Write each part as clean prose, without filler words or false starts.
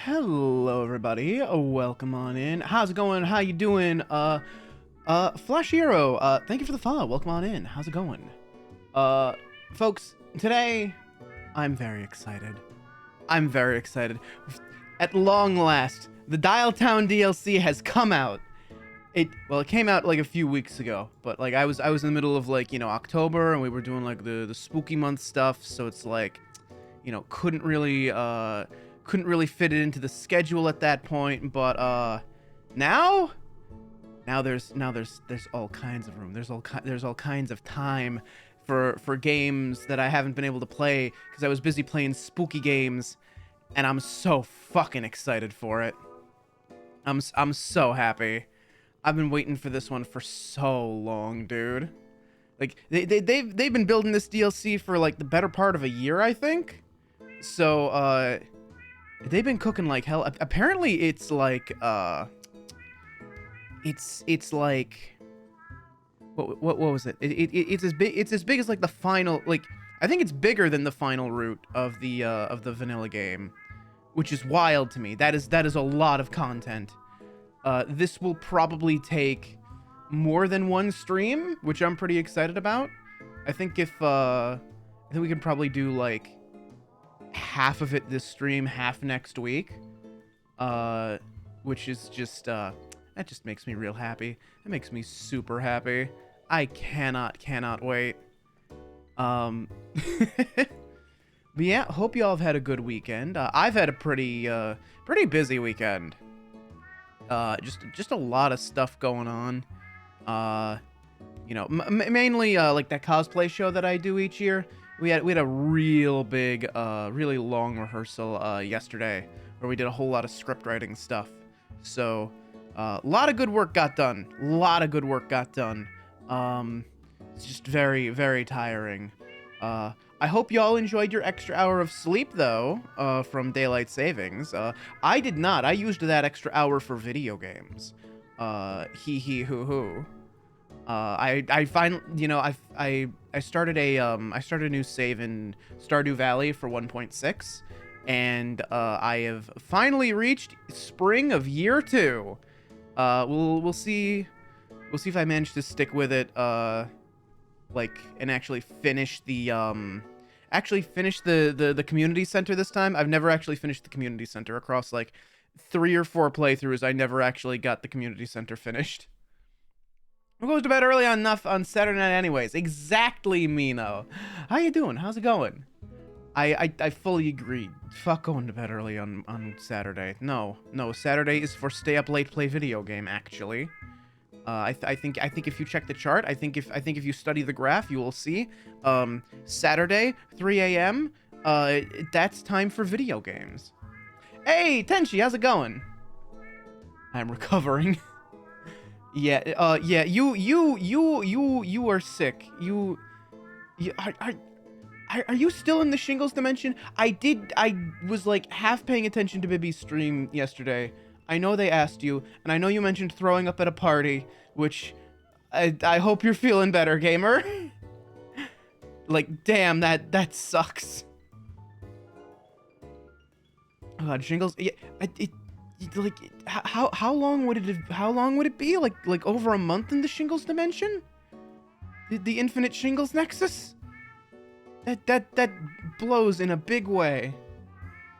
Hello everybody, welcome on in. How's it going? How you doing? Flash Hero, thank you for the follow. Welcome on in. How's it going? Folks, today I'm very excited. I'm very excited. At long last, the Dialtown DLC has come out. It came out like a few weeks ago, but like I was in the middle of like, October, and we were doing like the spooky month stuff, so it's like, couldn't really fit it into the schedule at that point. But now there's all kinds of room. There's all kinds of time for games that I haven't been able to play because I was busy playing spooky games, and I'm so fucking excited for it. I'm so happy. I've been waiting for this one for so long, dude. Like they've been building this DLC for like the better part of a year, I think. So they've been cooking like hell. Apparently it's like it's like what was it? It's as big as like the final, like I think it's bigger than the final route of the vanilla game, which is wild to me. That is a lot of content. This will probably take more than one stream, which I'm pretty excited about. I think we can probably do like half of it this stream, half next week, which is just that just makes me real happy. It makes me super happy. I cannot wait. But yeah, hope y'all have had a good weekend. I've had a pretty busy weekend. Just a lot of stuff going on. Mainly like that cosplay show that I do each year. We had a real big, really long rehearsal yesterday where we did a whole lot of script writing stuff. So a lot of good work got done. It's just very, very tiring. I hope y'all enjoyed your extra hour of sleep, though, from daylight savings. I did not. I used that extra hour for video games. Hee hee hoo hoo. I finally, I started a new save in Stardew Valley for 1.6, and I have finally reached spring of year 2. We'll see if I manage to stick with it, and actually finish the community center this time. I've never actually finished the community center across like 3 or 4 playthroughs. I never actually got the community center finished. Who goes to bed early on Saturday night anyways? Exactly, Mino. How you doing? How's it going? I fully agree. Fuck going to bed early on Saturday. No, Saturday is for stay up late, play video game, actually. I think if you check the chart, I think if you study the graph, you will see Saturday 3 a.m. That's time for video games. Hey Tenchi, how's it going? I'm recovering. Yeah, you are sick. Are you still in the shingles dimension? I was like half paying attention to Bibby's stream yesterday. I know they asked you, and I know you mentioned throwing up at a party, which I hope you're feeling better, gamer. Like, damn, that sucks. Oh God, shingles. Yeah, like how long would it be? Like over a month in the shingles dimension? The infinite shingles nexus? That blows in a big way.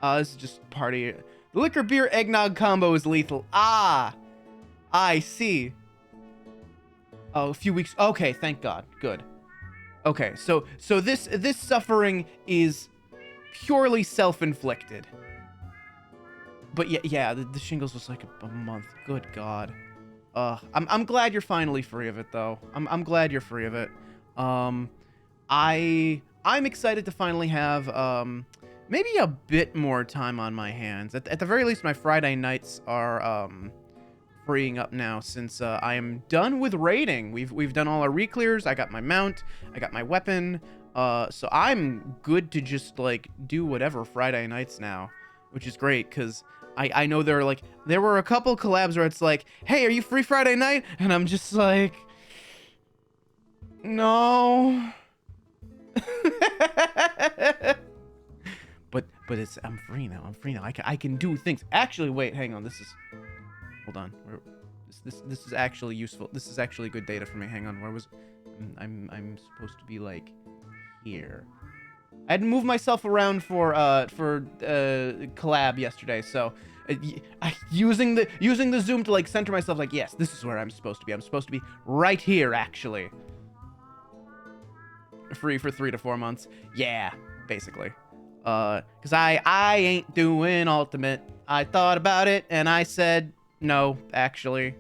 This is just party. The liquor beer eggnog combo is lethal. Ah, I see. Oh, a few weeks. Okay, thank God. Good. Okay, so this suffering is purely self-inflicted. But yeah, the shingles was like a month. Good God. I'm glad you're finally free of it, though. I'm glad you're free of it. I'm excited to finally have maybe a bit more time on my hands. At the very least, my Friday nights are freeing up now since I am done with raiding. We've done all our re-clears. I got my mount. I got my weapon. So I'm good to just like do whatever Friday nights now, which is great because I know there were a couple collabs where it's like, hey, are you free Friday night? And I'm just like, no. but it's I'm free now. I'm free now. I can do things. Actually, wait, hang on. Hold on. This is actually useful. This is actually good data for me. Hang on. Where was I'm supposed to be like here. I had to move myself around for collab yesterday, so using the zoom to like center myself, like, yes, this is where I'm supposed to be. I'm supposed to be right here, actually. Free for 3 to 4 months. Yeah, basically. Cause I ain't doing ultimate. I thought about it and I said no, actually.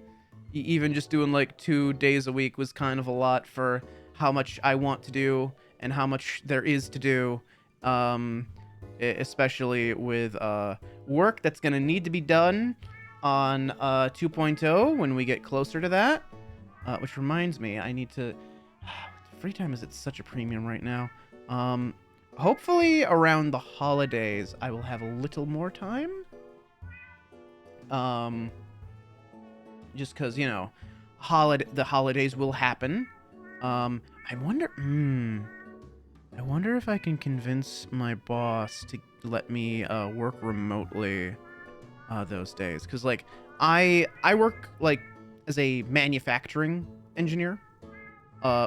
Even just doing like 2 days a week was kind of a lot for how much I want to do and how much there is to do, especially with work that's gonna need to be done on 2.0 when we get closer to that. Which reminds me, I need to. Free time is at such a premium right now. Hopefully around the holidays I will have a little more time. Just because, you know, the holidays will happen. I wonder if I can convince my boss to let me work remotely those days. Because, like, I work, like, as a manufacturing engineer.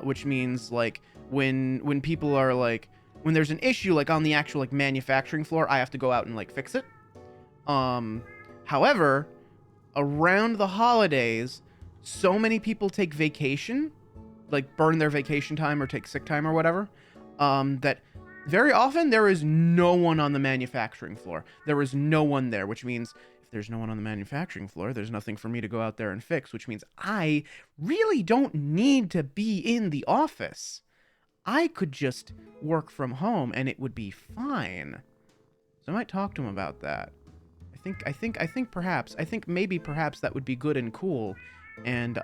Which means, like, when people are, like, when there's an issue, like, on the actual, like, manufacturing floor, I have to go out and, like, fix it. However, around the holidays, so many people take vacation, like, burn their vacation time or take sick time or whatever, that very often there is no one on the manufacturing floor. There is no one there, which means if there's no one on the manufacturing floor, there's nothing for me to go out there and fix, which means I really don't need to be in the office. I could just work from home and it would be fine. So I might talk to him about that. I think maybe perhaps that would be good and cool. And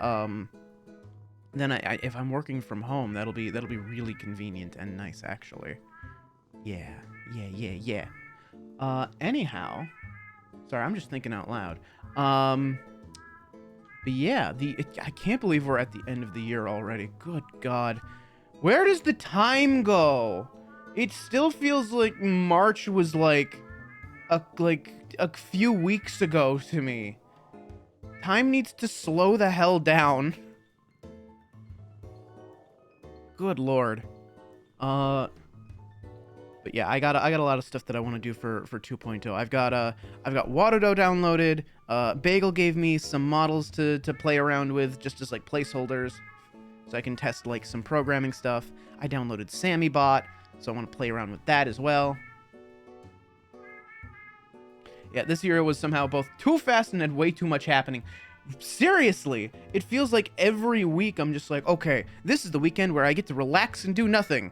then if I'm working from home, that'll be really convenient and nice, actually. Yeah. Anyhow, sorry, I'm just thinking out loud. But yeah, I can't believe we're at the end of the year already. Good God. Where does the time go? It still feels like March was like a few weeks ago to me. Time needs to slow the hell down. Good Lord. But yeah, I got a lot of stuff that I want to do for 2.0. I've got Waterdo downloaded. Bagel gave me some models to play around with, just as like placeholders, so I can test like some programming stuff. I downloaded SammyBot, so I want to play around with that as well. Yeah, this year was somehow both too fast and had way too much happening. Seriously, it feels like every week I'm just like, okay, this is the weekend where I get to relax and do nothing.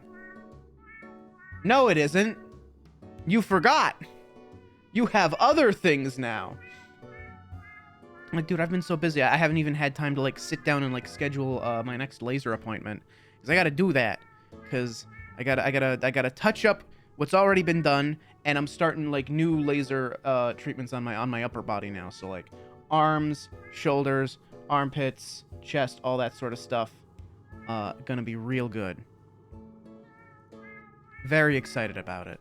No, it isn't. You forgot. You have other things now. Like, dude, I've been so busy. I haven't even had time to, like, sit down and, like, schedule my next laser appointment. Because I gotta do that. Because I gotta touch up what's already been done. And I'm starting, like, new laser treatments on my upper body now. So, like, arms, shoulders, armpits, chest, all that sort of stuff. Gonna be real good. Very excited about it.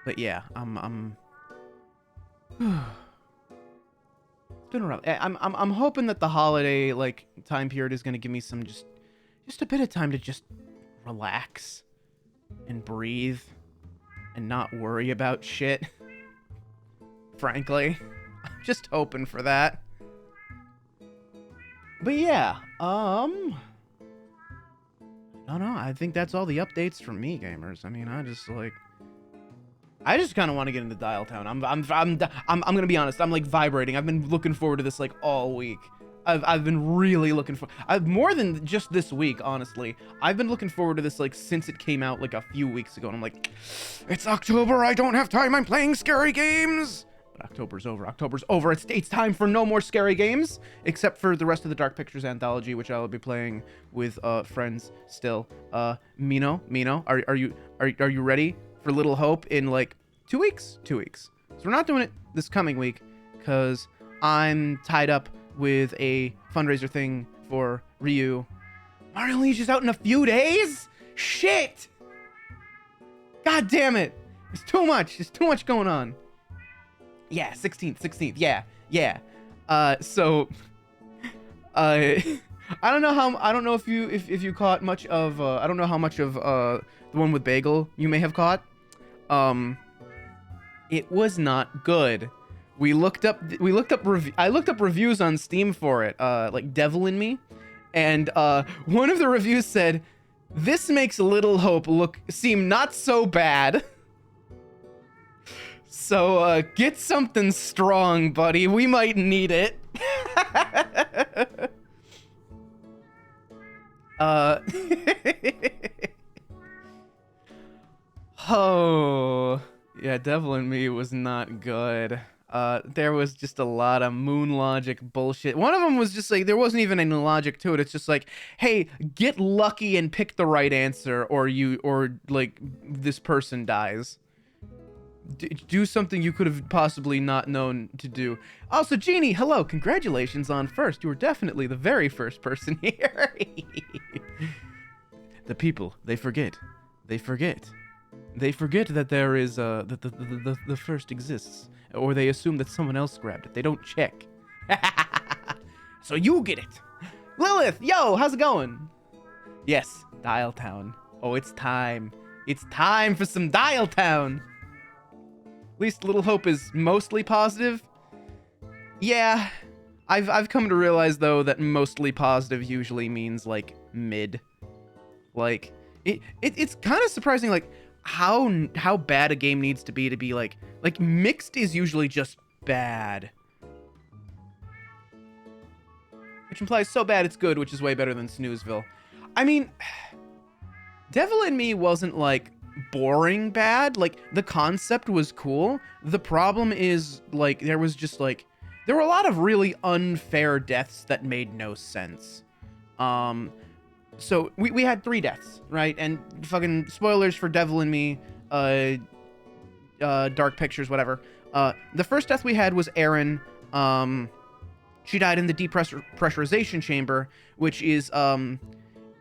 But yeah, I'm doing rough. I'm hoping that the holiday like time period is gonna give me some just a bit of time to just relax and breathe and not worry about shit. Frankly, I'm just hoping for that. But yeah, I don't know. I think that's all the updates from me, gamers. I mean, I just kind of want to get into Dialtown. I'm gonna be honest. I'm like vibrating. I've been looking forward to this like all week. I've been really looking for. I've more than just this week, honestly. I've been looking forward to this like since it came out like a few weeks ago. And I'm like, it's October. I don't have time. I'm playing scary games. But October's over. October's over. It's time for no more scary games, except for the rest of the Dark Pictures anthology, which I'll be playing with friends still. Mino, are you ready for Little Hope in like 2 weeks? 2 weeks. So we're not doing it this coming week because I'm tied up with a fundraiser thing for Ryu. Mario Unleashed is out in a few days? Shit! God damn it! It's too much. There's too much going on. Yeah, 16th. Yeah. So, I don't know if you caught much of. I don't know how much of the one with Bagel you may have caught. It was not good. I looked up reviews on Steam for it, like Devil in Me, and one of the reviews said, "This makes Little Hope seem not so bad." So, get something strong, buddy. We might need it. Oh, yeah, Devil in Me was not good. There was just a lot of moon logic bullshit. One of them was just like, there wasn't even any logic to it. It's just like, hey, get lucky and pick the right answer, or like, this person dies. Do something you could have possibly not known to do. Also, Jeannie, hello. Congratulations on first. You were definitely the very first person here. The people, they forget. They forget that there is, that the first exists. Or they assume that someone else grabbed it. They don't check. So you get it. Lilith, yo, how's it going? Yes, Dialtown. Oh, it's time. It's time for some Dialtown. At least Little Hope is mostly positive. Yeah, I've come to realize though that mostly positive usually means like mid. Like it's kind of surprising like how bad a game needs to be like mixed is usually just bad. Which implies so bad it's good, which is way better than Snoozeville. I mean, Devil in Me wasn't like boring bad. Like, the concept was cool. The problem is like there were a lot of really unfair deaths that made no sense. So we had 3 deaths, right? And fucking spoilers for Devil in Me, Dark Pictures, whatever. The first death we had was Erin. She died in the depressurization chamber, which is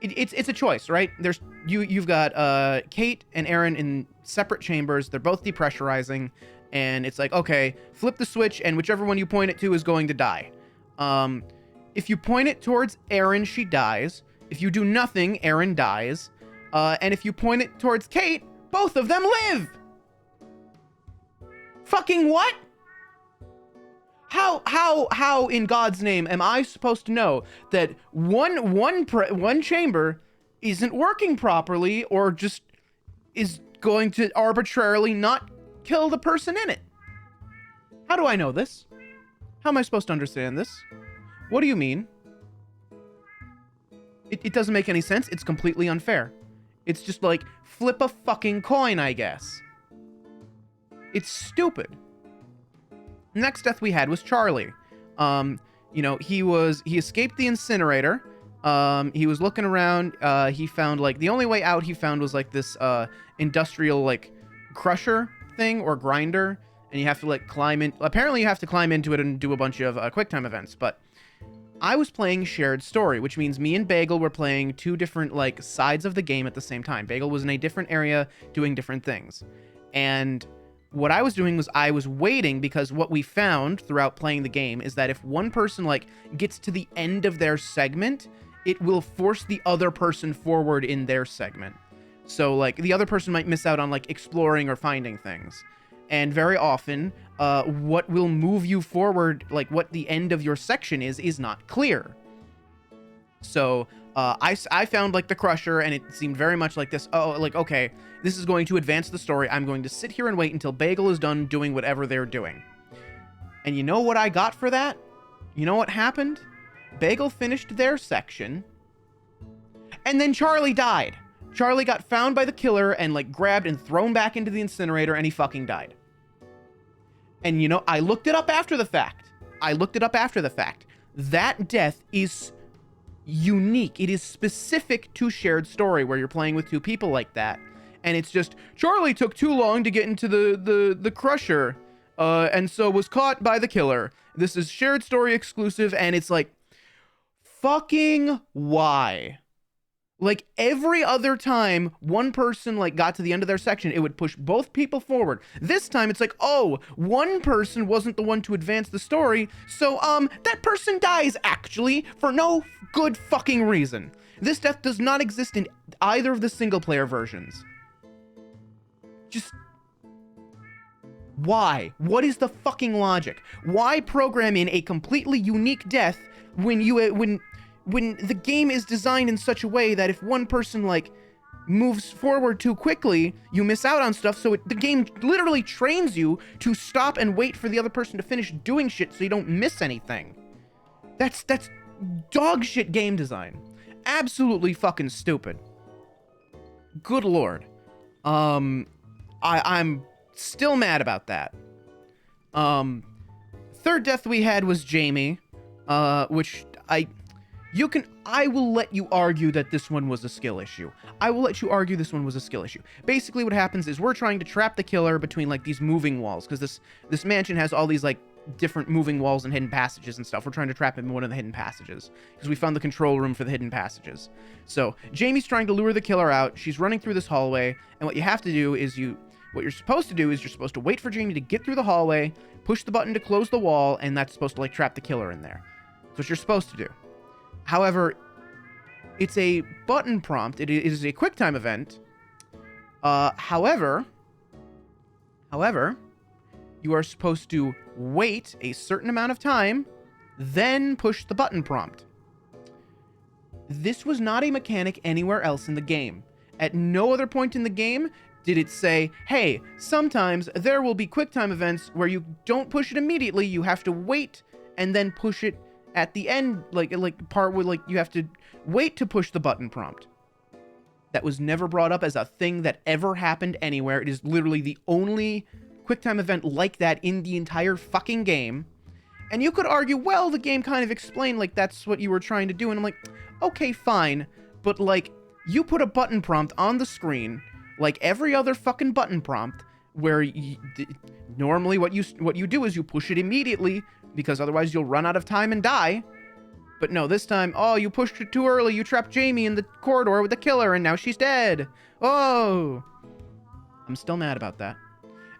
it's a choice, right? You've got Kate and Erin in separate chambers. They're both depressurizing, and it's like, okay, flip the switch, and whichever one you point it to is going to die. If you point it towards Erin, she dies. If you do nothing, Erin dies. And if you point it towards Kate, both of them live. Fucking what? How in God's name am I supposed to know that one chamber isn't working properly, or just is going to arbitrarily not kill the person in it? How do I know this? How am I supposed to understand this? What do you mean? It doesn't make any sense. It's completely unfair. It's just like, flip a fucking coin, I guess. It's stupid. Next death we had was Charlie. You know, he escaped the incinerator. He was looking around. He found, like, the only way out he found was, like, this, industrial, like, crusher thing or grinder. And you have to, like, climb in. Apparently you have to climb into it and do a bunch of, QuickTime events. But I was playing shared story, which means me and Bagel were playing 2 different, like, sides of the game at the same time. Bagel was in a different area doing different things. And what I was doing was I was waiting, because what we found throughout playing the game is that if one person, like, gets to the end of their segment, it will force the other person forward in their segment. So, like, the other person might miss out on, like, exploring or finding things. And very often, what will move you forward, like, what the end of your section is not clear. So, I found, like, the crusher, and it seemed very much like this. Oh, like, okay, this is going to advance the story. I'm going to sit here and wait until Bagel is done doing whatever they're doing. And you know what I got for that? You know what happened? Bagel finished their section, and then Charlie died. Charlie got found by the killer and, like, grabbed and thrown back into the incinerator, and he fucking died. And, you know, I looked it up after the fact. That death is unique. It is specific to shared story, where you're playing with 2 people like that. And it's just, Charlie took too long to get into the crusher, and so was caught by the killer. This is shared story exclusive, and it's like, fucking why? Like every other time one person like got to the end of their section, it would push both people forward. This time it's like, oh, one person wasn't the one to advance the story, so that person dies actually for no good fucking reason. This death does not exist in either of the single player versions. Just why? What is the fucking logic? Why program in a completely unique death when the game is designed in such a way that if one person like moves forward too quickly, you miss out on stuff, so the game literally trains you to stop and wait for the other person to finish doing shit so you don't miss anything. That's dog shit game design. Absolutely fucking stupid. Good lord. I'm still mad about that. Third death we had was Jamie, which I will let you argue that this one was a skill issue. I will let you argue this one was a skill issue. Basically what happens is we're trying to trap the killer between like these moving walls, because this mansion has all these like different moving walls and hidden passages and stuff. We're trying to trap him in one of the hidden passages because we found the control room for the hidden passages. So Jamie's trying to lure the killer out. She's running through this hallway, and what you have to do is what you're supposed to do is you're supposed to wait for Jamie to get through the hallway, push the button to close the wall, and that's supposed to like trap the killer in there. That's what you're supposed to do. However, it's a button prompt. It is a QuickTime event. However, you are supposed to wait a certain amount of time, then push the button prompt. This was not a mechanic anywhere else in the game. At no other point in the game did it say, hey, sometimes there will be QuickTime events where you don't push it immediately, you have to wait and then push it at the end, like part where like you have to wait to push the button prompt. That was never brought up as a thing that ever happened anywhere. It is literally the only QuickTime event like that in the entire fucking game. And you could argue, well, the game kind of explained like that's what you were trying to do, and I'm like, okay, fine, but like you put a button prompt on the screen like every other fucking button prompt, where normally what you do is you push it immediately because otherwise you'll run out of time and die. But no, this time, oh, you pushed it too early. You trapped Jamie in the corridor with the killer, and now she's dead. Oh, I'm still mad about that.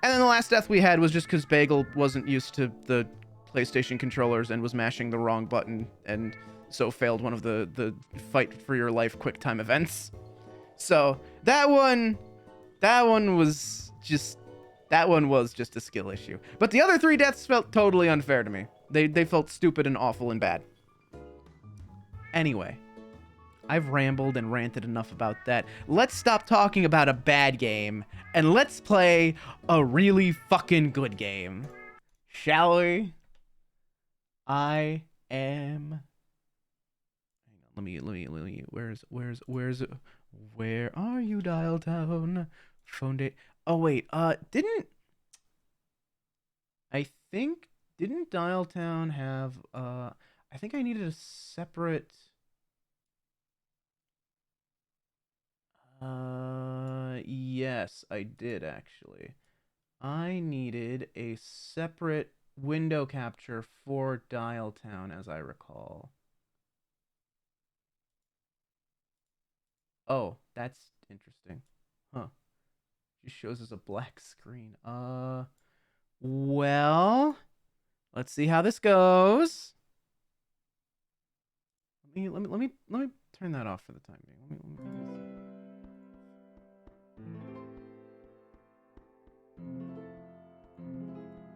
And then the last death we had was just because Bagel wasn't used to the PlayStation controllers and was mashing the wrong button, and so failed one of the fight for your life QuickTime events. So that one was just a skill issue. But the other three deaths felt totally unfair to me. They felt stupid and awful and bad. Anyway, I've rambled and ranted enough about that. Let's stop talking about a bad game and let's play a really fucking good game. Shall we? I am... Hang on, let me, where are you, Dialtown? Phone date. Oh, wait, didn't Dialtown have, I think I needed a separate, yes, I did, actually. I needed a separate window capture for Dialtown, as I recall. Oh, that's interesting. Huh. Just shows as a black screen. Well, let's see how this goes. Let me turn that off for the time being.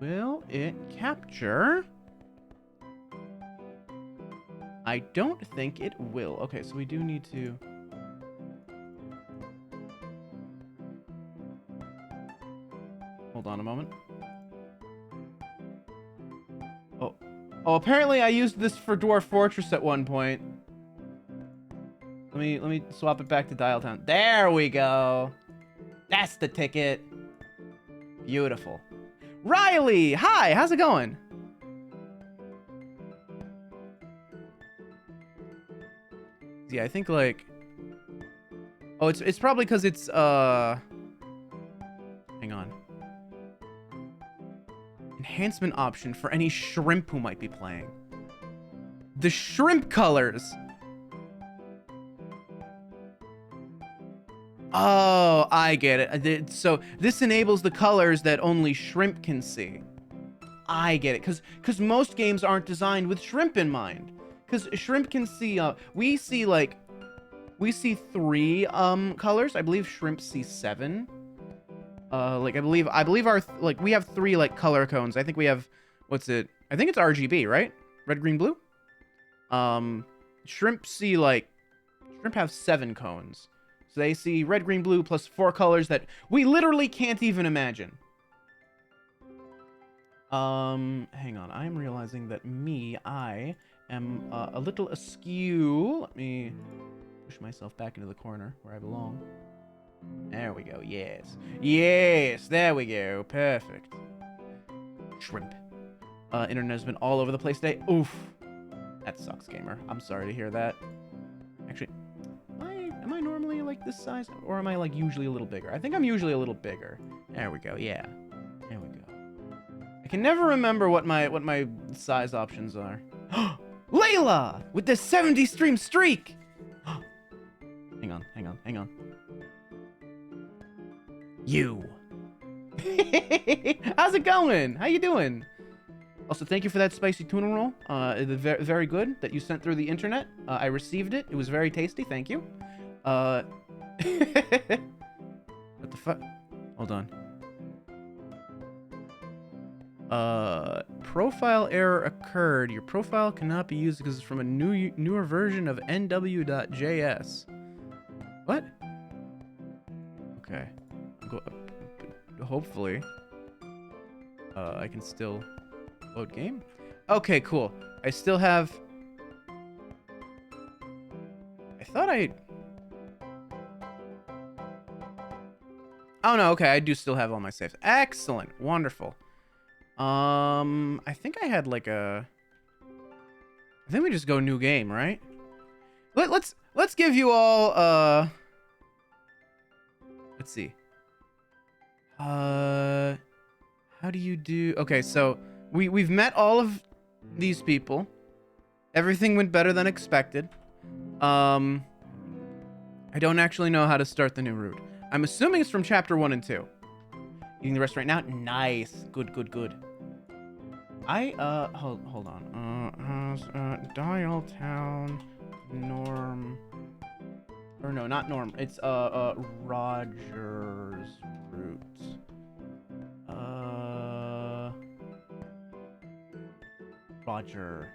Will it capture? I don't think it will. Okay, so we do need to... Hold on a moment. Oh, apparently I used this for Dwarf Fortress at one point. Let me swap it back to Dialtown. There we go. That's the ticket. Beautiful. Riley! Hi, how's it going? Yeah, I think like... Oh, it's probably because it's, hang on. Enhancement option for any shrimp who might be playing. The shrimp colors! Oh, I get it. So this enables the colors that only shrimp can see. I get it, because most games aren't designed with shrimp in mind. Because shrimp can see, we see 3 colors. I believe shrimp see 7. Like I believe our we have 3 like color cones. I think we have, what's it? I think it's RGB, right? Red, green, blue. Shrimp have 7 cones. So they see red, green, blue plus 4 colors that we literally can't even imagine. Hang on. I'm realizing that I am a little askew. Let me push myself back into the corner where I belong. There we go. Yes. Yes. There we go. Perfect. Shrimp. Internet has been all over the place today. Oof. That sucks, gamer. I'm sorry to hear that. Actually, am I normally like this size? Or am I like usually a little bigger? I think I'm usually a little bigger. There we go. Yeah. There we go. I can never remember what my size options are. Layla! With the 70 stream streak! Hang on. You. How's it going? How you doing? Also, thank you for that spicy tuna roll. Very, very good that you sent through the internet. I received it. It was very tasty. Thank you. What the fuck? Hold on. Profile error occurred. Your profile cannot be used because it's from a newer version of nw.js. What? Okay. Hopefully, I can still load game. Okay, cool. I still have. I thought Oh no. Okay, I do still have all my saves. Excellent. Wonderful. I think I had like a. I think we just go new game, right? Let's give you all. Let's see. How do you do? Okay, so we've met all of these people. Everything went better than expected. I don't actually know how to start the new route. I'm assuming it's from chapter 1 and 2. Eating the rest right now? Nice. Good. Hold on. Dialtown, Norm. Or no, not Norm. It's, Roger's route. Roger.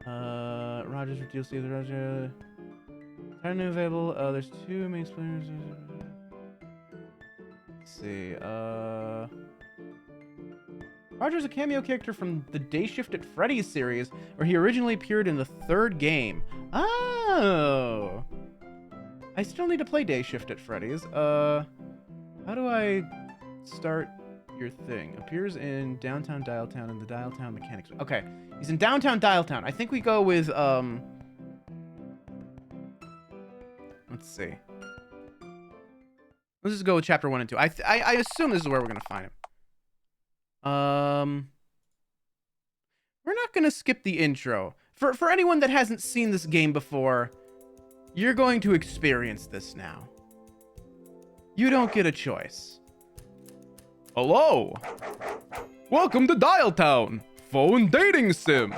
Roger's route. You'll see the Roger. Currently available. There's 2 main players. Let's see. Roger's a cameo character from the Day Shift at Freddy's series, where he originally appeared in the 3rd game. Oh! I still need to play Day Shift at Freddy's. How do I start your thing? Appears in Downtown Dialtown and the Dialtown mechanics. Okay, he's in Downtown Dialtown. I think we go with, let's see. Let's just go with chapter 1 and 2. I assume this is where we're gonna find him. We're not gonna skip the intro. For anyone that hasn't seen this game before, you're going to experience this now. You don't get a choice. Hello! Welcome to Dialtown, phone dating sim.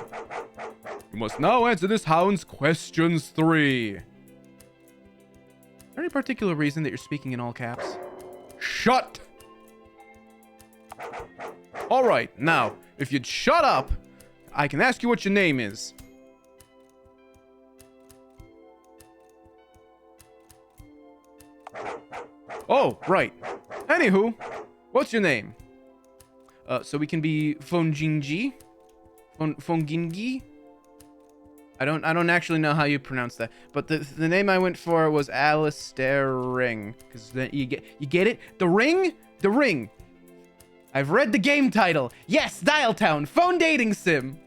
You must now answer this hound's questions 3. Is there any particular reason that you're speaking in all caps? Shut! Alright, now, if you'd shut up, I can ask you what your name is. Oh, right. Anywho, what's your name? So we can be Fonjinji? Fongingi? I don't actually know how you pronounce that, but the name I went for was Alistair Ring, because then you get it? The ring. I've read the game title. Yes, Dialtown, phone dating sim.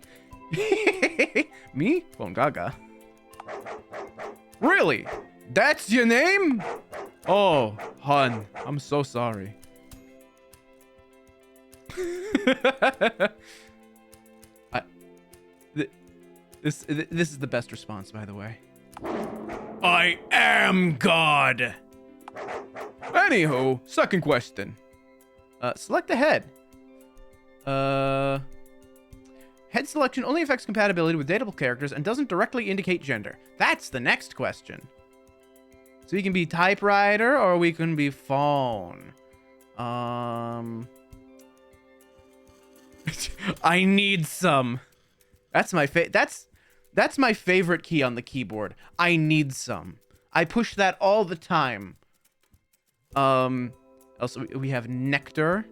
Me? Phone Gaga. Really? That's your name? Oh, hun, I'm so sorry. This is the best response, by the way. I am God. Anywho, second question. Select a head. Head selection only affects compatibility with dateable characters and doesn't directly indicate gender. That's the next question. So we can be typewriter or we can be phone. I need some. That's my that's my favorite key on the keyboard. I need some. I push that all the time. Also we have Nectar.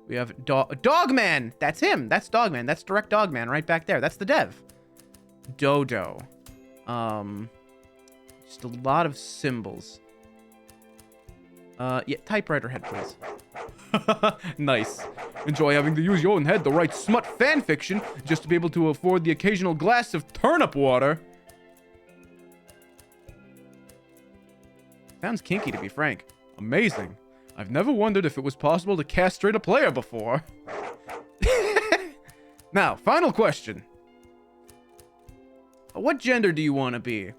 We have Dogman. That's him. That's Dogman. That's Direct Dogman right back there. That's the dev. Dodo. Just a lot of symbols. Yeah, typewriter head, please. Nice. Enjoy having to use your own head to write smut fan fiction just to be able to afford the occasional glass of turnip water. Sounds kinky, to be frank. Amazing. I've never wondered if it was possible to castrate a player before. Now, final question. What gender do you want to be?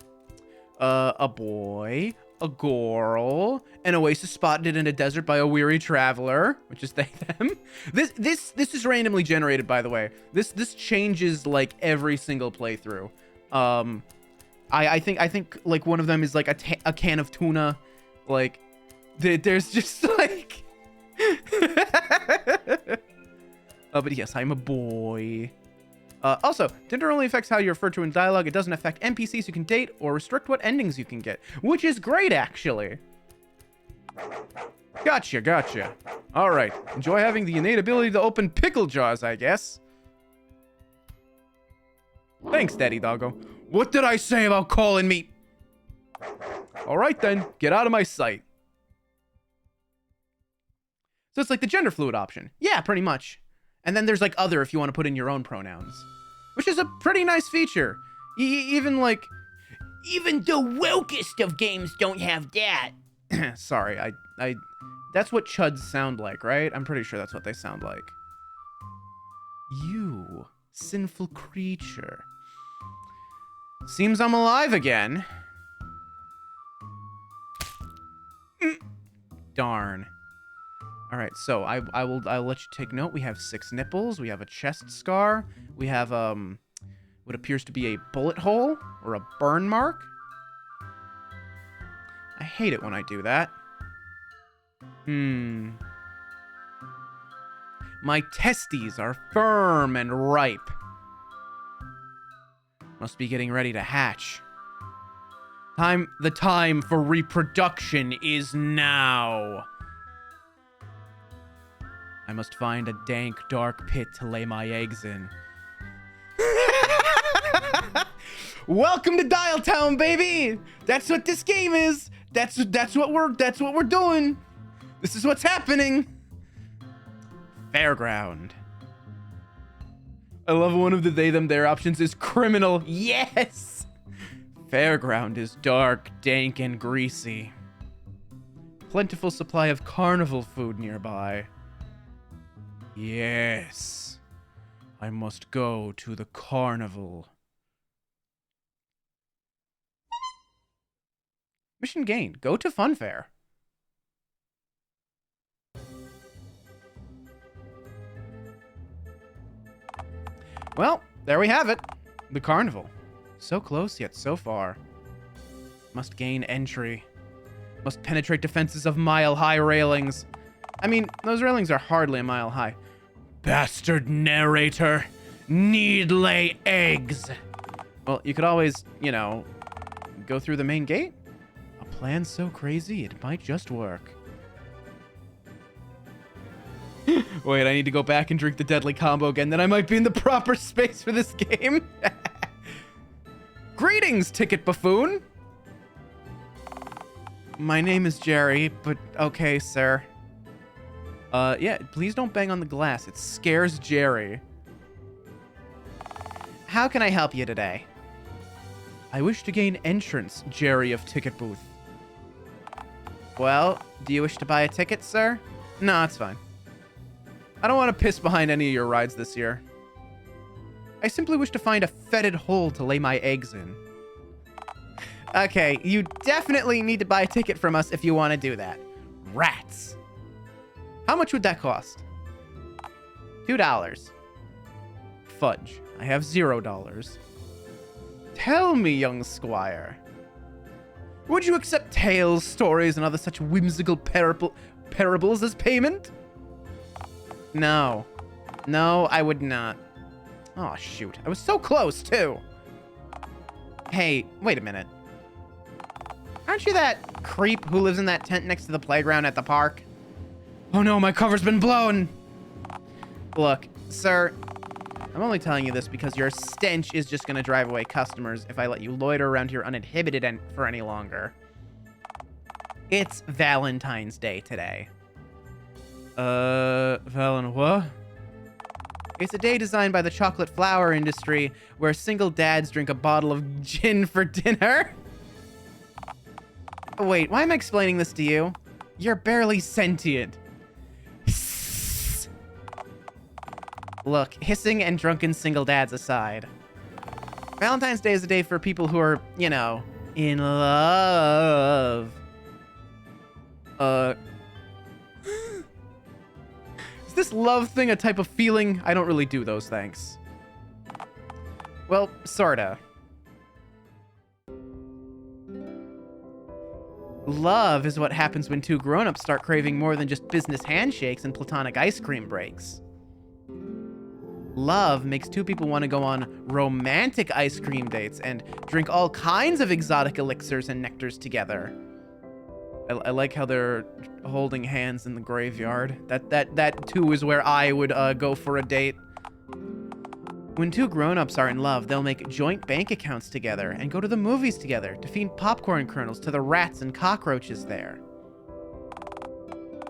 A boy, a girl, an oasis spotted in a desert by a weary traveler, which is they, them. This is randomly generated, by the way. This changes like every single playthrough. I think like one of them is like a can of tuna, like. There's just like but yes, I'm a boy. Also, gender only affects how you're referred to in dialogue. It doesn't affect NPCs you can date or restrict what endings you can get, which is great, actually. Gotcha. All right, enjoy having the innate ability to open pickle jars, I guess. Thanks, Daddy Doggo. What did I say about calling me? All right then, get out of my sight. So it's like the gender fluid option. Yeah, pretty much. And then there's like other if you want to put in your own pronouns. Which is a pretty nice feature. Even the wokest of games don't have that. Sorry, I that's what chuds sound like, right? I'm pretty sure that's what they sound like. You, sinful creature. Seems I'm alive again. Darn. All right, so I'll let you take note. We have 6 nipples. We have a chest scar. We have what appears to be a bullet hole or a burn mark. I hate it when I do that. My testes are firm and ripe. Must be getting ready to hatch. The time for reproduction is now. I must find a dank, dark pit to lay my eggs in. Welcome to Dialtown, baby. That's what this game is. That's what we're doing. This is what's happening. Fairground. I love one of the they, them, their options is criminal. Yes. Fairground is dark, dank, and greasy. Plentiful supply of carnival food nearby. Yes, I must go to the carnival. Mission gained. Go to Funfair. Well, there we have it. The carnival. So close, yet so far. Must gain entry. Must penetrate defenses of mile-high railings. I mean, those railings are hardly a mile high. Bastard narrator. Need lay eggs. Well, you could always, go through the main gate. A plan so crazy, it might just work. Wait, I need to go back and drink the deadly combo again, then I might be in the proper space for this game. Greetings, ticket buffoon. My name is Jerry, but okay, sir. Yeah, please don't bang on the glass. It scares Jerry. How can I help you today? I wish to gain entrance, Jerry of Ticket Booth. Well, do you wish to buy a ticket, sir? No, it's fine. I don't want to piss behind any of your rides this year. I simply wish to find a fetid hole to lay my eggs in. Okay, you definitely need to buy a ticket from us if you want to do that. Rats. How much would that cost? $2. Fudge. I have $0. Tell me, young squire. Would you accept tales, stories, and other such whimsical parables as payment? No. No, I would not. Oh, shoot. I was so close, too. Hey, wait a minute. Aren't you that creep who lives in that tent next to the playground at the park? Oh no, my cover's been blown! Look, sir, I'm only telling you this because your stench is just gonna drive away customers if I let you loiter around here uninhibited for any longer. It's Valentine's Day today. What? It's a day designed by the chocolate flower industry where single dads drink a bottle of gin for dinner. Wait, why am I explaining this to you? You're barely sentient. Look, hissing and drunken single dads aside. Valentine's Day is a day for people who are, you know, in love. Is this love thing a type of feeling? I don't really do those, thanks. Well, sorta. Love is what happens when two grown-ups start craving more than just business handshakes and platonic ice cream breaks. Love makes two people want to go on romantic ice cream dates and drink all kinds of exotic elixirs and nectars together. I like how they're holding hands in the graveyard. That too is where I would go for a date. When two grown-ups are in love, they'll make joint bank accounts together and go to the movies together to feed popcorn kernels to the rats and cockroaches there.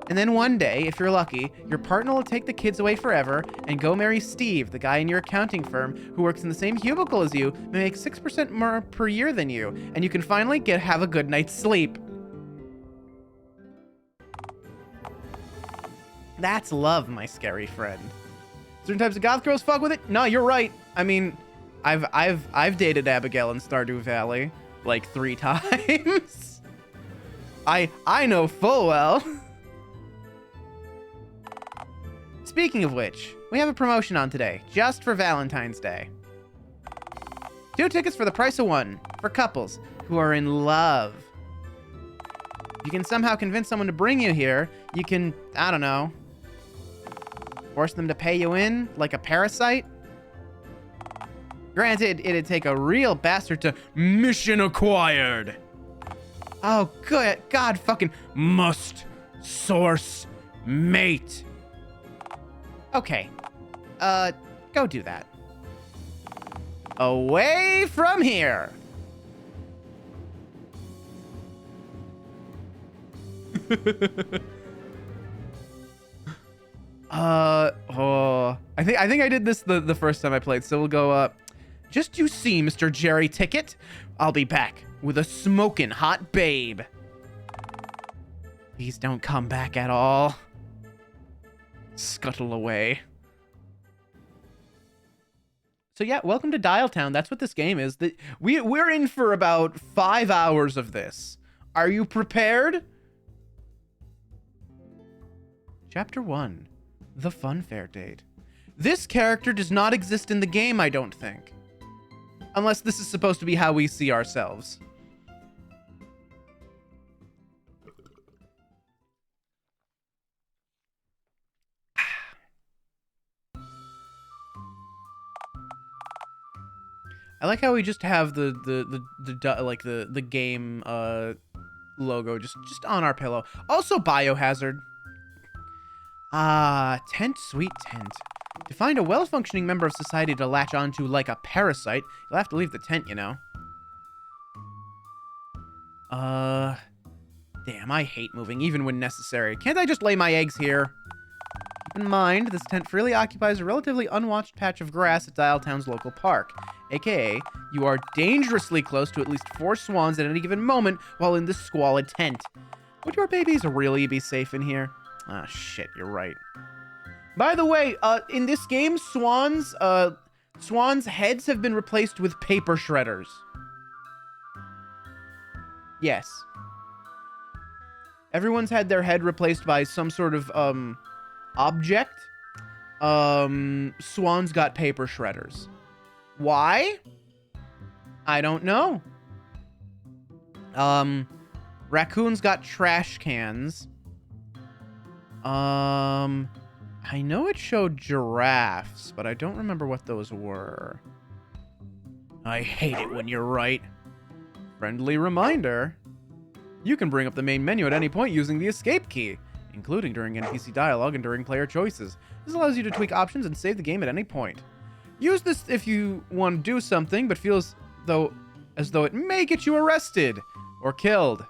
And then one day, if you're lucky, your partner will take the kids away forever and go marry Steve, the guy in your accounting firm who works in the same cubicle as you, but makes 6% more per year than you, and you can finally have a good night's sleep. That's love, my scary friend. Certain types of goth girls fuck with it? No, you're right. I mean, I've dated Abigail in Stardew Valley like 3 times. I know full well. Speaking of which, we have a promotion on today, just for Valentine's Day. 2 tickets for the price of 1 for couples who are in love. If you can somehow convince someone to bring you here, you can, I don't know, force them to pay you in like a parasite? Granted, it'd take a real bastard to mission acquired. Oh, good God, fucking must source mate. Okay, go do that. Away from here. I think I did this the first time I played, so we'll go, just you see, Mr. Jerry Ticket. I'll be back with a smoking hot babe. Please don't come back at all. Scuttle away. So yeah, welcome to Dialtown. That's what this game is. We're in for about 5 hours of this. Are you prepared? Chapter 1. The Funfair Date. This character does not exist in the game, I don't think. Unless this is supposed to be how we see ourselves. I like how we just have the game logo just on our pillow. Also Biohazard. Tent, sweet tent. To find a well-functioning member of society to latch onto like a parasite, you'll have to leave the tent, you know. Damn, I hate moving, even when necessary. Can't I just lay my eggs here? Keep in mind, this tent freely occupies a relatively unwatched patch of grass at Dialtown's local park. AKA, you are dangerously close to at least 4 swans at any given moment while in this squalid tent. Would your babies really be safe in here? Ah, shit, you're right. By the way, in this game, swans' heads have been replaced with paper shredders. Yes. Everyone's had their head replaced by some sort of object. Swan's got paper shredders. Why? I don't know. Raccoon's got trash cans. I know it showed giraffes, but I don't remember what those were. I hate it when you're right. Friendly reminder. You can bring up the main menu at any point using the escape key, including during NPC dialogue and during player choices. This allows you to tweak options and save the game at any point. Use this if you want to do something, but feels as though it may get you arrested or killed.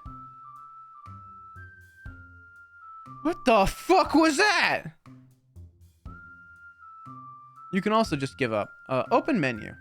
What the fuck was that? You can also just give up. Open menu.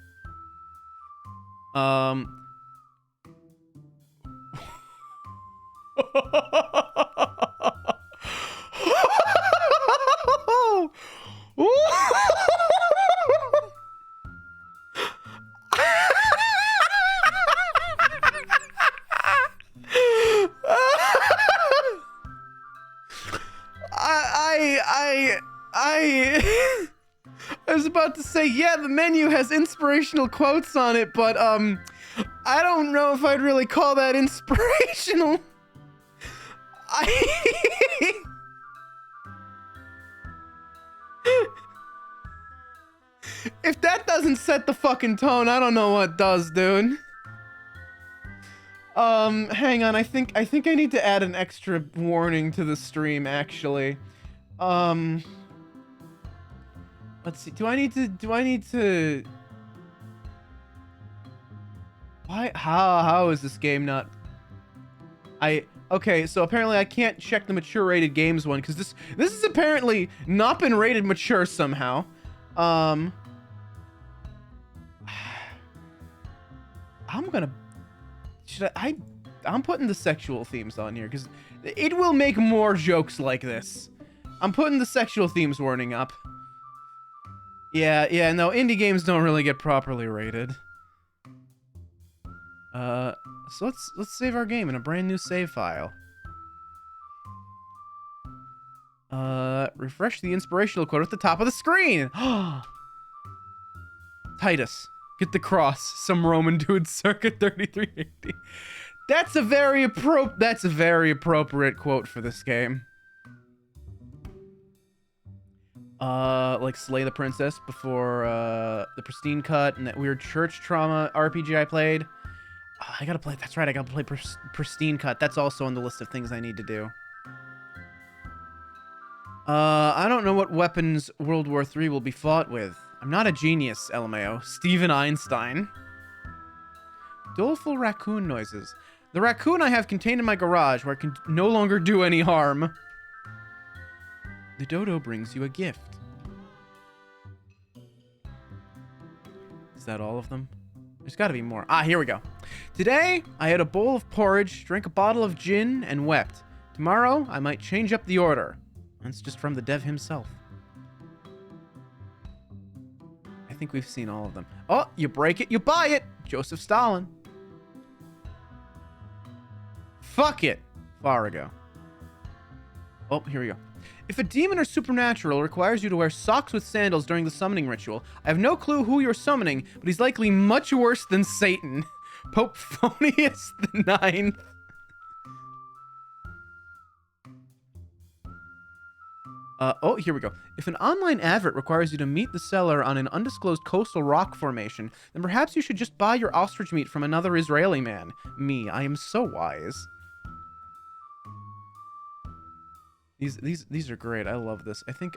I was about to say, yeah, the menu has inspirational quotes on it, but I don't know if I'd really call that inspirational. If that doesn't set the fucking tone, I don't know what does, dude. Hang on, I think I need to add an extra warning to the stream, actually. Let's see. Do I need to why? How is this game not? Okay, so apparently I can't check the mature rated games one because this is apparently not been rated mature somehow. I'm putting the sexual themes on here because it will make more jokes like this. I'm putting the sexual themes warning up. Yeah, no, indie games don't really get properly rated. So let's save our game in a brand new save file. Refresh the inspirational quote at the top of the screen. Titus, get the cross. Some Roman dude circa 3380. That's a very appropriate quote for this game. Like slay the princess before the pristine cut and that weird church trauma RPG I played. I gotta play. That's right. I gotta play pristine cut. That's also on the list of things I need to do. I don't know what weapons World War III will be fought with. I'm not a genius, LMAO. Steven Einstein. Doleful raccoon noises. The raccoon I have contained in my garage where it can no longer do any harm. The dodo brings you a gift. Is that all of them? There's got to be more. Ah, here we go. Today, I had a bowl of porridge, drank a bottle of gin, and wept. Tomorrow, I might change up the order. That's just from the dev himself. I think we've seen all of them. Oh, you break it, you buy it. Joseph Stalin. Fuck it. Far ago. Oh, here we go. If a demon or supernatural requires you to wear socks with sandals during the summoning ritual, I have no clue who you're summoning, but he's likely much worse than Satan. Pope Phonius the Ninth. Oh, here we go. If an online advert requires you to meet the seller on an undisclosed coastal rock formation, then perhaps you should just buy your ostrich meat from another Israeli man. Me, I am so wise. These are great. I love this. I think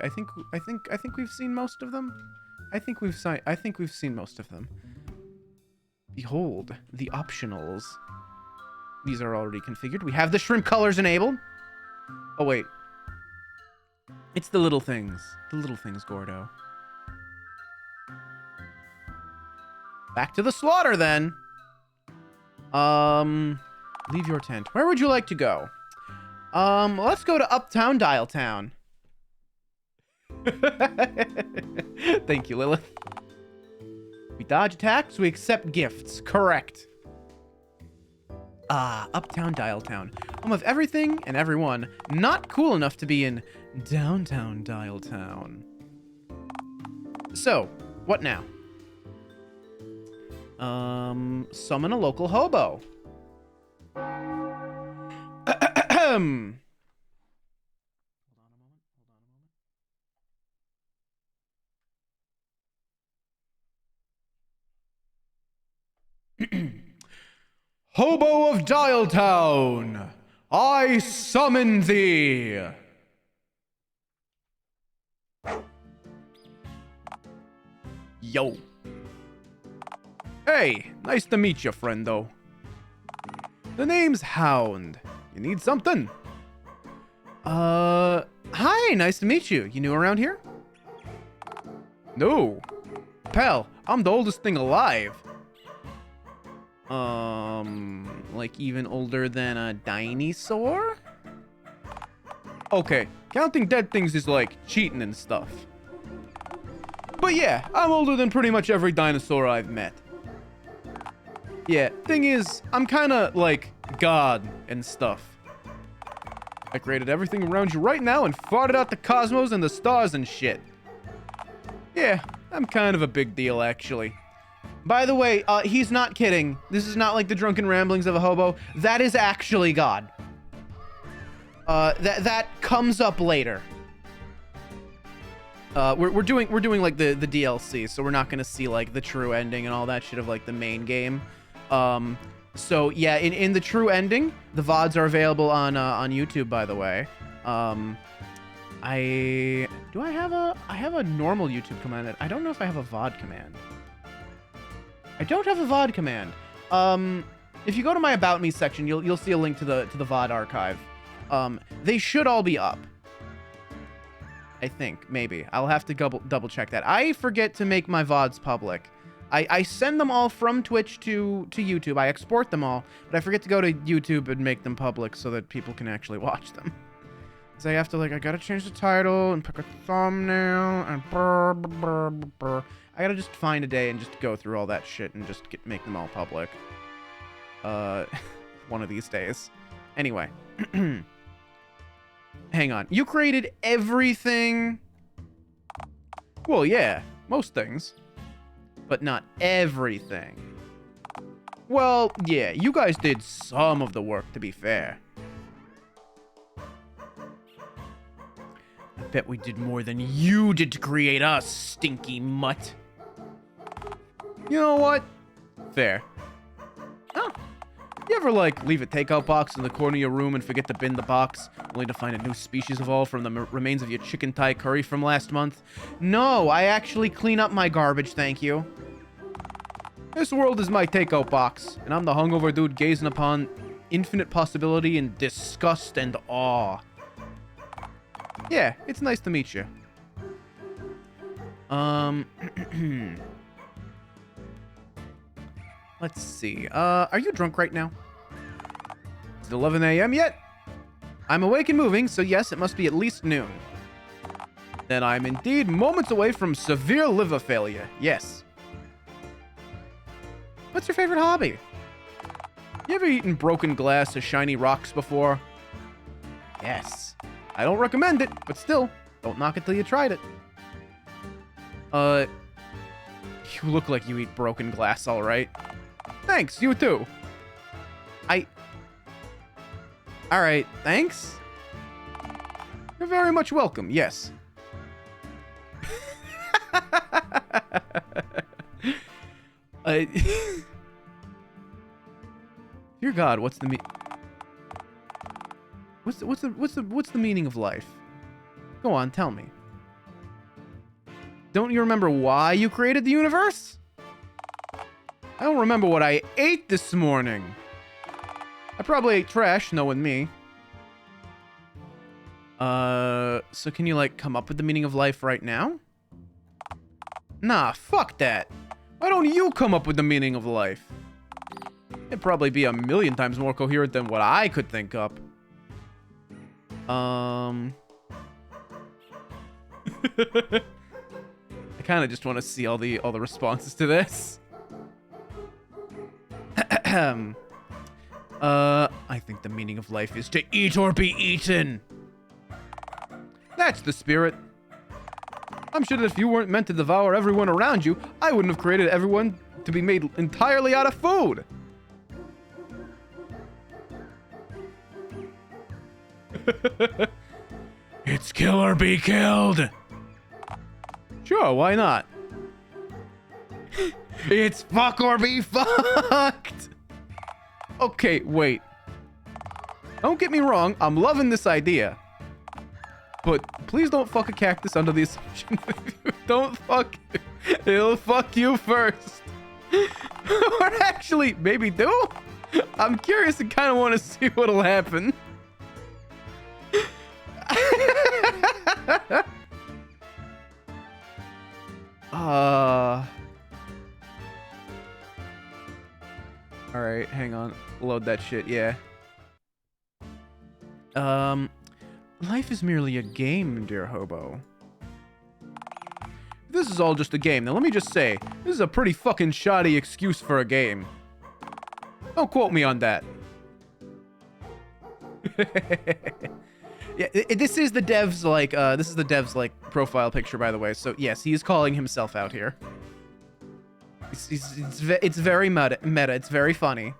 we've seen most of them. I think we've seen most of them. Behold, the optionals. These are already configured. We have the shrimp colors enabled. Oh wait. It's the little things. The little things, Gordo. Back to the slaughter then. Leave your tent. Where would you like to go? Let's go to Uptown Dialtown. Thank you, Lilith. We dodge attacks, we accept gifts. Correct. Ah, Uptown Dialtown. Home of everything and everyone not cool enough to be in downtown Dialtown. So, what now? Summon a local hobo. Ahem. Hobo of Dialtown, I summon thee. Yo. Hey, nice to meet you, friendo. The name's Hound. You need something? Hi, nice to meet you. You new around here? No. Pal, I'm the oldest thing alive. Like even older than a dinosaur? Okay, counting dead things is like cheating and stuff. But yeah, I'm older than pretty much every dinosaur I've met. Yeah, thing is, I'm kinda like God and stuff. I created everything around you right now and farted out the cosmos and the stars and shit. Yeah, I'm kind of a big deal, actually. By the way, he's not kidding. This is not like the drunken ramblings of a hobo. That is actually God. That comes up later. We're doing like the DLC, so we're not gonna see like the true ending and all that shit of like the main game. So yeah, in the true ending, the VODs are available on YouTube, by the way. I have a normal YouTube command. I don't know if I have a VOD command. I don't have a VOD command. If you go to my About Me section, you'll see a link to the VOD archive. They should all be up. I think, maybe. I'll have to double check that. I forget to make my VODs public. I send them all from Twitch to YouTube. I export them all, but I forget to go to YouTube and make them public so that people can actually watch them. So I have to, like, I gotta change the title and pick a thumbnail and I gotta just find a day and just go through all that shit and just make them all public. One of these days. Anyway. Hang on. You created everything? Well, yeah. Most things. But not everything. Well, yeah. You guys did some of the work, to be fair. I bet we did more than you did to create us, stinky mutt. You know what? Fair. Oh. You ever, like, leave a takeout box in the corner of your room and forget to bin the box, only to find a new species evolved from the remains of your chicken Thai curry from last month? No, I actually clean up my garbage, thank you. This world is my takeout box, and I'm the hungover dude gazing upon infinite possibility in disgust and awe. Yeah, it's nice to meet you. Let's see. Are you drunk right now? Is it 11 a.m. yet? I'm awake and moving, so yes, it must be at least noon. Then I'm indeed moments away from severe liver failure. Yes. What's your favorite hobby? You ever eaten broken glass or shiny rocks before? Yes. I don't recommend it, but still, don't knock it till you tried it. You look like you eat broken glass, all right. Thanks, you too. Alright, thanks. You're very much welcome, yes. Dear God, what's the meaning of life? Go on, tell me. Don't you remember why you created the universe? I don't remember what I ate this morning. I probably ate trash, knowing me. So can you, like, come up with the meaning of life right now? Nah, fuck that. Why don't you come up with the meaning of life? It'd probably be 1,000,000 times more coherent than what I could think up. I kind of just want to see all the responses to this. I think the meaning of life is to eat or be eaten. That's the spirit. I'm sure that if you weren't meant to devour everyone around you, I wouldn't have created everyone to be made entirely out of food. It's kill or be killed. Sure, why not? It's fuck or be fucked. Okay, wait. Don't get me wrong, I'm loving this idea. But please don't fuck a cactus under the assumption that if you don't fuck it, it'll fuck you first. Or actually, maybe do? I'm curious and kind of want to see what'll happen. Alright, hang on. Load that shit, yeah. Life is merely a game, dear hobo. This is all just a game. Now let me just say, this is a pretty fucking shoddy excuse for a game. Don't quote me on that. Yeah, this is the dev's like profile picture, by the way. So yes, he is calling himself out here. It's very meta. It's very funny.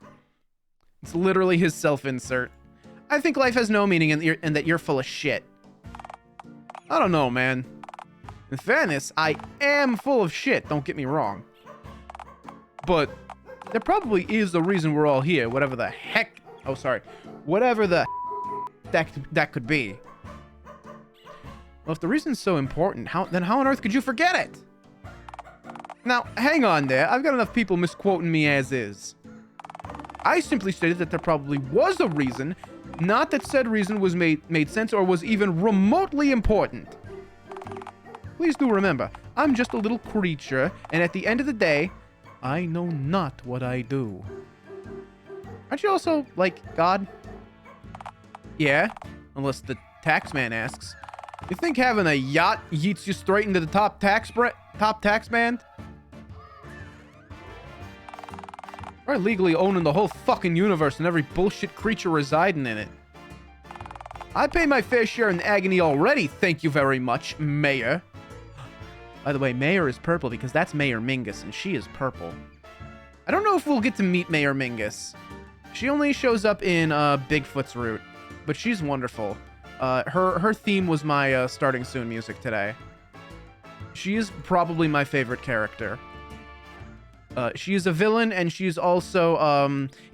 It's literally his self-insert. I think life has no meaning and that you're full of shit. I don't know, man. In fairness, I am full of shit, don't get me wrong. But there probably is a reason we're all here, whatever the heck... Oh, sorry. Whatever the that could be. Well, if the reason's so important, then how on earth could you forget it? Now, hang on there. I've got enough people misquoting me as is. I simply stated that there probably was a reason, not that said reason was made sense or was even remotely important. Please do remember, I'm just a little creature, and at the end of the day, I know not what I do. Aren't you also, like, God? Yeah, unless the taxman asks. You think having a yacht yeets you straight into the top tax band? Or legally owning the whole fucking universe and every bullshit creature residing in it. I pay my fair share in agony already, thank you very much, Mayor. By the way, Mayor is purple because that's Mayor Mingus, and she is purple. I don't know if we'll get to meet Mayor Mingus. She only shows up in Bigfoot's route, but she's wonderful. Her theme was my starting soon music today. She is probably my favorite character. She is a villain, and she's also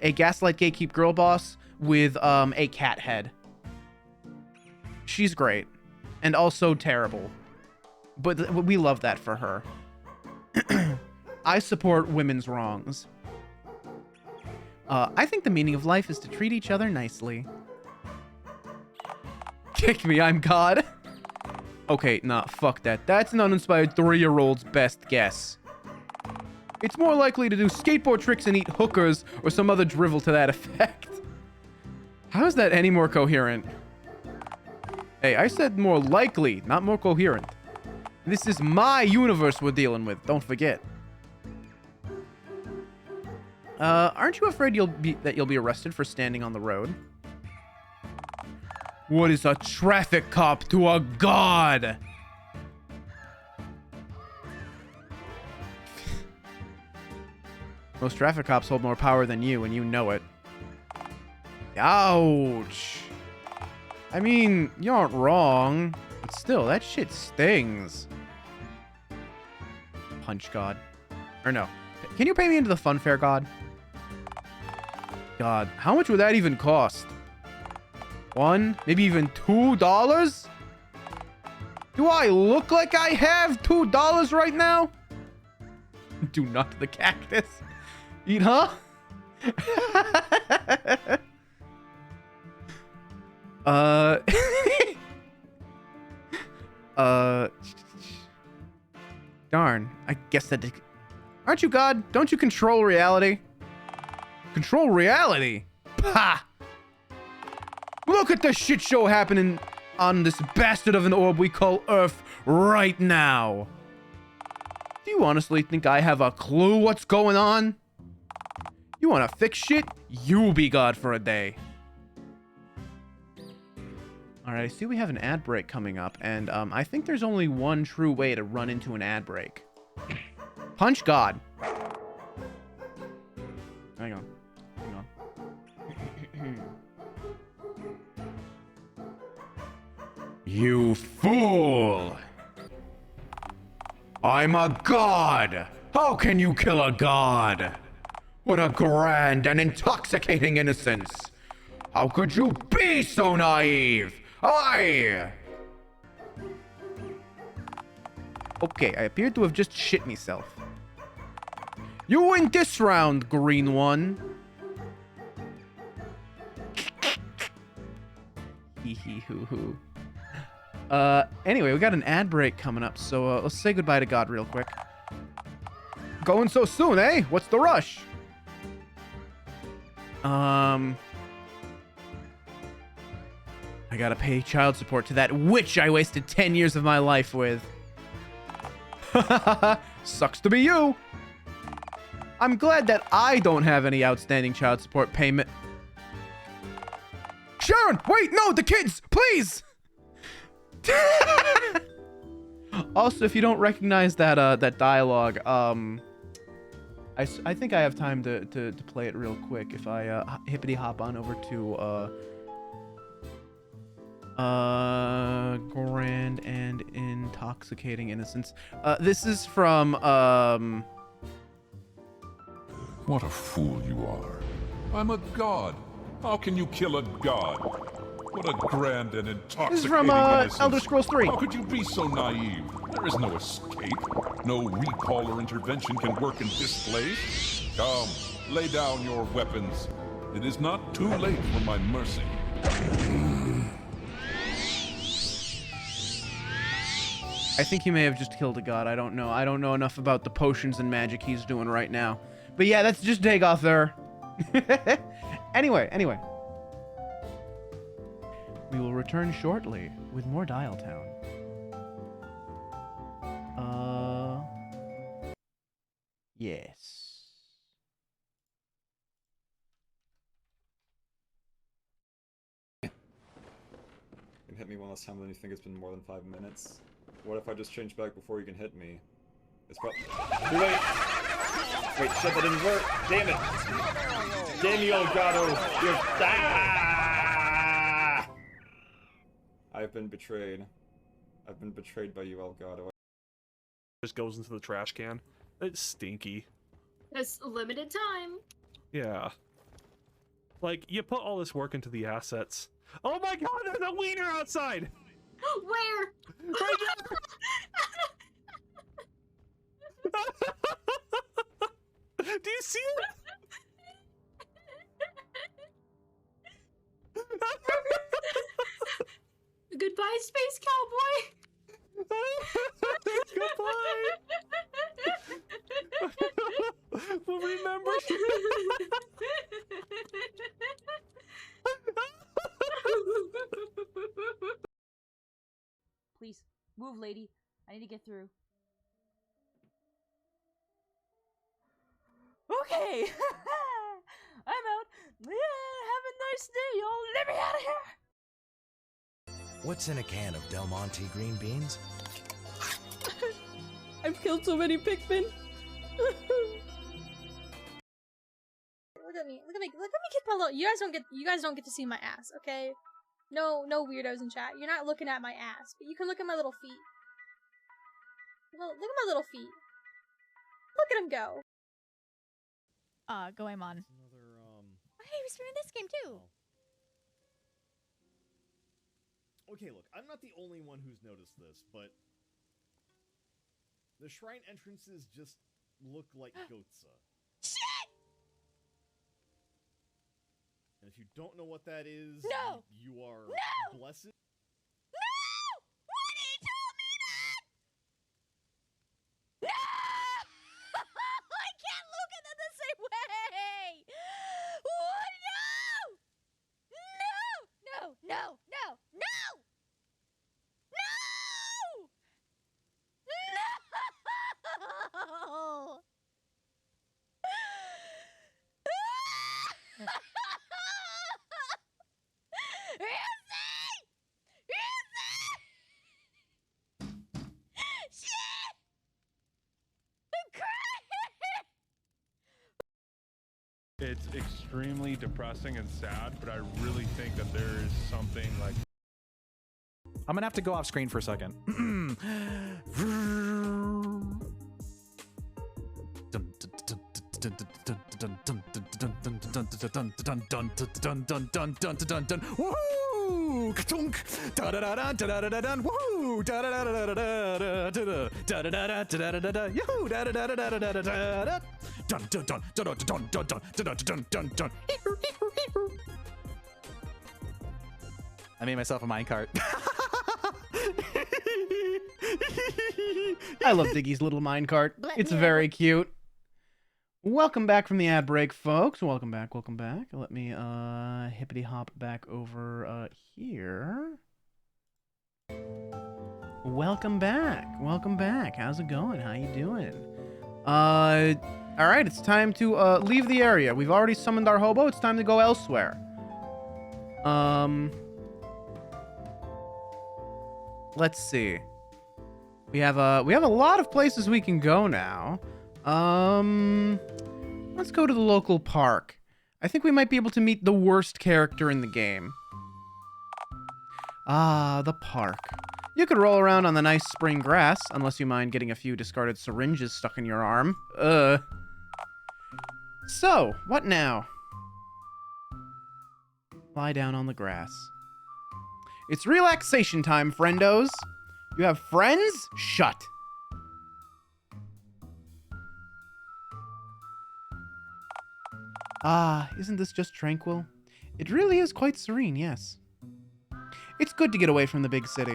a gaslight gatekeep girl boss with a cat head. She's great, and also terrible. But we love that for her. I support women's wrongs. I think the meaning of life is to treat each other nicely. Kick me, I'm God. Okay, nah, fuck that. That's an uninspired 3-year-old's best guess. It's more likely to do skateboard tricks and eat hookers or some other drivel to that effect. How is that any more coherent? Hey, I said more likely, not more coherent. This is my universe we're dealing with, don't forget. Aren't you afraid you'll be arrested for standing on the road? What is a traffic cop to a god? Most traffic cops hold more power than you, and you know it. Ouch. I mean, you aren't wrong, but still, that shit stings. Punch God. Or no. Can you pay me into the fun fair, God? God, how much would that even cost? $1, maybe even $2? Do I look like I have $2 right now? Do not to the cactus. Eat, huh? Darn. I guess that... Aren't you God? Don't you control reality? Control reality? Pah! Look at the shit show happening on this bastard of an orb we call Earth right now. Do you honestly think I have a clue what's going on? You wanna fix shit? You be God for a day. Alright, I see we have an ad break coming up, and I think there's only one true way to run into an ad break. Punch God. Hang on. Hang on. You fool! I'm a god! How can you kill a god? What a grand and intoxicating innocence! How could you be so naive? Okay, I appear to have just shit myself. You win this round, green one. Hee hee hoo hoo. Anyway, we got an ad break coming up, so let's say goodbye to God real quick. Going so soon, eh? What's the rush? I gotta pay child support to that witch I wasted 10 years of my life with. Sucks to be you. I'm glad that I don't have any outstanding child support payment. Sharon, wait, no, the kids, please. Also, if you don't recognize that that dialogue, I think I have time to play it real quick if I hippity hop on over to grand and intoxicating innocence. This is from What a fool you are. I'm a god. How can you kill a god? What a grand and intoxicating this is from innocence. Elder Scrolls 3. How could you be so naive? There is no escape. No recall or intervention can work in this place. Come, lay down your weapons. It is not too late for my mercy. I think he may have just killed a god. I don't know. I don't know enough about the potions and magic he's doing right now. But yeah, that's just Dagoth there. Anyway. We will return shortly with more Dialtown. Yes. You can hit me one last time, then you think it's been more than 5 minutes. What if I just change back before you can hit me? It's probably too late. Wait, shit, that didn't work. Damn it. Damn you, Elgato. You're I've been betrayed. I've been betrayed by you, Elgato. Just goes into the trash can. It's stinky. It's limited time. Yeah. Like, you put all this work into the assets. Oh my god, there's a wiener outside! Where? Right there! Do you see it? Goodbye, space cowboy. Goodbye. We'll remember you. Please, move, lady. I need to get through. Okay! I'm out. Yeah, have a nice day, y'all. Let me out of here! What's in a can of Del Monte green beans? I've killed so many Pikmin. Look at me kiss my little. You guys don't get to see my ass, okay? No weirdos in chat. You're not looking at my ass, but you can look at my little feet. Look at my little feet. Look at them go. Goemon. Hey, we streamed this game too. Okay, look, I'm not the only one who's noticed this, but the shrine entrances just look like Goatsa. Shit! And if you don't know what that is, No! you are No! blessed. No! Why did you tell me that? No! I can't look at it the same way! What? No! No! No! No! No! No! No! it's extremely depressing and sad, but I really think that there is something like. I'm gonna have to go off screen for a second. Woohoo! Ka-tunk! Da-da-da-da, da-da-da-da-dun, woohoo! Da-da-da-da-da-da-da-da-da, yahoo! Da-da-da-da-da-da-da-da-da, dun dun dun dun dun dun dun dun dun dun dun dun. I made myself a minecart. I love Diggy's little minecart. It's very cute. Welcome back from the ad break, folks. Welcome back, welcome back. Let me hippity hop back over here. Welcome back. Welcome back. How's it going? How you doing? All right, it's time to leave the area. We've already summoned our hobo. It's time to go elsewhere. Let's see. We have a lot of places we can go now. Let's go to the local park. I think we might be able to meet the worst character in the game. Ah, the park. You could roll around on the nice spring grass, unless you mind getting a few discarded syringes stuck in your arm. So, what now? Lie down on the grass. It's relaxation time, friendos. You have friends? Shut. Ah, isn't this just tranquil? It really is quite serene, yes. It's good to get away from the big city.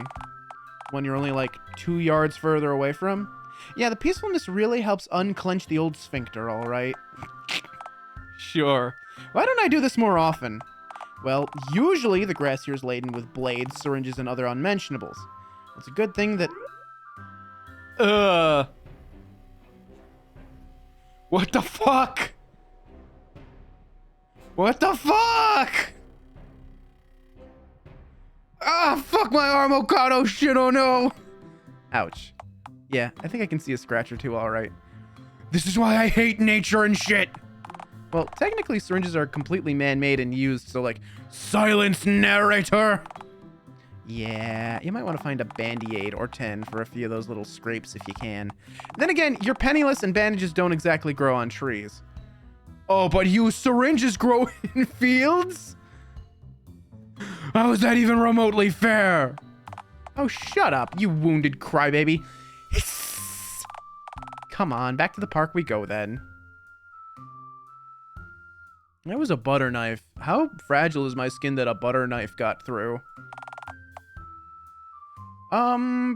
When you're only like 2 yards further away from. Yeah, the peacefulness really helps unclench the old sphincter, alright? Sure. Why don't I do this more often? Well, usually the grass here is laden with blades, syringes, and other unmentionables. It's a good thing that... What the fuck? What the fuck? Ah, fuck my arm, Okado shit, oh no! Ouch. Yeah, I think I can see a scratch or two, alright. This is why I hate nature and shit! Well, technically syringes are completely man-made and used, so like, silence narrator! Yeah, you might want to find a Band-Aid or 10 for a few of those little scrapes if you can. Then again, you're penniless and bandages don't exactly grow on trees. Oh, but you syringes grow in fields? How is that even remotely fair? Oh, shut up, you wounded crybaby. Come on, back to the park we go then. That was a butter knife. How fragile is my skin that a butter knife got through? To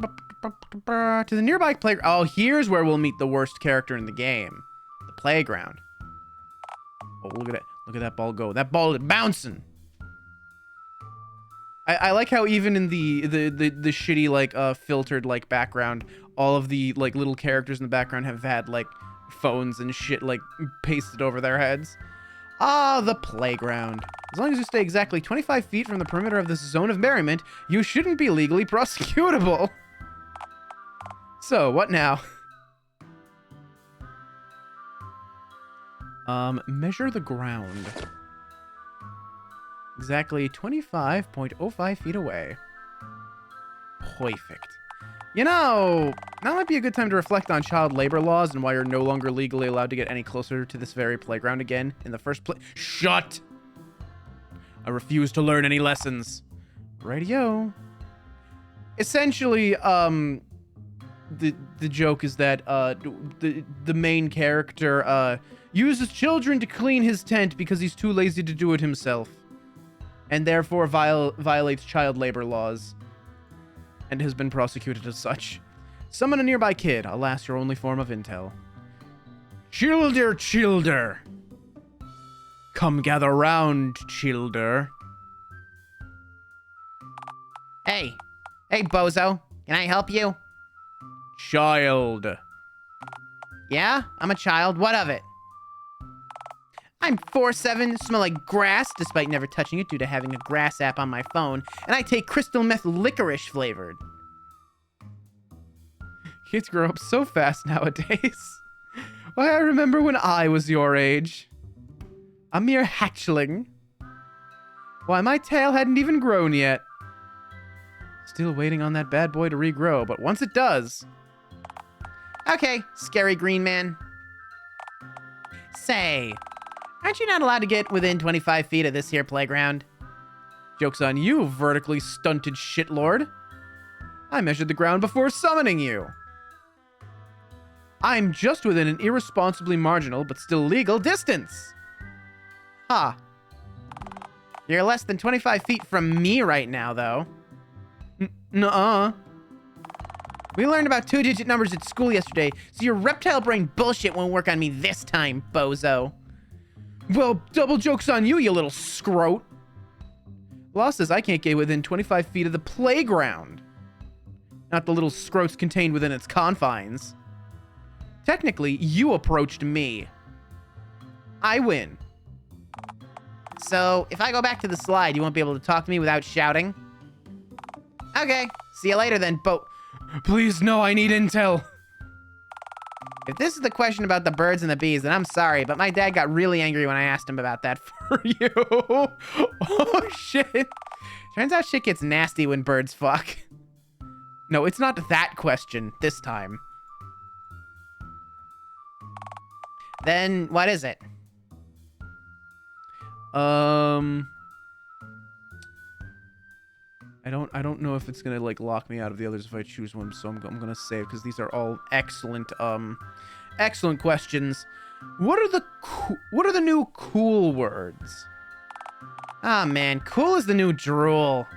the nearby playground. Oh, here's where we'll meet the worst character in the game. The playground. Oh, look at it. Look at that ball go. That ball is bouncing. I like how even in the shitty, like, filtered, like, background, all of the, like, little characters in the background have had, like, phones and shit, like, pasted over their heads. Ah, the playground. As long as you stay exactly 25 feet from the perimeter of this zone of merriment, you shouldn't be legally prosecutable. So, what now? Measure the ground. Exactly 25.05 feet away. Perfect. You know, that might be a good time to reflect on child labor laws and why you're no longer legally allowed to get any closer to this very playground again in the first place. Shut! I refuse to learn any lessons. Radio. Essentially, the joke is that the main character uses children to clean his tent because he's too lazy to do it himself, and therefore violates child labor laws, and has been prosecuted as such. Summon a nearby kid. Alas, your only form of intel. Childer. Come gather round, childer. Hey, bozo. Can I help you? Child. Yeah, I'm a child. What of it? I'm 4'7", smell like grass, despite never touching it due to having a grass app on my phone, and I take crystal meth licorice flavored. Kids grow up so fast nowadays. Why, I remember when I was your age. A mere hatchling. Why, my tail hadn't even grown yet. Still waiting on that bad boy to regrow, but once it does... Okay, scary green man. Say, aren't you not allowed to get within 25 feet of this here playground? Joke's on you, vertically stunted shitlord. I measured the ground before summoning you. I'm just within an irresponsibly marginal but still legal distance. Ha. You're less than 25 feet from me right now, though. Nuh-uh. We learned about 2-digit numbers at school yesterday, so your reptile brain bullshit won't work on me this time, bozo. Well, double joke's on you, you little scrote. Law says I can't get within 25 feet of the playground. Not the little scrotes contained within its confines. Technically, you approached me. I win. So, if I go back to the slide, you won't be able to talk to me without shouting? Okay, see you later then, Please, no, I need intel. If this is the question about the birds and the bees, then I'm sorry, but my dad got really angry when I asked him about that for you. Oh, shit. Turns out shit gets nasty when birds fuck. No, it's not that question this time. Then, what is it? I don't know if it's gonna like lock me out of the others if I choose one, so I'm gonna save because these are all excellent excellent questions. What are the new cool words? Ah man, cool is the new drool.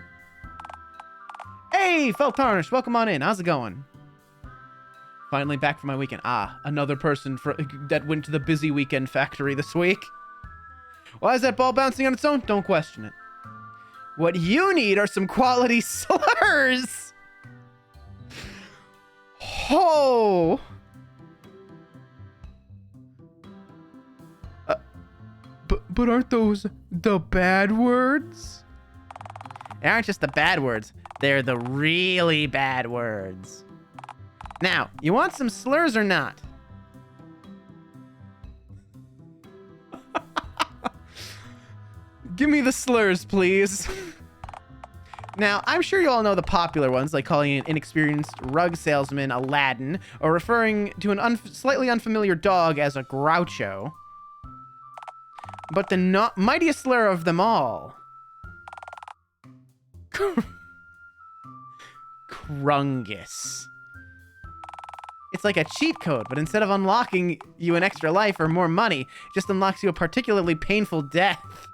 Hey, Felt Tarnished, welcome on in. How's it going? Finally back from my weekend. Ah, another person that went to the busy weekend factory this week. Why is that ball bouncing on its own? Don't question it. What you need are some quality slurs. Oh. But aren't those the bad words? They aren't just the bad words. They're the really bad words. Now, you want some slurs or not? Give me the slurs, please. Now, I'm sure you all know the popular ones, like calling an inexperienced rug salesman Aladdin, or referring to an slightly unfamiliar dog as a Groucho. But the mightiest slur of them all... Krungus. It's like a cheat code, but instead of unlocking you an extra life or more money, it just unlocks you a particularly painful death.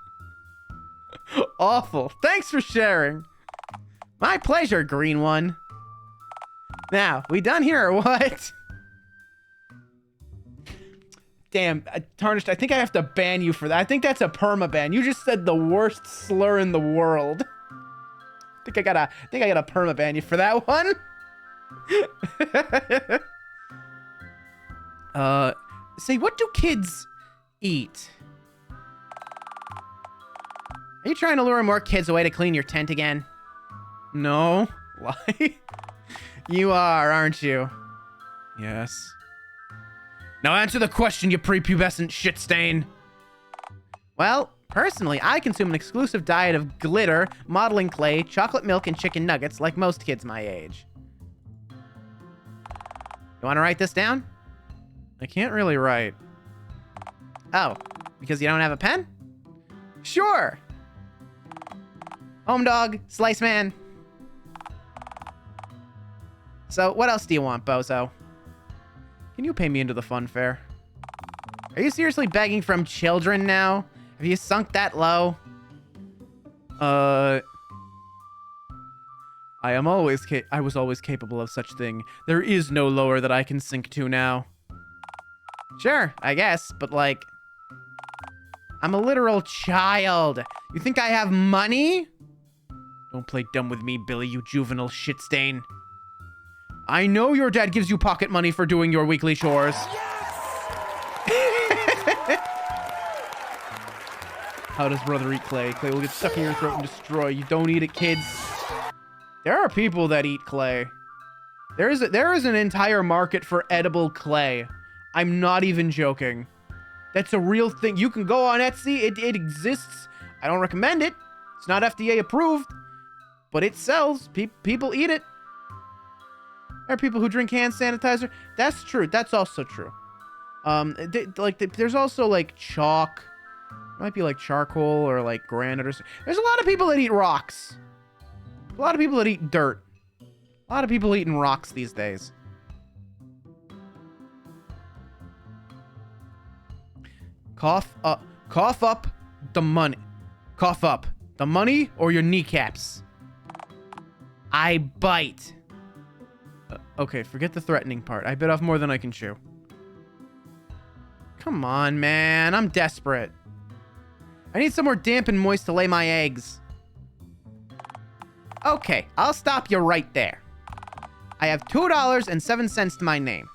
Awful. Thanks for sharing. My pleasure, green one. Now, we done here or what? Damn, Tarnished, I think I have to ban you for that. I think that's a permaban. You just said the worst slur in the world. I think I gotta permaban you for that one. Say, what do kids eat? Are you trying to lure more kids away to clean your tent again? No. Why? You are, aren't you? Yes. Now answer the question, you prepubescent shit stain. Well, personally, I consume an exclusive diet of glitter, modeling clay, chocolate milk, and chicken nuggets like most kids my age. You want to write this down? I can't really write. Oh, because you don't have a pen? Sure. Home dog, slice man. So, what else do you want, bozo? Can you pay me into the fun fair? Are you seriously begging from children now? Have you sunk that low? I was always capable of such thing. There is no lower that I can sink to now. Sure, I guess, but like... I'm a literal child. You think I have money? Don't play dumb with me, Billy, you juvenile shit stain. I know your dad gives you pocket money for doing your weekly chores. How does brother eat clay? Clay will get stuck in your throat and destroy. You don't eat it, kids. There are people that eat clay. There is an entire market for edible clay. I'm not even joking. That's a real thing. You can go on Etsy. It exists. I don't recommend it. It's not FDA approved, but it sells. People eat it. There are people who drink hand sanitizer. That's true. That's also true. There's also like chalk. It might be like charcoal or like granite or something. There's a lot of people that eat rocks. A lot of people that eat dirt. A lot of people eating rocks these days. Cough up the money. Cough up the money or your kneecaps. I bite. Okay, forget the threatening part. I bit off more than I can chew. Come on, man. I'm desperate. I need somewhere damp and moist to lay my eggs. Okay, I'll stop you right there. I have $2.07 to my name,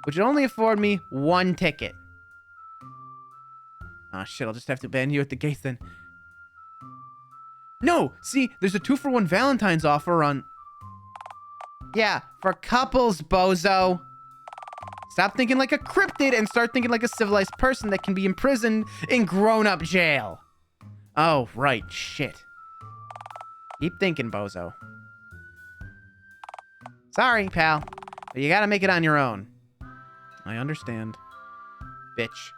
which would only afford me one ticket. Oh shit, I'll just have to abandon you at the gate then. No, see, there's a 2-for-1 Valentine's offer on... Yeah, for couples, bozo. Stop thinking like a cryptid and start thinking like a civilized person that can be imprisoned in grown-up jail. Oh, right, shit. Keep thinking, bozo. Sorry, pal, but you gotta make it on your own. I understand. Bitch.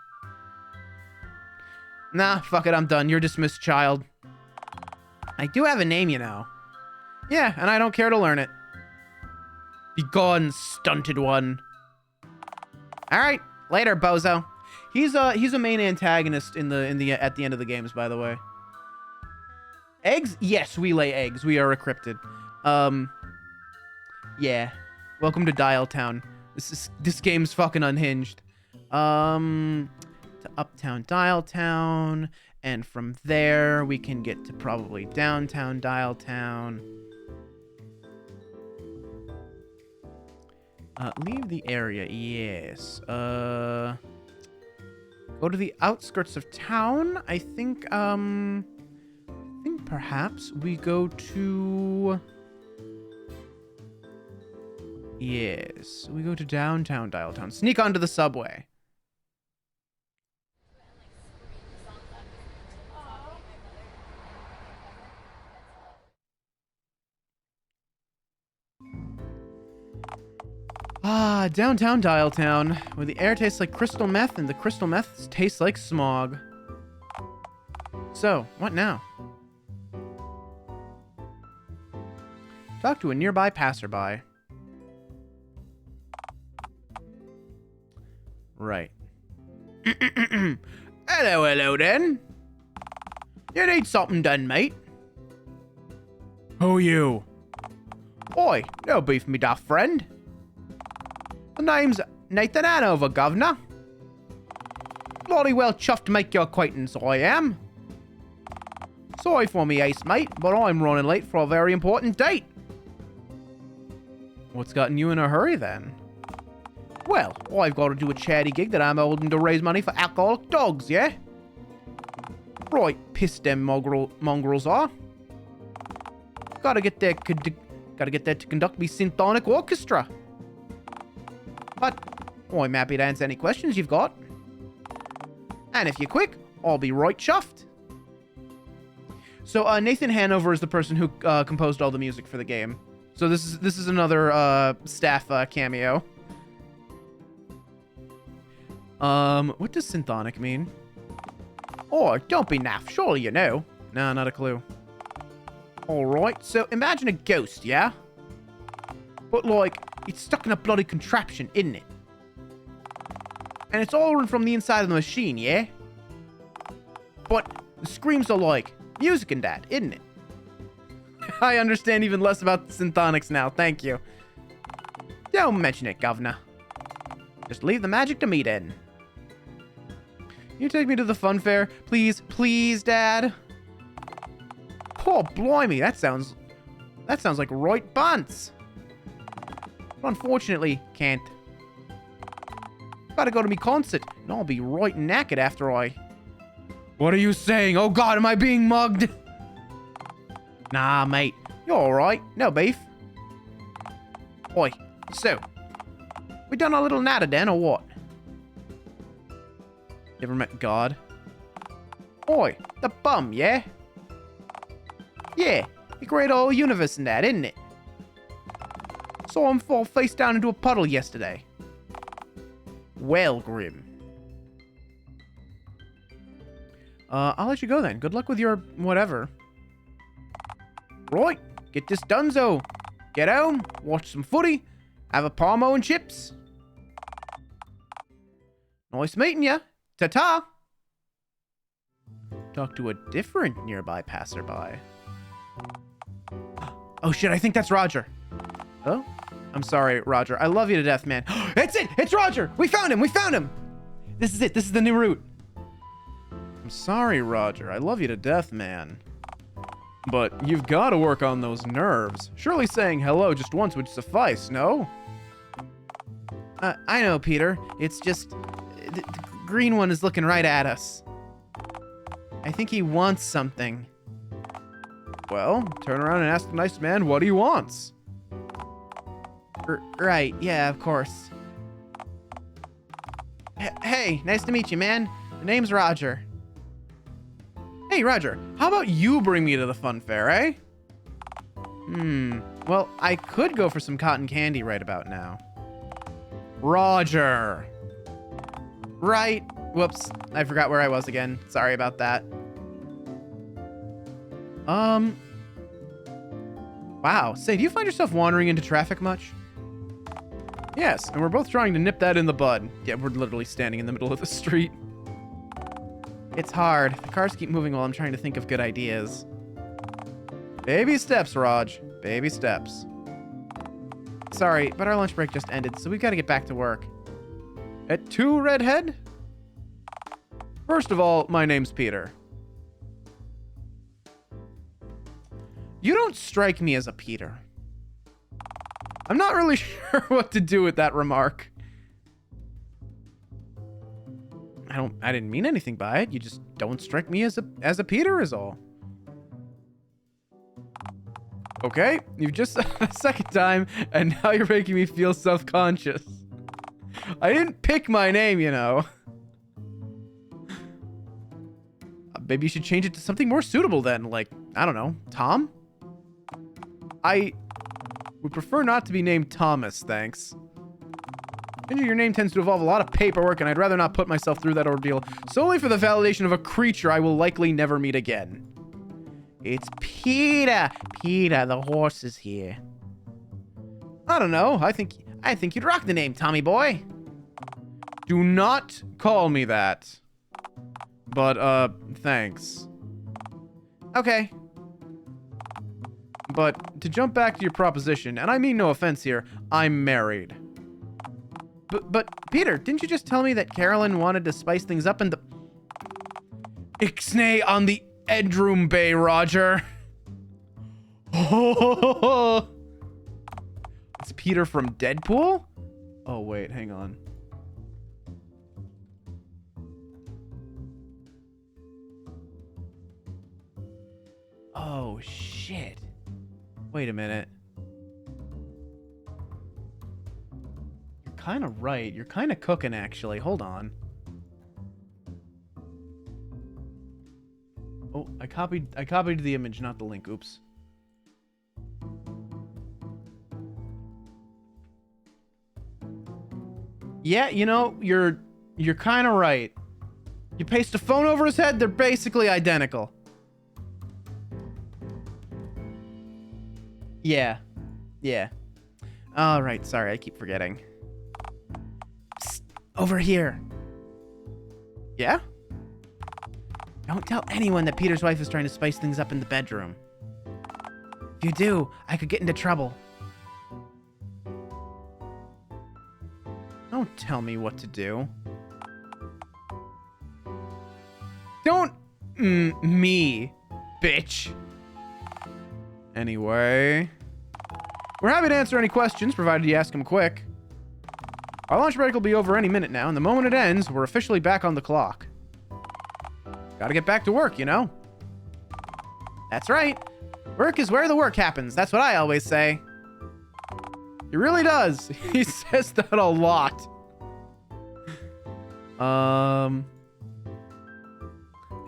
Nah, fuck it, I'm done. You're dismissed, child. I do have a name, you know. Yeah, and I don't care to learn it. Be gone, stunted one. Alright, later, bozo. He's a main antagonist at the end of the games, by the way. Eggs? Yes, we lay eggs. We are a cryptid. Yeah. Welcome to Dialtown. This game's fucking unhinged. To Uptown Dialtown, and from there we can get to probably downtown Dialtown. Leave the area, yes. Go to the outskirts of town. I think perhaps we go to... Yes, we go to downtown Dialtown. Sneak onto the subway. Ah, downtown Dialtown, where the air tastes like crystal meth and the crystal meth tastes like smog. So, what now? Talk to a nearby passerby. Right. Hello then. You need something done, mate? Who you? Oi, no beef me daft friend. The name's Nathan Hanover, governor. Bloody well chuffed to make your acquaintance, I am. Sorry for me ace, mate, but I'm running late for a very important date. What's gotten you in a hurry, then? Well, I've got to do a charity gig that I'm holding to raise money for alcoholic dogs, yeah? Right, piss them mongrels are. Gotta get there to conduct me symphonic orchestra. But I'm happy to answer any questions you've got. And if you're quick, I'll be right chuffed. So Nathan Hanover is the person who composed all the music for the game. So this is another staff cameo. What does symphonic mean? Oh, don't be naff. Surely you know. Nah, not a clue. Alright, so imagine a ghost, yeah? But, like, it's stuck in a bloody contraption, isn't it? And it's all run from the inside of the machine, yeah? But the screams are like music and that, isn't it? I understand even less about symphonics now, thank you. Don't mention it, governor. Just leave the magic to me, then. Can you take me to the fun fair? Please, please, Dad? Oh, blimey, that sounds like right bunts. But unfortunately, can't. Gotta go to me concert, and I'll be right knackered after I... What are you saying? Oh god, am I being mugged? Nah, mate. You're alright. No beef. Oi, so... We done a little natter then, or what? You ever met God? Oi, the bum, yeah? Yeah, the great old universe and that, isn't it? Saw him fall face down into a puddle yesterday. Well, Grim. I'll let you go then. Good luck with your whatever. Right, get this donezo. Get home, watch some footy, have a parmo and chips. Nice meeting ya. Ta-ta. Talk to a different nearby passerby. Oh shit, I think that's Roger. Oh, I'm sorry, Roger. I love you to death, man. It's it! It's Roger! We found him! We found him! This is it. This is the new route. I'm sorry, Roger. I love you to death, man. But you've got to work on those nerves. Surely saying hello just once would suffice, no? I know, Peter. It's just... The green one is looking right at us. I think he wants something. Well, turn around and ask the nice man what he wants. Right, yeah, of course. Hey, nice to meet you, man. The name's Roger. Hey, Roger, how about you bring me to the fun fair, eh? Well, I could go for some cotton candy right about now. Roger. Right. Whoops, I forgot where I was again. Sorry about that. Wow, say, do you find yourself wandering into traffic much? Yes, and we're both trying to nip that in the bud. Yeah, we're literally standing in the middle of the street. It's hard. The cars keep moving while I'm trying to think of good ideas. Baby steps, Raj. Baby steps. Sorry, but our lunch break just ended, so we've got to get back to work. At 2, Redhead? First of all, my name's Peter. You don't strike me as a Peter. I'm not really sure what to do with that remark. I didn't mean anything by it. You just don't strike me as a Peter is all. Okay, you've just said it a second time, and now you're making me feel self-conscious. I didn't pick my name, you know. Maybe you should change it to something more suitable then, like, I don't know, Tom? I would prefer not to be named Thomas, thanks. Changing your name tends to involve a lot of paperwork, and I'd rather not put myself through that ordeal solely for the validation of a creature I will likely never meet again. It's Peter! Peter, the horse is here. I don't know. I think you'd rock the name, Tommy boy. Do not call me that. But, thanks. Okay. But, to jump back to your proposition, and I mean no offense here, I'm married. But, Peter, didn't you just tell me that Carolyn wanted to spice things up in the... Ixnay on the Edroom Bay, Roger. Oh, it's Peter from Deadpool? Oh, wait, hang on. Oh, shit. Wait a minute. You're kind of right. You're kind of cooking, actually. Hold on. Oh, I copied the image, not the link. Oops. Yeah, you know, you're kind of right. You paste a phone over his head, they're basically identical. Yeah. Yeah. All right, sorry, I keep forgetting. Psst, over here. Yeah? Don't tell anyone that Peter's wife is trying to spice things up in the bedroom. If you do, I could get into trouble. Don't tell me what to do. Don't me, bitch. Anyway, we're happy to answer any questions, provided you ask them quick. Our lunch break will be over any minute now, and the moment it ends, we're officially back on the clock. Gotta get back to work, you know? That's right. Work is where the work happens. That's what I always say. He really does. He says that a lot.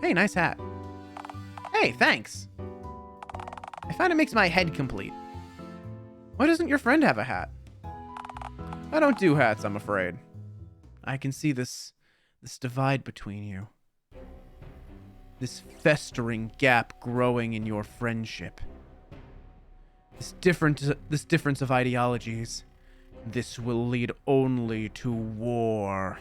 Hey, nice hat. Hey, thanks. I find it makes my head complete. Why doesn't your friend have a hat? I don't do hats, I'm afraid. I can see this divide between you. This festering gap growing in your friendship. This difference of ideologies. This will lead only to war.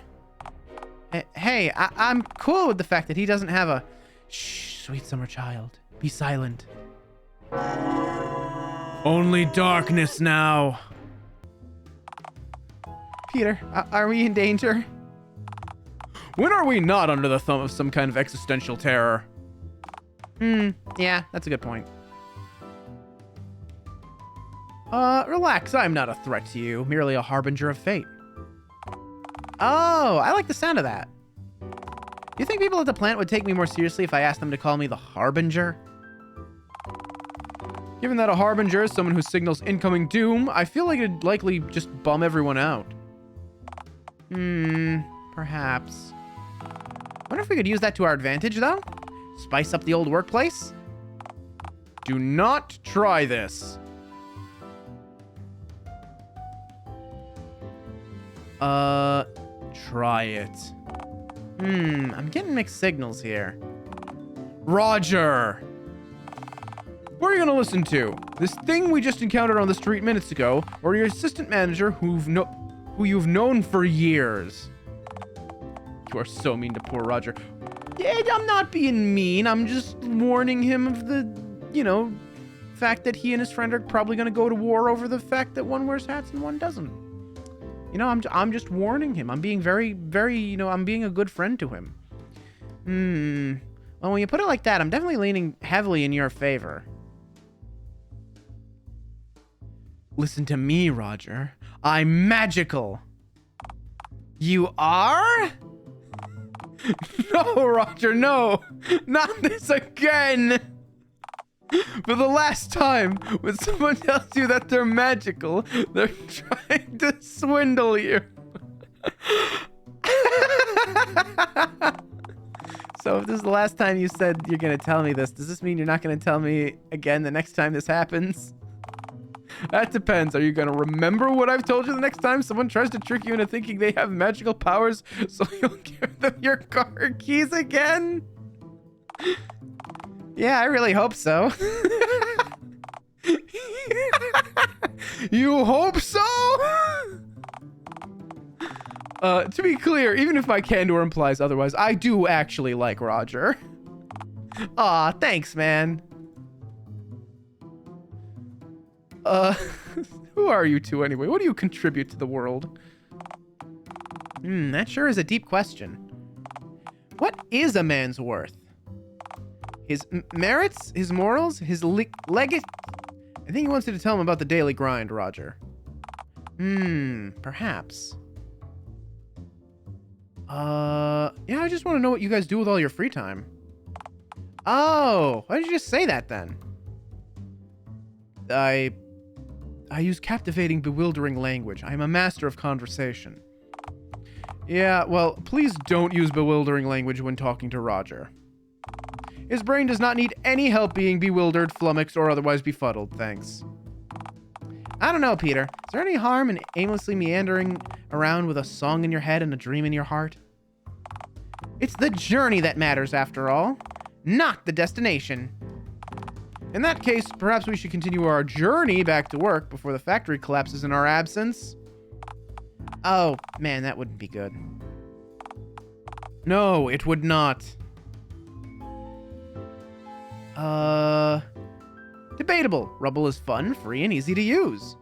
Hey, I'm cool with the fact that he doesn't have a... Shh, sweet summer child. Be silent. Only darkness now. Peter, are we in danger? When are we not under the thumb of some kind of existential terror? Yeah, that's a good point. Relax, I'm not a threat to you, merely a harbinger of fate. Oh, I like the sound of that. Do you think people at the plant would take me more seriously if I asked them to call me the Harbinger? Given that a Harbinger is someone who signals incoming doom, I feel like it'd likely just bum everyone out. Perhaps. Wonder if we could use that to our advantage, though? Spice up the old workplace? Do not try this. Try it. I'm getting mixed signals here. Roger! What are you gonna listen to? This thing we just encountered on the street minutes ago, or your assistant manager who you've known for years? You are so mean to poor Roger. Yeah, I'm not being mean. I'm just warning him of the, fact that he and his friend are probably gonna go to war over the fact that one wears hats and one doesn't. I'm just warning him. I'm being very, very, I'm being a good friend to him. Well, when you put it like that, I'm definitely leaning heavily in your favor. Listen to me, Roger. I'm magical. You are? No, Roger, no. Not this again. For the last time, when someone tells you that they're magical, they're trying to swindle you. So if this is the last time you said you're going to tell me this, does this mean you're not going to tell me again the next time this happens? That depends. Are you going to remember what I've told you the next time someone tries to trick you into thinking they have magical powers so you'll give them your car keys again? Yeah, I really hope so. You hope so? To be clear, even if my candor implies otherwise, I do actually like Roger. Aw, thanks, man. Who are you two anyway? What do you contribute to the world? That sure is a deep question. What is a man's worth? His merits? His morals? His legacy? I think he wants you to tell him about the daily grind, Roger. Perhaps. Yeah, I just want to know what you guys do with all your free time. Oh, why did you just say that then? I use captivating, bewildering language. I am a master of conversation. Yeah, well, please don't use bewildering language when talking to Roger. His brain does not need any help being bewildered, flummoxed, or otherwise befuddled, thanks. I don't know, Peter. Is there any harm in aimlessly meandering around with a song in your head and a dream in your heart? It's the journey that matters, after all, not the destination. In that case, perhaps we should continue our journey back to work before the factory collapses in our absence. Oh, man, that wouldn't be good. No, it would not. Debatable. Rubble is fun, free, and easy to use.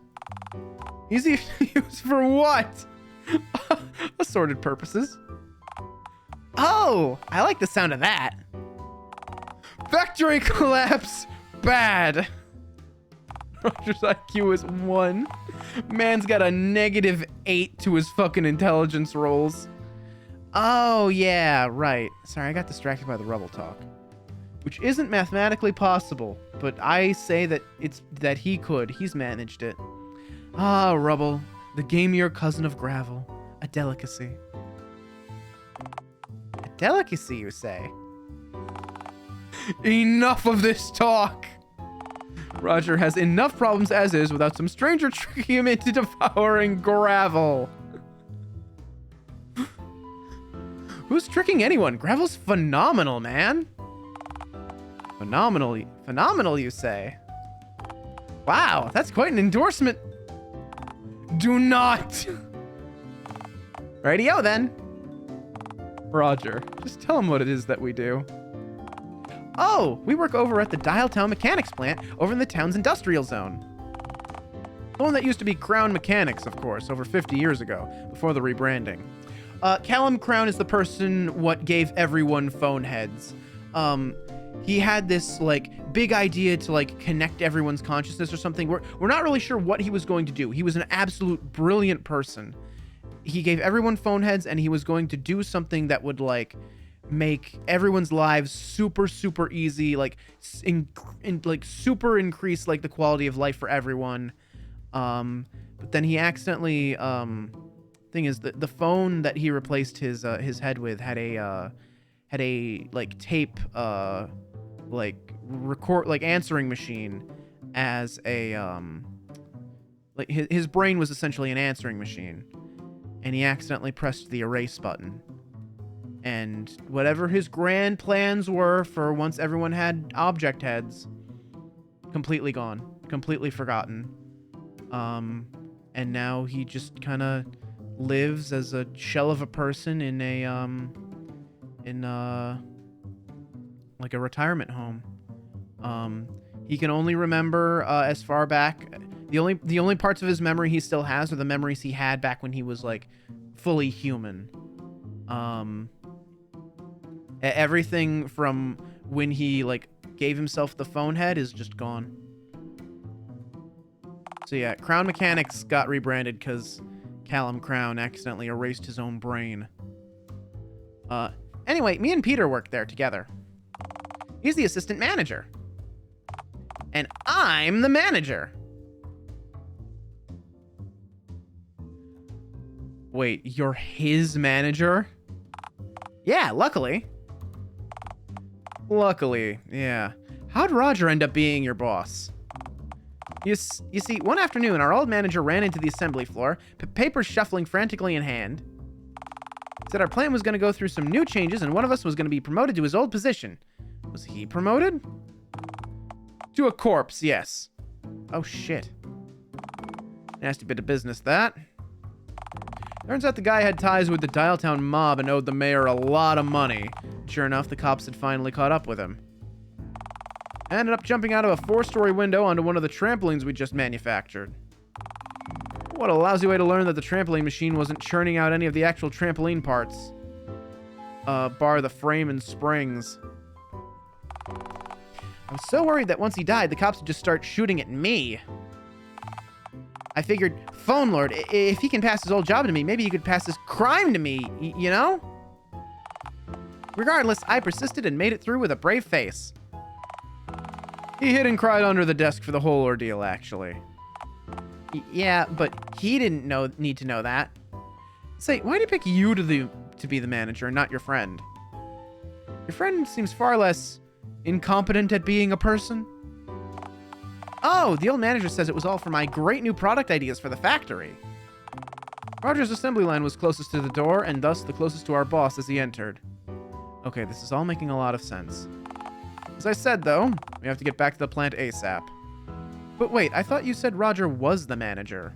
Easy to use for what? Assorted purposes. Oh, I like the sound of that. Factory collapse. Bad. Roger's IQ is 1. Man's got a -8 to his fucking intelligence rolls. Oh, yeah, right. Sorry, I got distracted by the rubble talk. Which isn't mathematically possible, but I say that he could. He's managed it. Ah, rubble, the gamier cousin of gravel. A delicacy. A delicacy, you say? Enough of this talk. Roger has enough problems as is without some stranger tricking him into devouring gravel. Who's tricking anyone? Gravel's phenomenal, man. Phenomenal, you say? Wow, that's quite an endorsement. Do not. Radio then. Roger, just tell him what it is that we do. Oh, we work over at the Dialtown mechanics plant over in the town's industrial zone. The one that used to be Crown Mechanics, of course, over 50 years ago, before the rebranding. Callum Crown is the person what gave everyone phone heads. He had this, like, big idea to, like, connect everyone's consciousness or something. We're not really sure what he was going to do. He was an absolute brilliant person. He gave everyone phone heads, and he was going to do something that would, like, make everyone's lives super, super easy, like, super increase, like, the quality of life for everyone. But then he accidentally, thing is, the phone that he replaced his head with had a like tape like answering machine as a like his brain was essentially an answering machine, and he accidentally pressed the erase button, and whatever his grand plans were for once everyone had object heads, completely gone, completely forgotten. And now he just kind of lives as a shell of a person in like a retirement home. He can only remember as far back. The only parts of his memory he still has are the memories he had back when he was like fully human. Everything from when he like gave himself the phone head is just gone. So yeah, Crown Mechanics got rebranded because Callum Crown accidentally erased his own brain. Anyway, me and Peter work there together. He's the assistant manager. And I'm the manager. Wait, you're his manager? Yeah, luckily. Luckily, yeah. How'd Roger end up being your boss? You see, one afternoon, our old manager ran into the assembly floor, papers shuffling frantically in hand. Said our plant was going to go through some new changes, and one of us was going to be promoted to his old position. Was he promoted? To a corpse, yes. Oh, shit. Nasty bit of business, that. Turns out the guy had ties with the Dialtown mob and owed the mayor a lot of money. Sure enough, the cops had finally caught up with him. I ended up jumping out of a 4-story window onto one of the trampolines we just manufactured. What a lousy way to learn that the trampoline machine wasn't churning out any of the actual trampoline parts. Bar the frame and springs. I was so worried that once he died, the cops would just start shooting at me. I figured, Phone Lord, if he can pass his old job to me, maybe he could pass his crime to me, you know? Regardless, I persisted and made it through with a brave face. He hid and cried under the desk for the whole ordeal, actually. Yeah, but he didn't need to know that. Say, why did he pick you to be the manager and not your friend? Your friend seems far less incompetent at being a person. Oh, the old manager says it was all for my great new product ideas for the factory. Roger's assembly line was closest to the door, and thus the closest to our boss as he entered. Okay, this is all making a lot of sense. As I said, though, we have to get back to the plant ASAP. But wait, I thought you said Roger was the manager.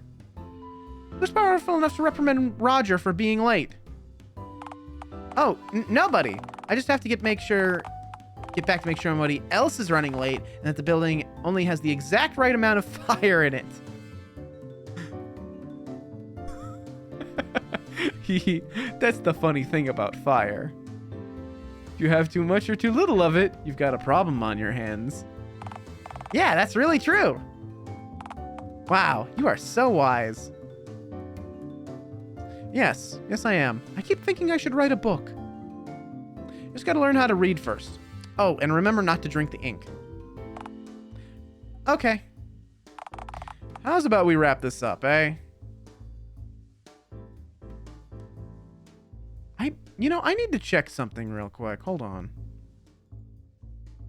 Who's powerful enough to reprimand Roger for being late? Oh, nobody. I just have to get back to make sure nobody else is running late and that the building only has the exact right amount of fire in it. That's the funny thing about fire. If you have too much or too little of it, you've got a problem on your hands. Yeah, that's really true. Wow, you are so wise. Yes, I am. I keep thinking I should write a book. Just gotta learn how to read first. Oh, and remember not to drink the ink. Okay. How's about we wrap this up, eh? I need to check something real quick. Hold on.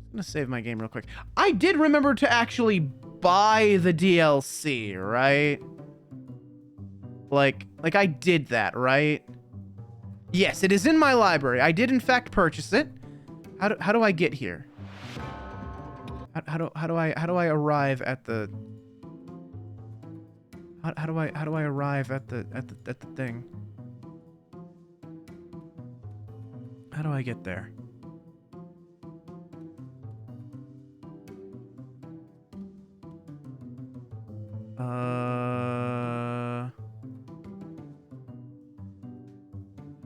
I'm gonna save my game real quick. I did remember to actually buy the DLC, right? Like I did that, right? Yes, it is in my library. I did in fact purchase it. How do I get here? How do I arrive at the how do I arrive at the thing? How do I get there?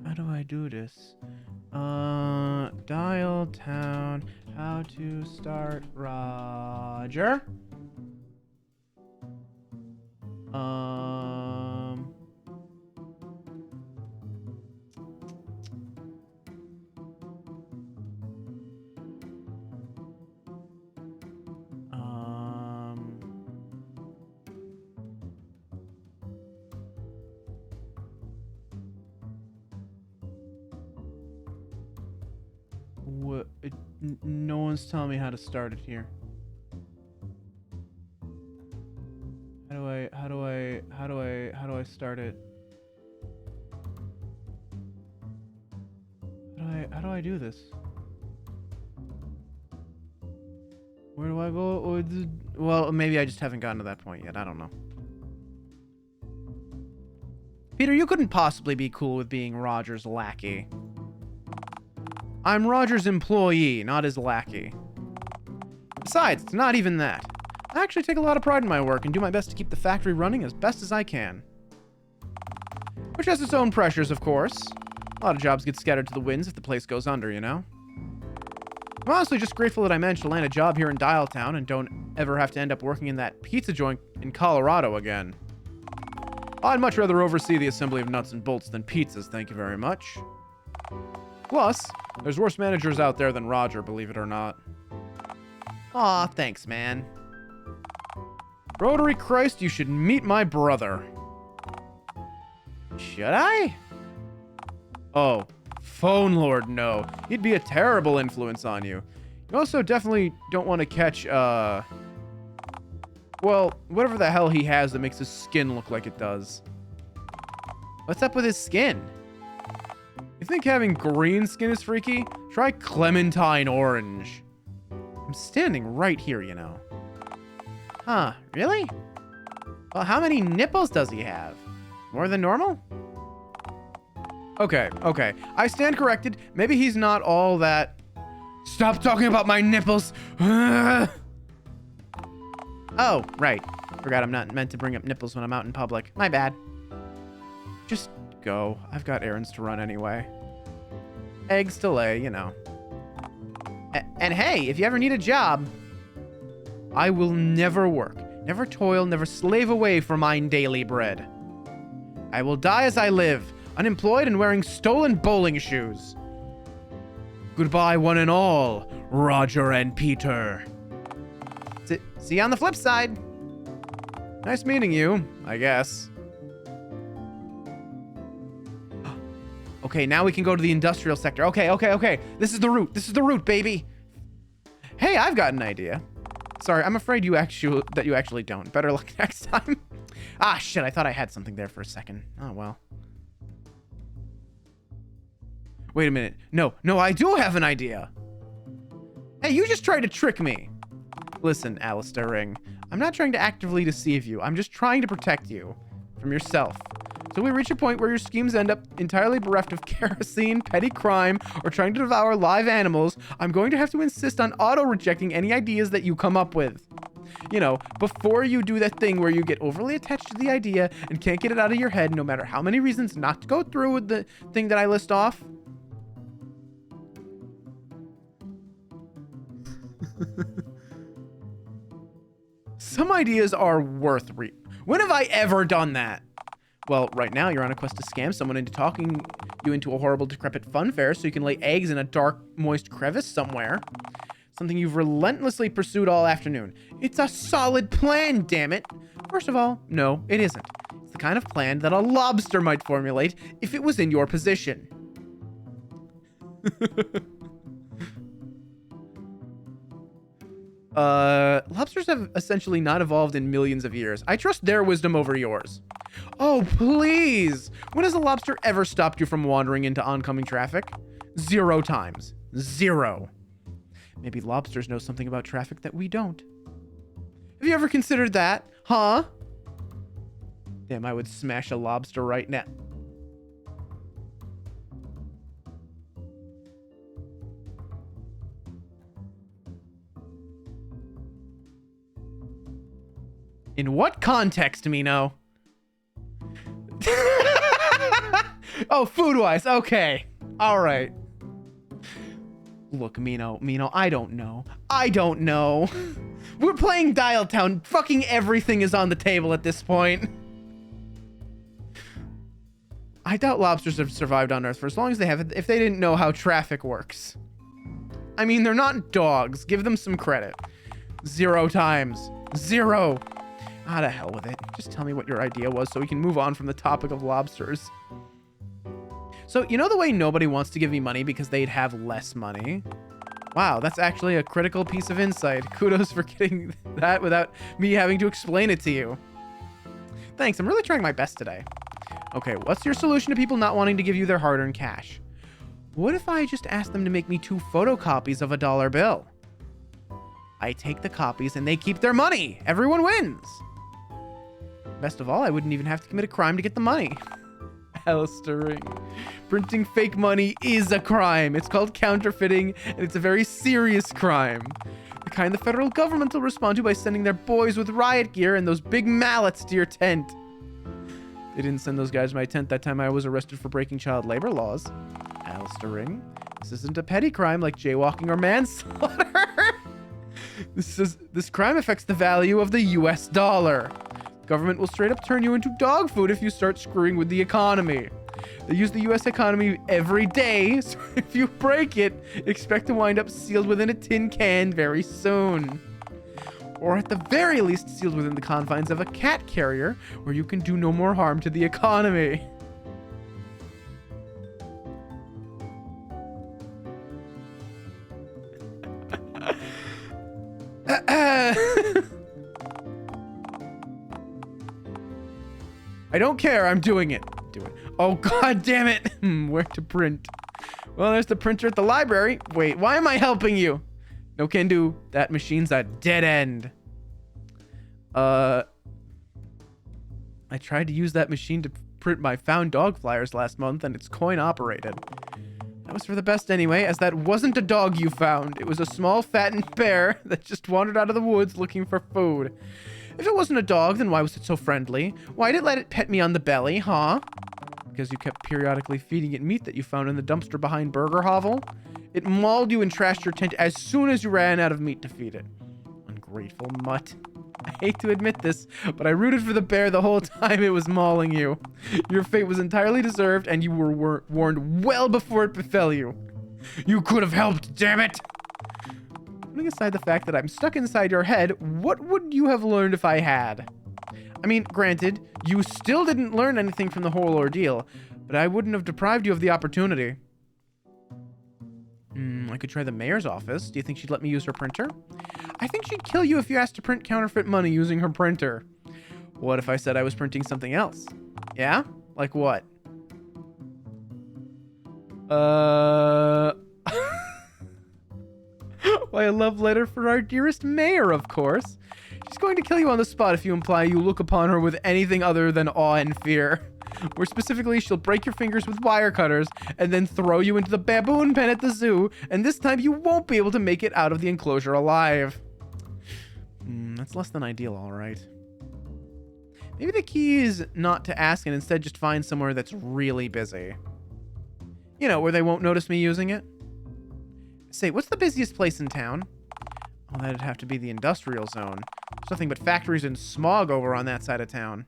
How do I do this? Dialtown, how to start Roger. What? No one's telling me how to start it here. How do I start it? How do I do this? Where do I go? Well, maybe I just haven't gotten to that point yet. I don't know. Peter, you couldn't possibly be cool with being Roger's lackey. I'm Roger's employee, not his lackey. Besides, it's not even that. I actually take a lot of pride in my work and do my best to keep the factory running as best as I can. Which has its own pressures, of course. A lot of jobs get scattered to the winds if the place goes under, you know? I'm honestly just grateful that I managed to land a job here in Dialtown and don't ever have to end up working in that pizza joint in Colorado again. I'd much rather oversee the assembly of nuts and bolts than pizzas, thank you very much. Plus, there's worse managers out there than Roger, believe it or not. Aw, thanks, man. Rotary Christ, you should meet my brother. Should I? Oh, Phone Lord, no. He'd be a terrible influence on you. You also definitely don't want to catch, well, whatever the hell he has that makes his skin look like it does. What's up with his skin? You think having green skin is freaky? Try Clementine Orange. I'm standing right here, you know. Huh, really? Well, how many nipples does he have? More than normal? Okay. I stand corrected. Maybe he's not all that... Stop talking about my nipples! Oh, right. Forgot I'm not meant to bring up nipples when I'm out in public. My bad. Just go. I've got errands to run anyway. Eggs to lay, you know. And hey, if you ever need a job, I will never work, never toil, never slave away for mine daily bread. I will die as I live, unemployed and wearing stolen bowling shoes. Goodbye, one and all, Roger and Peter. See you on the flip side. Nice meeting you, I guess. Okay, now we can go to the industrial sector. Okay. This is the route, baby. Hey, I've got an idea. Sorry, I'm afraid you actually don't. Better luck next time. Ah, shit, I thought I had something there for a second. Oh, well. Wait a minute. No, I do have an idea. Hey, you just tried to trick me. Listen, Alistair Ring. I'm not trying to actively deceive you. I'm just trying to protect you from yourself. So we reach a point where your schemes end up entirely bereft of kerosene, petty crime, or trying to devour live animals, I'm going to have to insist on auto-rejecting any ideas that you come up with. You know, before you do that thing where you get overly attached to the idea and can't get it out of your head no matter how many reasons not to go through with the thing that I list off. Some ideas are worth When have I ever done that? Well, right now you're on a quest to scam someone into talking you into a horrible, decrepit funfair so you can lay eggs in a dark, moist crevice somewhere. Something you've relentlessly pursued all afternoon. It's a solid plan, damn it. First of all, no, it isn't. It's the kind of plan that a lobster might formulate if it was in your position. Lobsters have essentially not evolved in millions of years. I trust their wisdom over yours. Oh, please. When has a lobster ever stopped you from wandering into oncoming traffic? 0 times. 0. Maybe lobsters know something about traffic that we don't. Have you ever considered that? Huh? Damn, I would smash a lobster right now. In what context, Mino? Oh, food-wise. Okay. All right. Look, Mino, I don't know. We're playing Dialtown. Fucking everything is on the table at this point. I doubt lobsters have survived on Earth for as long as they have if they didn't know how traffic works. I mean, they're not dogs. Give them some credit. 0 times. 0. Ah, to hell with it. Just tell me what your idea was so we can move on from the topic of lobsters. So, you know the way nobody wants to give me money because they'd have less money? Wow, that's actually a critical piece of insight. Kudos for getting that without me having to explain it to you. Thanks, I'm really trying my best today. Okay, what's your solution to people not wanting to give you their hard-earned cash? What if I just asked them to make me 2 photocopies of a $1 bill? I take the copies and they keep their money. Everyone wins. Best of all, I wouldn't even have to commit a crime to get the money. Alistering. Printing fake money is a crime. It's called counterfeiting, and it's a very serious crime. The kind the federal government will respond to by sending their boys with riot gear and those big mallets to your tent. They didn't send those guys to my tent that time I was arrested for breaking child labor laws. Alistering. This isn't a petty crime like jaywalking or manslaughter. This crime affects the value of the US dollar. Government will straight up turn you into dog food if you start screwing with the economy. They use the US economy every day, so if you break it, expect to wind up sealed within a tin can very soon. Or at the very least, sealed within the confines of a cat carrier, where you can do no more harm to the economy. I don't care, I'm doing it. Do it. Oh, god damn it. Where to print? Well, there's the printer at the library. Wait, why am I helping you? No can do. That machine's a dead end. I tried to use that machine to print my found dog flyers last month, and it's coin operated. That was for the best anyway, as that wasn't a dog you found. It was a small fattened bear that just wandered out of the woods looking for food. If it wasn't a dog, then why was it so friendly? Why'd it let it pet me on the belly, huh? Because you kept periodically feeding it meat that you found in the dumpster behind Burger Hovel? It mauled you and trashed your tent as soon as you ran out of meat to feed it. Ungrateful mutt. I hate to admit this, but I rooted for the bear the whole time it was mauling you. Your fate was entirely deserved, and you were warned well before it befell you. You could have helped, damn it! Putting aside the fact that I'm stuck inside your head, what would you have learned if I had? I mean, granted, you still didn't learn anything from the whole ordeal, but I wouldn't have deprived you of the opportunity. I could try the mayor's office. Do you think she'd let me use her printer? I think she'd kill you if you asked to print counterfeit money using her printer. What if I said I was printing something else? Yeah? Like what? Why, a love letter for our dearest mayor, of course. She's going to kill you on the spot if you imply you look upon her with anything other than awe and fear. More specifically, she'll break your fingers with wire cutters and then throw you into the baboon pen at the zoo, and this time you won't be able to make it out of the enclosure alive. That's less than ideal, all right. Maybe the key is not to ask and instead just find somewhere that's really busy. You know, where they won't notice me using it. Say, what's the busiest place in town? Oh, that'd have to be the industrial zone. There's nothing but factories and smog over on that side of town.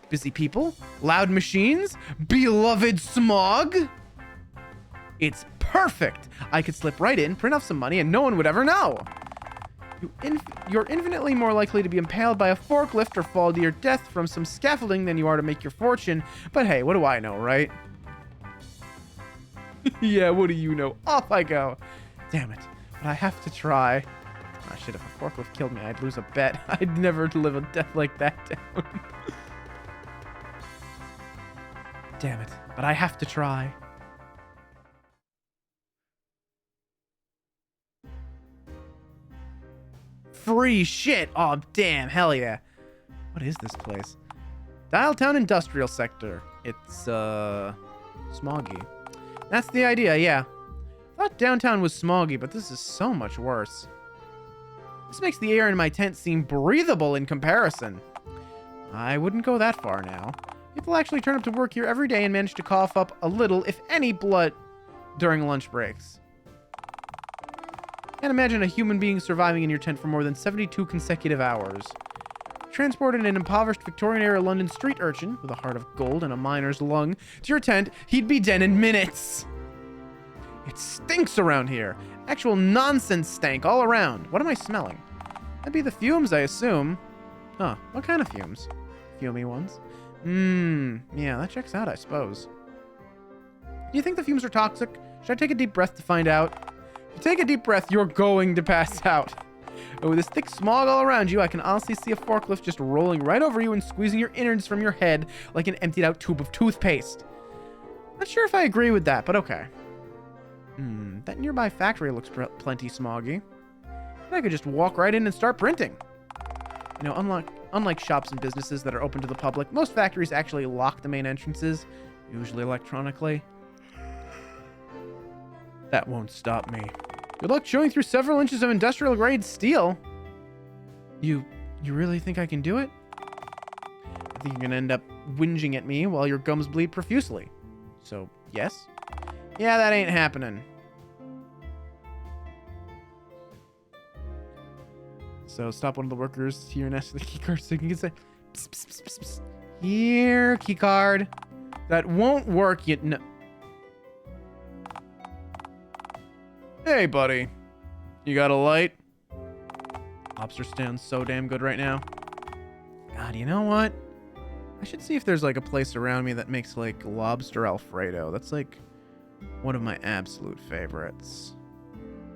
Busy people? Loud machines? Beloved smog? It's perfect! I could slip right in, print off some money, and no one would ever know. You're infinitely more likely to be impaled by a forklift or fall to your death from some scaffolding than you are to make your fortune. But hey, what do I know, right? Yeah, what do you know? Off I go. Damn it. But I have to try. Ah, shit, if a forklift killed me, I'd lose a bet. I'd never live a death like that down. Damn it. But I have to try. Free shit! Oh, damn. Hell yeah. What is this place? Dialtown Industrial Sector. It's, smoggy. That's the idea, yeah. I thought downtown was smoggy, but this is so much worse. This makes the air in my tent seem breathable in comparison. I wouldn't go that far now. People actually turn up to work here every day and manage to cough up a little, if any, blood during lunch breaks. Can't imagine a human being surviving in your tent for more than 72 consecutive hours. Transported an impoverished Victorian-era London street urchin with a heart of gold and a miner's lung to your tent, he'd be dead in minutes. It stinks around here. Actual nonsense stank all around. What am I smelling? That'd be the fumes, I assume. Huh, what kind of fumes? Fumey ones? Yeah, that checks out, I suppose. Do you think the fumes are toxic? Should I take a deep breath to find out? If you take a deep breath, you're going to pass out. And with this thick smog all around you, I can honestly see a forklift just rolling right over you and squeezing your innards from your head like an emptied out tube of toothpaste. Not sure if I agree with that, but okay. That nearby factory looks plenty smoggy. I could just walk right in and start printing. You know, unlike shops and businesses that are open to the public, most factories actually lock the main entrances, usually electronically. That won't stop me. Good luck chewing through several inches of industrial-grade steel. You really think I can do it? I think you're gonna end up whinging at me while your gums bleed profusely. So, yes? Yeah, that ain't happening. So, stop one of the workers here next to the keycard so you can say, psst, psst, psst, psst, psst. Here, keycard. That won't work yet. No. Hey, buddy. You got a light? Lobster sounds so damn good right now. God, you know what? I should see if there's like a place around me that makes like lobster Alfredo. That's like one of my absolute favorites.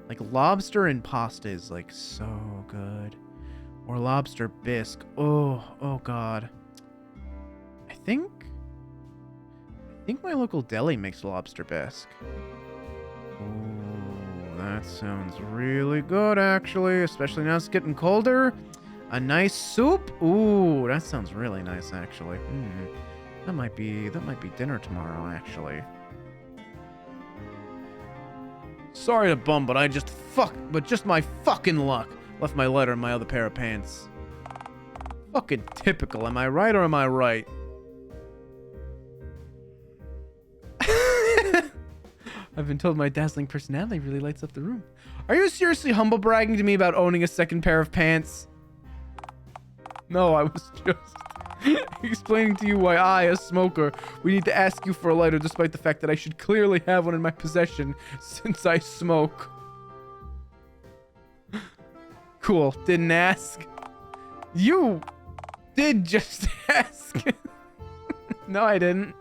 Like lobster and pasta is like so good. Or lobster bisque. Oh God. I think my local deli makes lobster bisque. Oh, that sounds really good actually, especially now it's getting colder. A nice soup? Ooh, that sounds really nice actually. That might be dinner tomorrow actually. Sorry to bum, but just my fucking luck left my letter in my other pair of pants. Fucking typical, am I right or am I right? I've been told my dazzling personality really lights up the room. Are you seriously humble bragging to me about owning a second pair of pants? No, I was just explaining to you why I, a smoker, we need to ask you for a lighter despite the fact that I should clearly have one in my possession since I smoke. Cool, didn't ask. You did just ask. No, I didn't.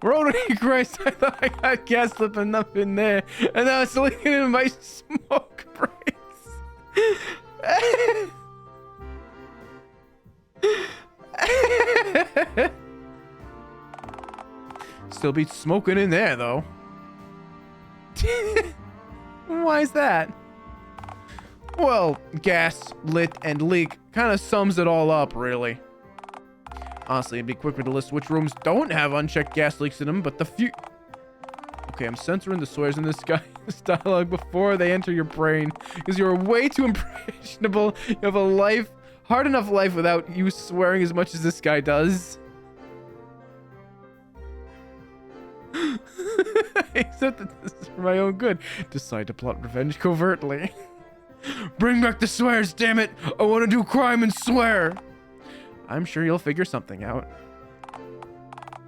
Rotary Christ, I thought I got gas slipping up in there, and now it's leaking in my smoke breaks. Still be smoking in there, though. Why is that? Well, gas, lit, and leak kind of sums it all up, really. Honestly, it'd be quicker to list which rooms don't have unchecked gas leaks in them, but the few... Okay, I'm censoring the swears in this guy's dialogue before they enter your brain, because you're way too impressionable. You have a hard enough life without you swearing as much as this guy does. Except that this is for my own good. Decide to plot revenge covertly. Bring back the swears, damn it! I want to do crime and swear! I'm sure you'll figure something out.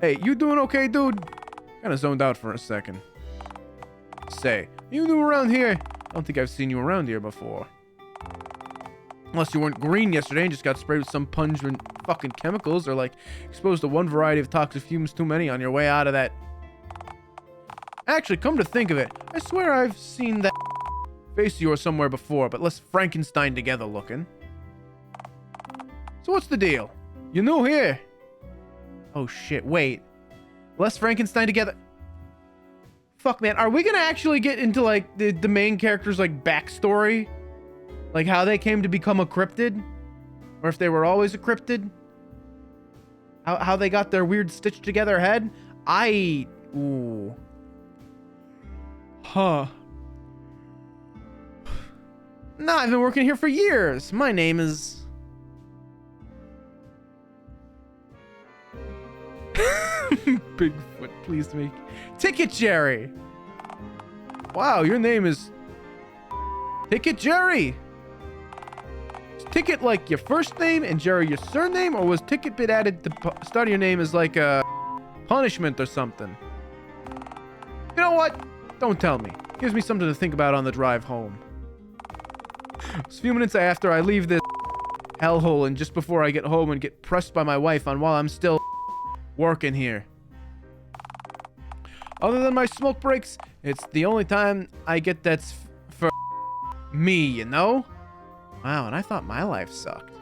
Hey, you doing okay, dude? Kinda zoned out for a second. Say, you new around here? I don't think I've seen you around here before. Unless you weren't green yesterday and just got sprayed with some pungent fucking chemicals or like exposed to one variety of toxic fumes too many on your way out of that. Actually, come to think of it, I swear I've seen that faced you somewhere before, but less Frankenstein together looking. So what's the deal? You new here? Oh shit, wait. Less Frankenstein together. Fuck, man. Are we gonna actually get into, like, the main character's, like, backstory? Like, how they came to become a cryptid? Or if they were always a cryptid? How they got their weird stitched together head? Ooh. Huh. Nah, I've been working here for years. My name is... Bigfoot, please make... Ticket Jerry! Wow, your name is... Ticket Jerry! Is Ticket like your first name and Jerry your surname? Or was Ticket bit added to start of your name as like a punishment or something? You know what? Don't tell me. Gives me something to think about on the drive home. It's a few minutes after I leave this hellhole and just before I get home and get pressed by my wife on while I'm still working here. Other than my smoke breaks, it's the only time I get that's for me, you know? Wow, and I thought my life sucked.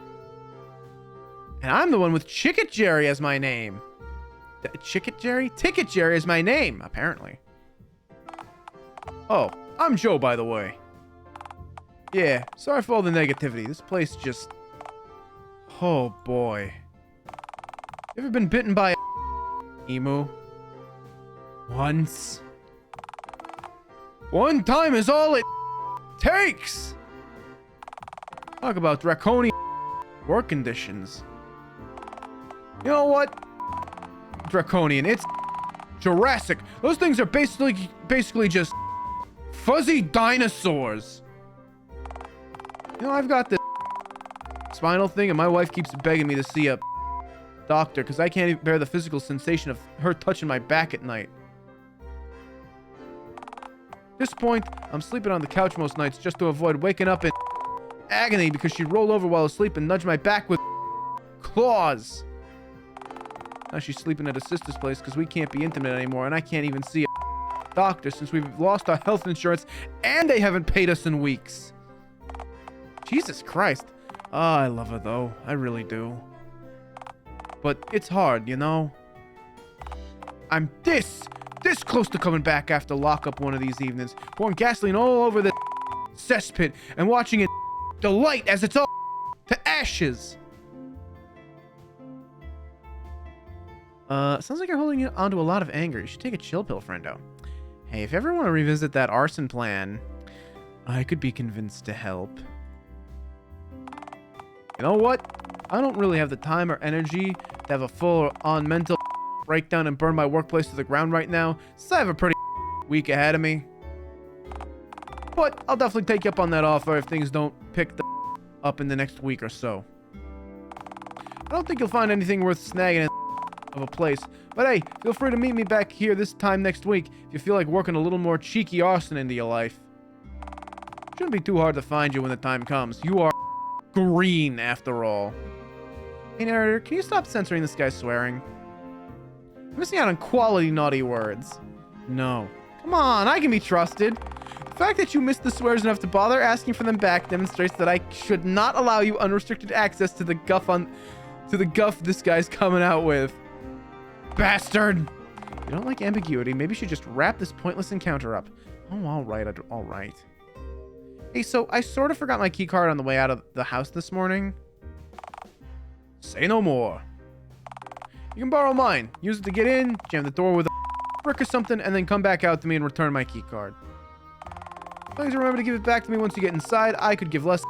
And I'm the one with Chicket Jerry as my name. Chicket Jerry? Ticket Jerry is my name, apparently. Oh, I'm Joe, by the way. Yeah, sorry for all the negativity. This place just... Oh, boy. You ever been bitten by a emu? Once. One time is all it takes. Talk about draconian work conditions. You know what? Draconian. It's Jurassic. Those things are basically just fuzzy dinosaurs. You know, I've got this spinal thing, and my wife keeps begging me to see a doctor because I can't even bear the physical sensation of her touching my back at night. At this point, I'm sleeping on the couch most nights just to avoid waking up in agony because she'd roll over while asleep and nudge my back with claws. Now she's sleeping at her sister's place because we can't be intimate anymore, and I can't even see a doctor since we've lost our health insurance and they haven't paid us in weeks. Jesus Christ. Oh, I love her though. I really do. But it's hard, you know? I'm this close to coming back after lockup one of these evenings, pouring gasoline all over the cesspit and watching it delight as it's all to ashes. Sounds like you're holding onto a lot of anger. You should take a chill pill, friendo. Hey, if you ever want to revisit that arson plan, I could be convinced to help. You know what? I don't really have the time or energy to have a full-on mental breakdown and burn my workplace to the ground right now, so I have a pretty week ahead of me. But I'll definitely take you up on that offer if things don't pick up in the next week or so. I don't think you'll find anything worth snagging of a place, but hey, feel free to meet me back here this time next week if you feel like working a little more cheeky arson into your life. Shouldn't be too hard to find you when the time comes. You are green after all. Hey narrator, can you stop censoring this guy's swearing? I'm missing out on quality naughty words. No. Come on, I can be trusted. The fact that you missed the swears enough to bother asking for them back demonstrates that I should not allow you unrestricted access to the guff this guy's coming out with. Bastard! If you don't like ambiguity, maybe you should just wrap this pointless encounter up. Oh, alright. Hey, so I sort of forgot my keycard on the way out of the house this morning. Say no more. You can borrow mine. Use it to get in, jam the door with a brick or something, and then come back out to me and return my keycard. As long as you remember to give it back to me once you get inside, I could give less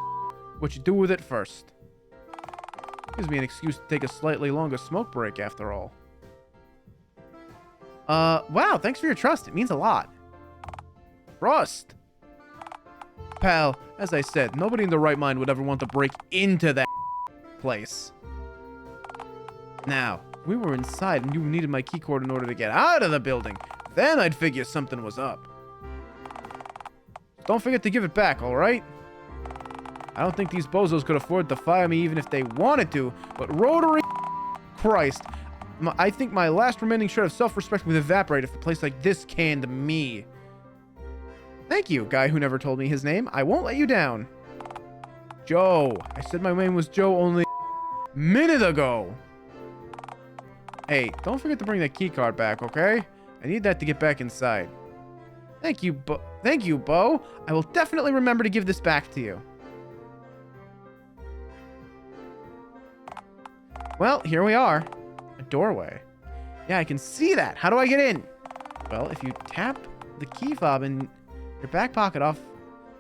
what you do with it first. Gives me an excuse to take a slightly longer smoke break after all. Wow, thanks for your trust. It means a lot. Trust? Pal, as I said, nobody in their right mind would ever want to break into that place. Now, if we were inside and you needed my keycard in order to get out of the building, then I'd figure something was up. Don't forget to give it back, alright? I don't think these bozos could afford to fire me even if they wanted to, but Rotary Christ, I think my last remaining shred of self-respect would evaporate if a place like this canned me. Thank you, guy who never told me his name. I won't let you down. Joe. I said my name was Joe only a minute ago. Hey, don't forget to bring that key card back, okay? I need that to get back inside. Thank you, Bo. I will definitely remember to give this back to you. Well, here we are. A doorway. Yeah, I can see that. How do I get in? Well, if you tap the key fob in your back pocket off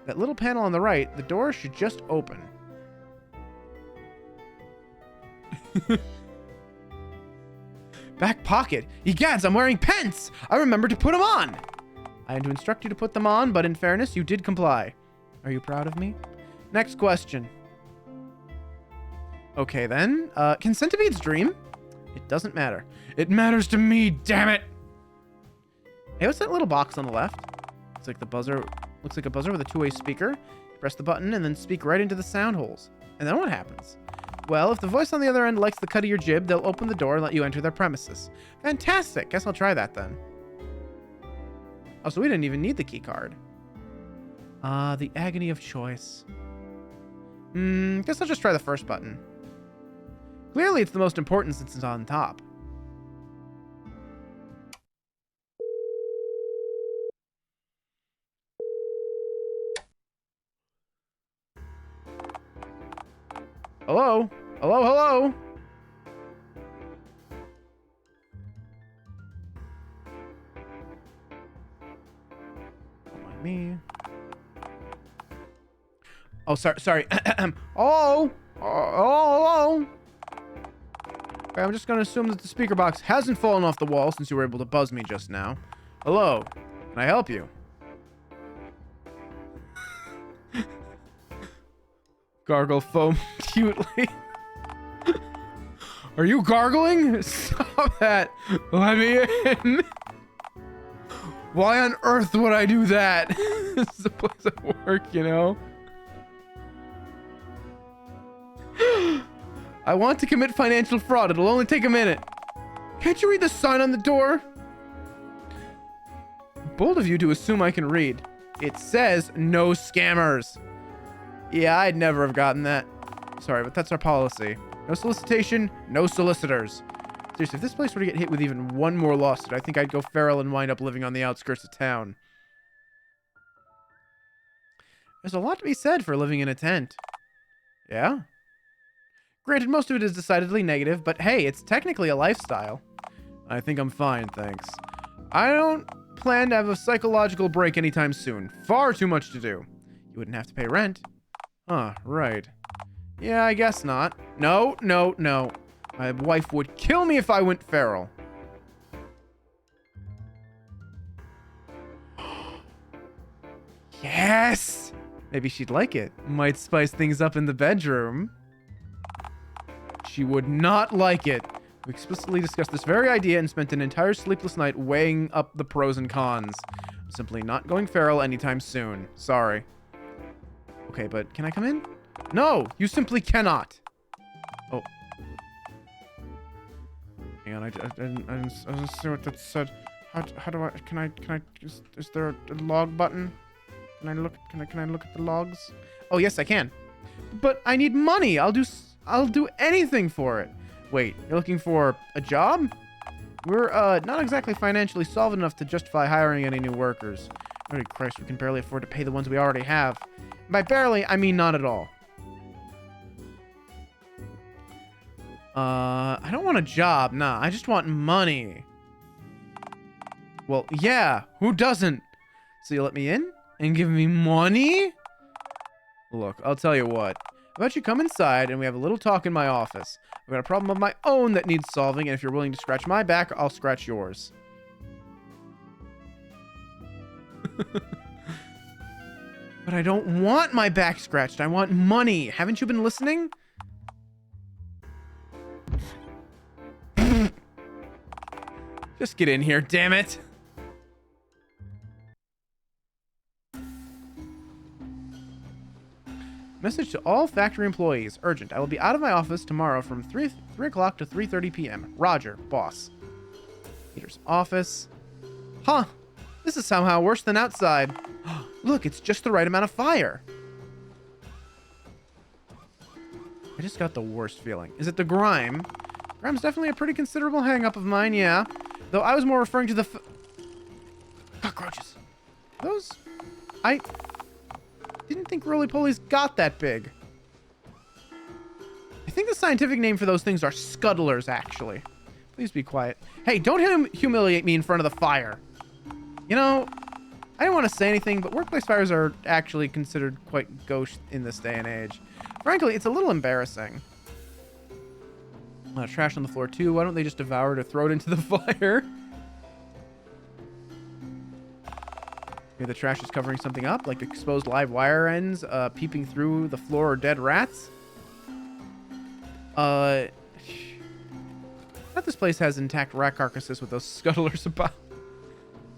that little panel on the right, the door should just open. Back pocket? Egads, I'm wearing pants! I remember to put them on! I had to instruct you to put them on, but in fairness, you did comply. Are you proud of me? Next question. Okay, then. Can Centipede's dream? It doesn't matter. It matters to me, damn it! Hey, what's that little box on the left? It's like the buzzer. Looks like a buzzer with a two-way speaker. Press the button and then speak right into the sound holes. And then what happens? Well, if the voice on the other end likes the cut of your jib, they'll open the door and let you enter their premises. Fantastic! Guess I'll try that then. Oh, so we didn't even need the key card. The agony of choice. Guess I'll just try the first button. Clearly, it's the most important since it's on top. Hello? Hello, hello? Don't mind me. Oh, sorry. Hello? Hello? Okay, I'm just gonna assume that the speaker box hasn't fallen off the wall since you were able to buzz me just now. Hello? Can I help you? Gargle foam cutely. Are you gargling? Stop that. Let me in. Why on earth would I do that? This is a place at work, you know? I want to commit financial fraud. It'll only take a minute. Can't you read the sign on the door? Bold of you to assume I can read. It says no scammers. Yeah, I'd never have gotten that. Sorry, but that's our policy. No solicitation, no solicitors. Seriously, if this place were to get hit with even one more lawsuit, I think I'd go feral and wind up living on the outskirts of town. There's a lot to be said for living in a tent. Yeah? Granted, most of it is decidedly negative, but hey, it's technically a lifestyle. I think I'm fine, thanks. I don't plan to have a psychological break anytime soon. Far too much to do. You wouldn't have to pay rent. Huh, right. Yeah, I guess not. No. My wife would kill me if I went feral. Yes! Maybe she'd like it. Might spice things up in the bedroom. She would not like it. We explicitly discussed this very idea and spent an entire sleepless night weighing up the pros and cons. I'm simply not going feral anytime soon. Sorry. Okay, but can I come in? No, you simply cannot. Oh. Hang on, I didn't see what that said. How do I, can I, is there a log button? Can I look at the logs? Oh, yes, I can. But I need money. I'll do anything for it. Wait, you're looking for a job? We're, not exactly financially solvent enough to justify hiring any new workers. Holy Christ, we can barely afford to pay the ones we already have. By barely, I mean not at all. I don't want a job. Nah, I just want money. Well, yeah, who doesn't? So you let me in and give me money? Look, I'll tell you what. How about you come inside and we have a little talk in my office? I've got a problem of my own that needs solving, and if you're willing to scratch my back, I'll scratch yours. But I don't want my back scratched. I want money. Haven't you been listening? Just get in here, damn it. Message to all factory employees. Urgent. I will be out of my office tomorrow from 3 o'clock to 3:30 p.m. Roger, boss. Peter's office. Huh. This is somehow worse than outside. Look, it's just the right amount of fire. I just got the worst feeling. Is it the grime? Grime's definitely a pretty considerable hang-up of mine, yeah. Though I was more referring to the cockroaches. Those... I didn't think roly-polies got that big. I think the scientific name for those things are scuttlers, actually. Please be quiet. Hey, don't humiliate me in front of the fire. You know, I don't want to say anything, but workplace fires are actually considered quite gauche in this day and age. Frankly, it's a little embarrassing. Trash on the floor, too. Why don't they just devour it or throw it into the fire? Maybe the trash is covering something up, like exposed live wire ends peeping through the floor or dead rats. I thought this place has intact rat carcasses with those scuttlers about.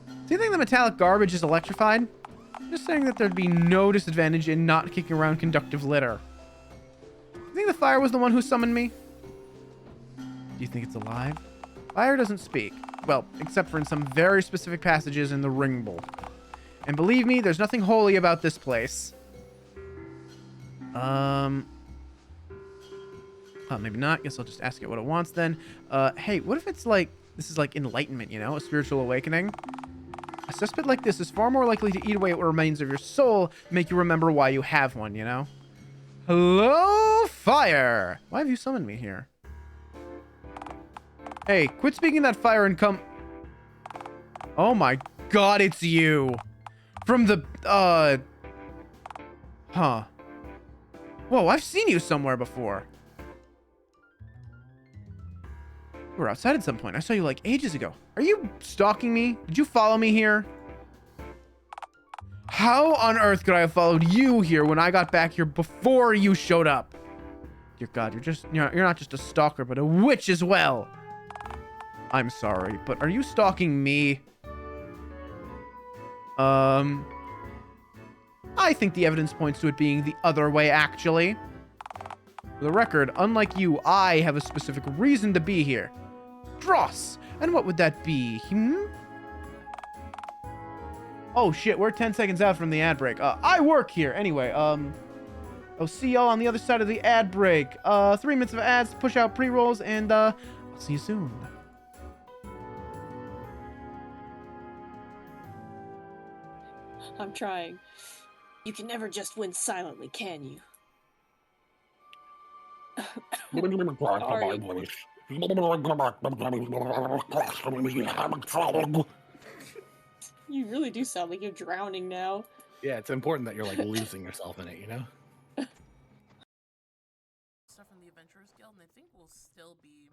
Do you think the metallic garbage is electrified? I'm just saying that there'd be no disadvantage in not kicking around conductive litter. You think the fire was the one who summoned me? Do you think it's alive? Fire doesn't speak. Well, except for in some very specific passages in the Ring Bowl. And believe me, there's nothing holy about this place. Maybe not. Guess I'll just ask it what it wants then. Hey, what if it's like, this is like enlightenment, you know? A spiritual awakening? A cesspit like this is far more likely to eat away what remains of your soul, make you remember why you have one, you know? Hello, fire! Why have you summoned me here? Hey, quit speaking that fire and come... Oh my god, it's you! From the, Huh. Whoa, I've seen you somewhere before. You were outside at some point. I saw you like ages ago. Are you stalking me? Did you follow me here? How on earth could I have followed you here when I got back here before you showed up? Dear God, you're not just a stalker, but a witch as well. I'm sorry, but are you stalking me? I think the evidence points to it being the other way, actually. For the record, unlike you, I have a specific reason to be here. Dross! And what would that be, Oh shit, we're 10 seconds out from the ad break. I work here. Anyway, I'll see y'all on the other side of the ad break. 3 minutes of ads to push out pre-rolls, and I'll see you soon. I'm trying. You can never just win silently, can you? You really do sound like you're drowning now. Yeah, it's important that you're like losing yourself in it, you know? Stuff from the Adventurers Guild, and I think we'll still be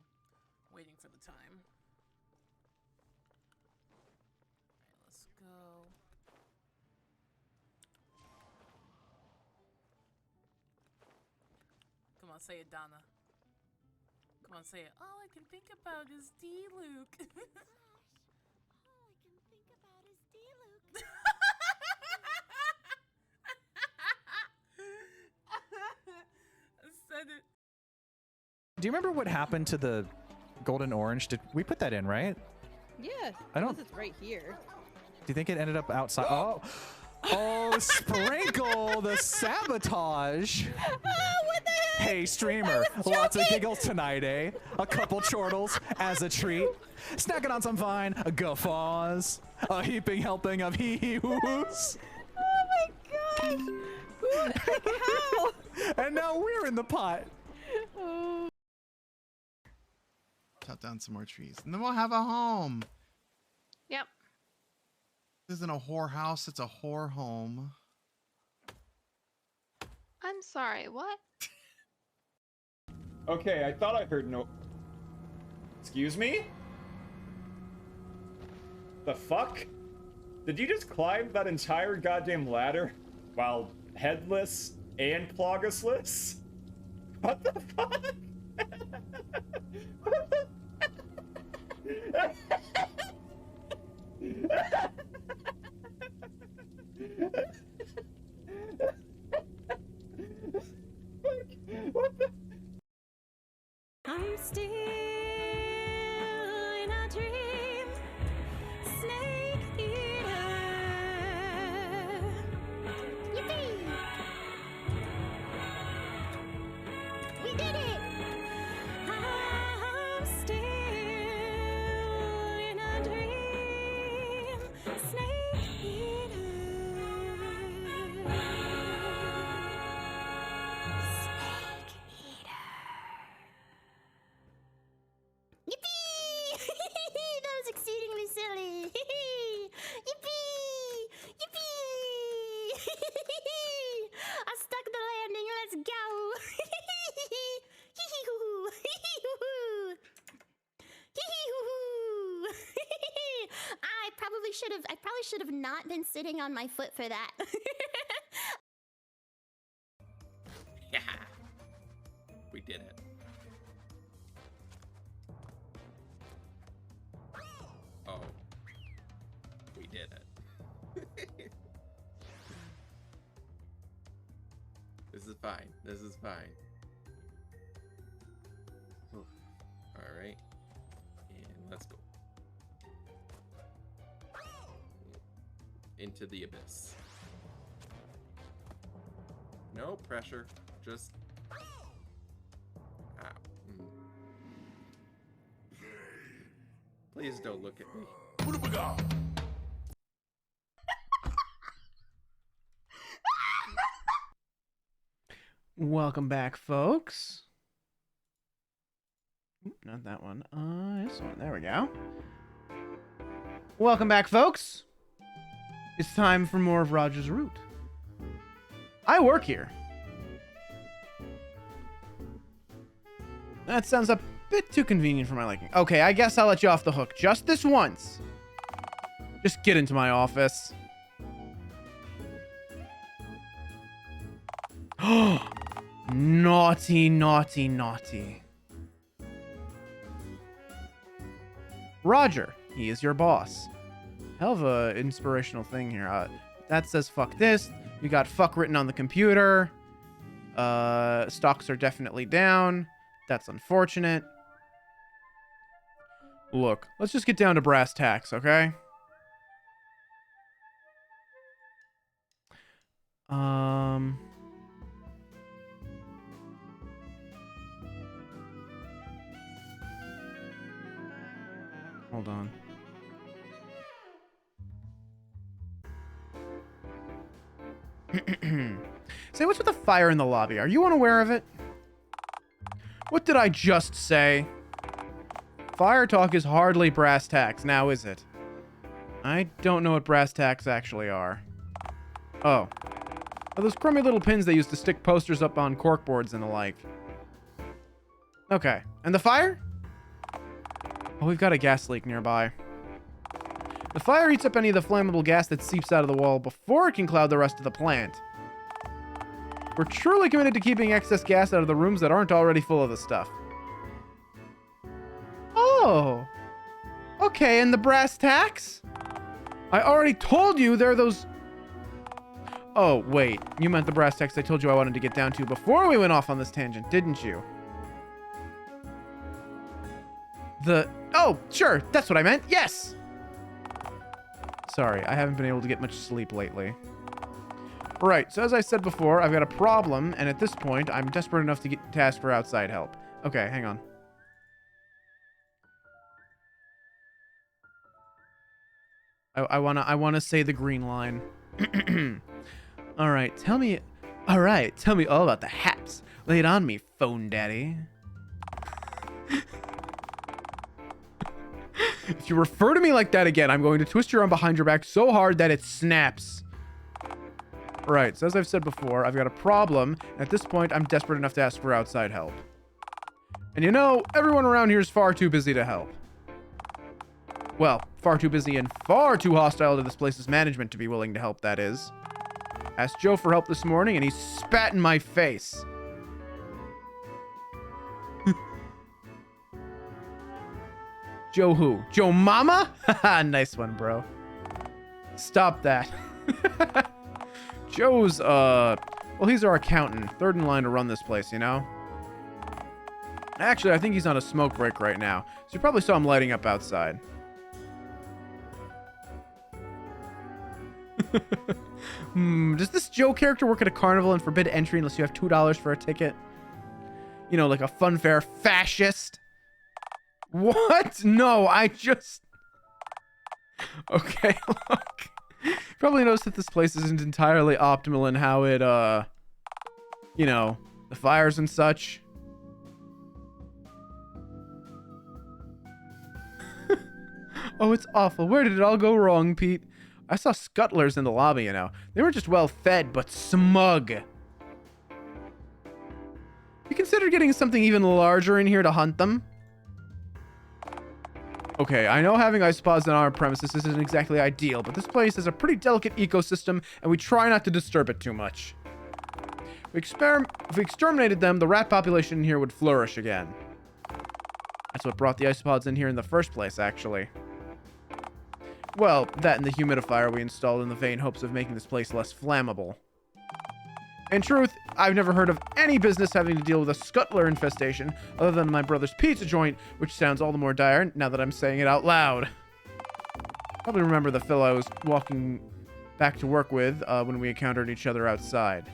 waiting for the time. Alright, let's go. Come on, say it, Donna. Come on, say it. All I can think about is D-Luke. All I can think about is D-Luke. I said it. Do you remember what happened to the golden orange? Did we put that in, right? Yeah. I don't- It's right here. Do you think it ended up outside? Oh, Sprinkle, the sabotage. What the heck? Hey, streamer, lots of giggles tonight, eh? A couple chortles as a treat. Snacking on some fine guffaws. A heaping helping of hee-hee-hoos. Oh my gosh. Like, how? And now we're in the pot. Oh. Cut down some more trees. And then we'll have a home. Yep. This isn't a whore house, it's a whore home. I'm sorry, what? Okay, I thought I heard no... Excuse me? The fuck? Did you just climb that entire goddamn ladder while headless and clogusless? What the fuck? What the... What the... I'm still in a dream, snake eater. probably should have not been sitting on my foot for that. Yeah. We did it. Oh. We did it. This is fine. This is fine. Alright. And let's go. Into the abyss. No pressure. Just... Ow. Please don't look at me. Welcome back, folks. Oop, not that one. This one. There we go. Welcome back, folks. It's time for more of Roger's Root. I work here. That sounds a bit too convenient for my liking. Okay, I guess I'll let you off the hook just this once. Just get into my office. Naughty, naughty, naughty. Roger, he is your boss. Hell of a inspirational thing here. That says fuck this. You got fuck written on the computer. Stocks are definitely down. That's unfortunate. Look, let's just get down to brass tacks, okay? Hold on. Say, what's with the fire in the lobby? Are you unaware of it? What did I just say? Fire talk is hardly brass tacks, now is it? I don't know what brass tacks actually are. Oh. Are those crummy little pins they used to stick posters up on corkboards and the like. Okay. And the fire? Oh, we've got a gas leak nearby. The fire eats up any of the flammable gas that seeps out of the wall before it can cloud the rest of the plant. We're truly committed to keeping excess gas out of the rooms that aren't already full of the stuff. Oh. Okay, and the brass tacks? I already told you there are those... Oh, wait. You meant the brass tacks I told you I wanted to get down to before we went off on this tangent, didn't you? Oh, sure. That's what I meant. Yes! Sorry, I haven't been able to get much sleep lately. Right, so as I said before, I've got a problem, and at this point, I'm desperate enough to ask for outside help. Okay, hang on. I wanna say the green line. Alright, tell me all about the haps. Lay it on me, phone daddy. If you refer to me like that again, I'm going to twist your arm behind your back so hard that it snaps. Right, so as I've said before, I've got a problem. At this point, I'm desperate enough to ask for outside help. And you know, everyone around here is far too busy to help. Well, far too busy and far too hostile to this place's management to be willing to help, that is. Asked Joe for help this morning, and he spat in my face. Joe who? Joe Mama? Haha, nice one, bro. Stop that. Joe's, well, he's our accountant. Third in line to run this place, you know? Actually, I think he's on a smoke break right now. So you probably saw him lighting up outside. Does this Joe character work at a carnival and forbid entry unless you have $2 for a ticket? You know, like a funfair fascist? What? No, I just... Okay, look. Probably noticed that this place isn't entirely optimal in how it, you know, the fires and such. Oh, it's awful. Where did it all go wrong, Pete? I saw scuttlers in the lobby, you know. They were just well fed, but smug. You consider getting something even larger in here to hunt them? Okay, I know having isopods on our premises isn't exactly ideal, but this place has a pretty delicate ecosystem, and we try not to disturb it too much. If we exterminated them, the rat population in here would flourish again. That's what brought the isopods in here in the first place, actually. Well, that and the humidifier we installed in the vain hopes of making this place less flammable. In truth, I've never heard of any business having to deal with a scuttler infestation other than my brother's pizza joint, which sounds all the more dire now that I'm saying it out loud. Probably remember the fellow I was walking back to work with when we encountered each other outside.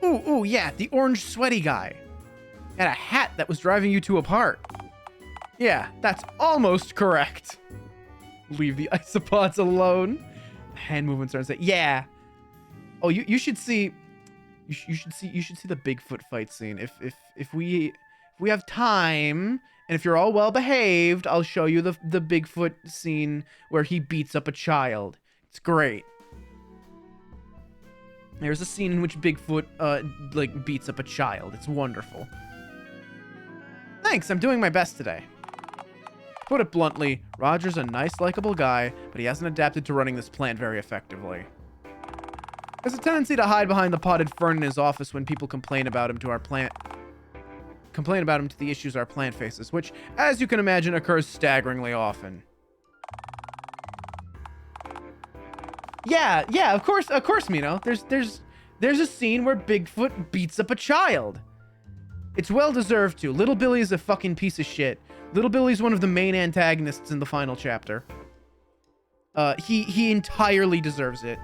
Ooh, yeah, the orange sweaty guy. Had a hat that was driving you two apart. Yeah, that's almost correct. Leave the isopods alone. Hand movements are saying, yeah. Oh, you should see. You should see the Bigfoot fight scene. If we have time, and if you're all well behaved, I'll show you the Bigfoot scene where he beats up a child. It's great. There's a scene in which Bigfoot like beats up a child. It's wonderful. Thanks, I'm doing my best today. Put it bluntly, Roger's a nice, likable guy, but he hasn't adapted to running this plant very effectively. There's a tendency to hide behind the potted fern in his office when people complain about him to the issues our plant faces, which, as you can imagine, occurs staggeringly often. Yeah, of course, Mino. There's a scene where Bigfoot beats up a child. It's well deserved to. Little Billy is a fucking piece of shit. Little Billy's one of the main antagonists in the final chapter. He entirely deserves it.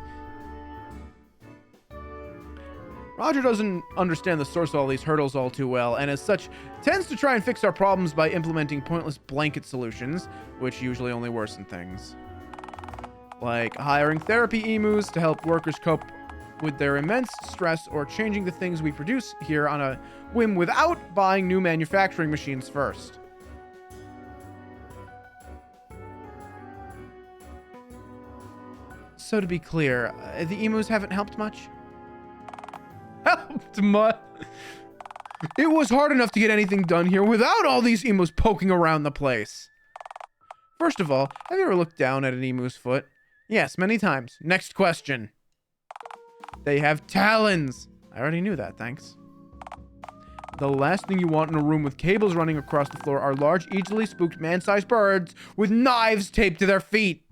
Roger doesn't understand the source of all these hurdles all too well, and as such, tends to try and fix our problems by implementing pointless blanket solutions, which usually only worsen things. Like hiring therapy emus to help workers cope with their immense stress, or changing the things we produce here on a whim without buying new manufacturing machines first. So to be clear, the emus haven't helped much? Helped much? It was hard enough to get anything done here without all these emus poking around the place. First of all, have you ever looked down at an emu's foot? Yes, many times. Next question. They have talons. I already knew that, thanks. The last thing you want in a room with cables running across the floor are large, easily spooked man-sized birds with knives taped to their feet.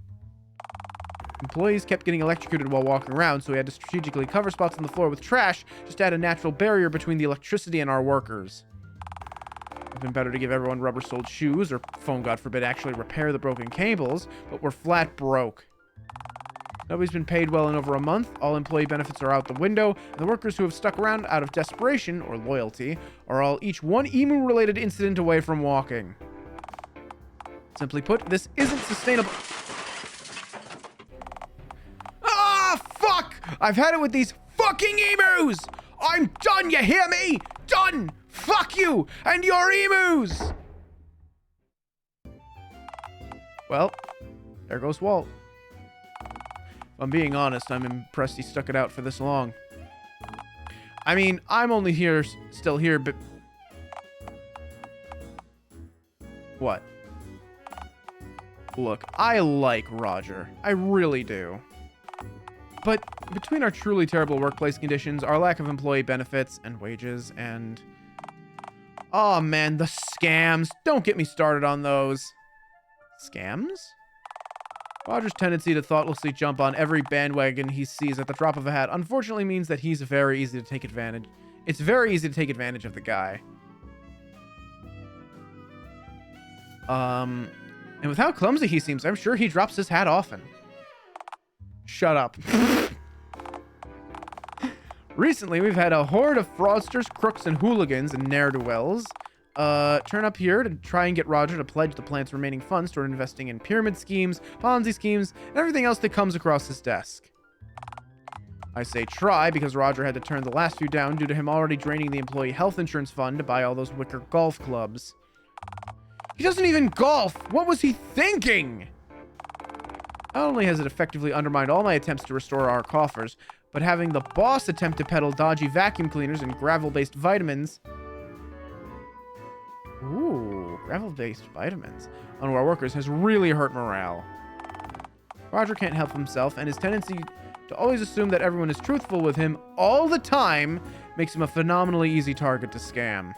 Employees kept getting electrocuted while walking around, so we had to strategically cover spots on the floor with trash just to add a natural barrier between the electricity and our workers. It would have been better to give everyone rubber-soled shoes, or, phone God forbid, actually repair the broken cables, but we're flat broke. Nobody's been paid well in over a month, all employee benefits are out the window, and the workers who have stuck around out of desperation, or loyalty, are all each one emu-related incident away from walking. Simply put, this isn't sustainable. Ah, fuck! I've had it with these fucking emus! I'm done, you hear me? Done! Fuck you! And your emus! Well, there goes Walt. If I'm being honest, I'm impressed he stuck it out for this long. I mean, I'm only still here, but... What? Look, I like Roger. I really do. But between our truly terrible workplace conditions, our lack of employee benefits and wages, and... Oh man, the scams. Don't get me started on those. Scams? Roger's tendency to thoughtlessly jump on every bandwagon he sees at the drop of a hat unfortunately means that he's very easy to take advantage. It's very easy to take advantage of the guy. And with how clumsy he seems, I'm sure he drops his hat often. Shut up. Recently, we've had a horde of fraudsters, crooks, and hooligans and ne'er-do-wells turn up here to try and get Roger to pledge the plant's remaining funds toward investing in pyramid schemes, Ponzi schemes, and everything else that comes across his desk. I say try because Roger had to turn the last few down due to him already draining the employee health insurance fund to buy all those wicker golf clubs. He doesn't even golf! What was he thinking? Not only has it effectively undermined all my attempts to restore our coffers, but having the boss attempt to peddle dodgy vacuum cleaners and gravel-based vitamins... Ooh, gravel-based vitamins on our workers has really hurt morale. Roger can't help himself, and his tendency to always assume that everyone is truthful with him all the time makes him a phenomenally easy target to scam.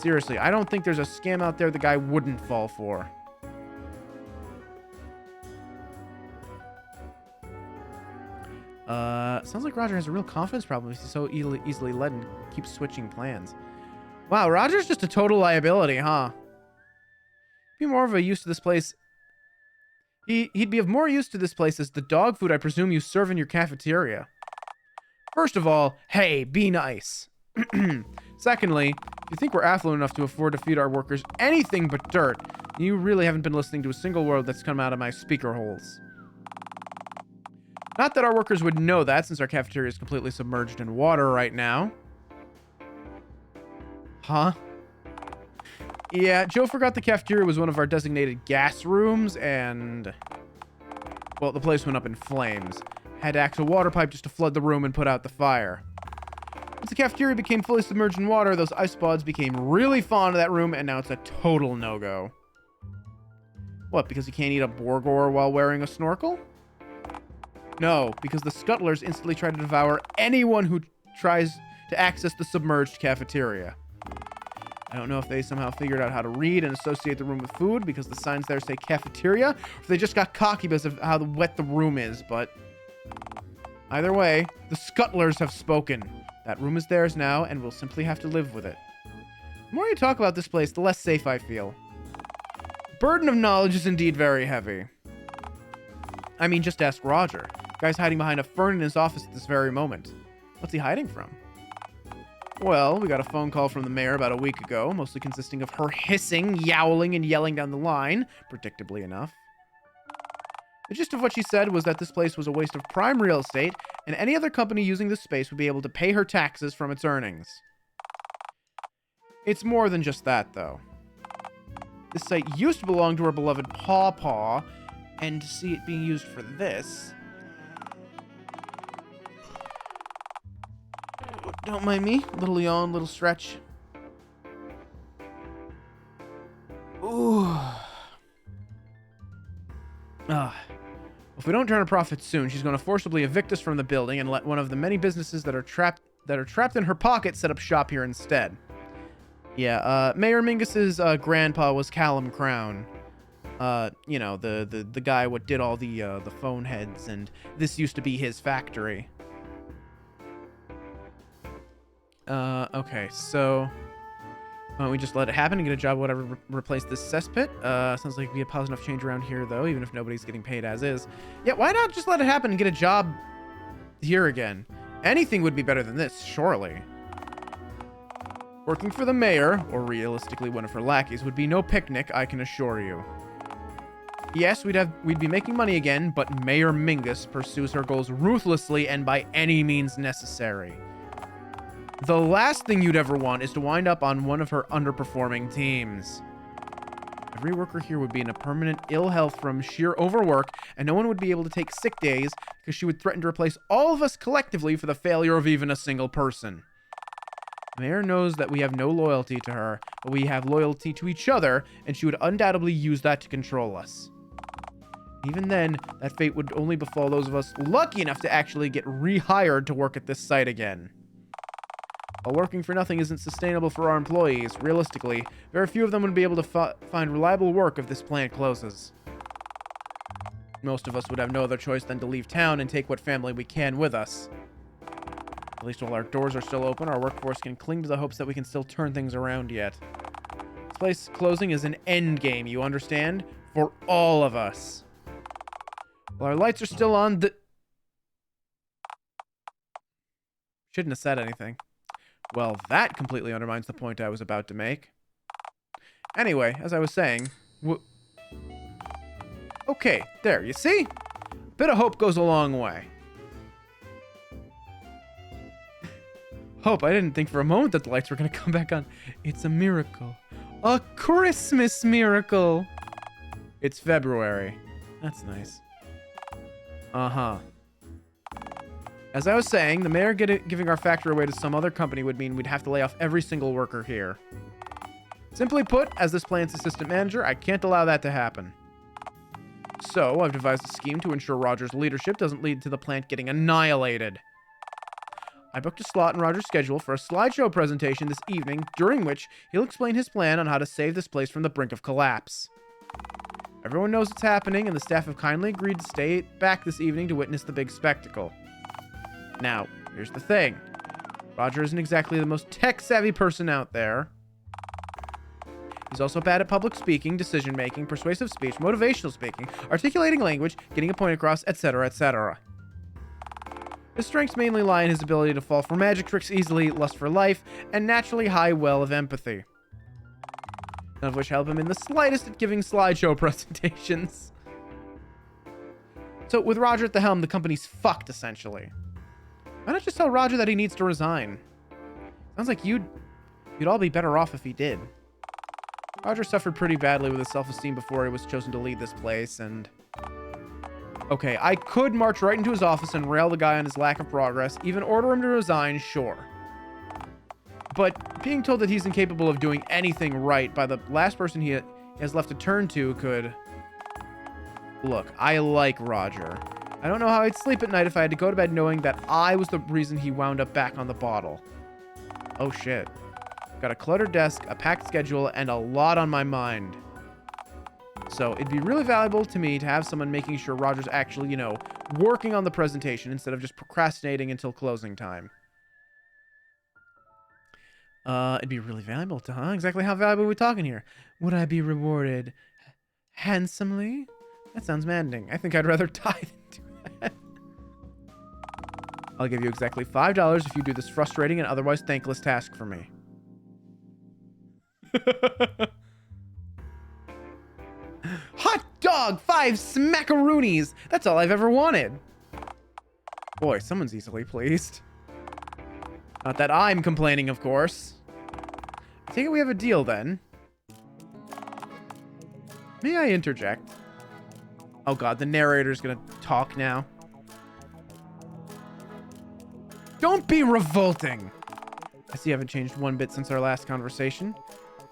Seriously, I don't think there's a scam out there the guy wouldn't fall for. Sounds like Roger has a real confidence problem. He's so easily led and keeps switching plans. Wow, Roger's just a total liability, huh? Be more of a use to this place. He'd be of more use to this place as the dog food I presume you serve in your cafeteria. First of all, hey, be nice. Secondly, if you think we're affluent enough to afford to feed our workers anything but dirt, you really haven't been listening to a single word that's come out of my speaker holes. Not that our workers would know that, since our cafeteria is completely submerged in water right now. Huh? Yeah, Joe forgot the cafeteria was one of our designated gas rooms, and... well, the place went up in flames. Had to axe a water pipe just to flood the room and put out the fire. Once the cafeteria became fully submerged in water, those ice pods became really fond of that room, and now it's a total no-go. What, because you can't eat a Borgor while wearing a snorkel? No, because the scuttlers instantly try to devour anyone who tries to access the submerged cafeteria. I don't know if they somehow figured out how to read and associate the room with food because the signs there say cafeteria, or if they just got cocky because of how wet the room is, but... either way, the scuttlers have spoken. That room is theirs now, and we'll simply have to live with it. The more you talk about this place, the less safe I feel. The burden of knowledge is indeed very heavy. I mean, just ask Roger. The guy's hiding behind a fern in his office at this very moment. What's he hiding from? Well, we got a phone call from the mayor about a week ago, mostly consisting of her hissing, yowling, and yelling down the line, predictably enough. The gist of what she said was that this place was a waste of prime real estate, and any other company using this space would be able to pay her taxes from its earnings. It's more than just that, though. This site used to belong to her beloved Paw Paw, and to see it being used for this... don't mind me. Little yawn, little stretch. Ooh. If we don't turn a profit soon, she's going to forcibly evict us from the building and let one of the many businesses that are trapped in her pocket set up shop here instead. Yeah, Mayor Mingus's grandpa was Callum Crown. You know, the guy what did all the phone heads, and this used to be his factory. Okay, so why don't we just let it happen and get a job, whatever, replace this cesspit? Sounds like it'd be a positive enough change around here, though, even if nobody's getting paid as is. Yeah, why not just let it happen and get a job here again? Anything would be better than this, surely. Working for the mayor, or realistically one of her lackeys, would be no picnic, I can assure you. Yes, we'd be making money again, but Mayor Mingus pursues her goals ruthlessly and by any means necessary. The last thing you'd ever want is to wind up on one of her underperforming teams. Every worker here would be in a permanent ill health from sheer overwork, and no one would be able to take sick days because she would threaten to replace all of us collectively for the failure of even a single person. The mayor knows that we have no loyalty to her, but we have loyalty to each other, and she would undoubtedly use that to control us. Even then, that fate would only befall those of us lucky enough to actually get rehired to work at this site again. While working for nothing isn't sustainable for our employees, realistically, very few of them would be able to find reliable work if this plant closes. Most of us would have no other choice than to leave town and take what family we can with us. At least while our doors are still open, our workforce can cling to the hopes that we can still turn things around yet. This place closing is an end game, you understand? For all of us. While our lights are still on, shouldn't have said anything. Well, that completely undermines the point I was about to make. Anyway, as I was saying... okay, there, you see? A bit of hope goes a long way. Hope, I didn't think for a moment that the lights were going to come back on. It's a miracle. A Christmas miracle! It's February. That's nice. Uh-huh. As I was saying, the mayor giving our factory away to some other company would mean we'd have to lay off every single worker here. Simply put, as this plant's assistant manager, I can't allow that to happen. So, I've devised a scheme to ensure Roger's leadership doesn't lead to the plant getting annihilated. I booked a slot in Roger's schedule for a slideshow presentation this evening, during which he'll explain his plan on how to save this place from the brink of collapse. Everyone knows what's happening, and the staff have kindly agreed to stay back this evening to witness the big spectacle. Now, here's the thing. Roger isn't exactly the most tech-savvy person out there. He's also bad at public speaking, decision-making, persuasive speech, motivational speaking, articulating language, getting a point across, etc., etc. His strengths mainly lie in his ability to fall for magic tricks easily, lust for life, and naturally high well of empathy. None of which help him in the slightest at giving slideshow presentations. So, with Roger at the helm, the company's fucked, essentially. Why not just tell Roger that he needs to resign? Sounds like you'd all be better off if he did. Roger suffered pretty badly with his self-esteem before he was chosen to lead this place, and... Okay, I could march right into his office and rail the guy on his lack of progress, even order him to resign, sure. But being told that he's incapable of doing anything right by the last person he has left to turn to could... Look, I like Roger. I don't know how I'd sleep at night if I had to go to bed knowing that I was the reason he wound up back on the bottle. Oh shit. Got a cluttered desk, a packed schedule, and a lot on my mind. So it'd be really valuable to me to have someone making sure Roger's actually, you know, working on the presentation instead of just procrastinating until closing time. It'd be really valuable to, huh? Exactly how valuable are we talking here? Would I be rewarded handsomely? That sounds maddening. I think I'd rather die than do that. I'll give you exactly $5 if you do this frustrating and otherwise thankless task for me. Hot dog! 5 smackaroonies! That's all I've ever wanted. Boy, someone's easily pleased. Not that I'm complaining, of course. I take it we have a deal, then. May I interject? Oh god, the narrator's gonna talk now. Don't be revolting! I see you haven't changed one bit since our last conversation.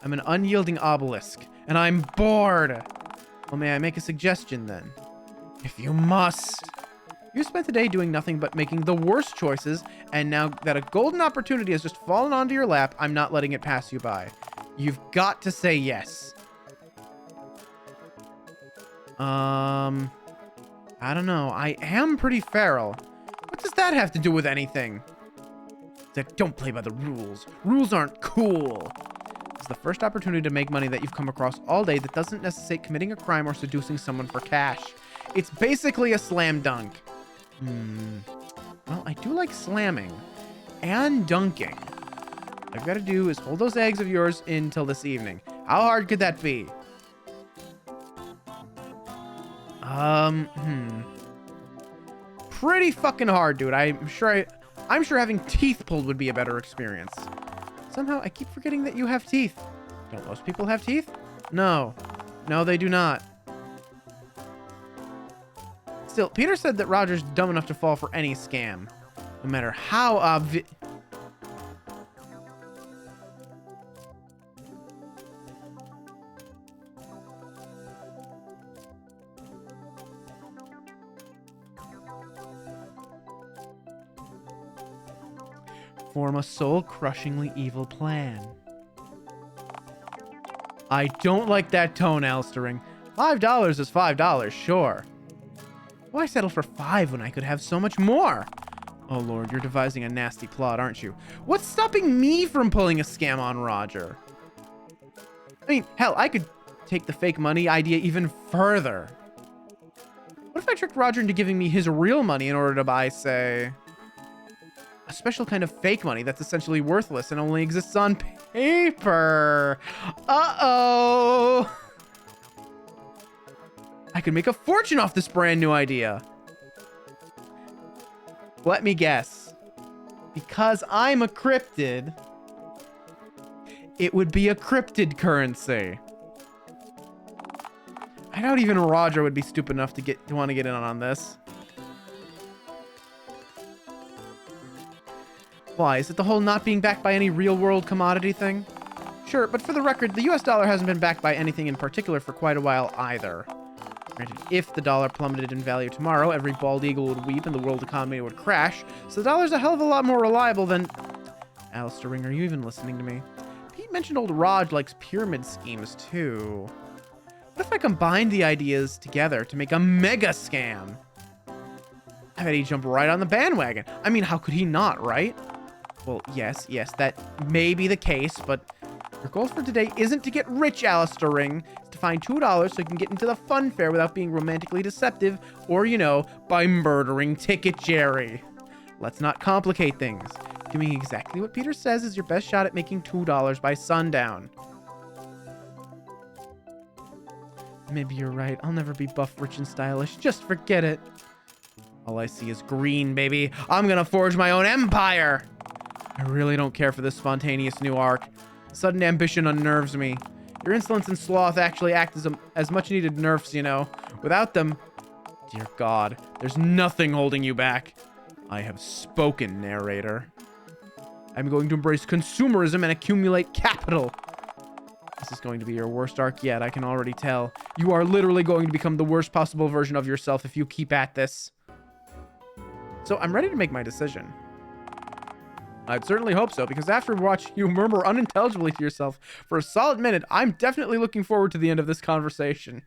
I'm an unyielding obelisk, and I'm bored. Well, may I make a suggestion, then? If you must. You spent the day doing nothing but making the worst choices, and now that a golden opportunity has just fallen onto your lap, I'm not letting it pass you by. You've got to say yes. I don't know. I am pretty feral. What does that have to do with anything? That don't play by the rules. Rules aren't cool. It's the first opportunity to make money that you've come across all day that doesn't necessitate committing a crime or seducing someone for cash. It's basically a slam dunk. Well, I do like slamming and dunking. All I've got to do is hold those eggs of yours until this evening. How hard could that be? Pretty fucking hard, dude. I'm sure having teeth pulled would be a better experience. Somehow, I keep forgetting that you have teeth. Don't most people have teeth? No. No, they do not. Still, Peter said that Roger's dumb enough to fall for any scam. No matter how obvious... Form a soul-crushingly evil plan. I don't like that tone, Alstering. $5 is $5, sure. Why settle for 5 when I could have so much more? Oh lord, you're devising a nasty plot, aren't you? What's stopping me from pulling a scam on Roger? I mean, hell, I could take the fake money idea even further. What if I tricked Roger into giving me his real money in order to buy, say... a special kind of fake money that's essentially worthless and only exists on paper. Uh-oh. I could make a fortune off this brand new idea. Let me guess. Because I'm a cryptid, it would be a cryptid currency. I doubt even Roger would be stupid enough to want to get in on this. Why, is it the whole not being backed by any real-world commodity thing? Sure, but for the record, the US dollar hasn't been backed by anything in particular for quite a while either. Granted, if the dollar plummeted in value tomorrow, every bald eagle would weep and the world economy would crash, so the dollar's a hell of a lot more reliable than... Alistair Ring, are you even listening to me? Pete mentioned old Raj likes pyramid schemes, too. What if I combined the ideas together to make a mega scam? I bet he'd jump right on the bandwagon. I mean, how could he not, right? Well, yes, that may be the case, but your goal for today isn't to get rich, Alistair Ring. It's to find $2 so you can get into the fun fair without being romantically deceptive or, you know, by murdering Ticket Jerry. Let's not complicate things. Doing exactly what Peter says is your best shot at making $2 by sundown. Maybe you're right. I'll never be buff, rich, and stylish. Just forget it. All I see is green, baby. I'm gonna forge my own empire. I really don't care for this spontaneous new arc. Sudden ambition unnerves me. Your insolence and sloth actually act as much needed nerfs, you know. Without them, dear God, there's nothing holding you back. I have spoken, narrator. I'm going to embrace consumerism and accumulate capital. This is going to be your worst arc yet, I can already tell. You are literally going to become the worst possible version of yourself if you keep at this. So I'm ready to make my decision. I'd certainly hope so, because after watching you murmur unintelligibly to yourself for a solid minute, I'm definitely looking forward to the end of this conversation.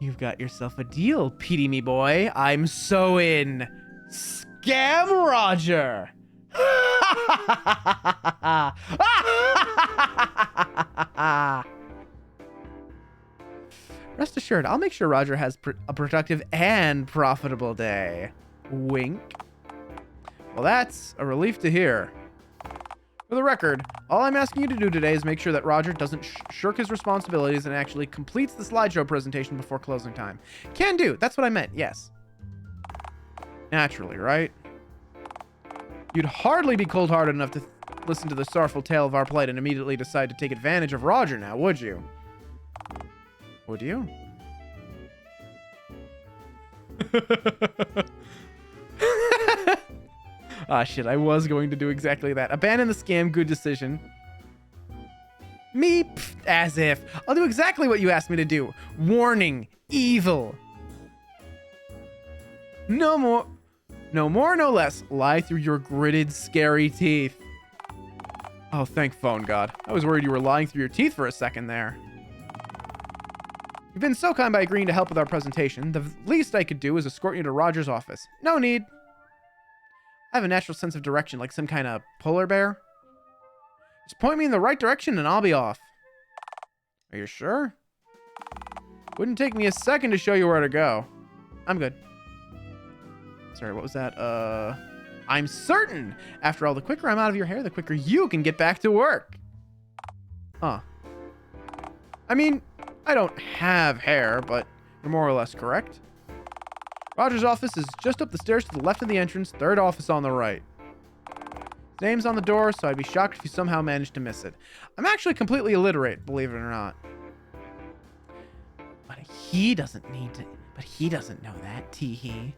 You've got yourself a deal, Petey me boy. I'm so in. Scam Roger! Rest assured, I'll make sure Roger has a productive and profitable day. Wink. Well, that's a relief to hear. For the record, all I'm asking you to do today is make sure that Roger doesn't shirk his responsibilities and actually completes the slideshow presentation before closing time. Can do. That's what I meant. Yes. Naturally, right? You'd hardly be cold-hearted enough to listen to the sorrowful tale of our plight and immediately decide to take advantage of Roger now, would you? Would you? Ah, shit, I was going to do exactly that. Abandon the scam, good decision. Me? Pfft, as if. I'll do exactly what you asked me to do. Warning, evil. No more, no less. Lie through your gritted, scary teeth. Oh, thank phone God. I was worried you were lying through your teeth for a second there. You've been so kind by agreeing to help with our presentation. The least I could do is escort you to Roger's office. No need. I have a natural sense of direction, like some kind of polar bear. Just point me in the right direction and I'll be off. Are you sure? Wouldn't take me a second to show you where to go. I'm good. Sorry, what was that? I'm certain. After all, the quicker I'm out of your hair, the quicker you can get back to work. Huh. I mean, I don't have hair, but you're more or less correct. Roger's office is just up the stairs to the left of the entrance, third office on the right. His name's on the door, so I'd be shocked if you somehow managed to miss it. I'm actually completely illiterate, believe it or not. But he doesn't know that, tee-hee.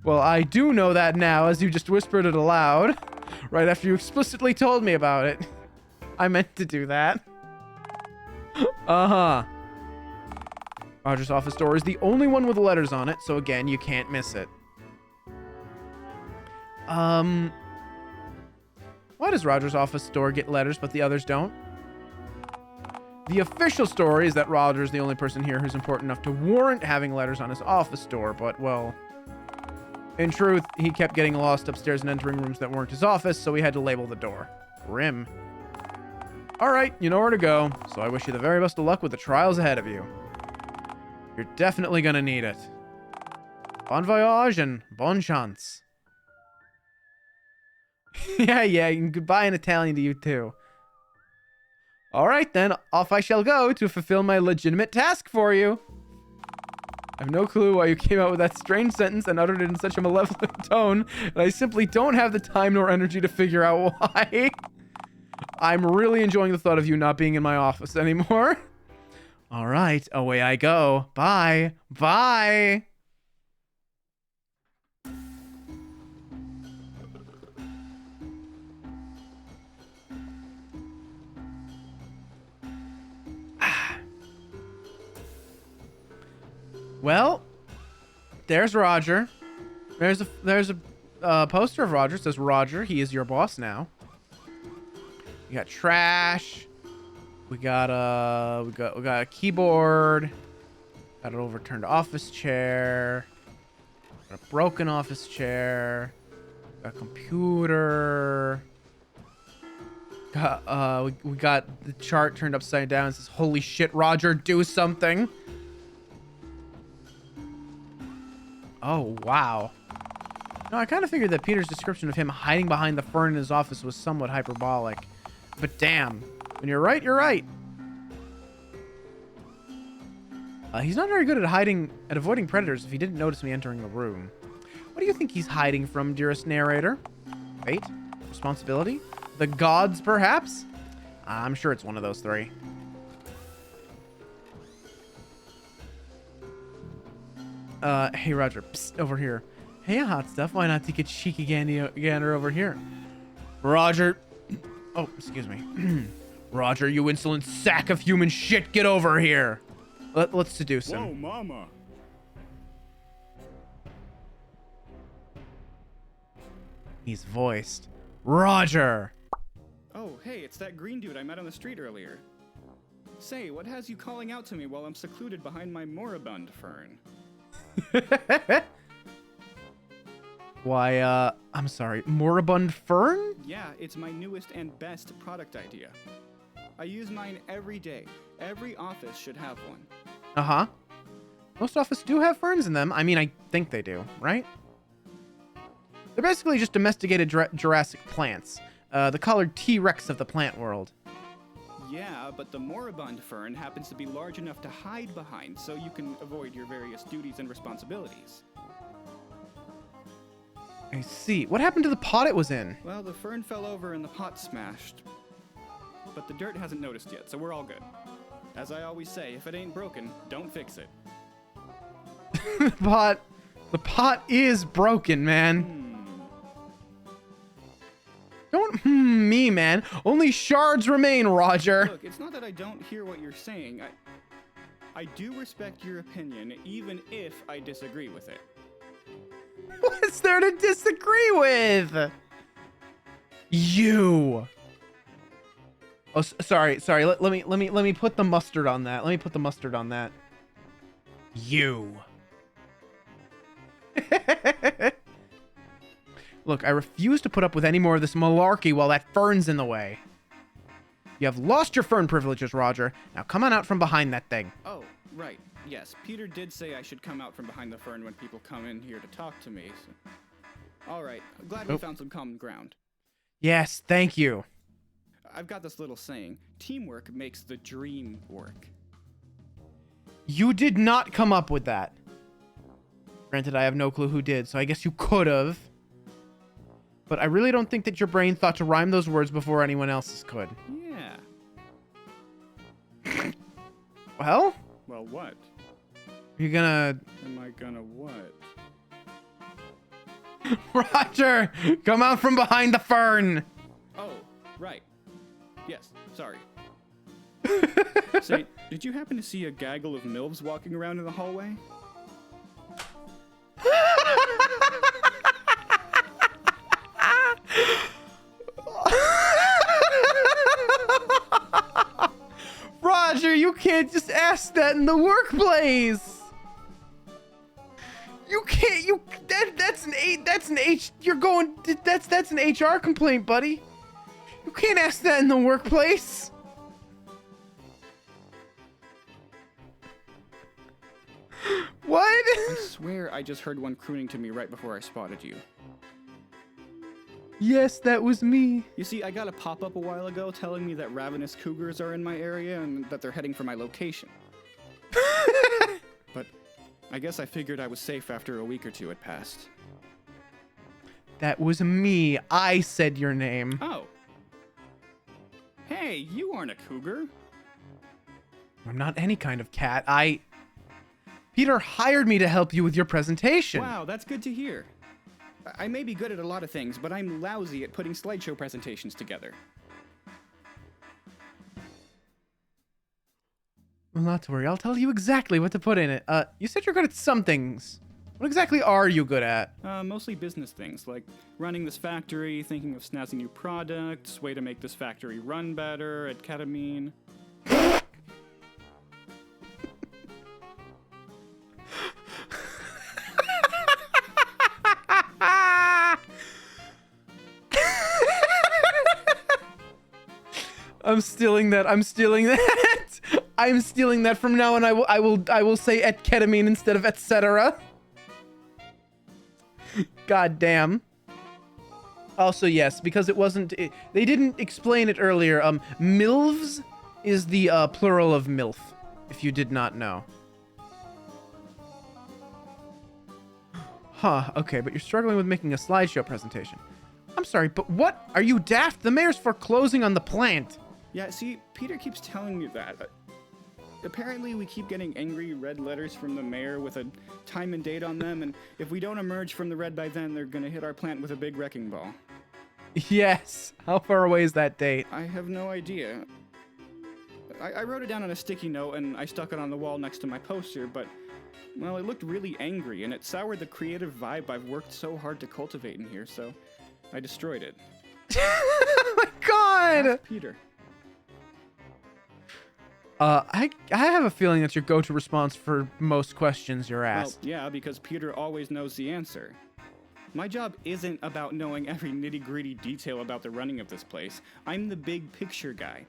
Well, I do know that now, as you just whispered it aloud, right after you explicitly told me about it. I meant to do that. Uh-huh. Roger's office door is the only one with letters on it, so again, you can't miss it. Why does Roger's office door get letters, but the others don't? The official story is that Roger's the only person here who's important enough to warrant having letters on his office door, but, well, in truth, he kept getting lost upstairs and entering rooms that weren't his office, so we had to label the door. Grim. Alright, you know where to go, so I wish you the very best of luck with the trials ahead of you. You're definitely gonna need it. Bon voyage and bon chance. yeah, and goodbye in Italian to you too. Alright then, off I shall go to fulfill my legitimate task for you. I have no clue why you came out with that strange sentence and uttered it in such a malevolent tone, and I simply don't have the time nor energy to figure out why. I'm really enjoying the thought of you not being in my office anymore. All right, away I go. Bye. Bye. Well, there's Roger. There's a poster of Roger. It says, Roger, he is your boss now. We got trash. We got a keyboard. Got an overturned office chair. Got a broken office chair. Got a computer. We got the chart turned upside down. It says, holy shit, Roger, do something. Oh, wow. No, I kind of figured that Peter's description of him hiding behind the fern in his office was somewhat hyperbolic. But damn, when you're right, you're right. He's not very good at avoiding predators if he didn't notice me entering the room. What do you think he's hiding from, dearest narrator? Fate? Responsibility? The gods, perhaps? I'm sure it's one of those three. Hey, Roger. Psst, over here. Hey, hot stuff. Why not take a cheeky gander over here? Roger. Oh, excuse me. Roger, you insolent sack of human shit. Get over here. Let's seduce him. Whoa, mama. He's voiced. Roger. Oh, hey, it's that green dude I met on the street earlier. Say, what has you calling out to me while I'm secluded behind my moribund fern? Why, I'm sorry, moribund fern? Yeah, it's my newest and best product idea. I use mine every day. Every office should have one. Uh-huh. Most offices do have ferns in them. I mean, I think they do, right? They're basically just domesticated Jurassic plants. The colored T-Rex of the plant world. Yeah, but the moribund fern happens to be large enough to hide behind, so you can avoid your various duties and responsibilities. I see. What happened to the pot it was in? Well, the fern fell over and the pot smashed. But the dirt hasn't noticed yet, so we're all good. As I always say, if it ain't broken, don't fix it. The pot is broken, man. Don't me, man. Only shards remain, Roger. Look, it's not that I don't hear what you're saying. I do respect your opinion, even if I disagree with it. What's there to disagree with? You. Oh, sorry. Let me put the mustard on that. Let me put the mustard on that. You. Look, I refuse to put up with any more of this malarkey while that fern's in the way. You have lost your fern privileges, Roger. Now come on out from behind that thing. Oh, right. Yes, Peter did say I should come out from behind the fern when people come in here to talk to me. So. All right. I'm glad we found some common ground. Yes, thank you. I've got this little saying. Teamwork makes the dream work. You did not come up with that. Granted, I have no clue who did, so I guess you could have. But I really don't think that your brain thought to rhyme those words before anyone else's could. Yeah. Well? Well, what? You're gonna... Am I gonna what? Roger! Come out from behind the fern! Oh, right. Yes, sorry. Say, did you happen to see a gaggle of MILFs walking around in the hallway? Roger, you can't just ask that in the workplace. You can't. That's an HR complaint, buddy. You can't ask that in the workplace. What? I swear I just heard one crooning to me right before I spotted you. Yes, that was me. You see, I got a pop-up a while ago telling me that ravenous cougars are in my area and that they're heading for my location. But I guess I figured I was safe after a week or two had passed. That was me. I said your name. Oh. Hey, you aren't a cougar. I'm not any kind of cat. Peter hired me to help you with your presentation. Wow, that's good to hear. I may be good at a lot of things, but I'm lousy at putting slideshow presentations together. Well, not to worry. I'll tell you exactly what to put in it. You said you're good at some things. What exactly are you good at? Mostly business things, like running this factory, thinking of snazzy new products, way to make this factory run better, at ketamine. I'm stealing that. I'm stealing that. I'm stealing that from now on. I will say at ketamine instead of etc. God damn. Also, yes, because it wasn't. They didn't explain it earlier. MILFs is the plural of MILF. If you did not know. Huh. Okay, but you're struggling with making a slideshow presentation. I'm sorry, but what? Are you daft? The mayor's foreclosing on the plant. Yeah, see, Peter keeps telling me that. Apparently, we keep getting angry red letters from the mayor with a time and date on them, and if we don't emerge from the red by then, they're gonna hit our plant with a big wrecking ball. Yes. How far away is that date? I have no idea. I wrote it down on a sticky note, and I stuck it on the wall next to my poster, but, well, it looked really angry, and it soured the creative vibe I've worked so hard to cultivate in here, so I destroyed it. Oh my god! Ask Peter. I have a feeling that's your go-to response for most questions you're asked. Well, yeah, because Peter always knows the answer. My job isn't about knowing every nitty-gritty detail about the running of this place. I'm the big picture guy.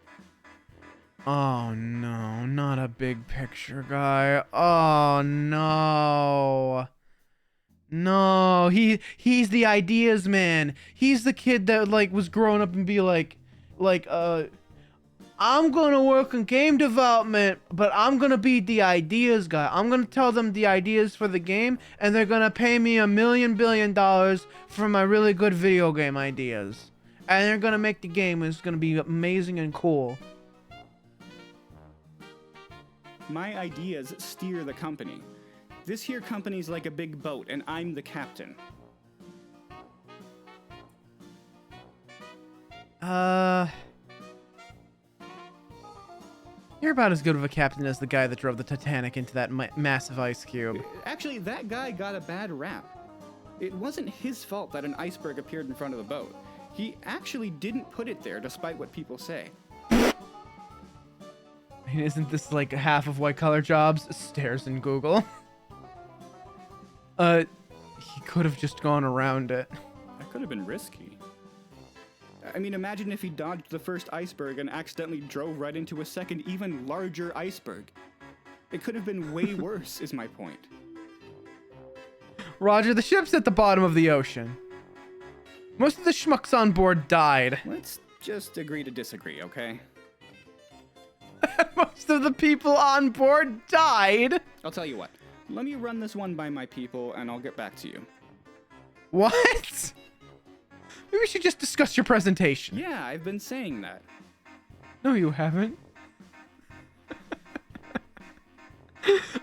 Oh no, not a big picture guy. Oh no. No, he's the ideas man. He's the kid that like was growing up and be like I'm gonna work in game development, but I'm gonna be the ideas guy. I'm gonna tell them the ideas for the game, and they're gonna pay me $1 billion for my really good video game ideas. And they're gonna make the game, and it's gonna be amazing and cool. My ideas steer the company. This here company's like a big boat, and I'm the captain. You're about as good of a captain as the guy that drove the Titanic into that massive ice cube. Actually, that guy got a bad rap. It wasn't his fault that an iceberg appeared in front of the boat. He actually didn't put it there, despite what people say. I mean, isn't this like half of white collar jobs? Stares in Google. He could have just gone around it. That could have been risky. I mean, imagine if he dodged the first iceberg and accidentally drove right into a second, even larger iceberg. It could have been way worse, is my point. Roger, the ship's at the bottom of the ocean. Most of the schmucks on board died. Let's just agree to disagree, okay? Most of the people on board died. I'll tell you what. Let me run this one by my people, and I'll get back to you. What? Maybe we should just discuss your presentation. Yeah, I've been saying that. No, you haven't.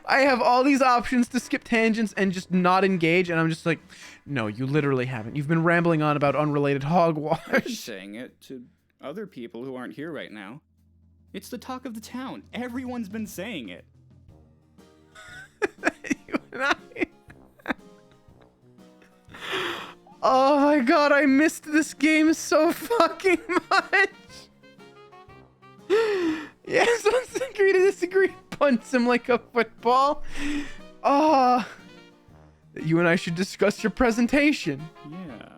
I have all these options to skip tangents and just not engage, and I'm just like, no, you literally haven't. You've been rambling on about unrelated hogwash. I've been saying it to other people who aren't here right now. It's the talk of the town. Everyone's been saying it. You and I. Oh my god, I missed this game so fucking much. Yes, let's agree to disagree. Punch him like a football. Oh, you and I should discuss your presentation. Yeah.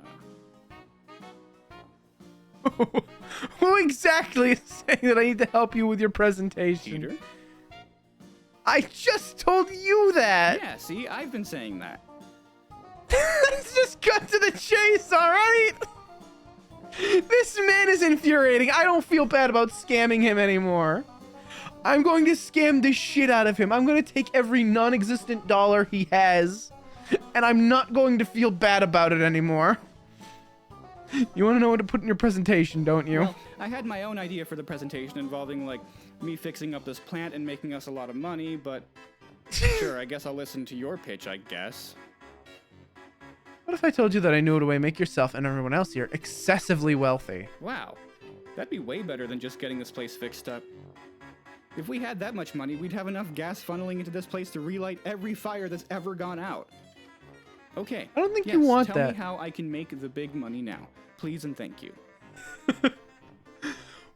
Who exactly is saying that I need to help you with your presentation? Peter? I just told you that. Yeah, see, I've been saying that. Let's just cut to the chase, alright? This man is infuriating. I don't feel bad about scamming him anymore. I'm going to scam the shit out of him. I'm going to take every non-existent dollar he has, and I'm not going to feel bad about it anymore. You want to know what to put in your presentation, don't you? Well, I had my own idea for the presentation involving, like, me fixing up this plant and making us a lot of money, but sure, I guess I'll listen to your pitch, I guess. What if I told you that I knew a way to make yourself and everyone else here excessively wealthy? Wow, that'd be way better than just getting this place fixed up. If we had that much money, we'd have enough gas funneling into this place to relight every fire that's ever gone out. Okay. I don't think you want tell that. me how I can make the big money now. Please and thank you.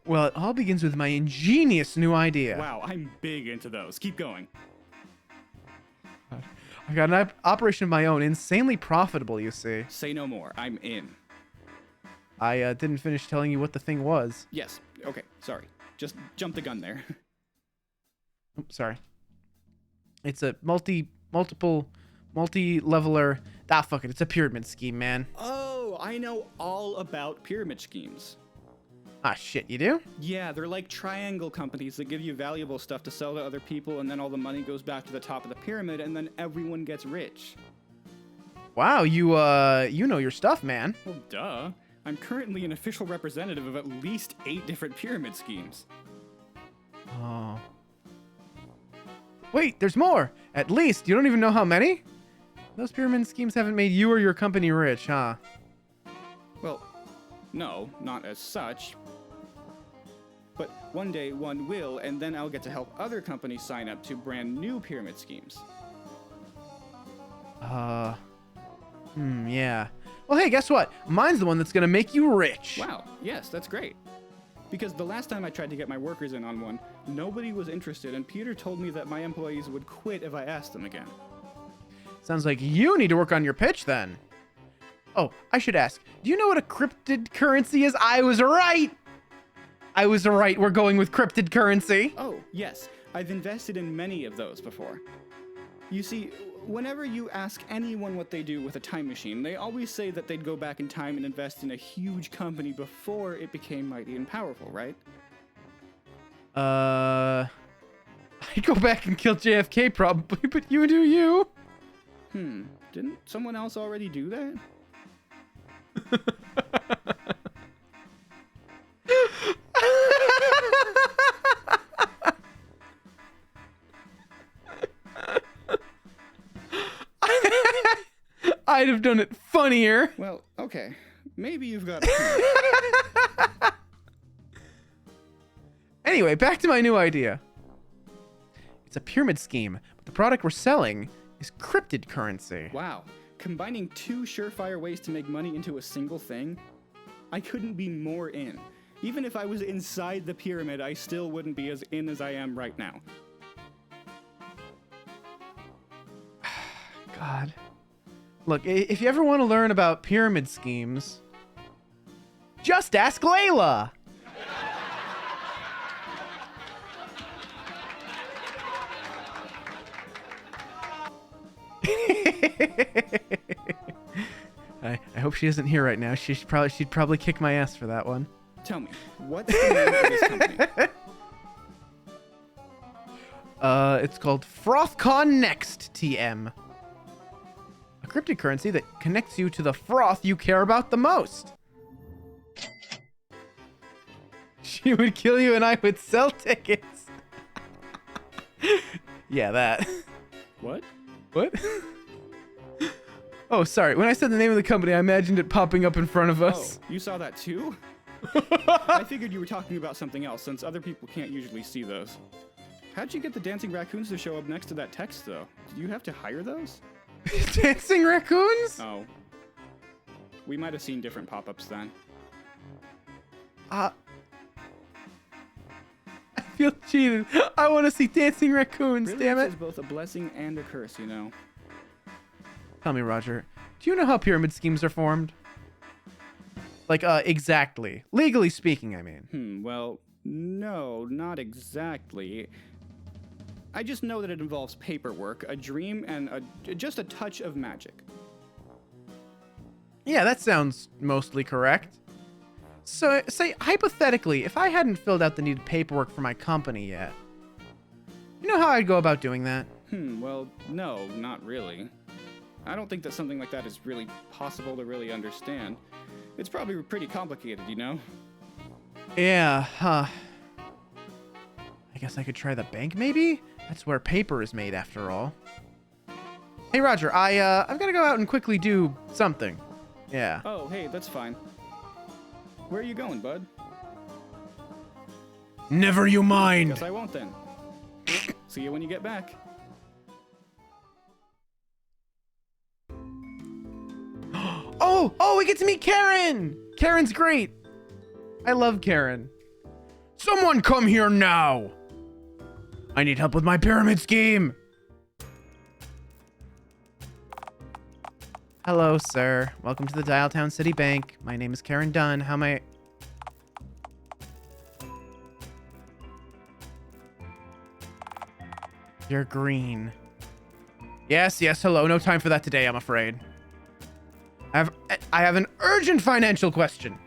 Well, it all begins with my ingenious new idea. Wow, I'm big into those. Keep going. I got an operation of my own, insanely profitable, you see. Say no more. I'm in. I didn't finish telling you what the thing was. Yes. Okay. Sorry. Just jump the gun there. Oh, sorry. It's a multi-leveler. Ah, fuck it. It's a pyramid scheme, man. Oh, I know all about pyramid schemes. Ah, shit, you do? Yeah, they're like triangle companies that give you valuable stuff to sell to other people, and then all the money goes back to the top of the pyramid, and then everyone gets rich. Wow, you know your stuff, man. Well, duh. I'm currently an official representative of at least 8 different pyramid schemes. Oh. Wait, there's more! At least, you don't even know how many? Those pyramid schemes haven't made you or your company rich, huh? Well, no, not as such. But one day one will, and then I'll get to help other companies sign up to brand new pyramid schemes. Yeah. Well, hey, guess what? Mine's the one that's gonna make you rich. Wow, yes, that's great. Because the last time I tried to get my workers in on one, nobody was interested, and Peter told me that my employees would quit if I asked them again. Sounds like you need to work on your pitch, then. Oh, I should ask, do you know what a cryptid currency is? I was right! We're going with cryptid currency. Oh, yes. I've invested in many of those before. You see, whenever you ask anyone what they do with a time machine, they always say that they'd go back in time and invest in a huge company before it became mighty and powerful, right? I'd go back and kill JFK probably, but you do you. Didn't someone else already do that? I'd have done it funnier. Well, okay. Maybe you've got a Anyway, back to my new idea. It's a pyramid scheme, but the product we're selling is cryptid currency. Wow. Combining 2 surefire ways to make money into a single thing? I couldn't be more in. Even if I was inside the pyramid, I still wouldn't be as in as I am right now. God. Look, if you ever want to learn about pyramid schemes, just ask Layla. I hope she isn't here right now. She'd probably kick my ass for that one. Tell me, what's the name of this company? It's called FrothCon Next TM. A cryptocurrency that connects you to the froth you care about the most. She would kill you and I would sell tickets. Yeah, that. What? What? Oh, sorry. When I said the name of the company, I imagined it popping up in front of us. Oh, you saw that too? I figured you were talking about something else, since other people can't usually see those. How'd you get the dancing raccoons to show up next to that text, though? Did you have to hire those? Dancing raccoons? Oh. We might have seen different pop-ups then. I feel cheated. I want to see dancing raccoons, Really, damn it. This is both a blessing and a curse, you know. Tell me, Roger, do you know how pyramid schemes are formed? Like, exactly. Legally speaking, I mean. Well, no, not exactly. I just know that it involves paperwork, a dream, and just a touch of magic. Yeah, that sounds mostly correct. So, say, hypothetically, if I hadn't filled out the needed paperwork for my company yet, you know how I'd go about doing that? Well, no, not really. I don't think that something like that is really possible to really understand. It's probably pretty complicated, you know? Yeah, huh. I guess I could try the bank, maybe? That's where paper is made, after all. Hey, Roger, I've got to go out and quickly do something. Yeah. Oh, hey, that's fine. Where are you going, bud? Never you mind. Guess I won't then. See you when you get back. Oh, we get to meet Karen! Karen's great. I love Karen. Someone come here now! I need help with my pyramid scheme! Hello, sir. Welcome to the Dialtown City Bank. My name is Karen Dunn. How may I... You're green. Yes, hello. No time for that today, I'm afraid. I have an urgent financial question.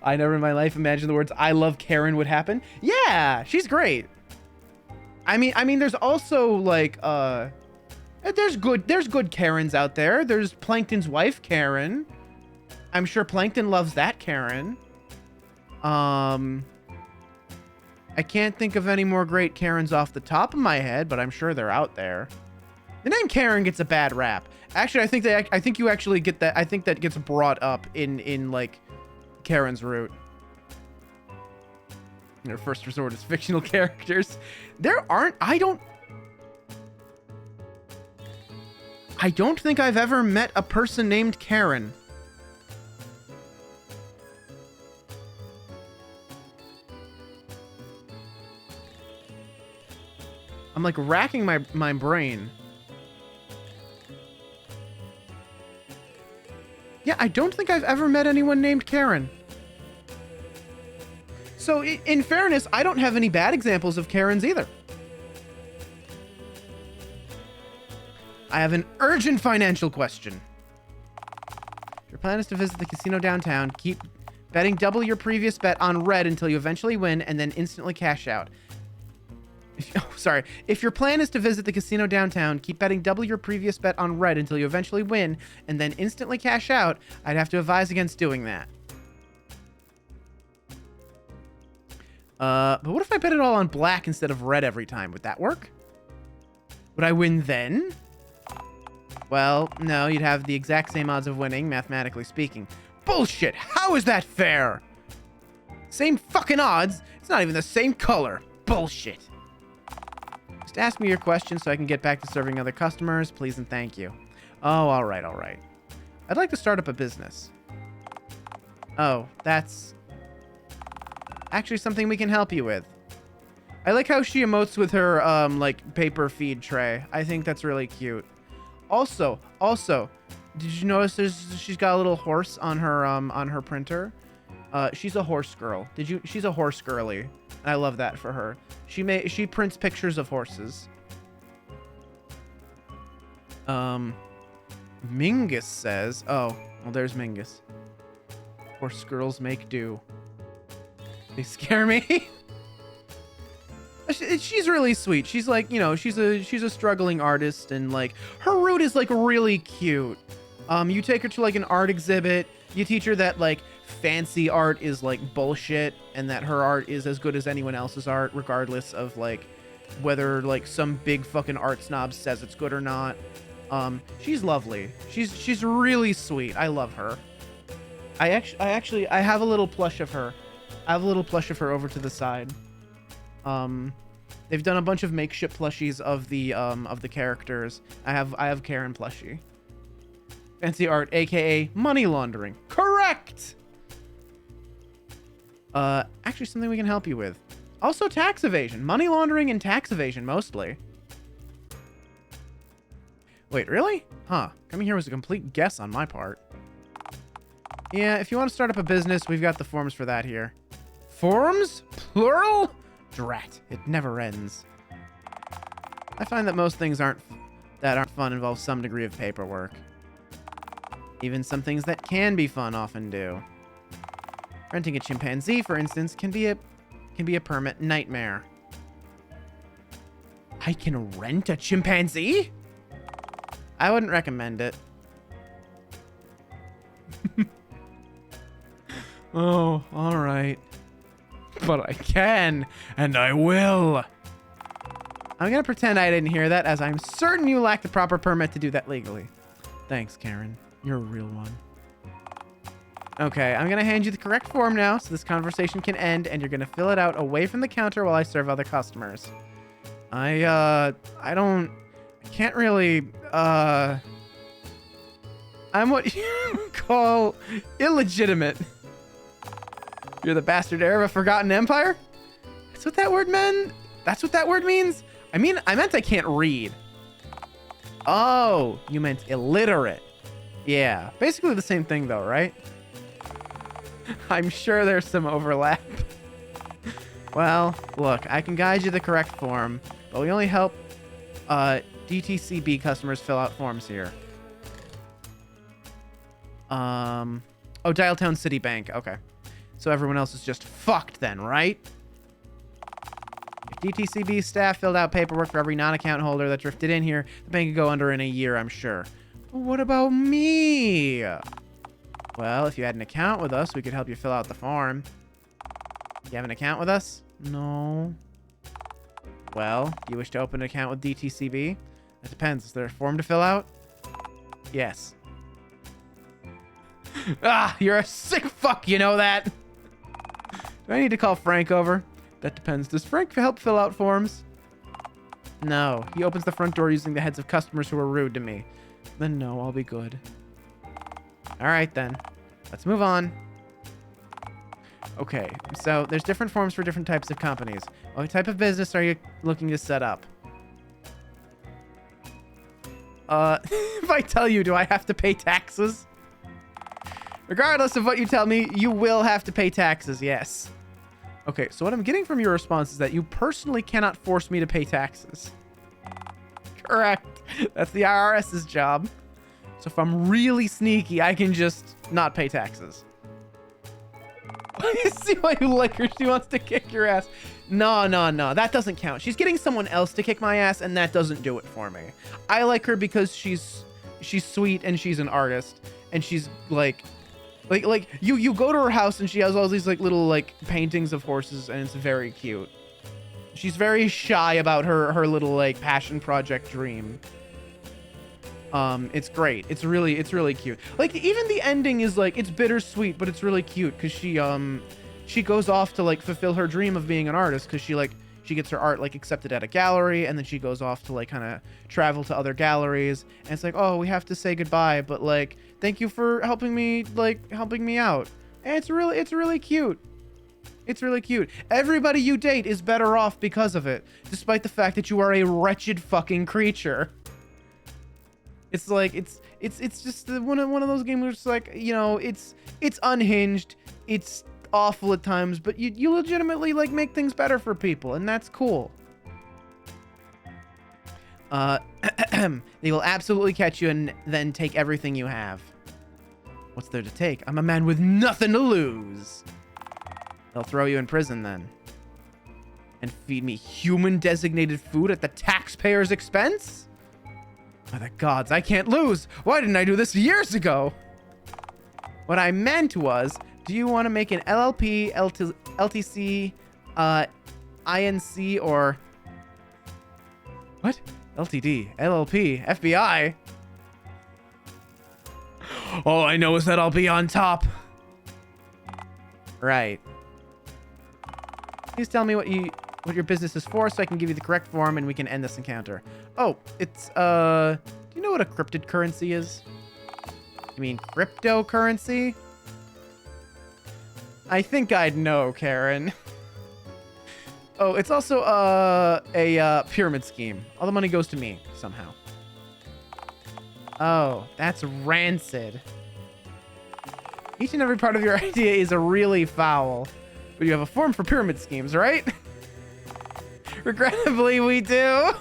I never in my life imagined the words "I love Karen" would happen. Yeah, she's great. I mean, there's also like there's good Karens out there. There's Plankton's wife, Karen. I'm sure Plankton loves that Karen. I can't think of any more great Karens off the top of my head, but I'm sure they're out there. The name Karen gets a bad rap. Actually, I think you actually get that. I think that gets brought up in like Karen's root. Their first resort is fictional characters. There aren't. I don't think I've ever met a person named Karen. I'm like racking my brain. Yeah, I don't think I've ever met anyone named Karen. So, in fairness, I don't have any bad examples of Karens either. I have an urgent financial question. If your plan is to visit the casino downtown, keep betting double your previous bet on red until you eventually win and then instantly cash out. If your plan is to visit the casino downtown, keep betting double your previous bet on red until you eventually win, and then instantly cash out, I'd have to advise against doing that. But what if I bet it all on black instead of red every time? Would that work? Would I win then? Well, no, you'd have the exact same odds of winning, mathematically speaking. Bullshit! How is that fair? Same fucking odds. It's not even the same color. Bullshit. Just ask me your question so I can get back to serving other customers, please and thank you. Oh, all right. I'd like to start up a business. Oh, that's actually something we can help you with. I like how she emotes with her, like, paper feed tray. I think that's really cute. Also, did you notice she's got a little horse on her printer? She's a horse girl. She's a horse girly. And I love that for her. She prints pictures of horses. Mingus says, oh, well, there's Mingus. Horse girls make do. They scare me. She's really sweet. She's like, you know, she's a struggling artist, and like her route is like really cute. You take her to like an art exhibit. You teach her that like fancy art is like bullshit, and that her art is as good as anyone else's art, regardless of like whether like some big fucking art snob says it's good or not. She's lovely. She's really sweet. I love her. I have a little plush of her. I have a little plush of her over to the side. They've done a bunch of makeshift plushies of the characters. I have Karen plushie. Fancy art, aka money laundering. Correct. Actually, something we can help you with. Also, tax evasion, money laundering, and tax evasion mostly. Wait, really? Huh? Coming here was a complete guess on my part. Yeah, if you want to start up a business, we've got the forms for that here. Forms? Plural? Drat, it never ends. I find that most things that aren't fun involve some degree of paperwork. Even some things that can be fun often do. Renting a chimpanzee, for instance, can be a permanent nightmare. I can rent a chimpanzee? I wouldn't recommend it. Oh, all right. But I can, and I will. I'm gonna pretend I didn't hear that, as I'm certain you lack the proper permit to do that legally. Thanks, Karen. You're a real one. Okay, I'm gonna hand you the correct form now, so this conversation can end, and you're gonna fill it out away from the counter while I serve other customers. I can't really, I'm what you call illegitimate. You're the bastard heir of a forgotten empire? That's what that word meant? That's what that word means? I meant I can't read. Oh, you meant illiterate. Yeah, basically the same thing though, right? I'm sure there's some overlap. Well, look, I can guide you the correct form, but we only help DTCB customers fill out forms here. Oh, Dialtown City Bank. Okay. So everyone else is just fucked then, right? If DTCB staff filled out paperwork for every non-account holder that drifted in here, the bank could go under in a year, I'm sure. But what about me? Well, if you had an account with us, we could help you fill out the form. You have an account with us? No. Well, do you wish to open an account with DTCB? It depends. Is there a form to fill out? Yes. Ah, you're a sick fuck, you know that? Do I need to call Frank over? That depends. Does Frank help fill out forms? No. He opens the front door using the heads of customers who are rude to me. Then no, I'll be good. Alright then. Let's move on. Okay, so there's different forms for different types of companies. What type of business are you looking to set up? If I tell you, do I have to pay taxes? Regardless of what you tell me, you will have to pay taxes, yes. Okay, so what I'm getting from your response is that you personally cannot force me to pay taxes. Correct. That's the IRS's job. So if I'm really sneaky, I can just not pay taxes. You see why you like her? She wants to kick your ass. No. That doesn't count. She's getting someone else to kick my ass, and that doesn't do it for me. I like her because she's sweet and she's an artist, and she's like you go to her house and she has all these like little like paintings of horses, and it's very cute. She's very shy about her little like passion project dream. It's great. It's really cute. Like even the ending is like, it's bittersweet, but it's really cute because she goes off to like fulfill her dream of being an artist, because she gets her art like accepted at a gallery, and then she goes off to like kind of travel to other galleries, and it's like, oh, we have to say goodbye, but like thank you for helping me out. And it's really cute. It's really cute. Everybody you date is better off because of it, despite the fact that you are a wretched fucking creature. It's like it's just one of those games where it's like, you know, it's unhinged, it's awful at times, but you legitimately like make things better for people, and that's cool. They will absolutely catch you and then take everything you have. What's there to take? I'm a man with nothing to lose. They'll throw you in prison then. And feed me human designated food at the taxpayer's expense? By the gods, I can't lose. Why didn't I do this years ago? What I meant was, do you want to make an LLP, LTC, INC, or... What? LTD, LLP, FBI? All I know is that I'll be on top. Right. Please tell me what your business is for so I can give you the correct form and we can end this encounter. Oh, it's, do you know what a cryptid currency is? You mean cryptocurrency? I think I'd know, Karen. Oh, it's also a pyramid scheme. All the money goes to me, somehow. Oh, that's rancid. Each and every part of your idea is a really foul. But you have a form for pyramid schemes, right? Regrettably, we do.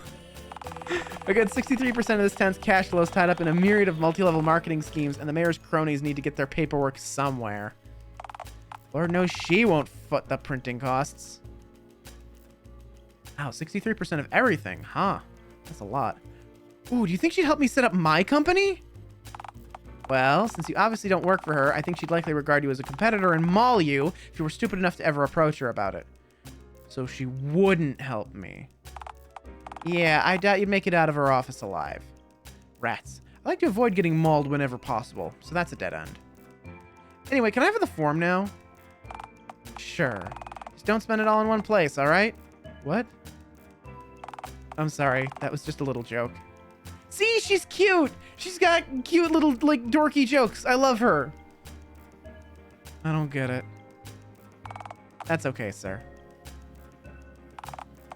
A good 63% of this town's cash flow is tied up in a myriad of multi-level marketing schemes, and the mayor's cronies need to get their paperwork somewhere. Lord knows she won't foot the printing costs. Wow, 63% of everything, huh? That's a lot. Ooh, do you think she'd help me set up my company? Well, since you obviously don't work for her, I think she'd likely regard you as a competitor and maul you if you were stupid enough to ever approach her about it. So she wouldn't help me. Yeah, I doubt you'd make it out of her office alive. Rats. I like to avoid getting mauled whenever possible, so that's a dead end. Anyway, can I have the form now? Sure. Just don't spend it all in one place, alright? What? I'm sorry, that was just a little joke. See, she's cute! She's got cute little, like, dorky jokes. I love her. I don't get it. That's okay, sir.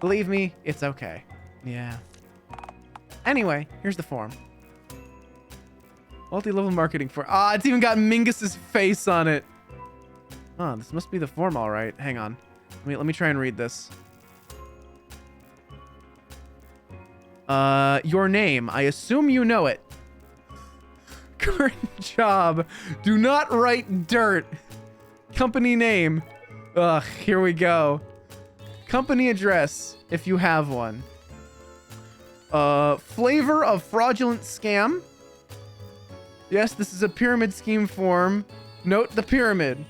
Believe me, it's okay. Yeah. Anyway, here's the form. Multi-level marketing for... Ah, it's even got Mingus's face on it. Oh, this must be the form, all right. Hang on. Let me try and read this. Your name. I assume you know it. Current job. Do not write dirt. Company name. Ugh, here we go. Company address, if you have one. Flavor of fraudulent scam. Yes, this is a pyramid scheme form. Note the pyramid.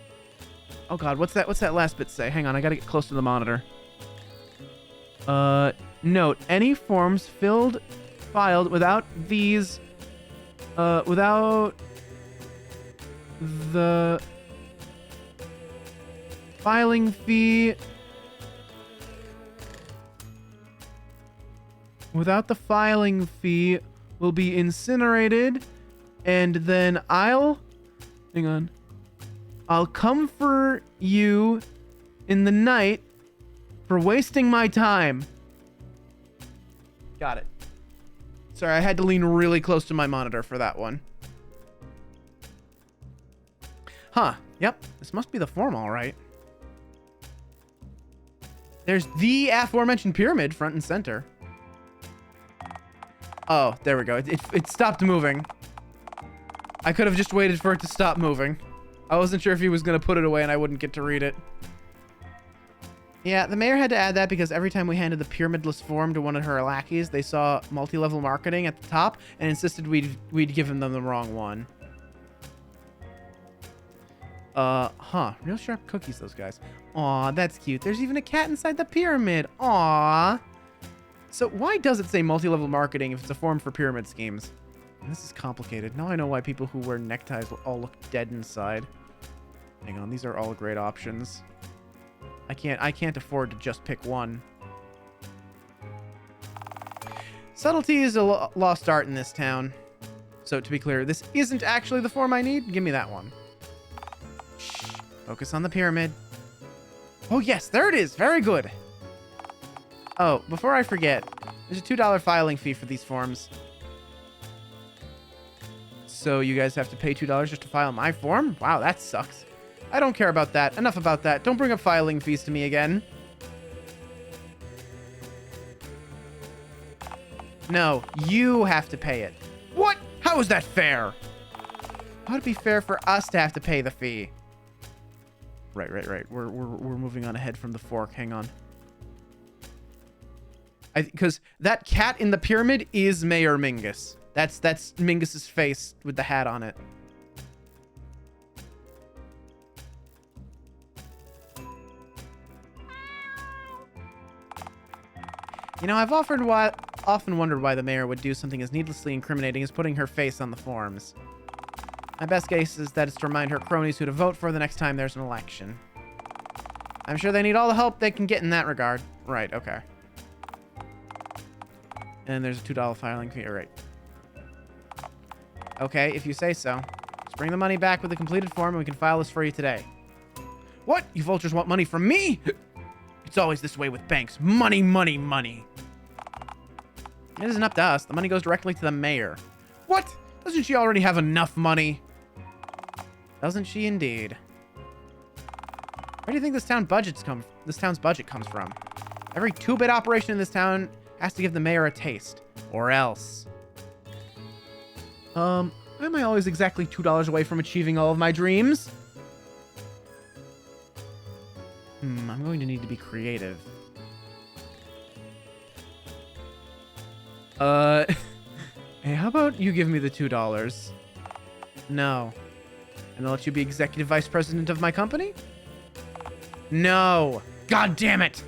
Oh god, what's that last bit say? Hang on, I gotta get close to the monitor. Note, any forms filed without these, without the filing fee, will be incinerated, and then I'll come for you in the night for wasting my time. Got it. Sorry, I had to lean really close to my monitor for that one. Huh. Yep. This must be the form, all right. There's the aforementioned pyramid front and center. Oh, there we go. It stopped moving. I could have just waited for it to stop moving. I wasn't sure if he was going to put it away and I wouldn't get to read it. Yeah, the mayor had to add that because every time we handed the pyramidless form to one of her lackeys, they saw multi-level marketing at the top and insisted we'd given them the wrong one. Real sharp cookies, those guys. Aw, that's cute. There's even a cat inside the pyramid. Aw. So why does it say multi-level marketing if it's a form for pyramid schemes? This is complicated. Now I know why people who wear neckties will all look dead inside. Hang on, these are all great options. I can't afford to just pick one. Subtlety is a lost art in this town. So to be clear, this isn't actually the form I need. Give me that one. Shh. Focus on the pyramid. Oh yes, there it is. Very good. Oh, before I forget, there's a $2 filing fee for these forms. So you guys have to pay $2 just to file my form? Wow, that sucks. I don't care about that. Enough about that. Don't bring up filing fees to me again. No, you have to pay it. What? How is that fair? How would it be fair for us to have to pay the fee? Right. We're moving on ahead from the fork. Hang on. Because that cat in the pyramid is Mayor Mingus. That's Mingus's face with the hat on it. You know, I've often wondered why the mayor would do something as needlessly incriminating as putting her face on the forms. My best guess is that it's to remind her cronies who to vote for the next time there's an election. I'm sure they need all the help they can get in that regard. Right, okay. And there's a $2 filing fee. All right. Okay, if you say so. Just bring the money back with the completed form and we can file this for you today. What? You vultures want money from me? It's always this way with banks. Money, money, money. It isn't up to us. The money goes directly to the mayor. What? Doesn't she already have enough money? Doesn't she indeed? Where do you think this town's budget comes from? Every 2-bit operation in this town has to give the mayor a taste. Or else. Why am I always exactly $2 away from achieving all of my dreams? I'm going to need to be creative. Hey, how about you give me the $2? No. And I'll let you be executive vice president of my company? No. God damn it.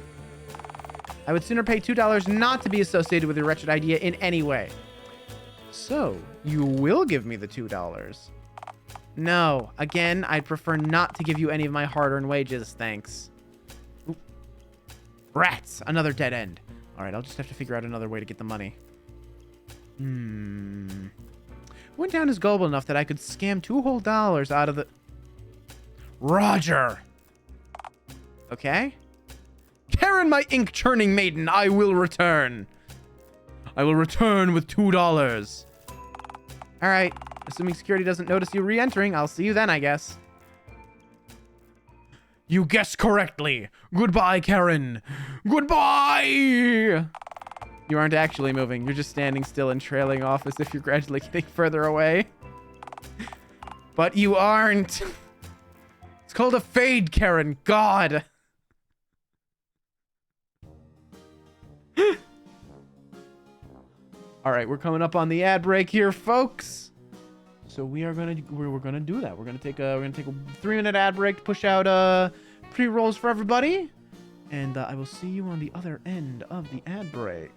I would sooner pay $2 not to be associated with your wretched idea in any way. So, you will give me the $2? No. Again, I'd prefer not to give you any of my hard-earned wages, thanks. Oop. Rats! Another dead end. Alright, I'll just have to figure out another way to get the money. Wintown is gullible enough that I could scam $2 whole out of the... Roger! Okay. Karen, my ink-churning maiden, I will return. I will return with $2. Alright. Assuming security doesn't notice you re-entering, I'll see you then, I guess. You guessed correctly. Goodbye, Karen. Goodbye! You aren't actually moving. You're just standing still and trailing off as if you're gradually getting further away. But you aren't. It's called a fade, Karen. God. All right, we're coming up on the ad break here, folks. So we're gonna do that. We're gonna take a 3-minute ad break to push out pre-rolls for everybody, and I will see you on the other end of the ad break.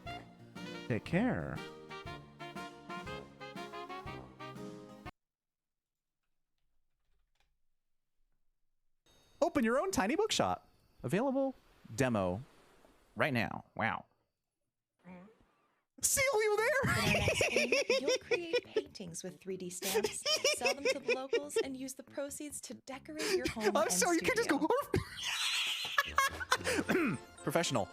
Take care. Open your own tiny bookshop. Available demo right now. Wow. See you there. In our next game, you'll create paintings with 3D stamps, sell them to the locals, and use the proceeds to decorate your home. I'm sorry, you can't just go. Professional.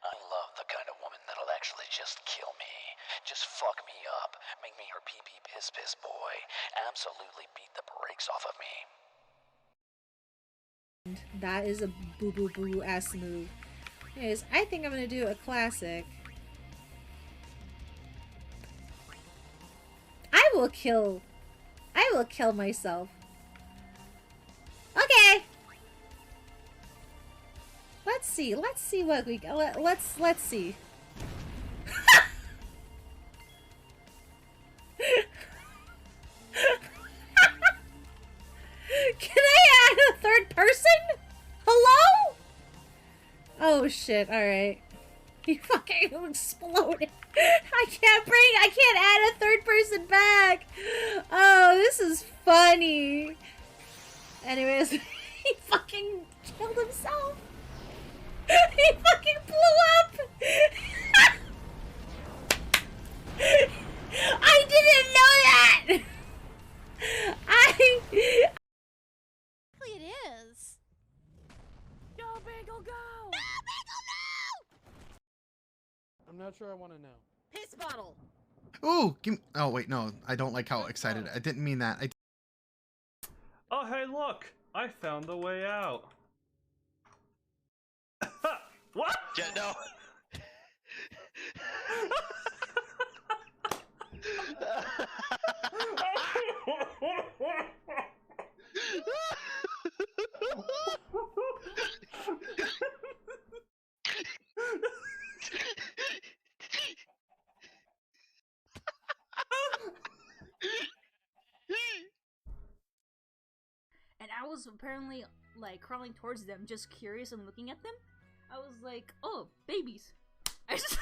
I love the kind of woman that'll actually just kill me. Just fuck me up. Make me her pee-pee piss-piss boy. Absolutely beat the brakes off of me. That is a boo-boo-boo ass move. Anyways, I think I'm gonna do a classic. I will kill myself. Okay. Let's see what we got. Let's see. Can I add a third person? Hello? Oh shit, alright. He fucking exploded. I can't add a third person back. Oh, this is funny. Anyways, he fucking killed himself. He fucking blew up. I didn't know that. It is. Go, Bagel, go! I'm not sure I want to know. Piss bottle. Ooh, give me, oh wait, no, I don't like how excited. I didn't mean that. Oh, hey, look! I found the way out. What? Yeah, no. And I was apparently like crawling towards them, just curious and looking at them. I was like, oh, babies. I smacked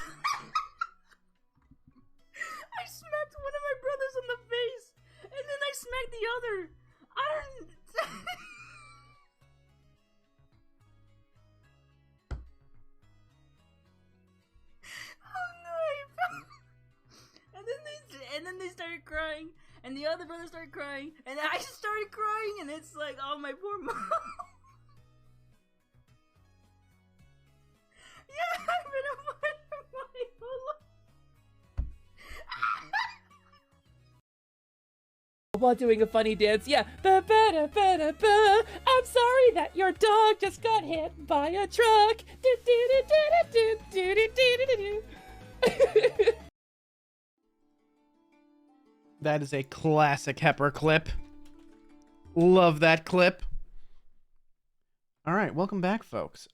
one of my brothers on the face, and then I smacked the other. I don't. Oh no! And then they started crying, and the other brother started crying, and I just started crying, and it's like, oh my poor mom. Yeah, I've been a my whole life. While doing a funny dance, yeah. Ba-ba-da-ba-da-ba. I'm sorry that your dog just got hit by a truck. That is a classic Hepper clip. Love that clip. All right, welcome back, folks.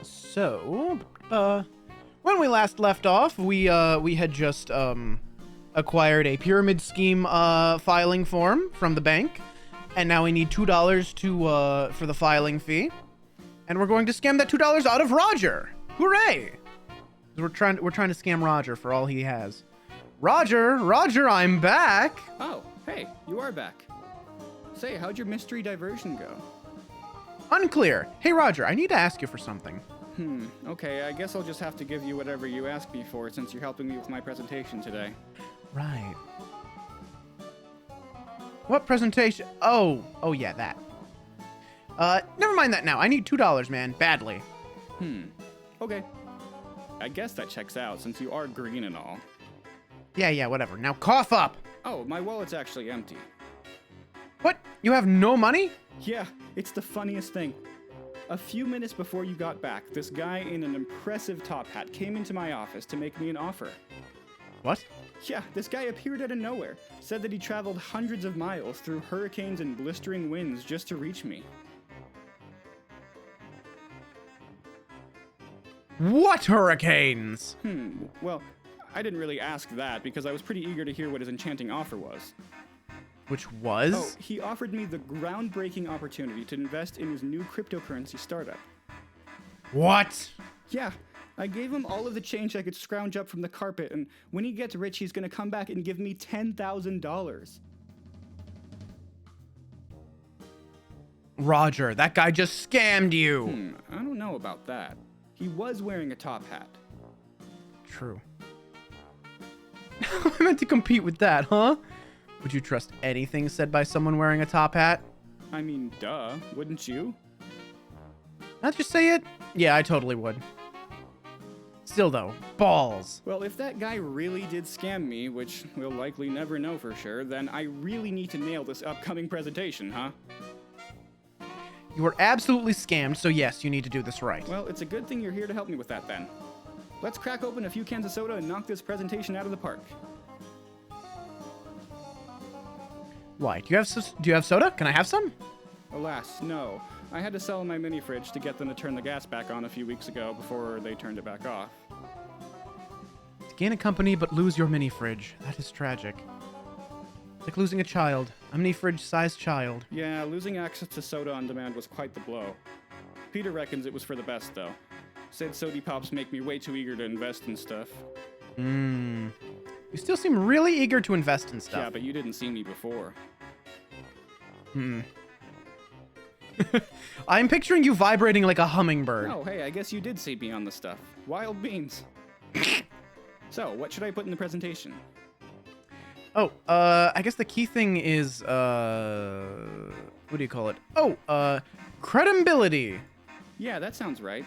So, when we last left off, we had just acquired a pyramid scheme filing form from the bank, and now we need $2 to for the filing fee, and we're going to scam that $2 out of Roger. Hooray! We're trying to scam Roger for all he has. Roger, I'm back. Oh, hey, you are back. Say, how'd your mystery diversion go? Unclear. Hey, Roger, I need to ask you for something. Okay, I guess I'll just have to give you whatever you asked me for since you're helping me with my presentation today. Right. What presentation? Oh, yeah, that. Never mind that now. I need $2, man, badly. Okay. I guess that checks out since you are green and all. Yeah, whatever. Now cough up. Oh, my wallet's actually empty. What? You have no money? Yeah, it's the funniest thing. A few minutes before you got back, this guy in an impressive top hat came into my office to make me an offer. What? Yeah, this guy appeared out of nowhere. Said that he traveled hundreds of miles through hurricanes and blistering winds just to reach me. What hurricanes? Well, I didn't really ask that because I was pretty eager to hear what his enchanting offer was. Which was? Oh, he offered me the groundbreaking opportunity to invest in his new cryptocurrency startup. What? Yeah, I gave him all of the change I could scrounge up from the carpet, and when he gets rich, he's gonna come back and give me $10,000. Roger, that guy just scammed you. I don't know about that. He was wearing a top hat. True. I meant to compete with that, huh? Would you trust anything said by someone wearing a top hat? I mean, duh, wouldn't you? Not just say it? Yeah, I totally would. Still though, balls. Well, if that guy really did scam me, which we'll likely never know for sure, then I really need to nail this upcoming presentation, huh? You were absolutely scammed, so yes, you need to do this right. Well, it's a good thing you're here to help me with that then. Let's crack open a few cans of soda and knock this presentation out of the park. Why? Do you have soda? Can I have some? Alas, no. I had to sell my mini fridge to get them to turn the gas back on a few weeks ago before they turned it back off. To gain a company but lose your mini fridge. That is tragic. It's like losing a child. A mini fridge-sized child. Yeah, losing access to soda on demand was quite the blow. Peter reckons it was for the best, though. Said Sody Pops make me way too eager to invest in stuff. You still seem really eager to invest in stuff. Yeah, but you didn't see me before. I'm picturing you vibrating like a hummingbird. Oh, hey, I guess you did see me on the stuff. Wild beans. So, what should I put in the presentation? Oh, I guess the key thing is, what do you call it? Oh, credibility. Yeah, that sounds right.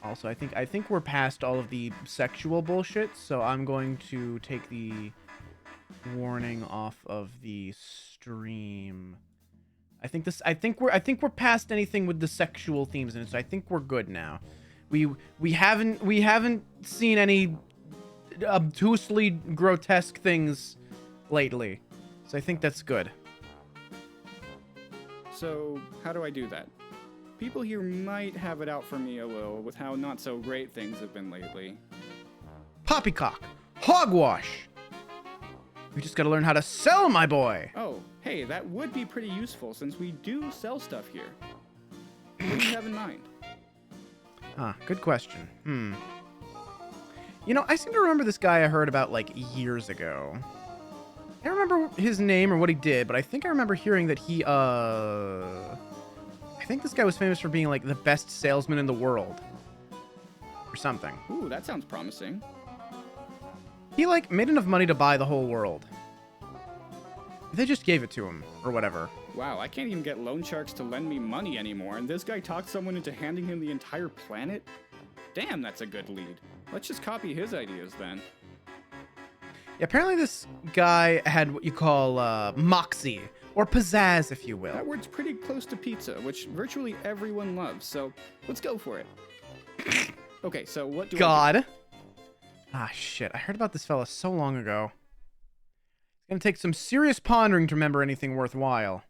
Also, I think we're past all of the sexual bullshit, so I'm going to take the warning off of the stream. I think we're past anything with the sexual themes in it, so I think we're good now. We haven't seen any obtusely grotesque things lately, so I think that's good. So, how do I do that? People here might have it out for me a little with how not so great things have been lately. Poppycock! Hogwash! We just gotta learn how to sell, my boy! Oh, hey, that would be pretty useful since we do sell stuff here. What do you have in mind? Good question. You know, I seem to remember this guy I heard about, like, years ago. I don't remember his name or what he did, but I think I remember hearing that he, I think this guy was famous for being, like, the best salesman in the world. Or something. Ooh, that sounds promising. He, like, made enough money to buy the whole world. They just gave it to him, or whatever. Wow, I can't even get loan sharks to lend me money anymore, and this guy talked someone into handing him the entire planet? Damn, that's a good lead. Let's just copy his ideas then. Yeah, apparently this guy had what you call, moxie, or pizzazz, if you will. That word's pretty close to pizza, which virtually everyone loves, so let's go for it. Okay, so what do I do? Ah, shit, I heard about this fella so long ago. It's gonna take some serious pondering to remember anything worthwhile.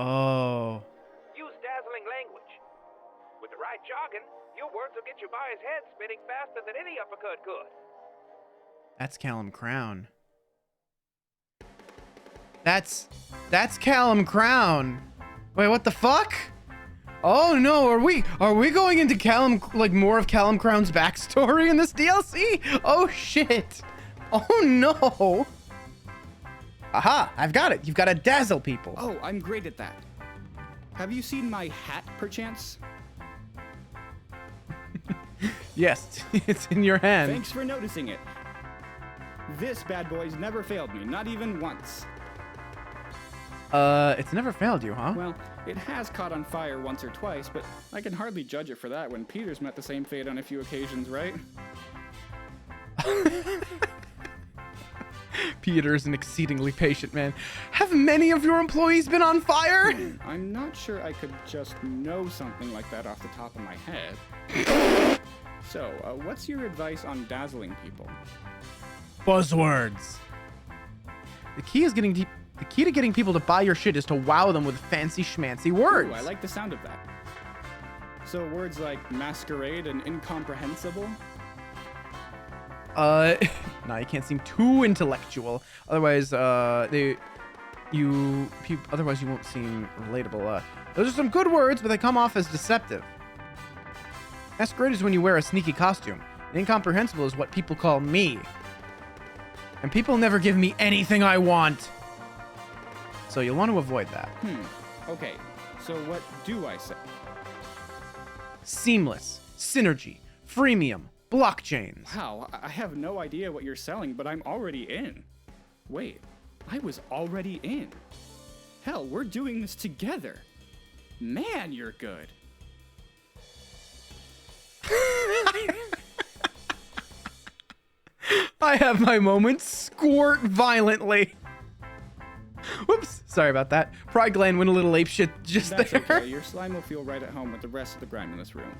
Oh. Use dazzling language. With the right jargon, your words will get your buyer's head spinning faster than any uppercut could. That's Callum Crown. That's Callum Crown. Wait, what the fuck? Oh no, are we going into Callum, like more of Callum Crown's backstory in this DLC? Oh shit. Oh no. Aha, I've got it. You've got to dazzle people. Oh, I'm great at that. Have you seen my hat, perchance? Yes, it's in your hand. Thanks for noticing it. This bad boy's never failed me, not even once. It's never failed you, huh? Well, it has caught on fire once or twice, but I can hardly judge it for that when Peter's met the same fate on a few occasions, right? Peter's an exceedingly patient man. Have many of your employees been on fire? I'm not sure I could just know something like that off the top of my head. So, what's your advice on dazzling people? Buzzwords. The key to getting people to buy your shit is to wow them with fancy schmancy words. Ooh, I like the sound of that. So words like masquerade and incomprehensible? No, you can't seem too intellectual. Otherwise, otherwise you won't seem relatable. Those are some good words, but they come off as deceptive. Masquerade is when you wear a sneaky costume. And incomprehensible is what people call me. And people never give me anything I want. So you'll want to avoid that. Okay, so what do I say? Seamless, synergy, freemium, blockchains. Wow, I have no idea what you're selling, but I'm already in. Wait, I was already in. Hell, we're doing this together. Man, you're good. I have my moments. Squirt violently. Whoops, sorry about that. Pride gland went a little apeshit just That's there. Okay. Your slime will feel right at home with the rest of the grime in this room.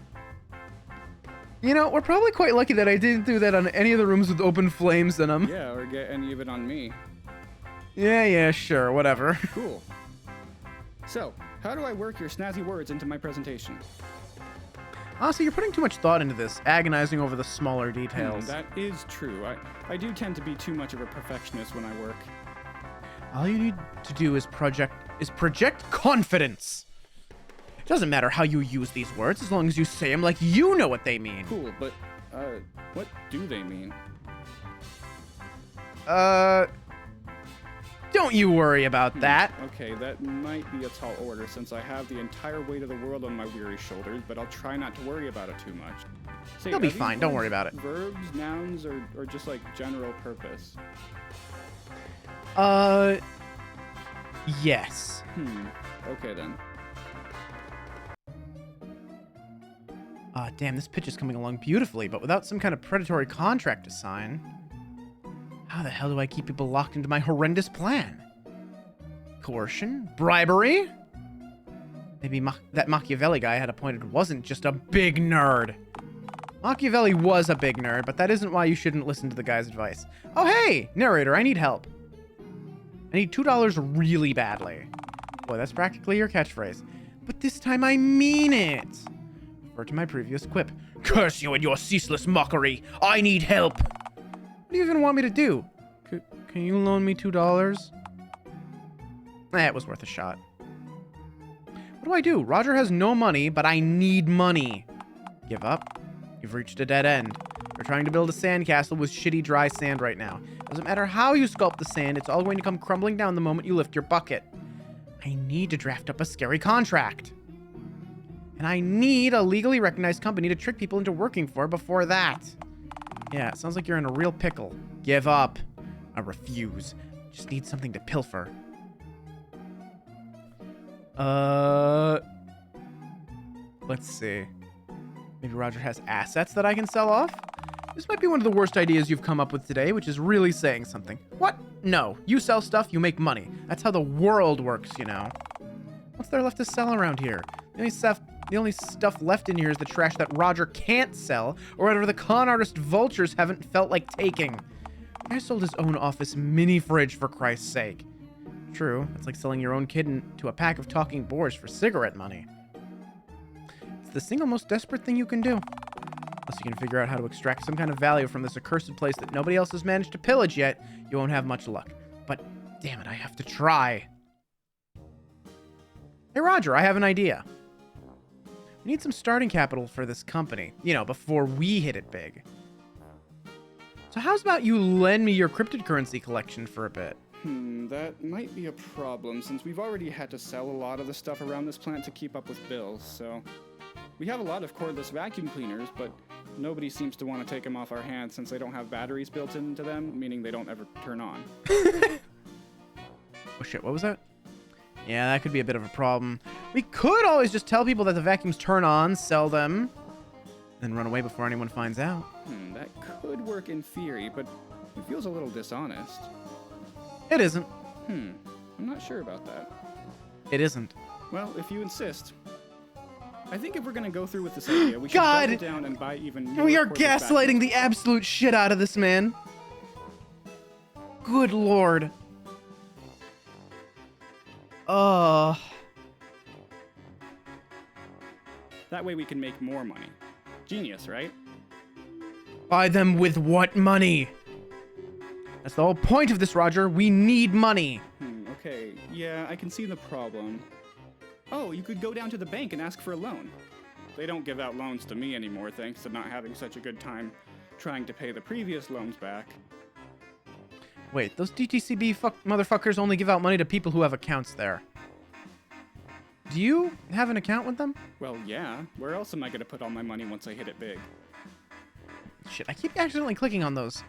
You know, we're probably quite lucky that I didn't do that on any of the rooms with open flames in them. Yeah, or get any of it on me. Yeah, sure, whatever. Cool. So, how do I work your snazzy words into my presentation? Honestly, you're putting too much thought into this, agonizing over the smaller details. That is true. I do tend to be too much of a perfectionist when I work. All you need to do is project confidence. It doesn't matter how you use these words, as long as you say them like you know what they mean. Cool, but, what do they mean? Don't you worry about that. Okay, that might be a tall order since I have the entire weight of the world on my weary shoulders, but I'll try not to worry about it too much. Say, You'll be fine, don't worry about it. Verbs, nouns, or just like general purpose? Yes. Okay then. Damn, this pitch is coming along beautifully, but without some kind of predatory contract to sign. How the hell do I keep people locked into my horrendous plan? Coercion? Bribery? Maybe that Machiavelli guy I had appointed wasn't just a big nerd. Machiavelli was a big nerd, but that isn't why you shouldn't listen to the guy's advice. Oh hey, narrator, I need help. I need $2 really badly. Boy, that's practically your catchphrase. But this time I mean it. Refer to my previous quip. Curse you and your ceaseless mockery. I need help. What do you even want me to do? Can you loan me $2? It was worth a shot. What do? Roger has no money, but I need money. Give up? You've reached a dead end. You're trying to build a sandcastle with shitty dry sand right now. Doesn't matter how you sculpt the sand, it's all going to come crumbling down the moment you lift your bucket. I need to draft up a scary contract. And I need a legally recognized company to trick people into working for before that. Yeah, it sounds like you're in a real pickle. Give up. I refuse. Just need something to pilfer. Let's see. Maybe Roger has assets that I can sell off? This might be one of the worst ideas you've come up with today, which is really saying something. What? No. You sell stuff, you make money. That's how the world works, you know. What's there left to sell around here? The only stuff left in here is the trash that Roger can't sell, or whatever the con artist vultures haven't felt like taking. The guy sold his own office mini fridge, for Christ's sake. True, it's like selling your own kid to a pack of talking boars for cigarette money. It's the single most desperate thing you can do. Unless you can figure out how to extract some kind of value from this accursed place that nobody else has managed to pillage yet, you won't have much luck. But, damn it, I have to try. Hey, Roger, I have an idea. We need some starting capital for this company, you know, before we hit it big. So how's about you lend me your cryptocurrency collection for a bit? That might be a problem, since we've already had to sell a lot of the stuff around this plant to keep up with bills, so... We have a lot of cordless vacuum cleaners, but nobody seems to want to take them off our hands since they don't have batteries built into them, meaning they don't ever turn on. Oh shit, what was that? Yeah, that could be a bit of a problem. We could always just tell people that the vacuums turn on, sell them, then run away before anyone finds out. That could work in theory, but it feels a little dishonest. It isn't. I'm not sure about that. It isn't. Well, if you insist. I think if we're gonna go through with this idea, we should double down and buy even more. We are cordless gaslighting vacuums. the absolute shit out of this man. Good lord. That way we can make more money. Genius, right? Buy them with what money? That's the whole point of this, Roger. We need money. Okay, yeah, I can see the problem. Oh, you could go down to the bank and ask for a loan. They don't give out loans to me anymore thanks to not having such a good time trying to pay the previous loans back. Wait, those DTCB motherfuckers only give out money to people who have accounts there. Do you have an account with them? Well, yeah. Where else am I gonna put all my money once I hit it big? Shit, I keep accidentally clicking on those.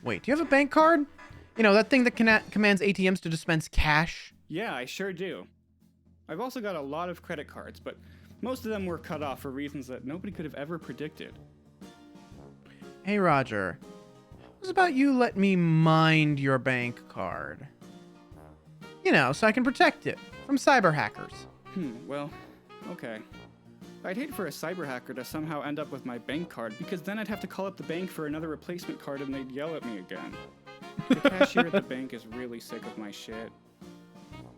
Wait, do you have a bank card? You know, that thing that commands ATMs to dispense cash? Yeah, I sure do. I've also got a lot of credit cards, but most of them were cut off for reasons that nobody could have ever predicted. Hey, Roger. How's about you let me mind your bank card? You know, so I can protect it from cyber hackers. Well, okay. I'd hate for a cyber hacker to somehow end up with my bank card, because then I'd have to call up the bank for another replacement card and they'd yell at me again. The cashier at the bank is really sick of my shit.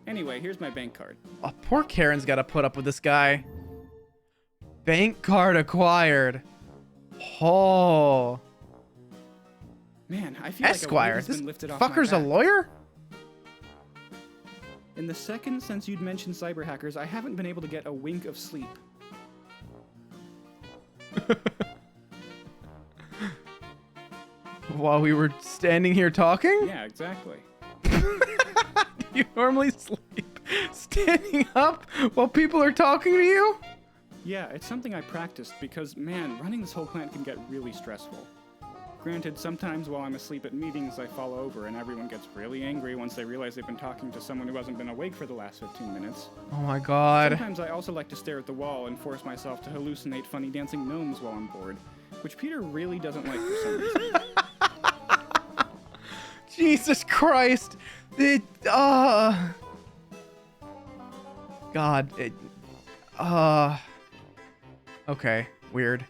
Anyway, here's my bank card. Oh, poor Karen's got to put up with this guy. Bank card acquired. Oh. Man, I feel Esquire, like a weight has this been lifted off my fucker's a back. lawyer? In the second since you'd mentioned cyber hackers, I haven't been able to get a wink of sleep. While we were standing here talking? Yeah, exactly. You normally sleep standing up while people are talking to you? Yeah, it's something I practiced because, man, running this whole plant can get really stressful. Granted, sometimes while I'm asleep at meetings, I fall over and everyone gets really angry once they realize they've been talking to someone who hasn't been awake for the last 15 minutes. Oh my god. Sometimes I also like to stare at the wall and force myself to hallucinate funny dancing gnomes while I'm bored, which Peter really doesn't like for some reason. Jesus Christ. God. Okay, weird.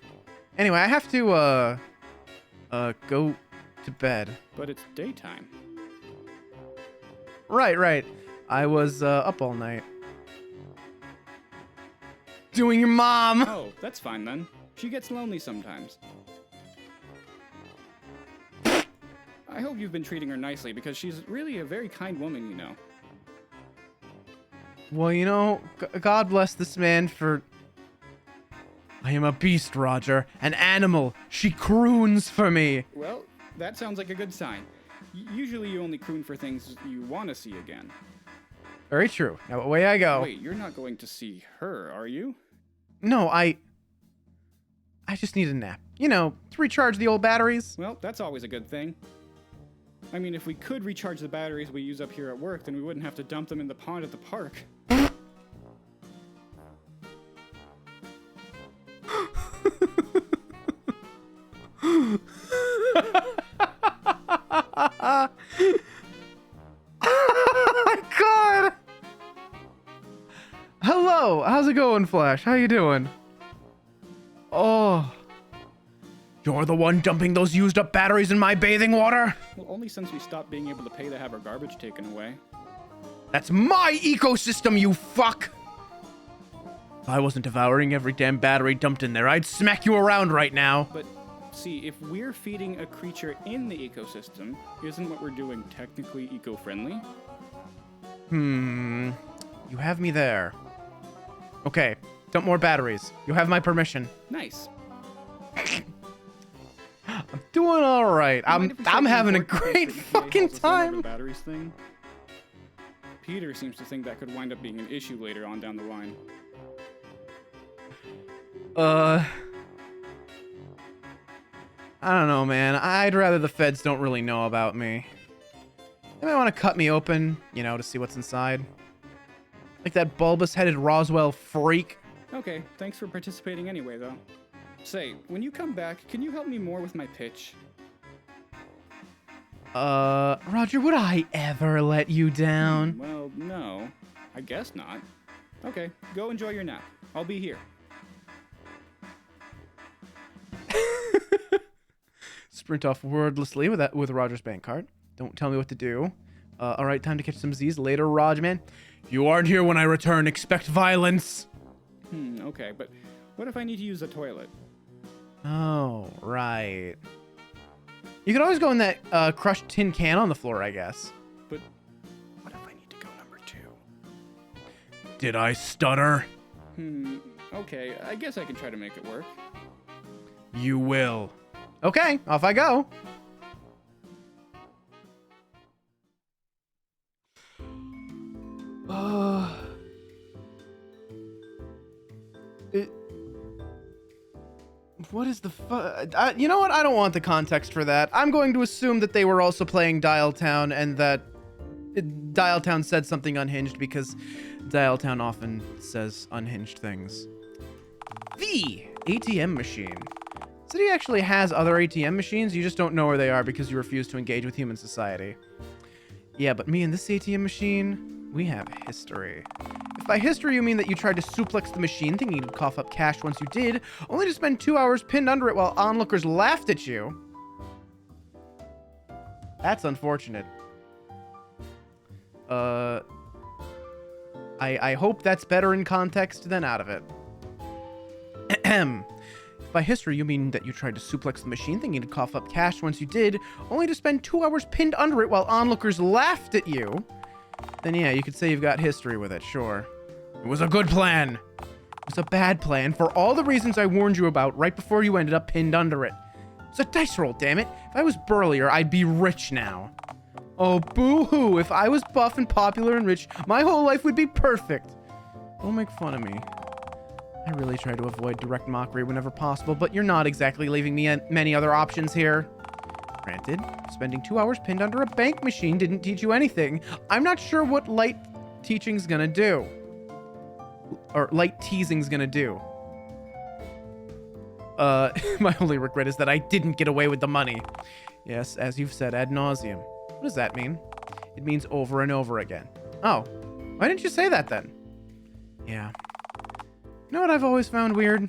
Anyway, I have to, go to bed. But it's daytime. Right. I was, up all night. Doing your mom! Oh, that's fine then. She gets lonely sometimes. I hope you've been treating her nicely, because she's really a very kind woman, you know. Well, you know, God bless this man for... I am a beast, Roger. An animal. She croons for me. Well, that sounds like a good sign. Usually you only croon for things you want to see again. Very true. Now, away I go. Wait, you're not going to see her, are you? No, I just need a nap. You know, to recharge the old batteries. Well, that's always a good thing. I mean, if we could recharge the batteries we use up here at work, then we wouldn't have to dump them in the pond at the park. God! Hello, how's it going, Flash? How you doing? Oh. You're the one dumping those used up batteries in my bathing water? Well, only since we stopped being able to pay to have our garbage taken away. That's my ecosystem, you fuck! If I wasn't devouring every damn battery dumped in there, I'd smack you around right now. But see, if we're feeding a creature in the ecosystem, isn't what we're doing technically eco-friendly? You have me there. Okay, dump more batteries. You have my permission. Nice. I'm doing all right. I'm having a great fucking time. Batteries thing. Peter seems to think that could wind up being an issue later on down the line. I don't know, man. I'd rather the feds don't really know about me. They might want to cut me open, you know, to see what's inside. Like that bulbous-headed Roswell freak. Okay, thanks for participating anyway, though. Say, when you come back, can you help me more with my pitch? Roger, would I ever let you down? Well, no. I guess not. Okay, go enjoy your nap. I'll be here. Sprint off wordlessly with Roger's bank card. Don't tell me what to do. All right, time to catch some Z's later, Raj, man. If you aren't here when I return, expect violence. Okay, but what if I need to use the toilet? Oh, right. You could always go in that crushed tin can on the floor, I guess. But what if I need to go number 2? Did I stutter? Okay, I guess I can try to make it work. You will. Okay, off I go. What is the you know what? I don't want the context for that. I'm going to assume that they were also playing Dialtown and that Dialtown said something unhinged because Dialtown often says unhinged things. The ATM machine. City actually has other ATM machines, you just don't know where they are because you refuse to engage with human society. Yeah, but me and this ATM machine, we have history. If by history you mean that you tried to suplex the machine thinking you'd cough up cash once you did, only to spend 2 hours pinned under it while onlookers laughed at you. That's unfortunate. I hope that's better in context than out of it. Ahem. By history, you mean that you tried to suplex the machine thinking to cough up cash once you did, only to spend 2 hours pinned under it while onlookers laughed at you. Then yeah, you could say you've got history with it, sure. It was a good plan. It was a bad plan for all the reasons I warned you about right before you ended up pinned under it. It's a dice roll, damn it. If I was burlier, I'd be rich now. Oh, boo-hoo. If I was buff and popular and rich, my whole life would be perfect. Don't make fun of me. I really try to avoid direct mockery whenever possible, but you're not exactly leaving me many other options here. Granted, spending 2 hours pinned under a bank machine didn't teach you anything. I'm not sure what light teaching's gonna do. Or light teasing's gonna do. My only regret is that I didn't get away with the money. Yes, as you've said ad nauseum. What does that mean? It means over and over again. Oh, why didn't you say that then? Yeah. You know what I've always found weird?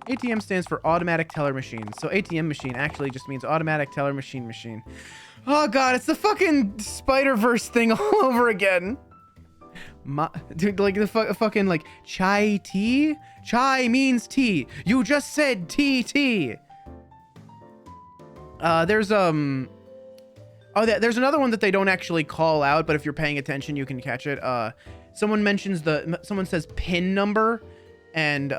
ATM stands for automatic teller machine, so ATM machine actually just means automatic teller machine. Oh god, it's the fucking Spider-Verse thing all over again. Dude, like the fucking like chai tea? Chai means tea. You just said tea. There's there's another one that they don't actually call out, but if you're paying attention, you can catch it. Someone says PIN number. And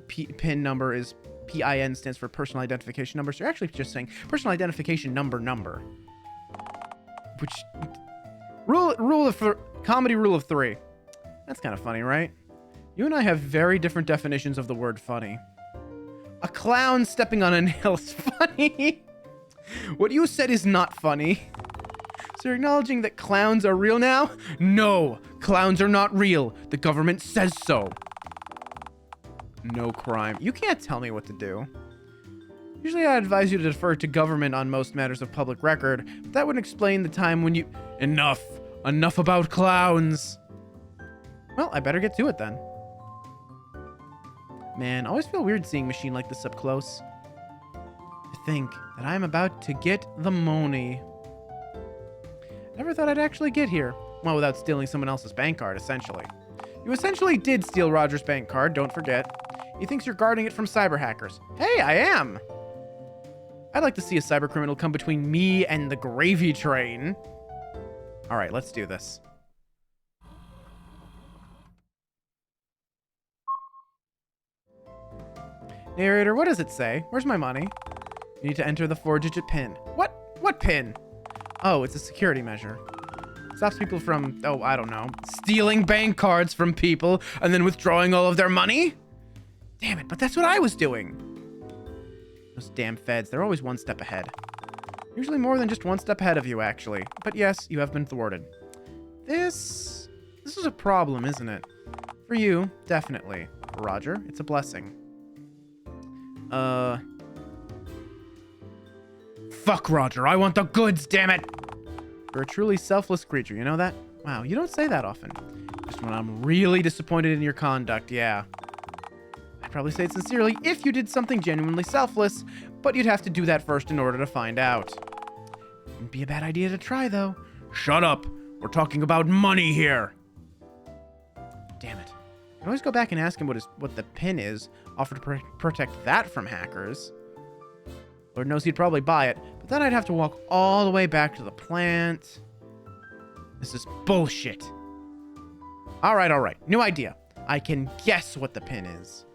PIN number is PIN stands for personal identification number. So you're actually just saying personal identification number. Which comedy rule of 3. That's kind of funny, right? You and I have very different definitions of the word funny. A clown stepping on a nail is funny. What you said is not funny. So you're acknowledging that clowns are real now? No, clowns are not real. The government says so. No crime. You can't tell me what to do. Usually I advise you to defer to government on most matters of public record, but that would explain the time when you... Enough about clowns. Well, I better get to it then. Man, I always feel weird seeing machine like this up close. To think that I'm about to get the money. Never thought I'd actually get here. Well, without stealing someone else's bank card, essentially. You essentially did steal Roger's bank card, don't forget. He thinks you're guarding it from cyber hackers. Hey, I am! I'd like to see a cyber criminal come between me and the gravy train. Alright, let's do this. Narrator, what does it say? Where's my money? You need to enter the 4-digit PIN. What? What PIN? Oh, it's a security measure. Stops people from, oh, I don't know, stealing bank cards from people and then withdrawing all of their money? Damn it, but that's what I was doing. Those damn feds, they're always one step ahead. Usually more than just one step ahead of you, actually. But yes, you have been thwarted. This is a problem, isn't it? For you, definitely. For Roger, it's a blessing. Fuck Roger, I want the goods, damn it! You're a truly selfless creature, you know that? Wow, you don't say that often. Just when I'm really disappointed in your conduct, yeah. I'd probably say it sincerely if you did something genuinely selfless, but you'd have to do that first in order to find out. Wouldn't be a bad idea to try, though. Shut up! We're talking about money here! Damn it. I can always go back and ask him what the PIN is, offer to protect that from hackers. Lord knows he'd probably buy it, but then I'd have to walk all the way back to the plant. This is bullshit. Alright. New idea. I can guess what the PIN is.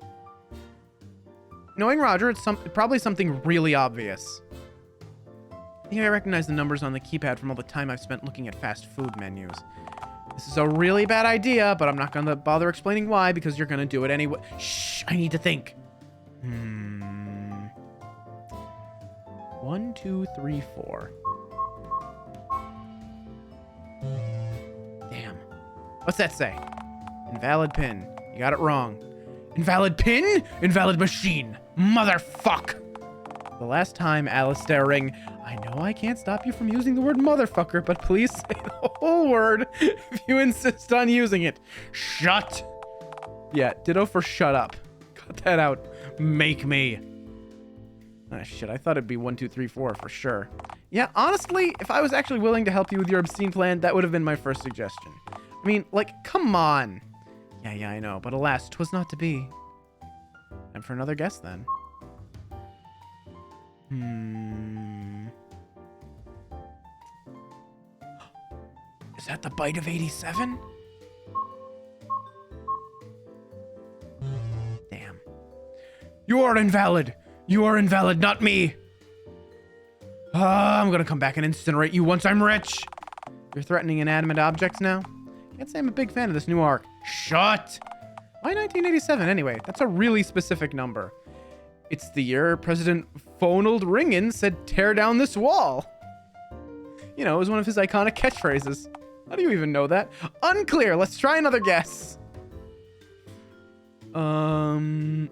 Knowing Roger, it's probably something really obvious. I think I recognize the numbers on the keypad from all the time I've spent looking at fast food menus. This is a really bad idea, but I'm not going to bother explaining why because you're going to do it anyway. Shh, I need to think. 1, 2, 3, 4. Damn. What's that say? Invalid PIN. You got it wrong. Invalid PIN? Invalid machine. Motherfuck. The last time, Alistair Ring. I know I can't stop you from using the word motherfucker, but please say the whole word if you insist on using it. Shut. Yeah, ditto for shut up. Cut that out. Make me. Ah, shit, I thought it'd be 1, 2, 3, 4 for sure. Yeah, honestly, if I was actually willing to help you with your obscene plan, that would have been my first suggestion. I mean, like, come on. Yeah, I know, but alas, 'twas not to be. Time for another guess, then. Is that the bite of 87? Damn. You are invalid! You are invalid, not me! I'm gonna come back and incinerate you once I'm rich! You're threatening inanimate objects now? Can't say I'm a big fan of this new arc. Shut! Why 1987 anyway? That's a really specific number. It's the year President Ronald Reagan said, "Tear down this wall." You know, it was one of his iconic catchphrases. How do you even know that? Unclear. Let's try another guess. 0000.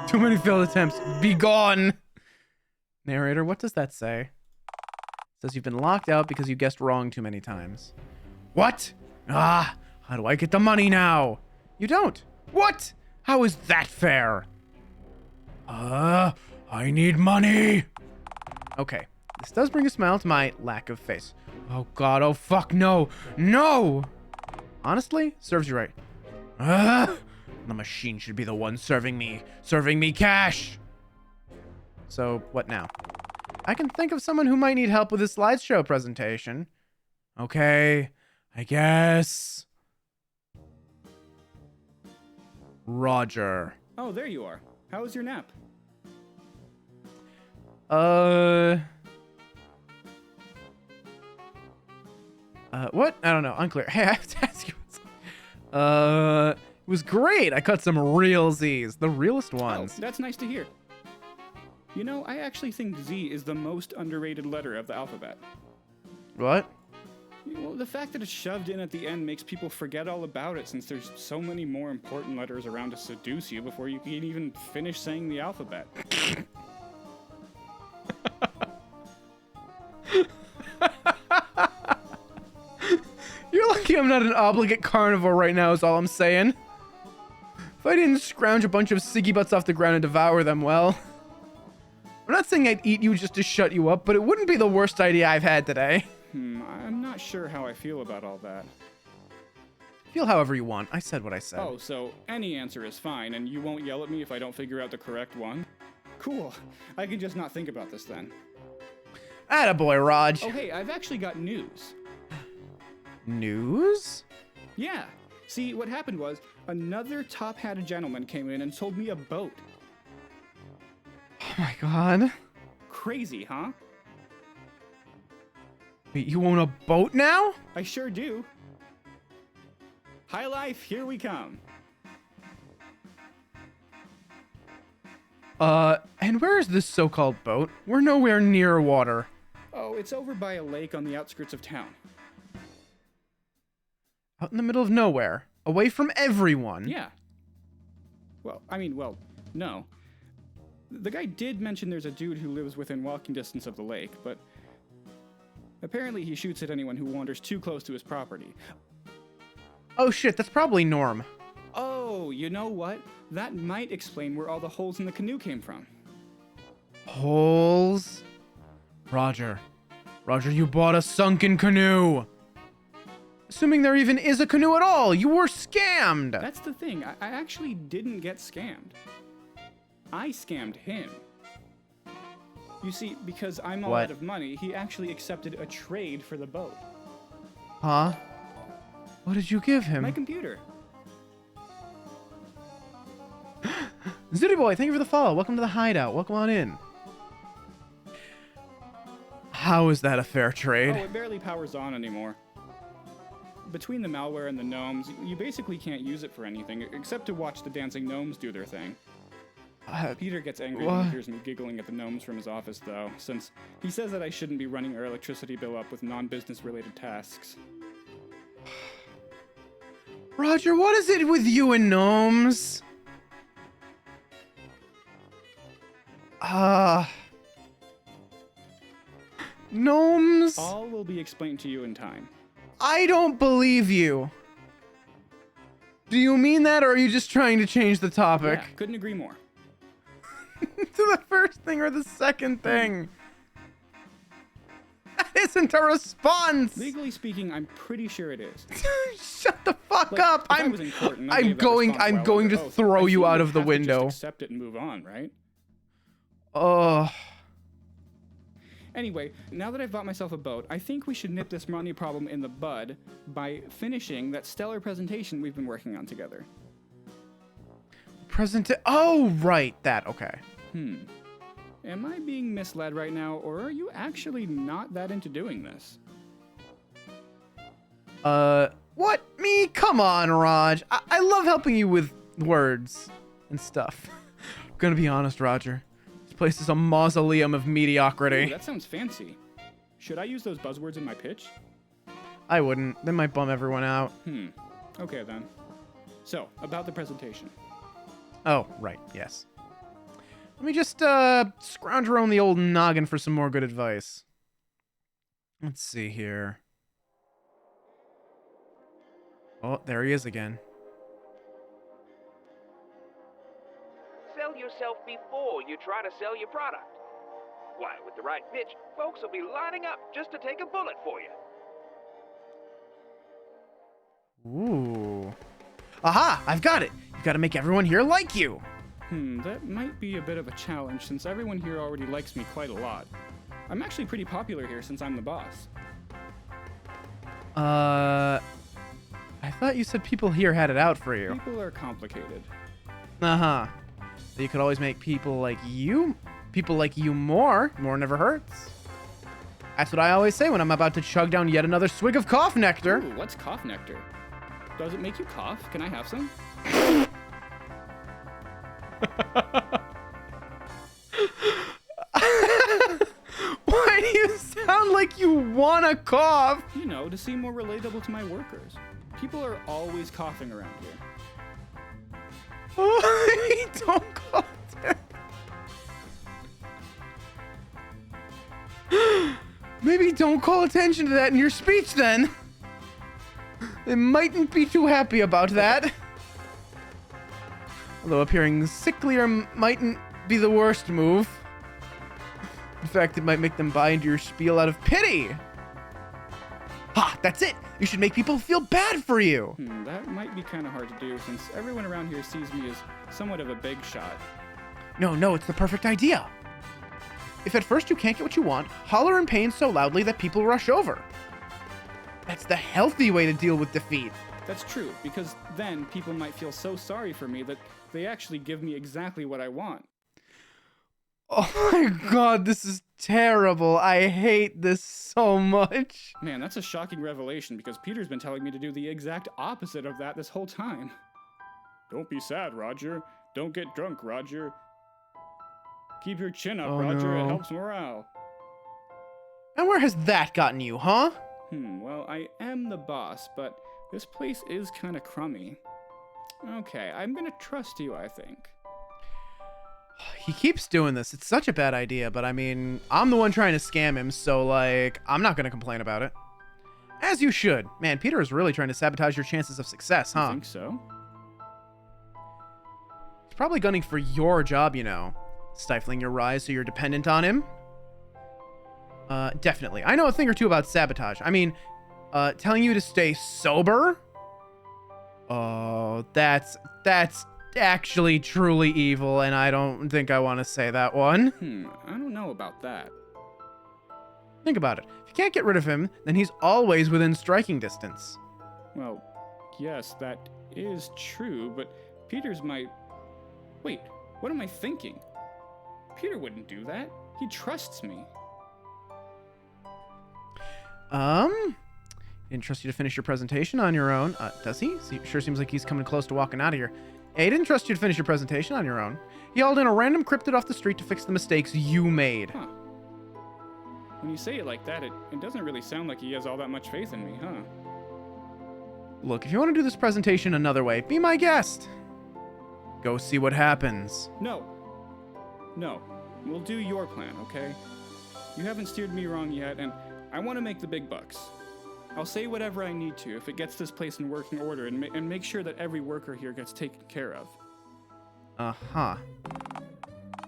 Too many failed attempts. Be gone. Narrator, what does that say? It says you've been locked out because you guessed wrong too many times. What? How do I get the money now? You don't. What? How is that fair? I need money. Okay, this does bring a smile to my lack of face. Oh god, oh fuck, no. No! Honestly, serves you right. The machine should be the one serving me cash. So, what now? I can think of someone who might need help with this slideshow presentation. Okay, I guess. Roger. Oh, there you are. How was your nap? What? I don't know. Unclear. Hey, I have to ask you something. It was great. I cut some real Z's. The realest ones. Oh, that's nice to hear. You know, I actually think Z is the most underrated letter of the alphabet. What? Well, the fact that it's shoved in at the end makes people forget all about it since there's so many more important letters around to seduce you before you can even finish saying the alphabet. You're lucky I'm not an obligate carnivore right now is all I'm saying. If I didn't scrounge a bunch of Siggy butts off the ground and devour them, well... I'm not saying I'd eat you just to shut you up, but it wouldn't be the worst idea I've had today. I'm not sure how I feel about all that. Feel however you want. I said what I said. Oh, so any answer is fine, and you won't yell at me if I don't figure out the correct one? Cool. I can just not think about this then. Attaboy, Raj. Oh, hey, I've actually got news. News? Yeah. See, what happened was, another top-hatted gentleman came in and sold me a boat. Oh my god. Crazy, huh? Wait, you own a boat now? I sure do. High life, here we come. And where is this so-called boat? We're nowhere near water. Oh, it's over by a lake on the outskirts of town. Out in the middle of nowhere. Away from everyone. Yeah. Well, no. The guy did mention there's a dude who lives within walking distance of the lake, but apparently he shoots at anyone who wanders too close to his property. Oh shit, that's probably Norm. Oh, you know what? That might explain where all the holes in the canoe came from. Holes? Roger, you bought a sunken canoe. Assuming there even is a canoe at all, you were scammed. That's the thing, I actually didn't get scammed. I scammed him. You see, because I'm all out of money, he actually accepted a trade for the boat. Huh? What did you give him? My computer. Zooty Boy, thank you for the follow. Welcome to the hideout. Welcome on in. How is that a fair trade? Oh, it barely powers on anymore. Between the malware and the gnomes, you basically can't use it for anything, except to watch the dancing gnomes do their thing. Peter gets angry when he hears me giggling at the gnomes from his office, though, since he says that I shouldn't be running our electricity bill up with non-business related tasks. Roger, what is it with you and gnomes? Gnomes? All will be explained to you in time. I don't believe you. Do you mean that, or are you just trying to change the topic? Yeah, couldn't agree more. To the first thing or the second thing? That isn't a response. Legally speaking, I'm pretty sure it is. Shut the fuck up. I'm going to throw you out of the window. Just accept it and move on, right? Anyway, now that I've bought myself a boat, I think we should nip this money problem in the bud by finishing that stellar presentation we've been working on together. Oh, right, that, okay. Am I being misled right now, or are you actually not that into doing this? What? Me? Come on, Raj. I love helping you with words and stuff. I'm gonna be honest, Roger. This place is a mausoleum of mediocrity. Ooh, that sounds fancy. Should I use those buzzwords in my pitch? I wouldn't. They might bum everyone out. Okay, then. So, about the presentation. Oh, right, yes. Let me just, scrounge around the old noggin for some more good advice. Let's see here. Oh, there he is again. Sell yourself before you try to sell your product. Why, with the right pitch, folks will be lining up just to take a bullet for you. Ooh. Aha! I've got it! You've got to make everyone here like you! That might be a bit of a challenge since everyone here already likes me quite a lot. I'm actually pretty popular here since I'm the boss. I thought you said people here had it out for you. People are complicated. Uh-huh. You could always make people like you more. More never hurts. That's what I always say when I'm about to chug down yet another swig of cough nectar. Ooh, what's cough nectar? Does it make you cough? Can I have some? Why do you sound like you wanna cough? You know, to seem more relatable to my workers. People are always coughing around here. Oh, don't cough. Maybe don't call attention to that in your speech then. They mightn't be too happy about that. Although appearing sicklier mightn't be the worst move. In fact, it might make them buy into your spiel out of pity. Ha! That's it! You should make people feel bad for you! That might be kind of hard to do since everyone around here sees me as somewhat of a big shot. No, it's the perfect idea. If at first you can't get what you want, holler in pain so loudly that people rush over. That's the healthy way to deal with defeat. That's true, because then people might feel so sorry for me that they actually give me exactly what I want. Oh my god, this is terrible. I hate this so much. Man, that's a shocking revelation because Peter's been telling me to do the exact opposite of that this whole time. Don't be sad, Roger. Don't get drunk, Roger. Keep your chin up, Roger. No. It helps morale. And where has that gotten you, huh? Well, I am the boss, but this place is kind of crummy. Okay, I'm gonna trust you, I think. He keeps doing this. It's such a bad idea, but I mean, I'm the one trying to scam him, so like, I'm not gonna complain about it. As you should. Man, Peter is really trying to sabotage your chances of success, huh? I think so. He's probably gunning for your job, you know. Stifling your rise so you're dependent on him. Definitely. I know a thing or two about sabotage. I mean, telling you to stay sober? Oh, that's actually truly evil, and I don't think I want to say that one. I don't know about that. Think about it. If you can't get rid of him, then he's always within striking distance. Well, yes, that is true, but Peter's my... Wait, what am I thinking? Peter wouldn't do that. He trusts me. He didn't trust you to finish your presentation on your own. Does he? Sure seems like he's coming close to walking out of here. Hey, he didn't trust you to finish your presentation on your own. He hauled in a random cryptid off the street to fix the mistakes you made. Huh. When you say it like that, it doesn't really sound like he has all that much faith in me, huh? Look, if you want to do this presentation another way, be my guest. Go see what happens. No. We'll do your plan, okay? You haven't steered me wrong yet, and I want to make the big bucks. I'll say whatever I need to if it gets this place in working order and make sure that every worker here gets taken care of. Uh-huh.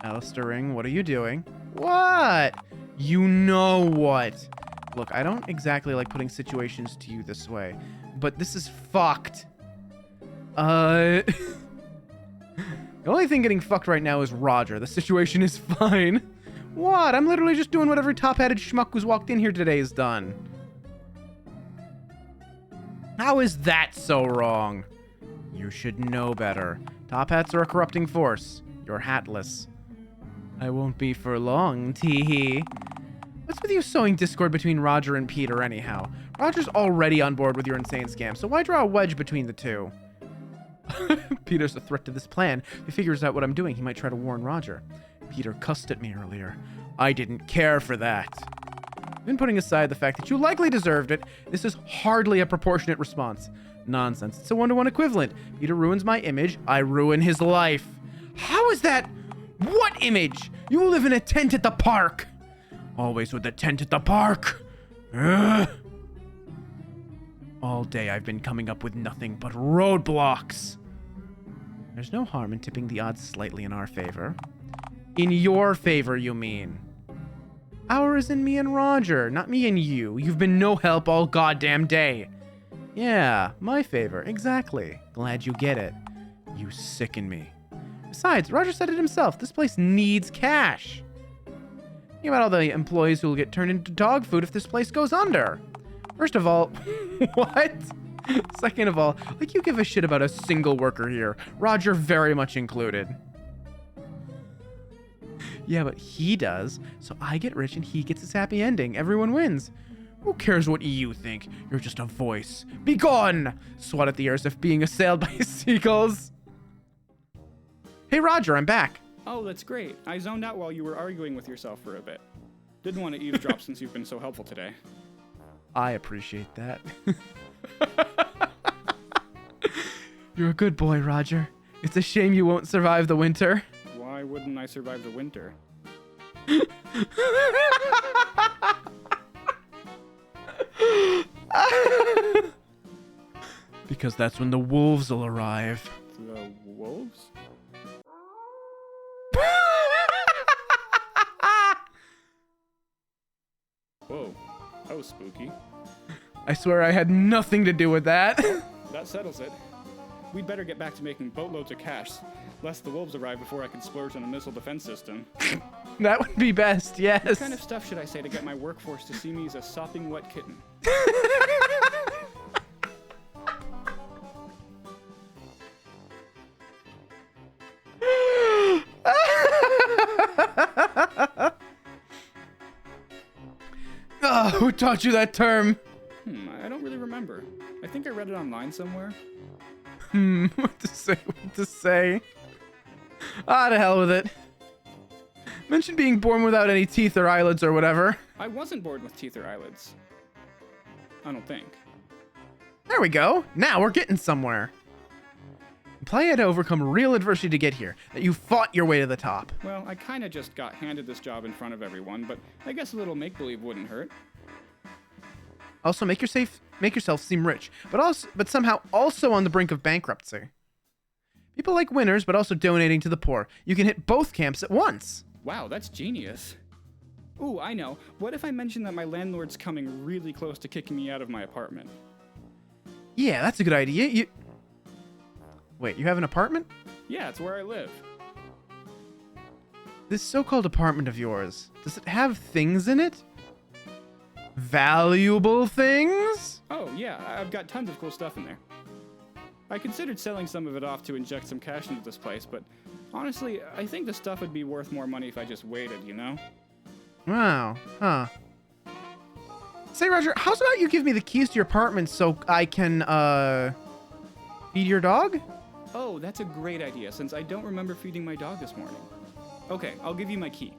Alistair Ring, what are you doing? What? You know what? Look, I don't exactly like putting situations to you this way, but this is fucked. The only thing getting fucked right now is Roger. The situation is fine. What? I'm literally just doing what every top-hatted schmuck who's walked in here today has done. How is that so wrong? You should know better. Top hats are a corrupting force. You're hatless. I won't be for long, tee-hee. What's with you sowing discord between Roger and Peter anyhow? Roger's already on board with your insane scam, so why draw a wedge between the two? Peter's a threat to this plan. If he figures out what I'm doing, he might try to warn Roger. Peter cussed at me earlier. I didn't care for that. Even putting aside the fact that you likely deserved it, this is hardly a proportionate response. Nonsense. It's a one-to-one equivalent. Peter ruins my image. I ruin his life. How is that? What image? You live in a tent at the park. Always with the tent at the park. Ugh. All day I've been coming up with nothing but roadblocks. There's no harm in tipping the odds slightly in our favor. In your favor, you mean? Our is in me and Roger, not me and you. You've been no help all goddamn day. Yeah, my favor, exactly. Glad you get it. You sicken me. Besides, Roger said it himself, this place needs cash. Think about all the employees who will get turned into dog food if this place goes under. First of all, what? Second of all, like you give a shit about a single worker here. Roger very much included. Yeah, but he does, so I get rich and he gets his happy ending. Everyone wins. Who cares what you think? You're just a voice. Be gone! Swat at the air as if being assailed by seagulls. Hey, Roger, I'm back. Oh, that's great. I zoned out while you were arguing with yourself for a bit. Didn't want to eavesdrop since you've been so helpful today. I appreciate that. You're a good boy, Roger. It's a shame you won't survive the winter. Why wouldn't I survive the winter? Because that's when the wolves will arrive. The wolves? was spooky. I swear I had nothing to do with that. That settles it. We'd better get back to making boatloads of cash, lest the wolves arrive before I can splurge on a missile defense system. That would be best, yes. What kind of stuff should I say to get my workforce to see me as a sopping wet kitten? Who taught you that term? I don't really remember. I think I read it online somewhere. What to say? Ah, to hell with it. Mention being born without any teeth or eyelids or whatever. I wasn't born with teeth or eyelids. I don't think. There we go. Now we're getting somewhere. Play had to overcome real adversity to get here, that you fought your way to the top. Well, I kinda just got handed this job in front of everyone, but I guess a little make-believe wouldn't hurt. Also, make yourself seem rich, but somehow also on the brink of bankruptcy. People like winners, but also donating to the poor. You can hit both camps at once. Wow, that's genius. Ooh, I know. What if I mention that my landlord's coming really close to kicking me out of my apartment? Yeah, that's a good idea. Wait, you have an apartment? Yeah, it's where I live. This so-called apartment of yours, does it have things in it? Valuable things? Oh, yeah, I've got tons of cool stuff in there. I considered selling some of it off to inject some cash into this place, but honestly, I think the stuff would be worth more money if I just waited, you know? Wow, huh. Say, Roger, how's about you give me the keys to your apartment so I can, feed your dog? Oh, that's a great idea, since I don't remember feeding my dog this morning. Okay, I'll give you my key.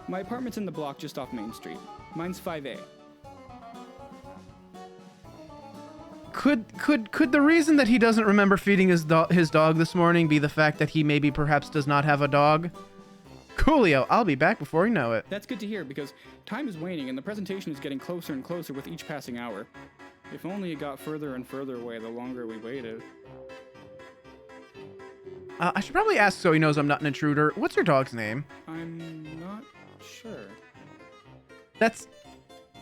My apartment's in the block just off Main Street. Mine's 5A. Could the reason that he doesn't remember feeding his dog this morning be the fact that he maybe perhaps does not have a dog? Coolio, I'll be back before you know it. That's good to hear, because time is waning and the presentation is getting closer and closer with each passing hour. If only it got further and further away the longer we waited. I should probably ask so he knows I'm not an intruder. What's your dog's name? I'm not sure. That's...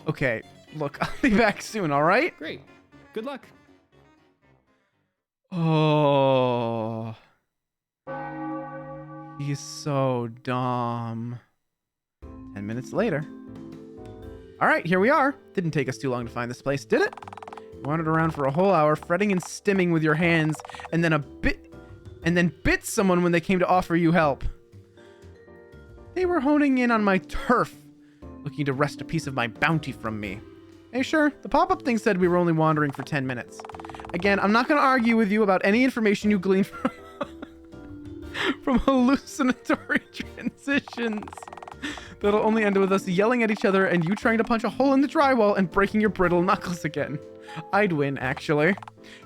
Okay, look, I'll be back soon, alright? Great. Good luck. Oh... He's so dumb. 10 minutes later. Alright, here we are. Didn't take us too long to find this place, did it? You wandered around for a whole hour, fretting and stimming with your hands, and then bit someone when they came to offer you help. They were honing in on my turf, looking to wrest a piece of my bounty from me. Hey, sure, the pop-up thing said we were only wandering for 10 minutes. Again, I'm not going to argue with you about any information you gleaned from hallucinatory transitions. That'll only end with us yelling at each other and you trying to punch a hole in the drywall and breaking your brittle knuckles again. I'd win, actually.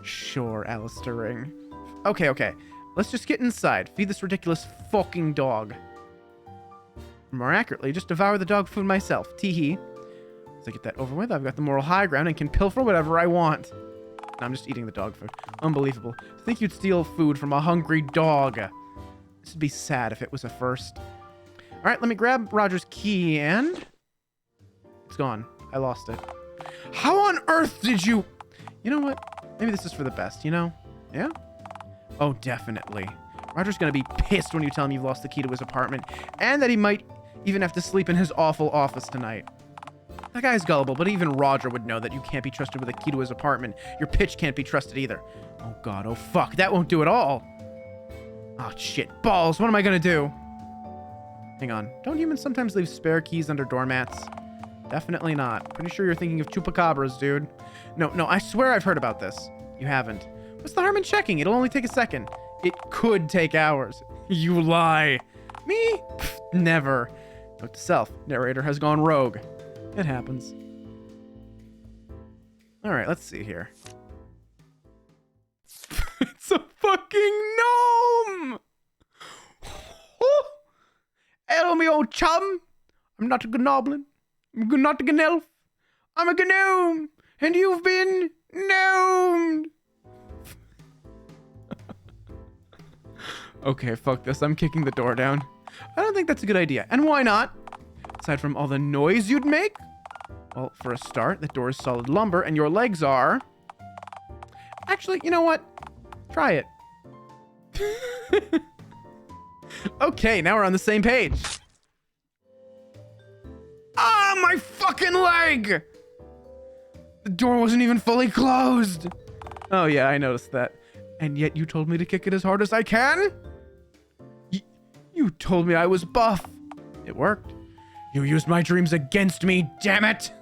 Sure, Alistair Ring. Okay. Let's just get inside. Feed this ridiculous fucking dog. More accurately, just devour the dog food myself. Teehee. As I get that over with, I've got the moral high ground and can pilfer whatever I want. No, I'm just eating the dog food. Unbelievable. To think you'd steal food from a hungry dog. This would be sad if it was a first. Alright, let me grab Roger's key and... It's gone. I lost it. How on earth did you... You know what? Maybe this is for the best, you know? Yeah? Oh, definitely. Roger's gonna be pissed when you tell him you've lost the key to his apartment, and that he might even have to sleep in his awful office tonight. That guy's gullible, but even Roger would know that you can't be trusted with a key to his apartment. Your pitch can't be trusted either. Oh god, oh fuck, that won't do at all. Oh shit, balls, what am I gonna do? Hang on, don't humans sometimes leave spare keys under doormats? Definitely not. Pretty sure you're thinking of chupacabras, dude. No, I swear I've heard about this. You haven't. What's the harm in checking? It'll only take a second. It could take hours. You lie. Me? Pfft, never. Note to self, narrator has gone rogue. It happens. Alright, let's see here. It's a fucking gnome! Hello, me old chum. I'm not a gnoblin. I'm not a gnelf. I'm a gnome. And you've been gnomed. Okay, fuck this. I'm kicking the door down. I don't think that's a good idea. And why not? Aside from all the noise you'd make? Well, for a start, the door is solid lumber, and your legs are... Actually, you know what? Try it. Okay, now we're on the same page. Ah, my fucking leg! The door wasn't even fully closed. Oh yeah, I noticed that. And yet you told me to kick it as hard as I can? You told me I was buff. It worked. You used my dreams against me, damn it!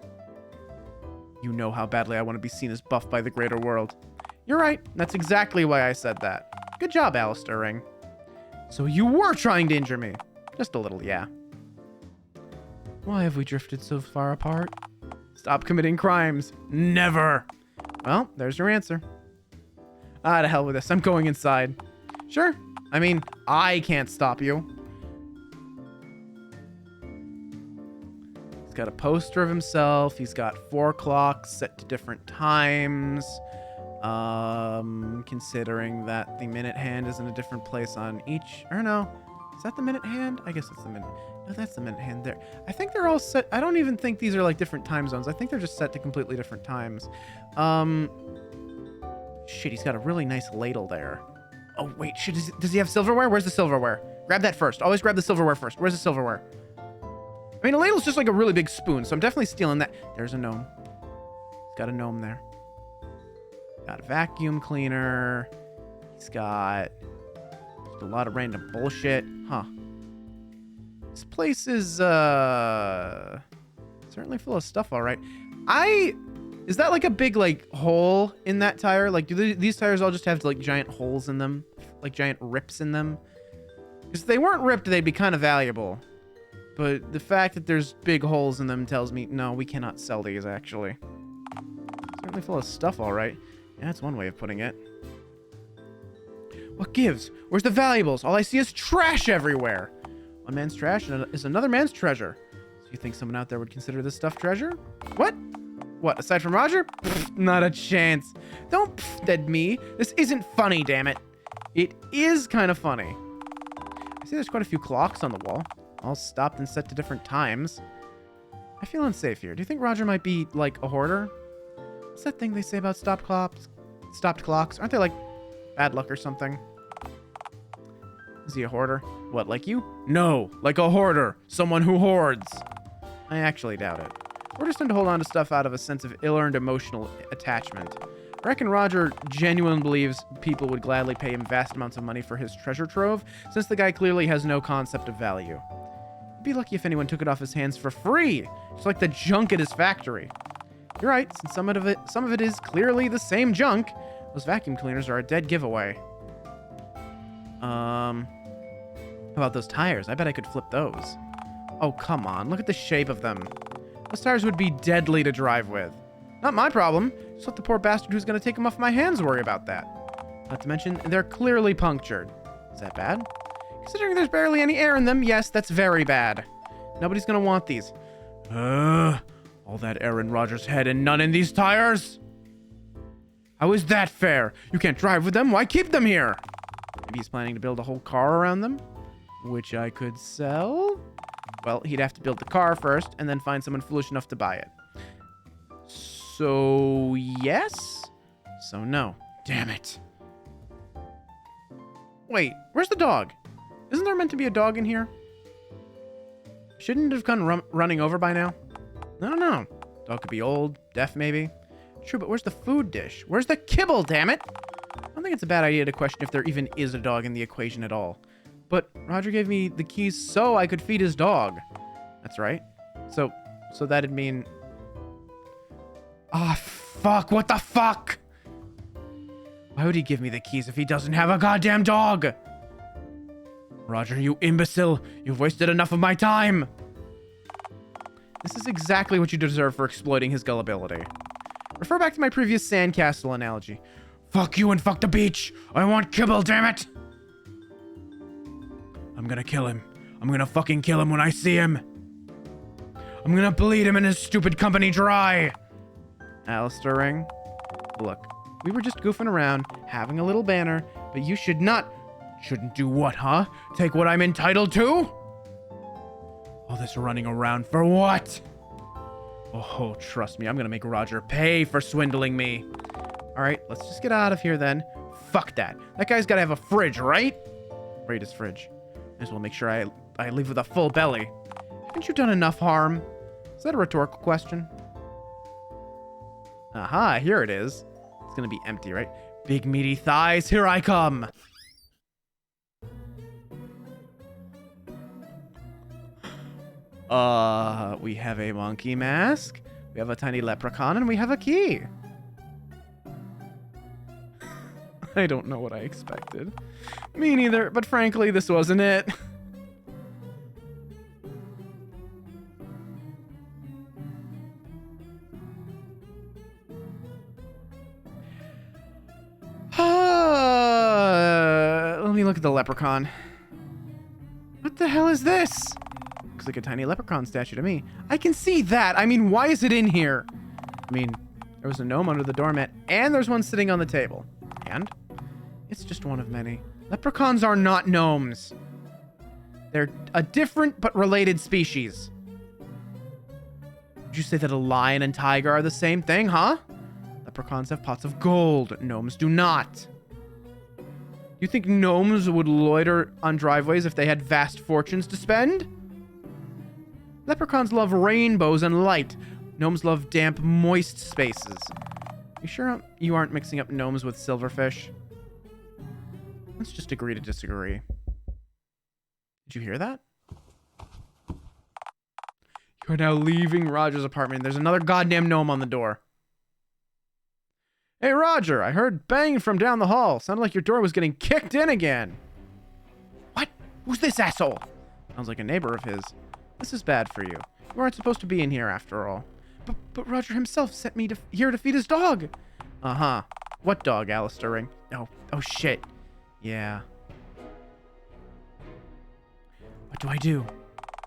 You know how badly I want to be seen as buff by the greater world. You're right, that's exactly why I said that. Good job, Alistair Ring. So you were trying to injure me. Just a little, yeah. Why have we drifted so far apart? Stop committing crimes. Never. Well, there's your answer. Ah, to hell with this. I'm going inside. Sure. I mean, I can't stop you. He's got a poster of himself. He's got 4 clocks set to different times. Considering that the minute hand is in a different place on each, or no, is that the minute hand? I guess it's the minute. No, that's the minute hand there. I think they're all set. I don't even think these are like different time zones. I think they're just set to completely different times. Shit, he's got a really nice ladle there. Oh, wait, shit, does he have silverware? Where's the silverware? Grab that first. Always grab the silverware first. Where's the silverware? I mean, a ladle's just like a really big spoon, so I'm definitely stealing that. There's a gnome. He's got a gnome there. Got a vacuum cleaner. He's got just a lot of random bullshit. Huh. This place is certainly full of stuff, all right. Is that like a big like hole in that tire? Like, do these tires all just have like giant holes in them? Like giant rips in them? Because if they weren't ripped, they'd be kind of valuable. But the fact that there's big holes in them tells me, no, we cannot sell these, actually. Certainly full of stuff, all right. Yeah, that's one way of putting it. What gives? Where's the valuables? All I see is trash everywhere. One man's trash is another man's treasure. So you think someone out there would consider this stuff treasure? What? What, aside from Roger? Pfft, not a chance. Don't pfft at me. This isn't funny, damn it. It is kind of funny. I see there's quite a few clocks on the wall, all stopped and set to different times. I feel unsafe here. Do you think Roger might be, like, a hoarder? What's that thing they say about stopped clocks? Aren't they, like, bad luck or something? Is he a hoarder? What, like you? No, like a hoarder. Someone who hoards. I actually doubt it. Hoarders tend to hold on to stuff out of a sense of ill-earned emotional attachment. I reckon Roger genuinely believes people would gladly pay him vast amounts of money for his treasure trove, since the guy clearly has no concept of value. He'd be lucky if anyone took it off his hands for free, just like the junk at his factory. You're right, since some of it is clearly the same junk. Those vacuum cleaners are a dead giveaway. How about those tires? I bet I could flip those. Oh, come on. Look at the shape of them. Those tires would be deadly to drive with. Not my problem. Just let the poor bastard who's going to take them off my hands worry about that. Not to mention, they're clearly punctured. Is that bad? Considering there's barely any air in them, yes, that's very bad. Nobody's going to want these. All that air in Roger's head and none in these tires? How is that fair? You can't drive with them. Why keep them here? Maybe he's planning to build a whole car around them, which I could sell. Well, he'd have to build the car first and then find someone foolish enough to buy it. So, yes? So, no. Damn it. Wait, where's the dog? Isn't there meant to be a dog in here? Shouldn't it have come running over by now? I don't know. Dog could be old, deaf maybe. True, but where's the food dish? Where's the kibble, damn it? I don't think it's a bad idea to question if there even is a dog in the equation at all. But Roger gave me the keys so I could feed his dog. That's right. So that'd mean... Ah, fuck, what the fuck? Why would he give me the keys if he doesn't have a goddamn dog? Roger, you imbecile. You've wasted enough of my time. This is exactly what you deserve for exploiting his gullibility. Refer back to my previous sandcastle analogy. Fuck you and fuck the beach. I want kibble, damn it. I'm gonna kill him. I'm gonna fucking kill him when I see him. I'm gonna bleed him and his stupid company dry. Alistair Ring, look, we were just goofing around, having a little banner, but you shouldn't do what, huh? Take what I'm entitled to? All this running around for what? Oh, trust me, I'm gonna make Roger pay for swindling me. All right, let's just get out of here then. Fuck that. That guy's gotta have a fridge, right? Right, his fridge. Might as well make sure I leave with a full belly. Haven't you done enough harm? Is that a rhetorical question? Aha, here it is. It's gonna be empty, right? Big meaty thighs, here I come. We have a monkey mask, we have a tiny leprechaun, and we have a key. I don't know what I expected. Me neither, but frankly, this wasn't it. Let me look at the leprechaun. What the hell is this? Looks like a tiny leprechaun statue to me. I can see that. I mean, why is it in here? I mean, there was a gnome under the doormat, and there's one sitting on the table. And it's just one of many. Leprechauns are not gnomes. They're a different but related species. Would you say that a lion and tiger are the same thing, huh? Leprechauns have pots of gold. Gnomes do not. You think gnomes would loiter on driveways if they had vast fortunes to spend? Leprechauns love rainbows and light. Gnomes love damp, moist spaces. You sure you aren't mixing up gnomes with silverfish? Let's just agree to disagree. Did you hear that? You're now leaving Roger's apartment. There's another goddamn gnome on the door. Hey, Roger, I heard banging from down the hall. Sounded like your door was getting kicked in again. What? Who's this asshole? Sounds like a neighbor of his. This is bad for you. You aren't supposed to be in here after all. But Roger himself sent me here to feed his dog. Uh-huh. What dog, Alistair Ring? Oh, shit. Yeah. What do I do?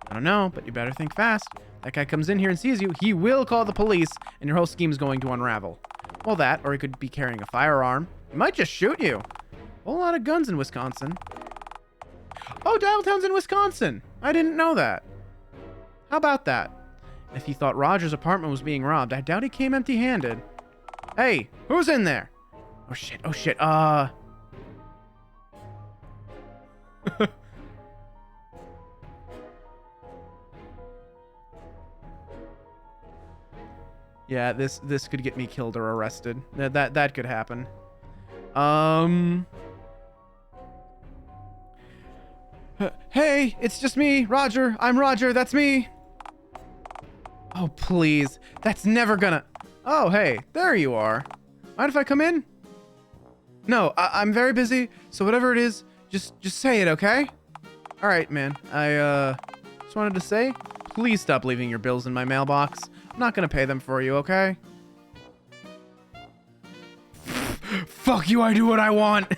I don't know, but you better think fast. That guy comes in here and sees you, he will call the police, and your whole scheme's going to unravel. Well, that, or he could be carrying a firearm. He might just shoot you. A whole lot of guns in Wisconsin. Oh, Dialtown's in Wisconsin. I didn't know that. How about that? If he thought Roger's apartment was being robbed, I doubt he came empty-handed. Hey, who's in there? Oh, shit. Oh, shit. Yeah, this could get me killed or arrested. That could happen. Hey, it's just me, Roger. I'm Roger. That's me. Oh, please. That's never gonna... Oh, hey, there you are. Mind if I come in? No, I'm very busy, so whatever it is, just say it, okay? All right, man. I just wanted to say, please stop leaving your bills in my mailbox. I'm not gonna pay them for you, okay? Fuck you, I do what I want.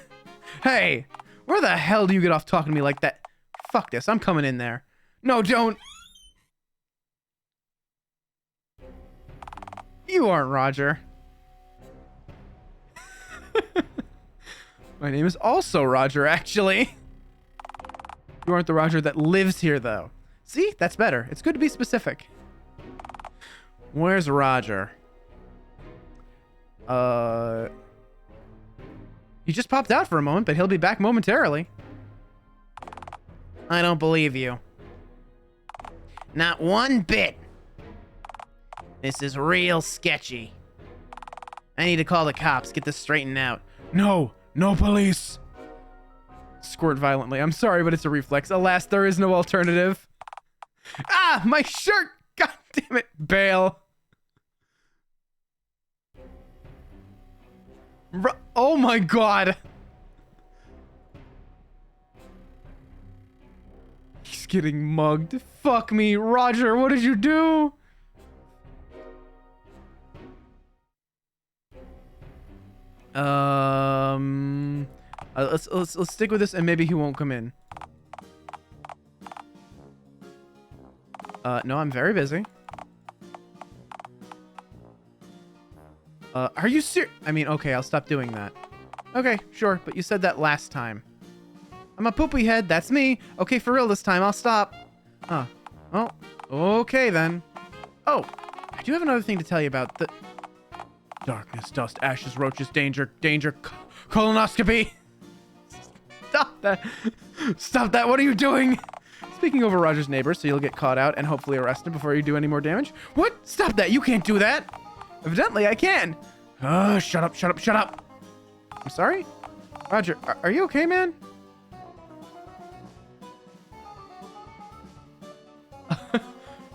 Hey, where the hell do you get off talking to me like that? Fuck this, I'm coming in there. No, don't. You aren't Roger. My name is also Roger, actually. You aren't the Roger that lives here, though. See? That's better. It's good to be specific. Where's Roger? He just popped out for a moment, but he'll be back momentarily. I don't believe you. Not one bit. This is real sketchy. I need to call the cops, get this straightened out. No police. Squirt violently. I'm sorry, but it's a reflex. Alas, there is no alternative. Ah, my shirt! God damn it, bail. Oh my god. He's getting mugged. Fuck me, Roger, what did you do? Let's stick with this, and maybe he won't come in. No, I'm very busy. Are you serious? I mean, okay, I'll stop doing that. Okay, sure, but you said that last time. I'm a poopy head, that's me. Okay, for real this time, I'll stop. Oh, okay then. Oh, I do have another thing to tell you about the... Darkness, dust, ashes, roaches, danger, colonoscopy. Stop that. Stop that. What are you doing? Speaking over Roger's neighbor, so you'll get caught out and hopefully arrested before you do any more damage. What? Stop that. You can't do that. Evidently, I can. Oh, shut up, shut up, shut up. I'm sorry? Roger, are you okay, man?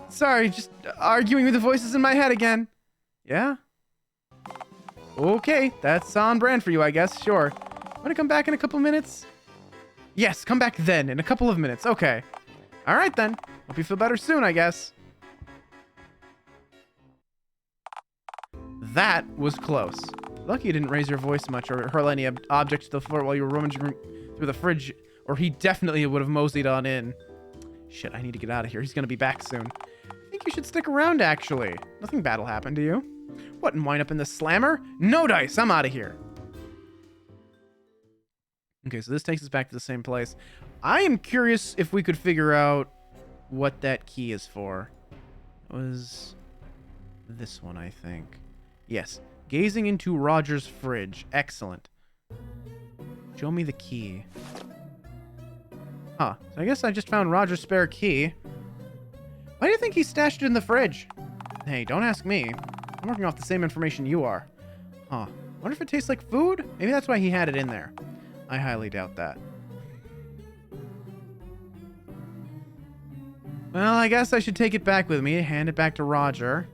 Sorry, just arguing with the voices in my head again. Yeah? Okay, that's on brand for you, I guess. Sure. Want to come back in a couple minutes? Yes, come back then, in a couple of minutes. Okay. All right, then. Hope you feel better soon, I guess. That was close. Lucky you didn't raise your voice much or hurl any object to the floor while you were rummaging through the fridge, or he definitely would have moseyed on in. Shit, I need to get out of here. He's gonna be back soon. I think you should stick around, actually. Nothing bad will happen to you. What, and wind up in the slammer? No dice, I'm out of here. Okay, so this takes us back to the same place. I am curious if we could figure out what that key is for. It was this one, I think. Yes, gazing into Roger's fridge. Excellent. Show me the key. Huh, so I guess I just found Roger's spare key. Why do you think he stashed it in the fridge? Hey, don't ask me. I'm working off the same information you are. Huh. Wonder if it tastes like food? Maybe that's why he had it in there. I highly doubt that. Well, I guess I should take it back with me, hand it back to Roger.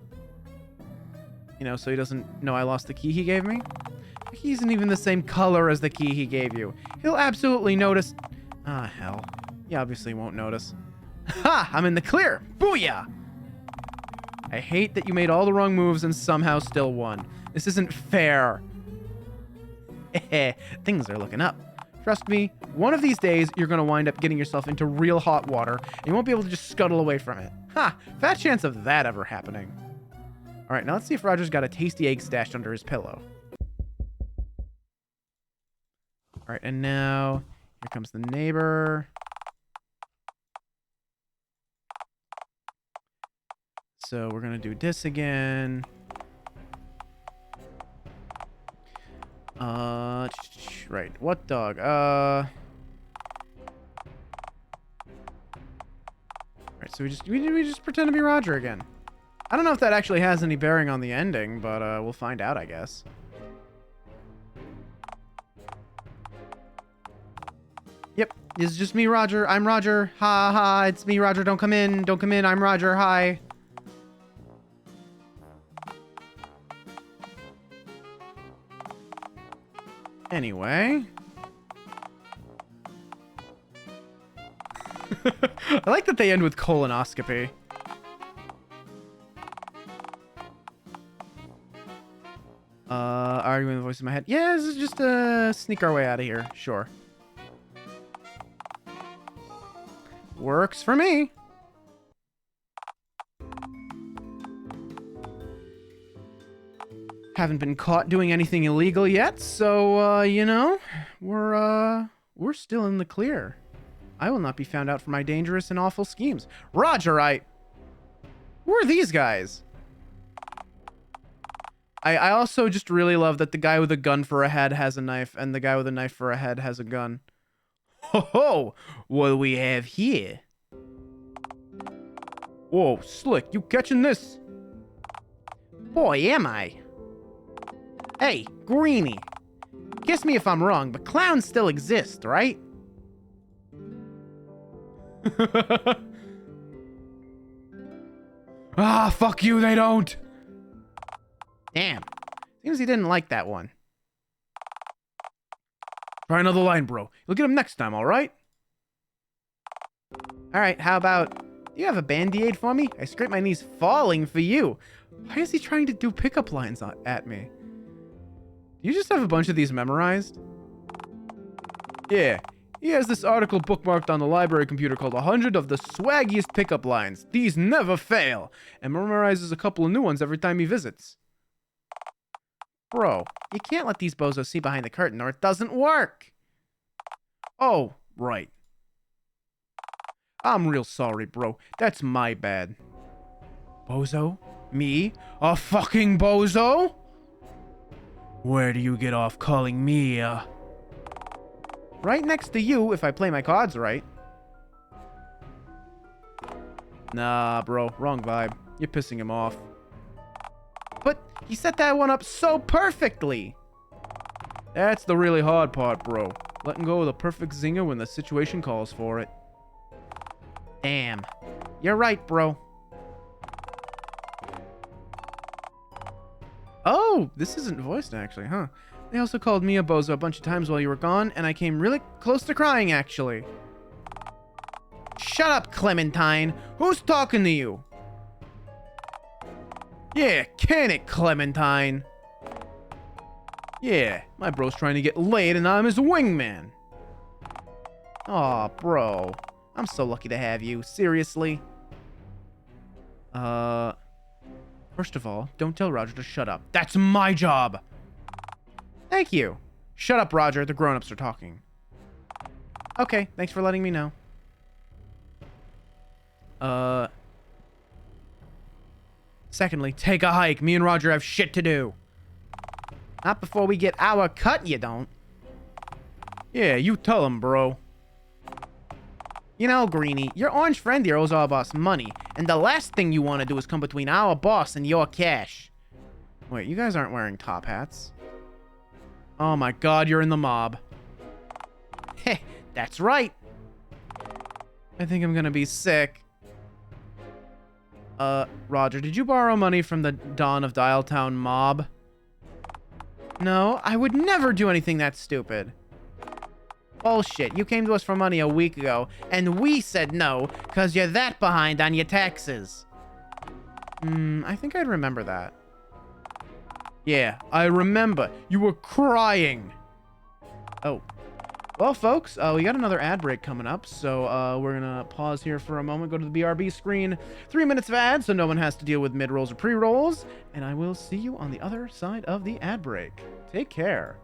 You know, so he doesn't know I lost the key he gave me. The key isn't even the same color as the key he gave you. He'll absolutely notice. Ah, hell. He obviously won't notice. Ha! I'm in the clear! Booyah! I hate that you made all the wrong moves and somehow still won. This isn't fair. Things are looking up. Trust me, one of these days, you're going to wind up getting yourself into real hot water, and you won't be able to just scuttle away from it. Ha! Fat chance of that ever happening. Alright, now let's see if Roger's got a tasty egg stashed under his pillow. Alright, and now, here comes the neighbor. So we're going to do this again. Right. What dog? Right, so we just pretend to be Roger again. I don't know if that actually has any bearing on the ending, but we'll find out, I guess. Yep, it's just me, Roger. I'm Roger. Ha ha, it's me, Roger. Don't come in. Don't come in. I'm Roger. Hi. Anyway. I like that they end with colonoscopy. Arguing the voice in my head. Yeah, this is just sneak our way out of here. Sure. Works for me. Haven't been caught doing anything illegal yet, so, you know, we're still in the clear. I will not be found out for my dangerous and awful schemes. Roger, who are these guys? I also just really love that the guy with a gun for a head has a knife, and the guy with a knife for a head has a gun. Ho ho! What do we have here? Whoa, Slick, you catching this? Boy, am I. Hey, Greenie. Kiss me if I'm wrong, but clowns still exist, right? Ah, fuck you, they don't! Damn. Seems he didn't like that one. Try another line, bro. You'll get him next time, alright? Alright, how about... Do you have a band-aid for me? I scraped my knees falling for you. Why is he trying to do pickup lines at me? Do you just have a bunch of these memorized? Yeah. He has this article bookmarked on the library computer called 100 of the swaggiest pickup lines. These never fail. And memorizes a couple of new ones every time he visits. Bro, you can't let these bozos see behind the curtain or it doesn't work. Oh, right. I'm real sorry, bro. That's my bad. Bozo? Me? A fucking bozo? Where do you get off calling me right next to you if I play my cards right. Nah, bro. Wrong vibe. You're pissing him off. But he set that one up so perfectly. That's the really hard part, bro. Letting go of the perfect zinger when the situation calls for it. Damn. You're right, bro. Oh, this isn't voiced, actually, huh? They also called me a bozo a bunch of times while you were gone, and I came really close to crying, actually. Shut up, Clementine. Who's talking to you? Yeah, can it, Clementine? Yeah, my bro's trying to get laid, and I'm his wingman. Aw, bro. I'm so lucky to have you. Seriously. First of all, don't tell Roger to shut up. That's my job! Thank you. Shut up, Roger. The grown-ups are talking. Okay, thanks for letting me know. Secondly, take a hike. Me and Roger have shit to do. Not before we get our cut, you don't. Yeah, you tell him, bro. You know, Greenie, your orange friend here owes our boss money, and the last thing you want to do is come between our boss and your cash. Wait, you guys aren't wearing top hats. Oh my god, you're in the mob. Heh, that's right. I think I'm gonna be sick. Roger, did you borrow money from the Dawn of Dialtown mob? No, I would never do anything that stupid. Bullshit, you came to us for money a week ago, and we said no, because you're that behind on your taxes. I think I'd remember that. Yeah, I remember. You were crying. Oh. Well, folks, we got another ad break coming up, so we're gonna pause here for a moment, go to the BRB screen. 3 minutes of ads, so no one has to deal with mid-rolls or pre-rolls, and I will see you on the other side of the ad break. Take care.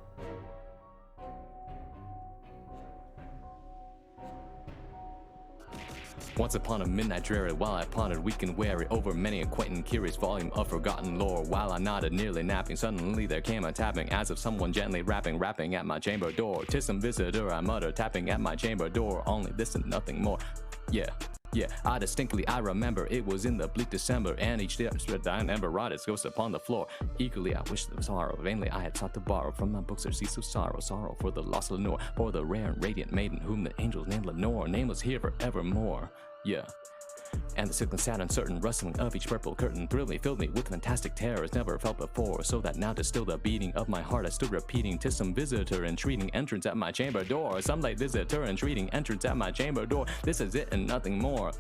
Once upon a midnight dreary, while I pondered weak and weary over many a quaint and curious volume of forgotten lore, while I nodded, nearly napping, suddenly there came a tapping, as of someone gently rapping at my chamber door. 'Tis some visitor, I muttered, tapping at my chamber door, only this and nothing more. Yeah, I remember it was in the bleak December, and each day I spread down and brought its ghost upon the floor. Eagerly I wished them sorrow, vainly I had sought to borrow from my books their cease of sorrow for the lost Lenore, for the rare and radiant maiden whom the angels named Lenore, nameless here forevermore. Yeah. And the sickness sad uncertain rustling of each purple curtain thrilled me, filled me with fantastic terrors never felt before, so that now to still the beating of my heart I stood repeating, 'tis some visitor entreating entrance at my chamber door, some late visitor entreating entrance at my chamber door, this is it and nothing more.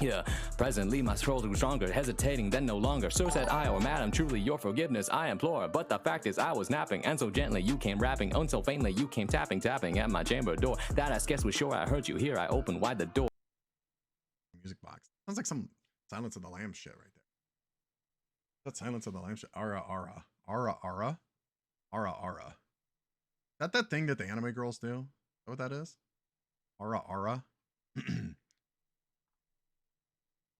Yeah, presently my scroll grew stronger, hesitating then no longer. Sir, said I, or madam, truly your forgiveness I implore. But the fact is I was napping, and so gently you came rapping, and so faintly you came tapping at my chamber door. That I scarce was sure I heard you here, I opened wide the door. Music box. Sounds like some Silence of the Lambs shit right there. That's Silence of the Lambs shit. Ara. That thing that the anime girls do? Is that what that is? Ara.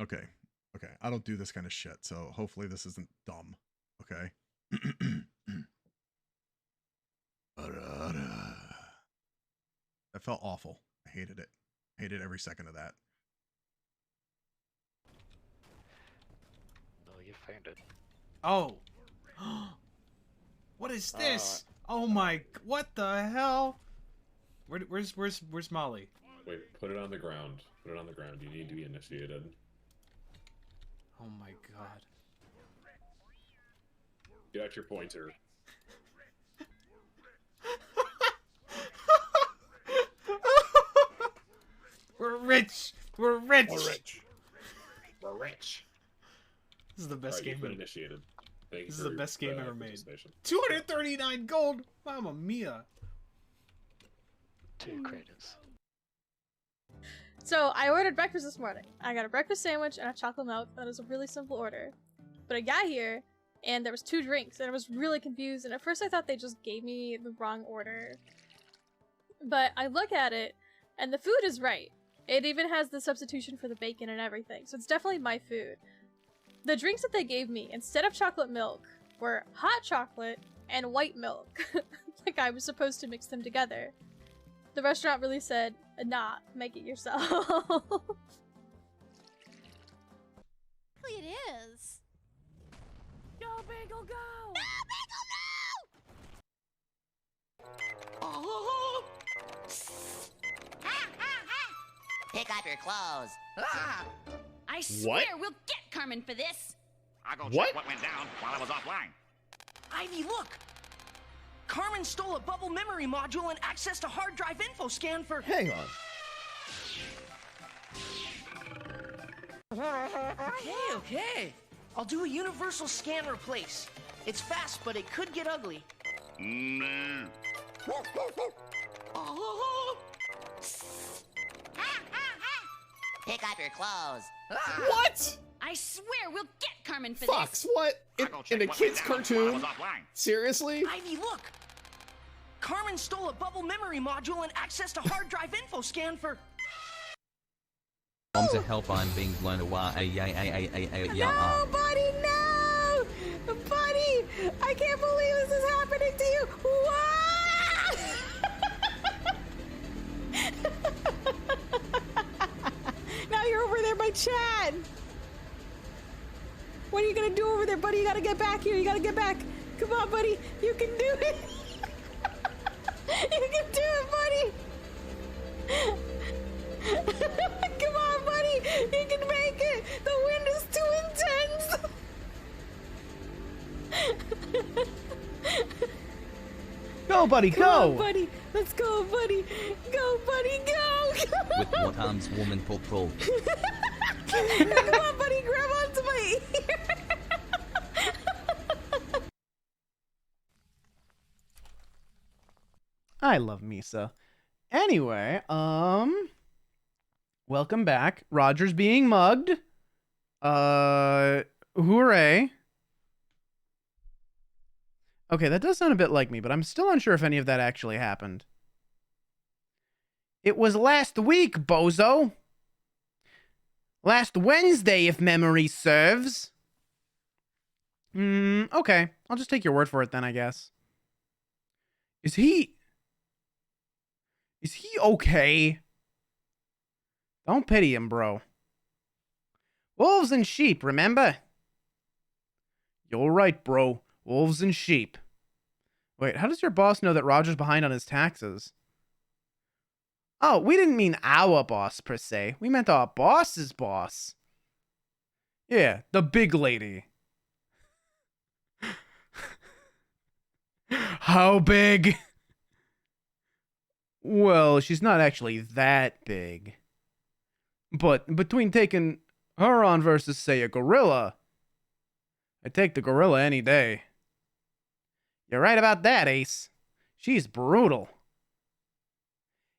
Okay. I don't do this kind of shit, so hopefully this isn't dumb. Okay. That felt awful. I hated it. Hated every second of that. You found it. Oh. What is this? Oh my, what the hell? Where's Molly? Wait, put it on the ground. Put it on the ground. You need to be initiated. Oh my god. Get out your pointer. We're rich. We're rich. We're rich. This is the best game. Been initiated. This is the best game ever made. 239 gold. Mamma mia. 2 credits. So I ordered breakfast this morning. I got a breakfast sandwich and a chocolate milk. That was a really simple order. But I got here and there was 2 drinks and I was really confused. And at first I thought they just gave me the wrong order. But I look at it and the food is right. It even has the substitution for the bacon and everything. So it's definitely my food. the drinks that they gave me, instead of chocolate milk, were hot chocolate and white milk. Like I was supposed to mix them together. The restaurant really said, nah, make it yourself. It is. Go, Bagel, go! No, Bagel, no! Oh. Pick up your clothes. I swear we'll get Carmen for this. I'll go check what went down while I was offline. Ivy, look! Carmen stole a bubble memory module and accessed a hard drive info scan for— Hang on. Okay. I'll do a universal scan replace. It's fast, but it could get ugly. No. Oh. Pick up your clothes. What? I swear we'll get Carmen for Fox, this. what? In a kid's cartoon? Seriously? Ivy, look! Carmen stole a bubble memory module and accessed a hard drive info scan for— Bombs to help, I'm being blown away. No, buddy, no! Buddy, I can't believe this is happening to you. Now you're over there by Chad. What are you gonna do over there, buddy? You gotta get back here. You gotta get back. Come on, buddy. You can do it. You can do it, buddy. Come on, buddy. You can make it. The wind is too intense. Go, buddy, Come go. on, buddy. Let's go, buddy. Go, buddy, go. With what arms woman pull? Come on, buddy. Grab onto my ear. I love Misa. Anyway, welcome back. Roger's being mugged. Hooray. Okay, that does sound a bit like me, but I'm still unsure if any of that actually happened. It was last week, bozo. Last Wednesday, if memory serves. Okay. I'll just take your word for it then, I guess. Is he okay? Don't pity him, bro. Wolves and sheep, remember? You're right, bro. Wolves and sheep. Wait, how does your boss know that Roger's behind on his taxes? Oh, we didn't mean our boss, per se. We meant our boss's boss. Yeah, the big lady. How big? Well, she's not actually that big. But between taking her on versus, say, a gorilla, I'd take the gorilla any day. You're right about that, Ace. She's brutal.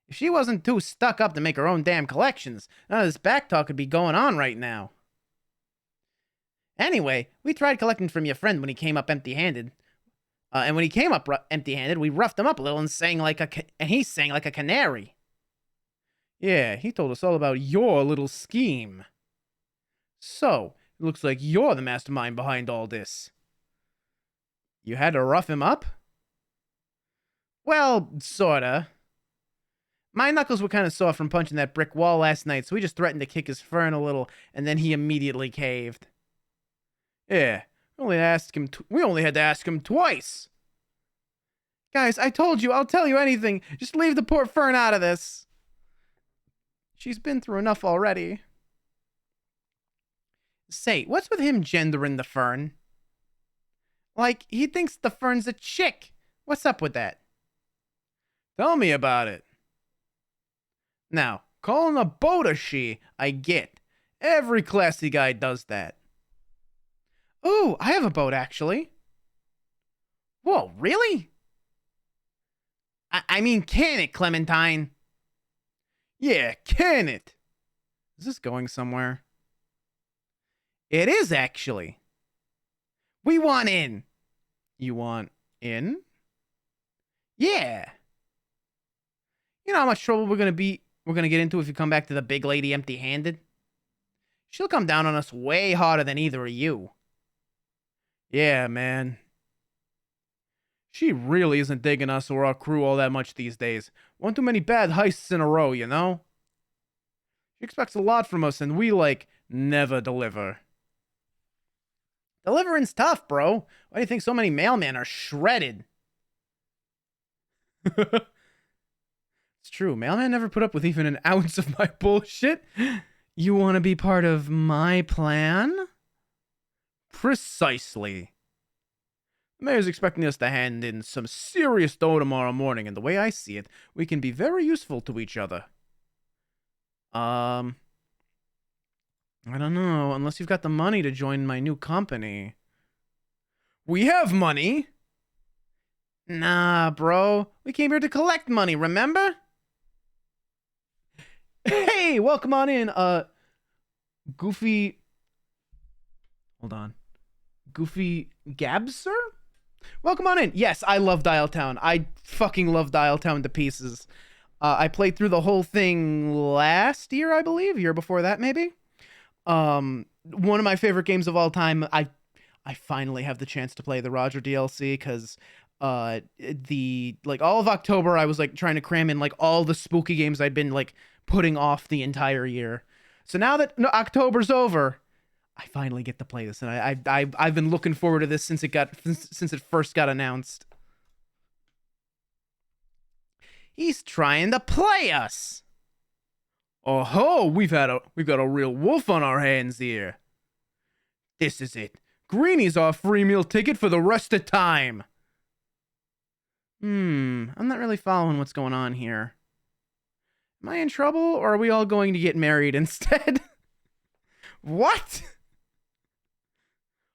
If she wasn't too stuck up to make her own damn collections, none of this backtalk could be going on right now. Anyway, we tried collecting from your friend when he came up empty-handed. And when he came up empty-handed, we roughed him up a little and he sang like a canary. Yeah, he told us all about your little scheme. So, it looks like you're the mastermind behind all this. You had to rough him up? Well, sorta. My knuckles were kind of sore from punching that brick wall last night, so we just threatened to kick his fern a little, and then he immediately caved. Yeah, we only had to ask him twice. Guys, I told you, I'll tell you anything. Just leave the poor fern out of this. She's been through enough already. Say, what's with him gendering the fern? Like, he thinks the fern's a chick. What's up with that? Tell me about it. Now, calling a boat a she, I get. Every classy guy does that. Ooh, I have a boat, actually. Whoa, really? I mean, can it, Clementine? Yeah, can it? Is this going somewhere? It is, actually. We want in. You want in? Yeah. You know how much trouble we're gonna get into if you come back to the big lady empty-handed? She'll come down on us way harder than either of you. Yeah, man. She really isn't digging us or our crew all that much these days. One too many bad heists in a row, you know? She expects a lot from us, and we, like, never deliver. Delivering's tough, bro. Why do you think so many mailmen are shredded? It's true. Mailmen never put up with even an ounce of my bullshit. You want to be part of my plan? Precisely. The mayor's expecting us to hand in some serious dough tomorrow morning, and the way I see it, we can be very useful to each other. I don't know, unless you've got the money to join my new company. We have money! Nah, bro. We came here to collect money, remember? Hey, welcome on in, Goofy... Hold on. Goofy Gabs, sir? Welcome on in. Yes, I love Dialtown. I fucking love Dialtown to pieces. I played through the whole thing last year, I believe. Year before that, maybe. One of my favorite games of all time. I finally have the chance to play the Roger DLC because all of October I was like trying to cram in like all the spooky games I'd been like putting off the entire year. So now that October's over, I finally get to play this, and I've been looking forward to this since it first got announced. He's trying to play us. Oh ho, we've got a real wolf on our hands here. This is it. Greenie's our free meal ticket for the rest of time. I'm not really following what's going on here. Am I in trouble, or are we all going to get married instead? What?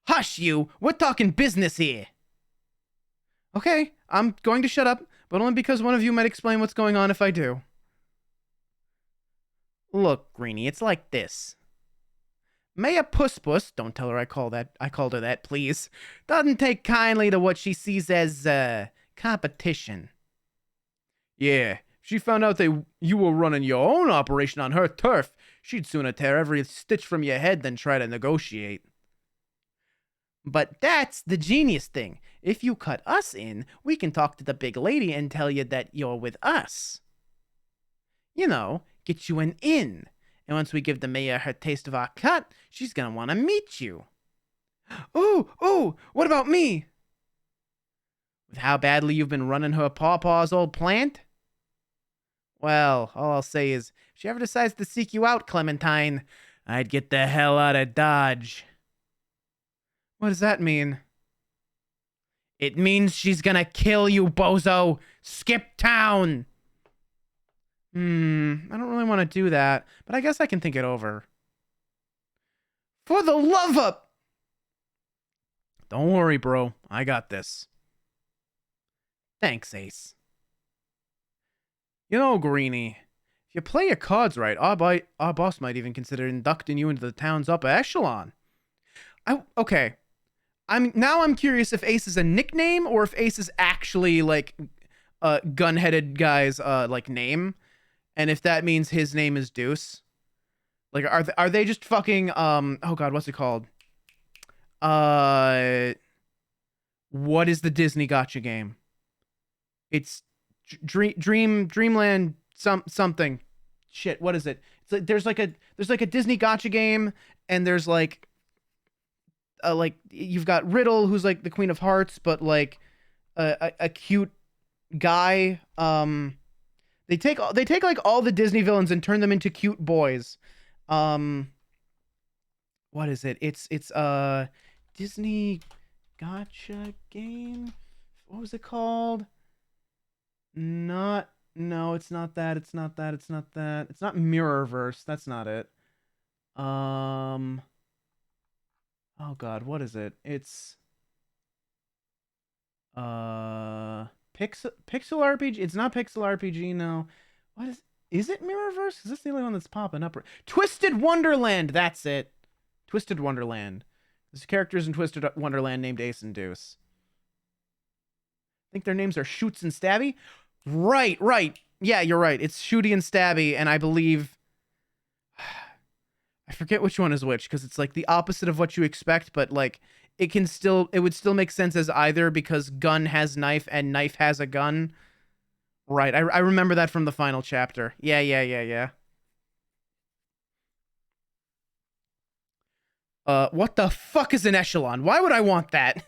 Hush you! We're talking business here! Okay, I'm going to shut up, but only because one of you might explain what's going on if I do. Look, Greenie, it's like this. Maya Puss Puss, don't tell her I called her that, please, doesn't take kindly to what she sees as, competition. Yeah, if she found out that you were running your own operation on her turf, she'd sooner tear every stitch from your head than try to negotiate. But that's the genius thing. If you cut us in, we can talk to the big lady and tell you that you're with us. You know, get you an in. And once we give the mayor her taste of our cut, she's gonna want to meet you. Ooh, what about me? With how badly you've been running her pawpaw's old plant? Well, all I'll say is, if she ever decides to seek you out, Clementine, I'd get the hell out of Dodge. What does that mean? It means she's gonna kill you, bozo! Skip town! I don't really want to do that, but I guess I can think it over. For the love of... Don't worry, bro. I got this. Thanks, Ace. You know, Greenie, if you play your cards right, our boss might even consider inducting you into the town's upper echelon. Okay. I'm curious if Ace is a nickname or if Ace is actually like gun-headed guy's like name, and if that means his name is Deuce. Like, are they just fucking oh god, what's it called? What is the Disney gotcha game? It's Dreamland something. Shit, what is it? It's like there's like a Disney gotcha game, and there's like you've got Riddle, who's like the Queen of Hearts, but like a cute guy. They take like all the Disney villains and turn them into cute boys. What is it? It's Disney gotcha game. What was it called? No, it's not that. It's not Mirrorverse. That's not it. Oh god, what is it? It's Pixel RPG. It's not Pixel RPG, no. What is it Mirrorverse? Is this the only one that's popping up? Twisted Wonderland, that's it. Twisted Wonderland. There's characters in Twisted Wonderland named Ace and Deuce. I think their names are Shoots and Stabby. Right. Yeah, you're right. It's Shooty and Stabby, and I believe I forget which one is which, because it's like the opposite of what you expect, but like it would still make sense as either, because gun has knife and knife has a gun. Right, I remember that from the final chapter. Yeah. What the fuck is an echelon? Why would I want that?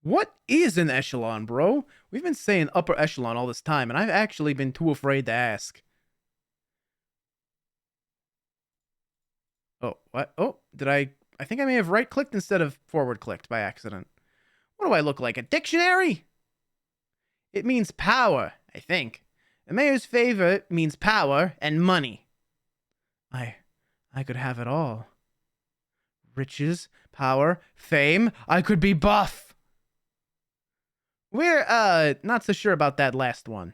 What is an echelon, bro? We've been saying upper echelon all this time, and I've actually been too afraid to ask. Oh, what? Oh, I think I may have right-clicked instead of forward-clicked by accident. What do I look like, a dictionary? It means power, I think. The mayor's favor means power and money. I could have it all. Riches, power, fame, I could be buff. We're, not so sure about that last one.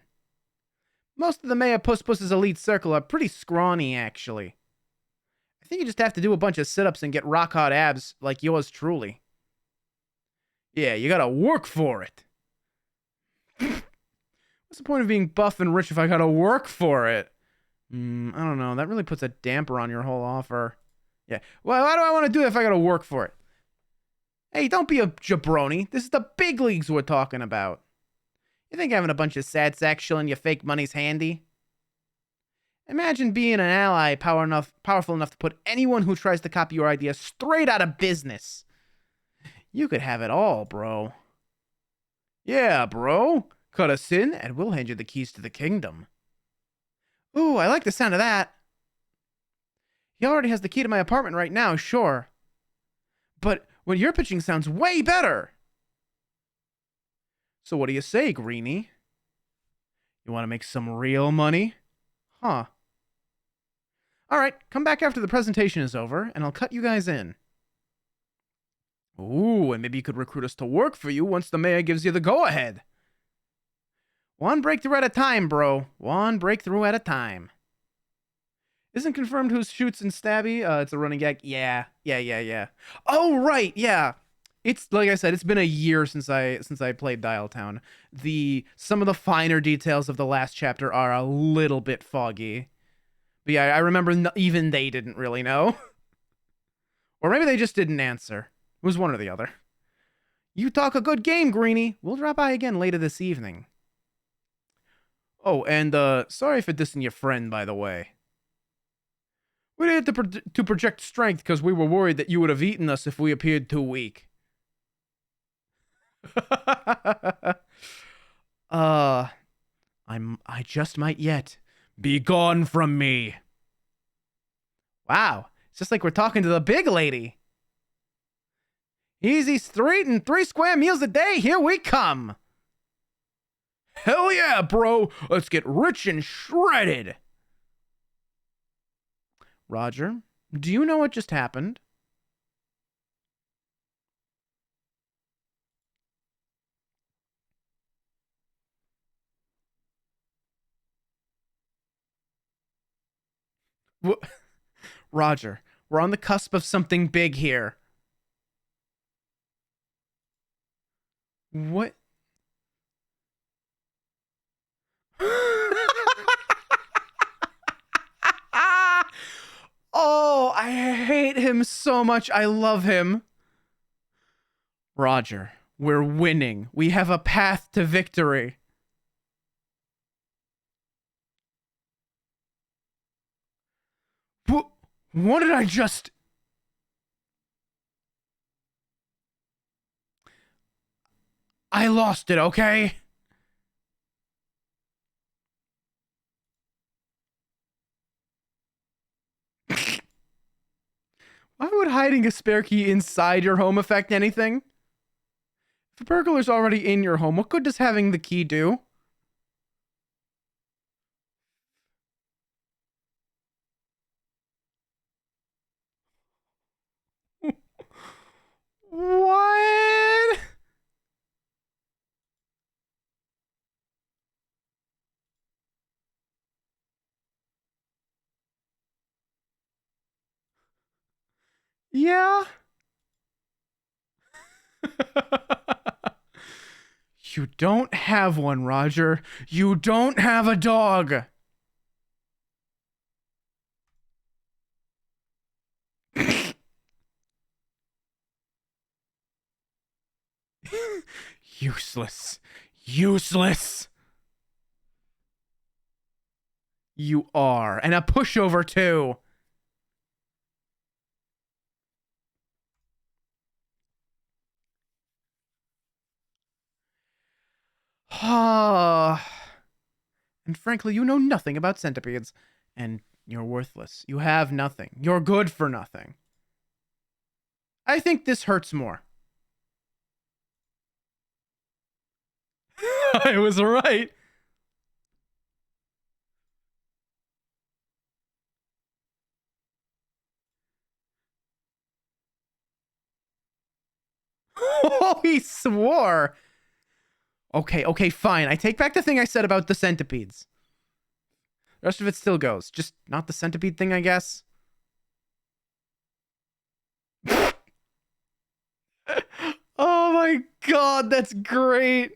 Most of the Mayor Puss-Puss's elite circle are pretty scrawny, actually. I think you just have to do a bunch of sit-ups and get rock-hard abs like yours truly. Yeah, you gotta work for it. What's the point of being buff and rich if I gotta work for it? I don't know. That really puts a damper on your whole offer. Yeah. Well, why do I want to do it if I gotta work for it? Hey, don't be a jabroni. This is the big leagues we're talking about. You think having a bunch of sad sacks shilling your fake money's handy? Imagine being an ally powerful enough to put anyone who tries to copy your idea straight out of business. You could have it all, bro. Yeah, bro. Cut us in, and we'll hand you the keys to the kingdom. Ooh, I like the sound of that. He already has the key to my apartment right now, sure. But what you're pitching sounds way better. So what do you say, Greenie? You want to make some real money? Huh. Alright, come back after the presentation is over, and I'll cut you guys in. Ooh, and maybe you could recruit us to work for you once the mayor gives you the go-ahead. One breakthrough at a time, bro. One breakthrough at a time. Isn't confirmed who shoots and Stabby? It's a running gag. Yeah. Oh, right, yeah. It's, like I said, it's been a year since I played Dialtown. Some of the finer details of the last chapter are a little bit foggy. But yeah, I remember even they didn't really know. Or maybe they just didn't answer. It was one or the other. You talk a good game, Greenie. We'll drop by again later this evening. Oh, and sorry for dissing your friend, by the way. We did it to project strength because we were worried that you would have eaten us if we appeared too weak. I just might yet. Be gone from me. Wow, it's just like we're talking to the big lady. Easy street and 3 square meals a day, here we come. Hell yeah, bro, let's get rich and shredded. Roger, do you know what just happened? Roger, we're on the cusp of something big here. What? Oh, I hate him so much. I love him. Roger, we're winning. We have a path to victory. What did I just... I lost it, okay? Why would hiding a spare key inside your home affect anything? If a burglar's already in your home, what good does having the key do? What? Yeah? You don't have one, Roger. You don't have a dog. Useless. Useless. You are. And a pushover, too. Ah. And frankly, you know nothing about centipedes. And you're worthless. You have nothing. You're good for nothing. I think this hurts more. I was right. Oh, he swore. Okay, fine. I take back the thing I said about the centipedes. The rest of it still goes. Just not the centipede thing, I guess. Oh my god, that's great.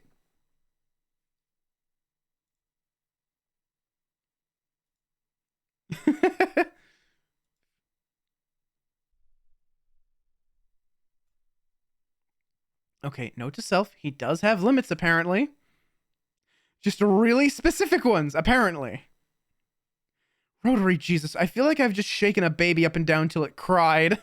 Okay, note to self, he does have limits, apparently. Just really specific ones, apparently. Rotary Jesus, I feel like I've just shaken a baby up and down till it cried.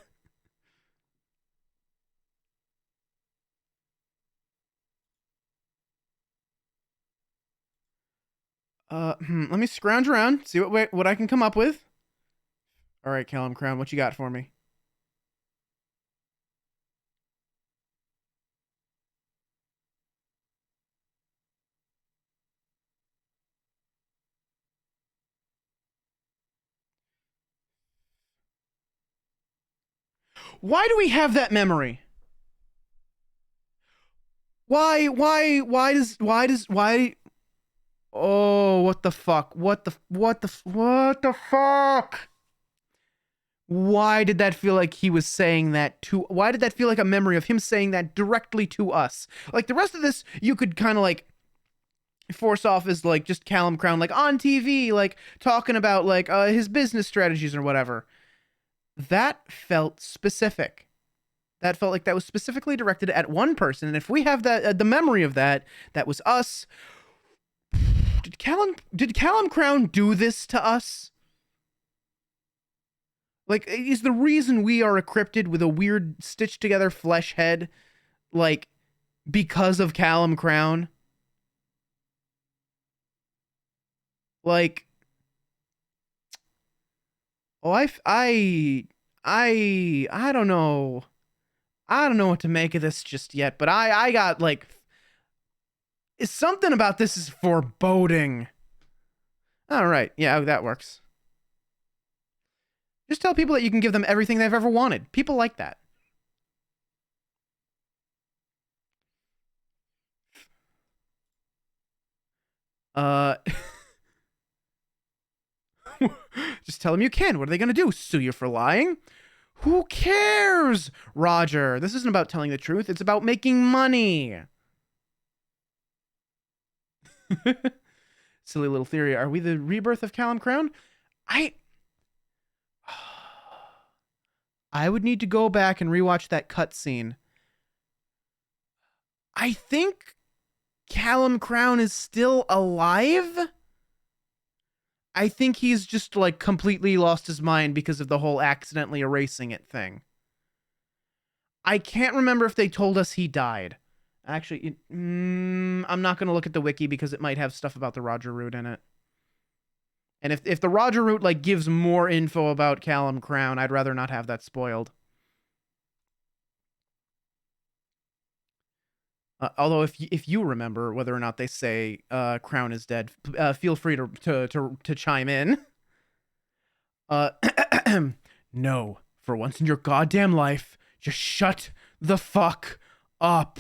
Let me scrounge around, see what I can come up with. All right, Callum Crown, what you got for me? Why do we have that memory? Why? Oh, what the fuck? What the fuck? Why did that feel like he was saying that to, why did that feel like a memory of him saying that directly to us? Like the rest of this, you could kind of like force off as like just Callum Crown, like on TV, like talking about like his business strategies or whatever. That felt specific. That felt like that was specifically directed at one person. And if we have that, the memory of that, that was us. Did Callum Crown do this to us? Like, is the reason we are a cryptid with a weird stitched together flesh head, like, because of Callum Crown? Like, oh, I don't know. I don't know what to make of this just yet, but I got, like, something about this is foreboding. All right, yeah, that works. Just tell people that you can give them everything they've ever wanted. People like that. Just tell them you can. What are they going to do? Sue you for lying? Who cares, Roger? This isn't about telling the truth. It's about making money. Silly little theory. Are we the rebirth of Callum Crown? I would need to go back and rewatch that cutscene. I think Callum Crown is still alive. I think he's just like completely lost his mind because of the whole accidentally erasing it thing. I can't remember if they told us he died. Actually, I'm not going to look at the wiki because it might have stuff about the Roger Root in it. And if the Roger Root like gives more info about Callum Crown, I'd rather not have that spoiled. Although if you remember whether or not they say Crown is dead, feel free to chime in. No, for once in your goddamn life, just shut the fuck up.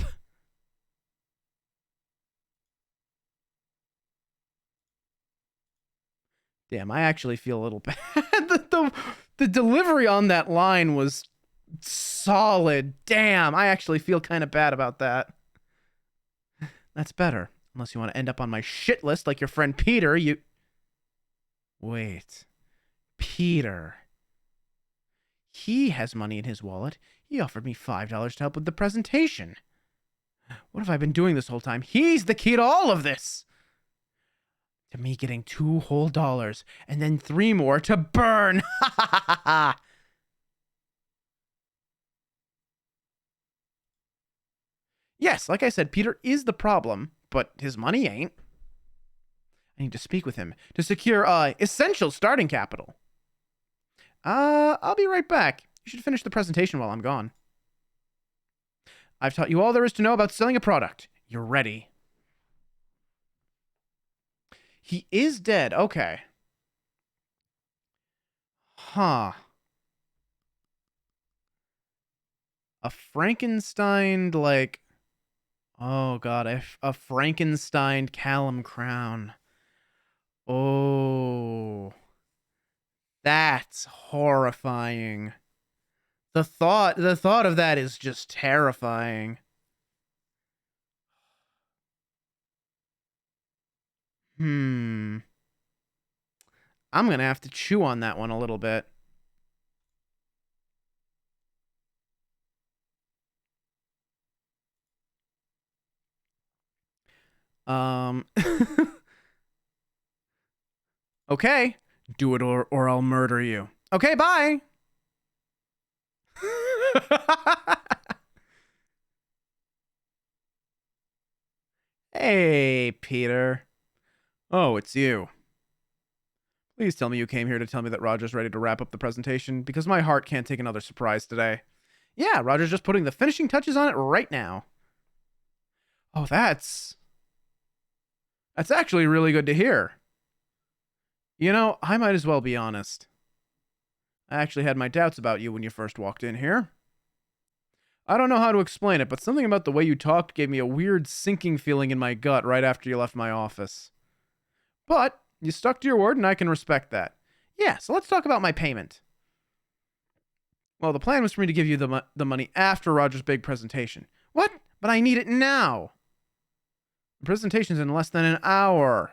Damn, I actually feel a little bad. the delivery on that line was solid. Damn, I actually feel kind of bad about that. That's better. Unless you want to end up on my shit list like your friend Peter, you... Wait. Peter. He has money in his wallet. He offered me $5 to help with the presentation. What have I been doing this whole time? He's the key to all of this. To me getting $2 whole and then 3 more to burn. Ha ha ha ha. Yes, like I said, Peter is the problem, but his money ain't. I need to speak with him to secure essential starting capital. I'll be right back. You should finish the presentation while I'm gone. I've taught you all there is to know about selling a product. You're ready. He is dead. Okay. Huh. A Frankenstein, like... Oh, God. A Frankenstein Callum crown. Oh. That's horrifying. The thought of that is just terrifying. I'm gonna have to chew on that one a little bit. Okay. Do it or I'll murder you. Okay, bye. Hey, Peter. Oh, it's you. Please tell me you came here to tell me that Roger's ready to wrap up the presentation, because my heart can't take another surprise today. Yeah, Roger's just putting the finishing touches on it right now. Oh, that's actually really good to hear. You know, I might as well be honest. I actually had my doubts about you when you first walked in here. I don't know how to explain it, but something about the way you talked gave me a weird sinking feeling in my gut right after you left my office. But you stuck to your word, and I can respect that. Yeah, so let's talk about my payment. Well, the plan was for me to give you the money after Roger's big presentation. What? But I need it now. The presentation's in less than an hour.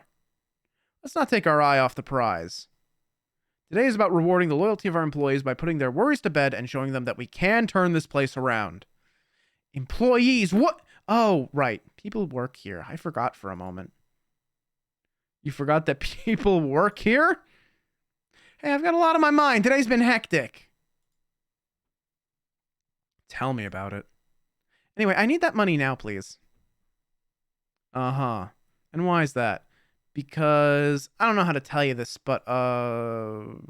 Let's not take our eye off the prize. Today is about rewarding the loyalty of our employees by putting their worries to bed and showing them that we can turn this place around. Employees, what? Oh, right. People work here. I forgot for a moment. You forgot that people work here? Hey, I've got a lot on my mind. Today's been hectic. Tell me about it. Anyway, I need that money now, please. Uh-huh. And why is that? Because I don't know how to tell you this, but oh,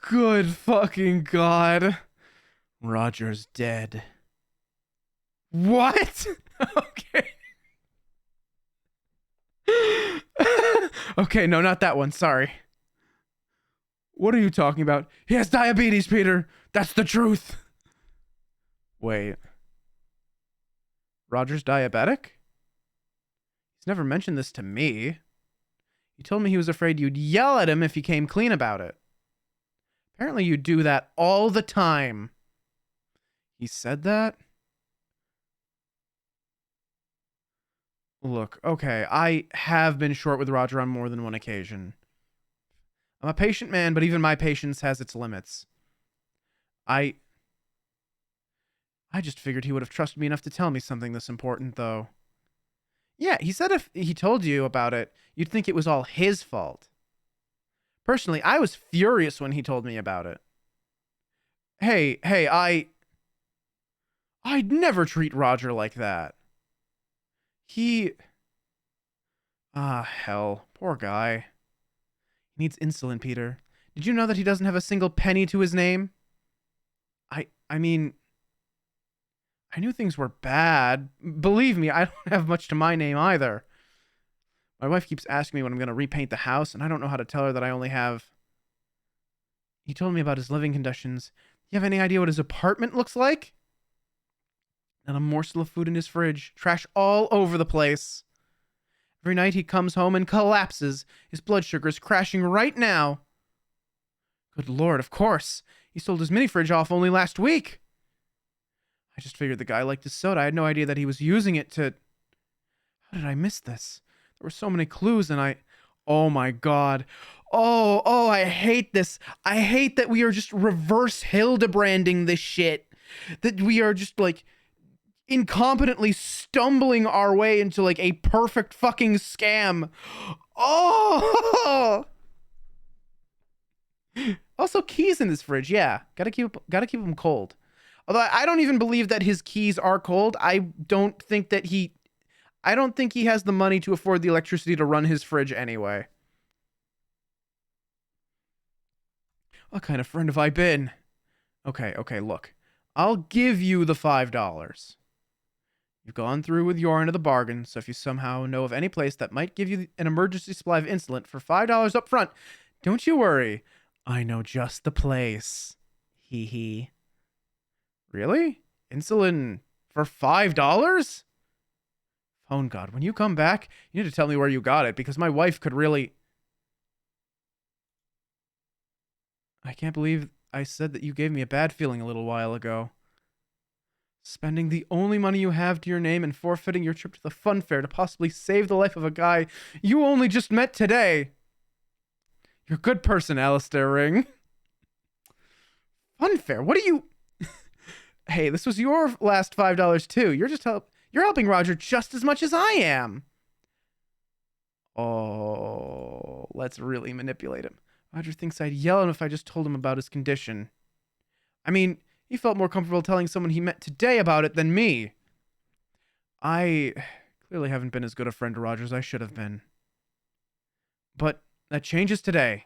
good fucking God. Roger's dead. What? Okay. Okay, no, not that one. Sorry. What are you talking about? He has diabetes, Peter. That's the truth. Wait. Roger's diabetic? He's never mentioned this to me. He told me he was afraid you'd yell at him if he came clean about it. Apparently you do that all the time. He said that? Look, okay, I have been short with Roger on more than one occasion. I'm a patient man, but even my patience has its limits. I just figured he would have trusted me enough to tell me something this important, though. Yeah, he said if he told you about it, you'd think it was all his fault. Personally, I was furious when he told me about it. Hey, I'd never treat Roger like that. Hell. Poor guy. He needs insulin, Peter. Did you know that he doesn't have a single penny to his name? I mean, I knew things were bad. Believe me, I don't have much to my name either. My wife keeps asking me when I'm going to repaint the house, and I don't know how to tell her that I only have... He told me about his living conditions. Do you have any idea what his apartment looks like? Not a morsel of food in his fridge. Trash all over the place. Every night he comes home and collapses. His blood sugar is crashing right now. Good Lord, of course. He sold his mini fridge off only last week. I just figured the guy liked his soda. I had no idea that he was using it to... How did I miss this? There were so many clues and oh my God. Oh, I hate this. I hate that we are just reverse Hildebranding this shit. That we are just like incompetently stumbling our way into like a perfect fucking scam. Oh! Also, keys in this fridge. Yeah, gotta keep them cold. Although I don't even believe that his keys are cold. I don't think he has the money to afford the electricity to run his fridge anyway. What kind of friend have I been? Okay, look. I'll give you the $5. You've gone through with your end of the bargain, so if you somehow know of any place that might give you an emergency supply of insulin for $5 up front, don't you worry. I know just the place. Hee hee. Really? Insulin for $5? Phone God, when you come back, you need to tell me where you got it, because my wife could really... I can't believe I said that you gave me a bad feeling a little while ago. Spending the only money you have to your name and forfeiting your trip to the fun fair to possibly save the life of a guy you only just met today. You're a good person, Alistair Ring. Fun fair? What are you... Hey, this was your last $5 too. You're helping Roger just as much as I am. Oh, let's really manipulate him. Roger thinks I'd yell at him if I just told him about his condition. I mean, he felt more comfortable telling someone he met today about it than me. I clearly haven't been as good a friend to Roger as I should have been. But that changes today.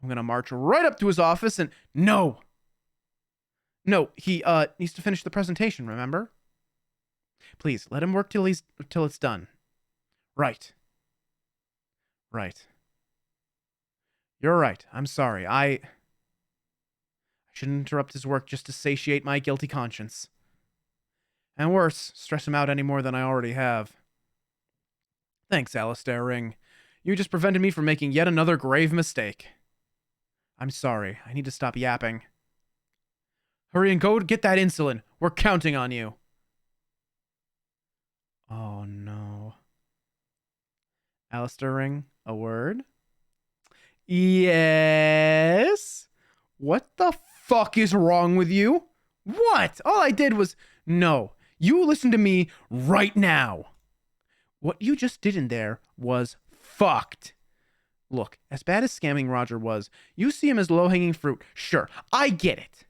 I'm gonna march right up to his office and... No, he needs to finish the presentation, remember? Please, let him work till it's done. Right. You're right. I'm sorry. I shouldn't interrupt his work just to satiate my guilty conscience. And worse, stress him out any more than I already have. Thanks, Alistair Ring. You just prevented me from making yet another grave mistake. I'm sorry. I need to stop yapping. Hurry and go get that insulin. We're counting on you. Oh, no. Alistair Ring, a word? Yes? What the fuck is wrong with you? What? All I did was... No. You listen to me right now. What you just did in there was fucked. Look, as bad as scamming Roger was, you see him as low-hanging fruit. Sure, I get it.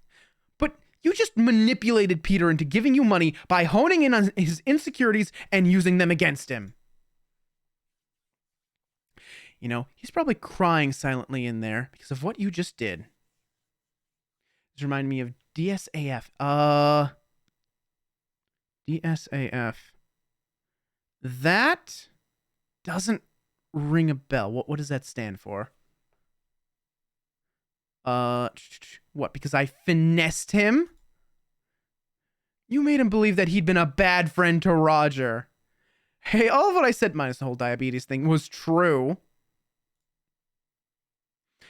But you just manipulated Peter into giving you money by honing in on his insecurities and using them against him. You know, he's probably crying silently in there because of what you just did. This reminded me of DSAF. DSAF. That doesn't ring a bell. What does that stand for? What? Because I finessed him? You made him believe that he'd been a bad friend to Roger. Hey, all of what I said, minus the whole diabetes thing, was true.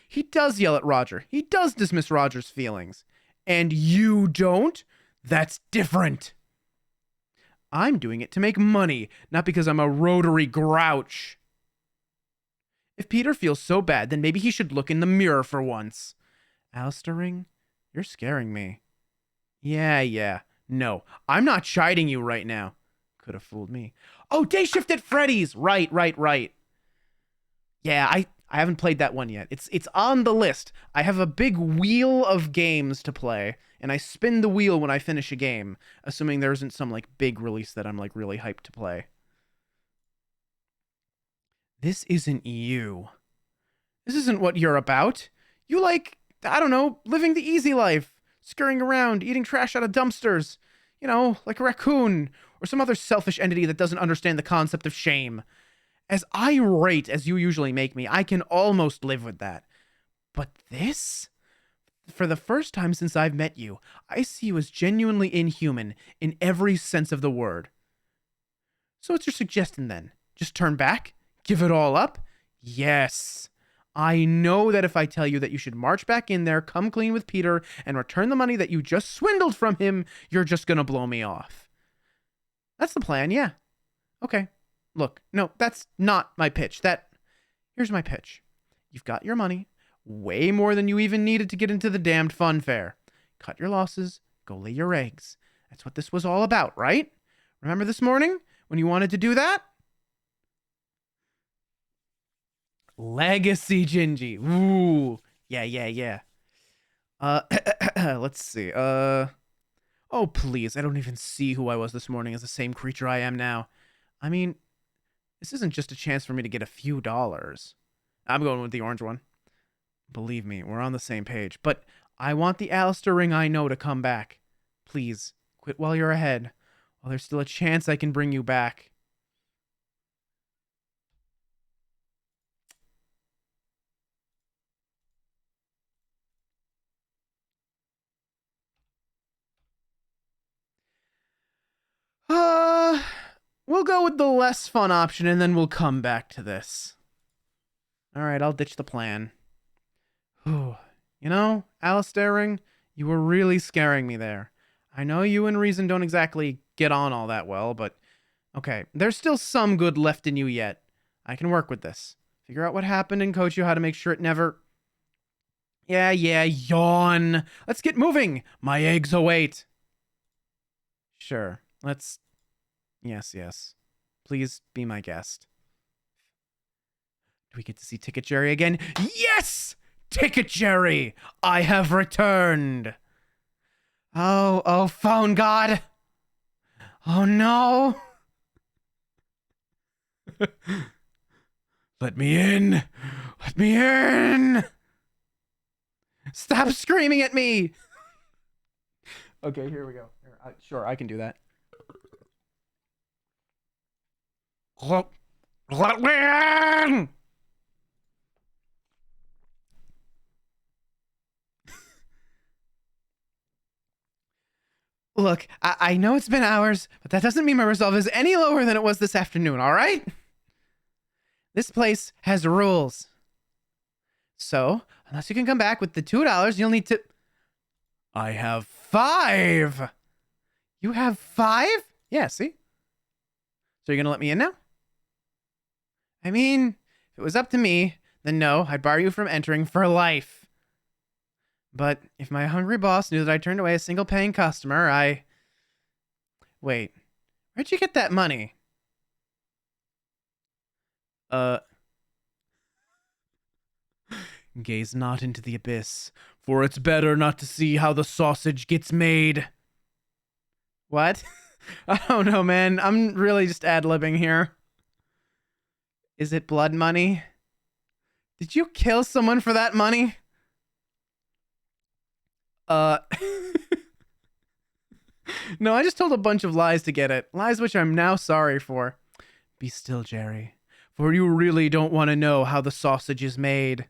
He does yell at Roger. He does dismiss Roger's feelings. And you don't? That's different. I'm doing it to make money, not because I'm a rotary grouch. If Peter feels so bad, then maybe he should look in the mirror for once. Alistair Ring, you're scaring me. Yeah. No, I'm not chiding you right now. Could have fooled me. Oh, Day Shift at Freddy's. Right. Yeah, I haven't played that one yet. It's on the list. I have a big wheel of games to play, and I spin the wheel when I finish a game, assuming there isn't some like big release that I'm like really hyped to play. This isn't you. This isn't what you're about. You like, I don't know, living the easy life, scurrying around, eating trash out of dumpsters, you know, like a raccoon or some other selfish entity that doesn't understand the concept of shame. As irate as you usually make me, I can almost live with that. But this? For the first time since I've met you, I see you as genuinely inhuman in every sense of the word. So what's your suggestion then? Just turn back? Give it all up? Yes. I know that if I tell you that you should march back in there, come clean with Peter, and return the money that you just swindled from him, you're just gonna blow me off. That's the plan, yeah. Okay. Look, no, that's not my pitch. Here's my pitch. You've got your money. Way more than you even needed to get into the damned fun fair. Cut your losses. Go lay your eggs. That's what this was all about, right? Remember this morning when you wanted to do that? Legacy Gingy. Ooh. Yeah. Let's see. Oh, please. I don't even see who I was this morning as the same creature I am now. I mean, this isn't just a chance for me to get a few dollars. I'm going with the orange one. Believe me, we're on the same page. But I want the Alistair ring I know to come back. Please, quit while you're ahead. While there's still a chance I can bring you back. We'll go with the less fun option and then we'll come back to this. Alright, I'll ditch the plan. Whew. You know, Alistair ring, you were really scaring me there. I know you and Reason don't exactly get on all that well, but okay, there's still some good left in you yet. I can work with this. Figure out what happened and coach you how to make sure it never... Yeah, yawn. Let's get moving. My eggs await. Sure, let's... Yes. Please be my guest. Do we get to see Ticket Jerry again? Yes! Ticket Jerry! I have returned! Oh, phone god! Oh no! Let me in! Let me in! Stop screaming at me! Okay, here we go. Sure, I can do that. Let me in! Look, I know it's been hours, but that doesn't mean my resolve is any lower than it was this afternoon, all right? This place has rules. So, unless you can come back with the $2, you'll need to... I have 5! You have 5? Yeah, see? So you're gonna let me in now? I mean, if it was up to me, then no, I'd bar you from entering for life. But if my hungry boss knew that I turned away a single paying customer, Wait, where'd you get that money? Gaze not into the abyss, for it's better not to see how the sausage gets made. What? I don't know, man. I'm really just ad-libbing here. Is it blood money? Did you kill someone for that money? No, I just told a bunch of lies to get it. Lies which I'm now sorry for. Be still, Jerry. For you really don't want to know how the sausage is made.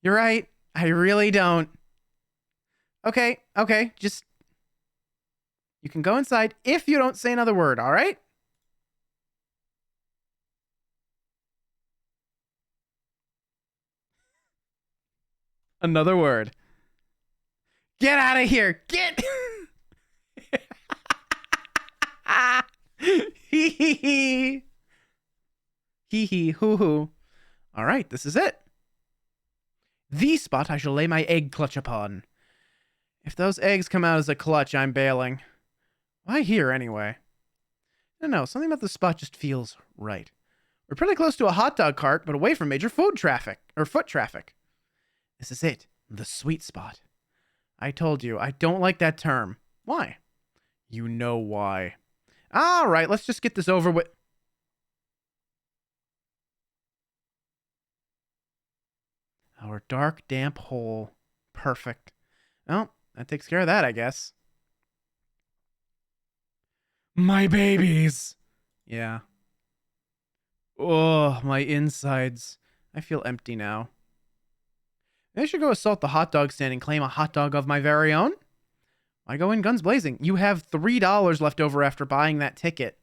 You're right. I really don't. Okay. Just... You can go inside if you don't say another word, all right? Another word. Get out of here. Get... Hee hee hee. Hee hee hoo hoo. All right, this is it. The spot I shall lay my egg clutch upon. If those eggs come out as a clutch, I'm bailing. Why here, anyway? No, something about the spot just feels right. We're pretty close to a hot dog cart, but away from major foot traffic. This is it, the sweet spot. I told you, I don't like that term. Why? You know why. All right, let's just get this over with. Our dark, damp hole. Perfect. Well, that takes care of that, I guess. My babies! Yeah. Oh, my insides. I feel empty now. Maybe I should go assault the hot dog stand and claim a hot dog of my very own? I go in guns blazing. You have $3 left over after buying that ticket.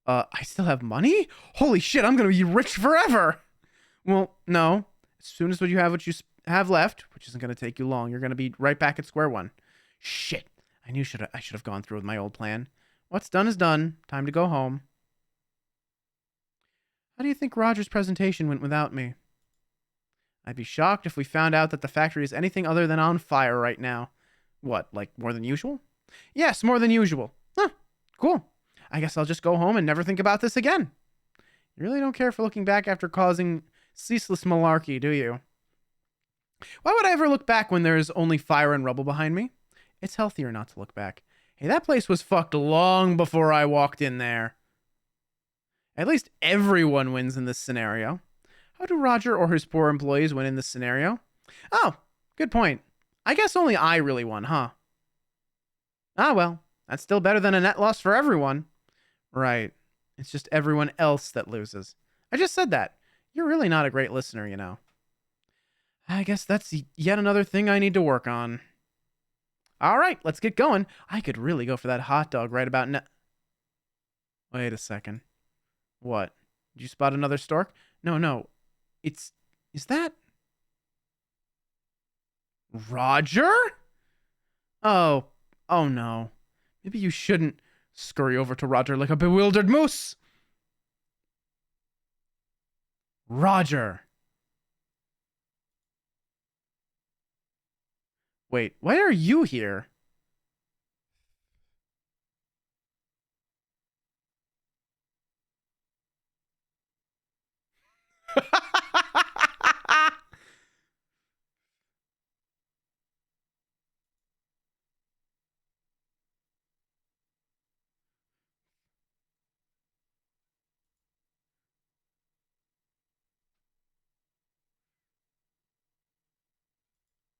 I still have money? Holy shit, I'm gonna be rich forever! Well, no. As soon as you have left, which isn't gonna take you long, you're gonna be right back at square one. Shit. I should have gone through with my old plan. What's done is done. Time to go home. How do you think Roger's presentation went without me? I'd be shocked if we found out that the factory is anything other than on fire right now. What, like more than usual? Yes, more than usual. Huh, cool. I guess I'll just go home and never think about this again. You really don't care for looking back after causing ceaseless malarkey, do you? Why would I ever look back when there's only fire and rubble behind me? It's healthier not to look back. Hey, that place was fucked long before I walked in there. At least everyone wins in this scenario. How do Roger or his poor employees win in this scenario? Oh, good point. I guess only I really won, huh? Ah, well, that's still better than a net loss for everyone. Right. It's just everyone else that loses. I just said that. You're really not a great listener, you know. I guess that's yet another thing I need to work on. All right, let's get going. I could really go for that hot dog right about now. Wait a second. What? Did you spot another stork? No. Is that Roger? Oh no. Maybe you shouldn't scurry over to Roger like a bewildered moose. Roger. Wait, why are you here?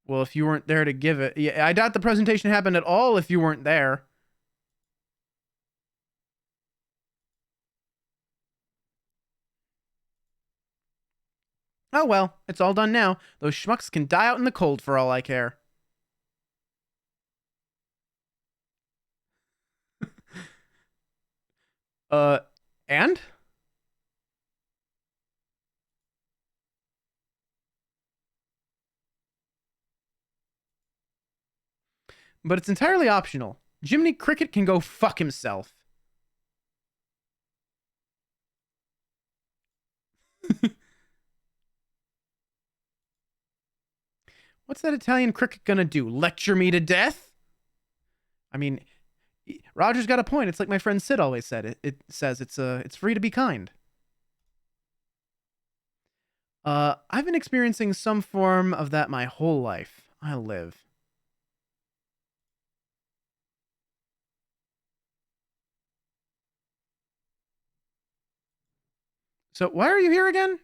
Well, if you weren't there to give it... Yeah, I doubt the presentation happened at all if you weren't there. Oh well, it's all done now. Those schmucks can die out in the cold for all I care. And? But it's entirely optional. Jiminy Cricket can go fuck himself. What's that Italian cricket gonna do? Lecture me to death? I mean, Roger's got a point. It's like my friend Sid always said. It says it's free to be kind. I've been experiencing some form of that my whole life. I live. So why are you here again?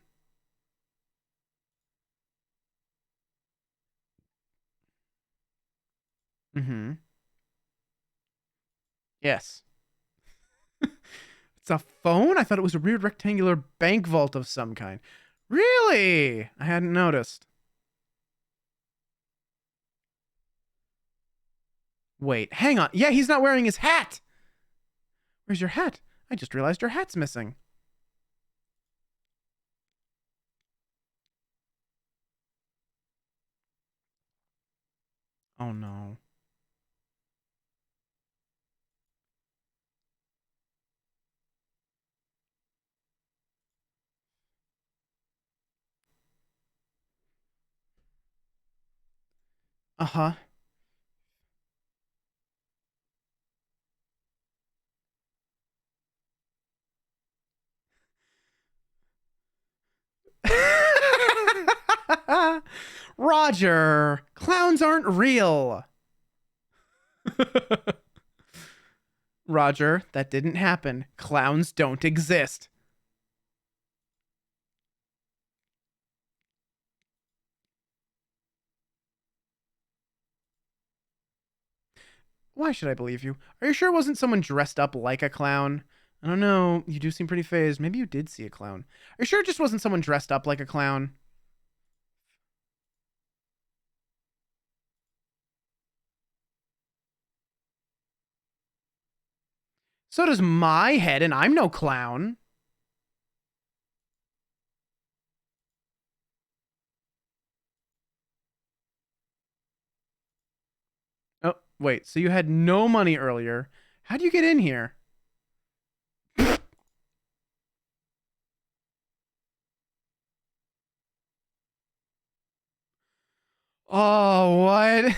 Mm-hmm. Yes. It's a phone? I thought it was a weird rectangular bank vault of some kind. Really? I hadn't noticed. Wait, hang on. Yeah, he's not wearing his hat. Where's your hat? I just realized your hat's missing. Oh no. Uh-huh. Roger, clowns aren't real. Roger, that didn't happen. Clowns don't exist. Why should I believe you? Are you sure it wasn't someone dressed up like a clown? I don't know. You do seem pretty phased. Maybe you did see a clown. Are you sure it just wasn't someone dressed up like a clown? So does my head, and I'm no clown. Oh, wait. So you had no money earlier. How'd you get in here? Oh, what?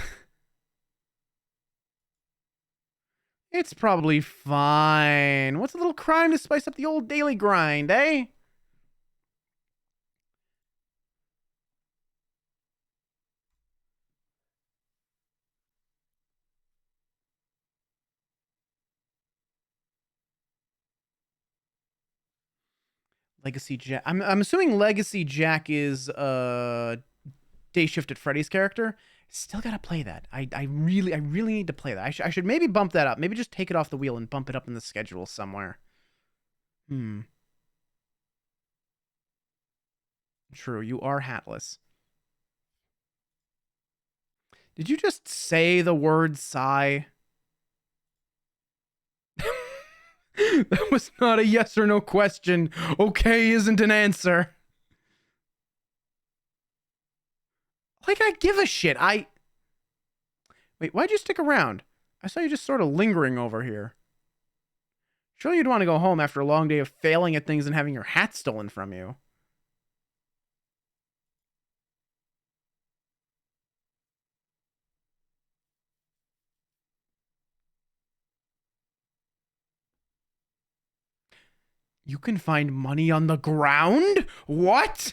It's probably fine. What's a little crime to spice up the old daily grind, eh? Legacy Jack. I'm assuming Legacy Jack is Day Shift at Freddy's character. Still gotta play that. I really need to play that. I should maybe bump that up. Maybe just take it off the wheel and bump it up in the schedule somewhere. True, you are hatless. Did you just say the word sigh? That was not a yes or no question. Okay isn't an answer. Like, I give a shit. Wait, why'd you stick around? I saw you just sort of lingering over here. Surely you'd want to go home after a long day of failing at things and having your hat stolen from you. You can find money on the ground? What?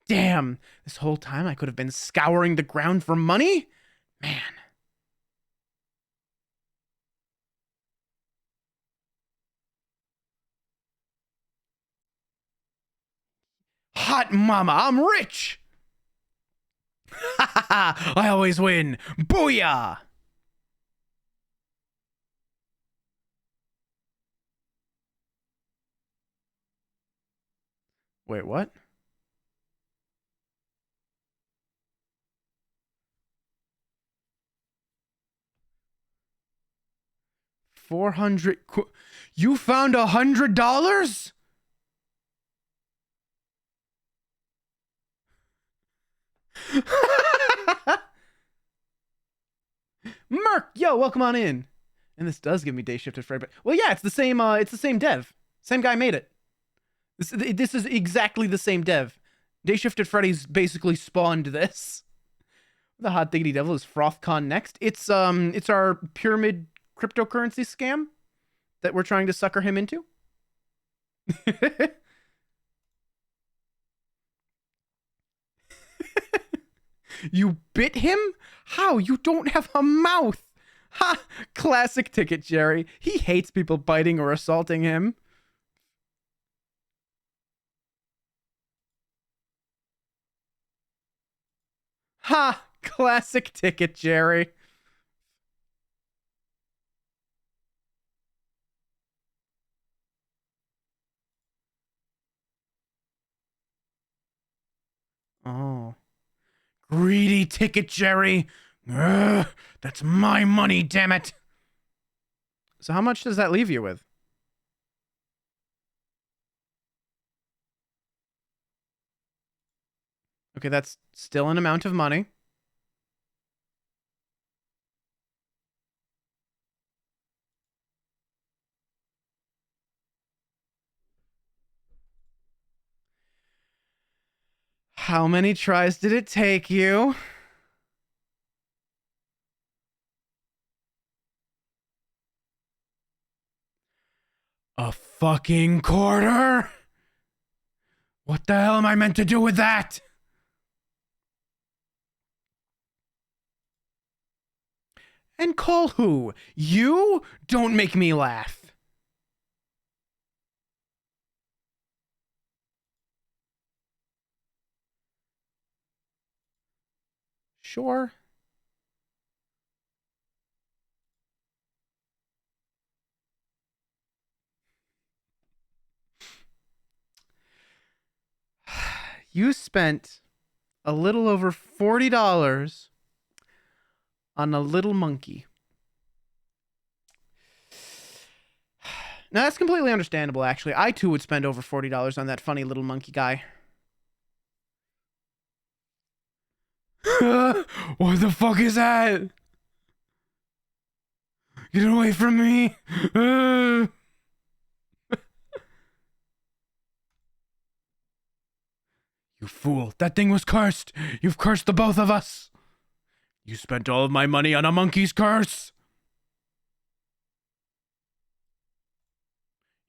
Damn, this whole time I could have been scouring the ground for money? Man. Hot mama, I'm rich! Ha ha ha! I always win! Booyah! Wait, what? $400. You found $100? Merc, yo, welcome on in. And this does give me Day Shift at Freddy. Well, yeah, it's the same dev. Same guy made it. This is exactly the same dev. Day Shift at Freddy's basically spawned this. The hot diggity devil is FrothCon next. It's our pyramid cryptocurrency scam that we're trying to sucker him into. You bit him? How? You don't have a mouth. Ha! Classic ticket, Jerry. He hates people biting or assaulting him. Ha! Classic ticket, Jerry. Oh. Greedy ticket, Jerry. Ugh, that's my money, damn it. So how much does that leave you with? Okay, that's still an amount of money. How many tries did it take you? A fucking quarter? What the hell am I meant to do with that? And call who? You? Don't make me laugh. Sure. You spent a little over $40 on a little monkey. Now, that's completely understandable, actually. I, too, would spend over $40 on that funny little monkey guy. What the fuck is that? Get away from me! You You fool. That thing was cursed. You've cursed the both of us. You spent all of my money on a monkey's curse.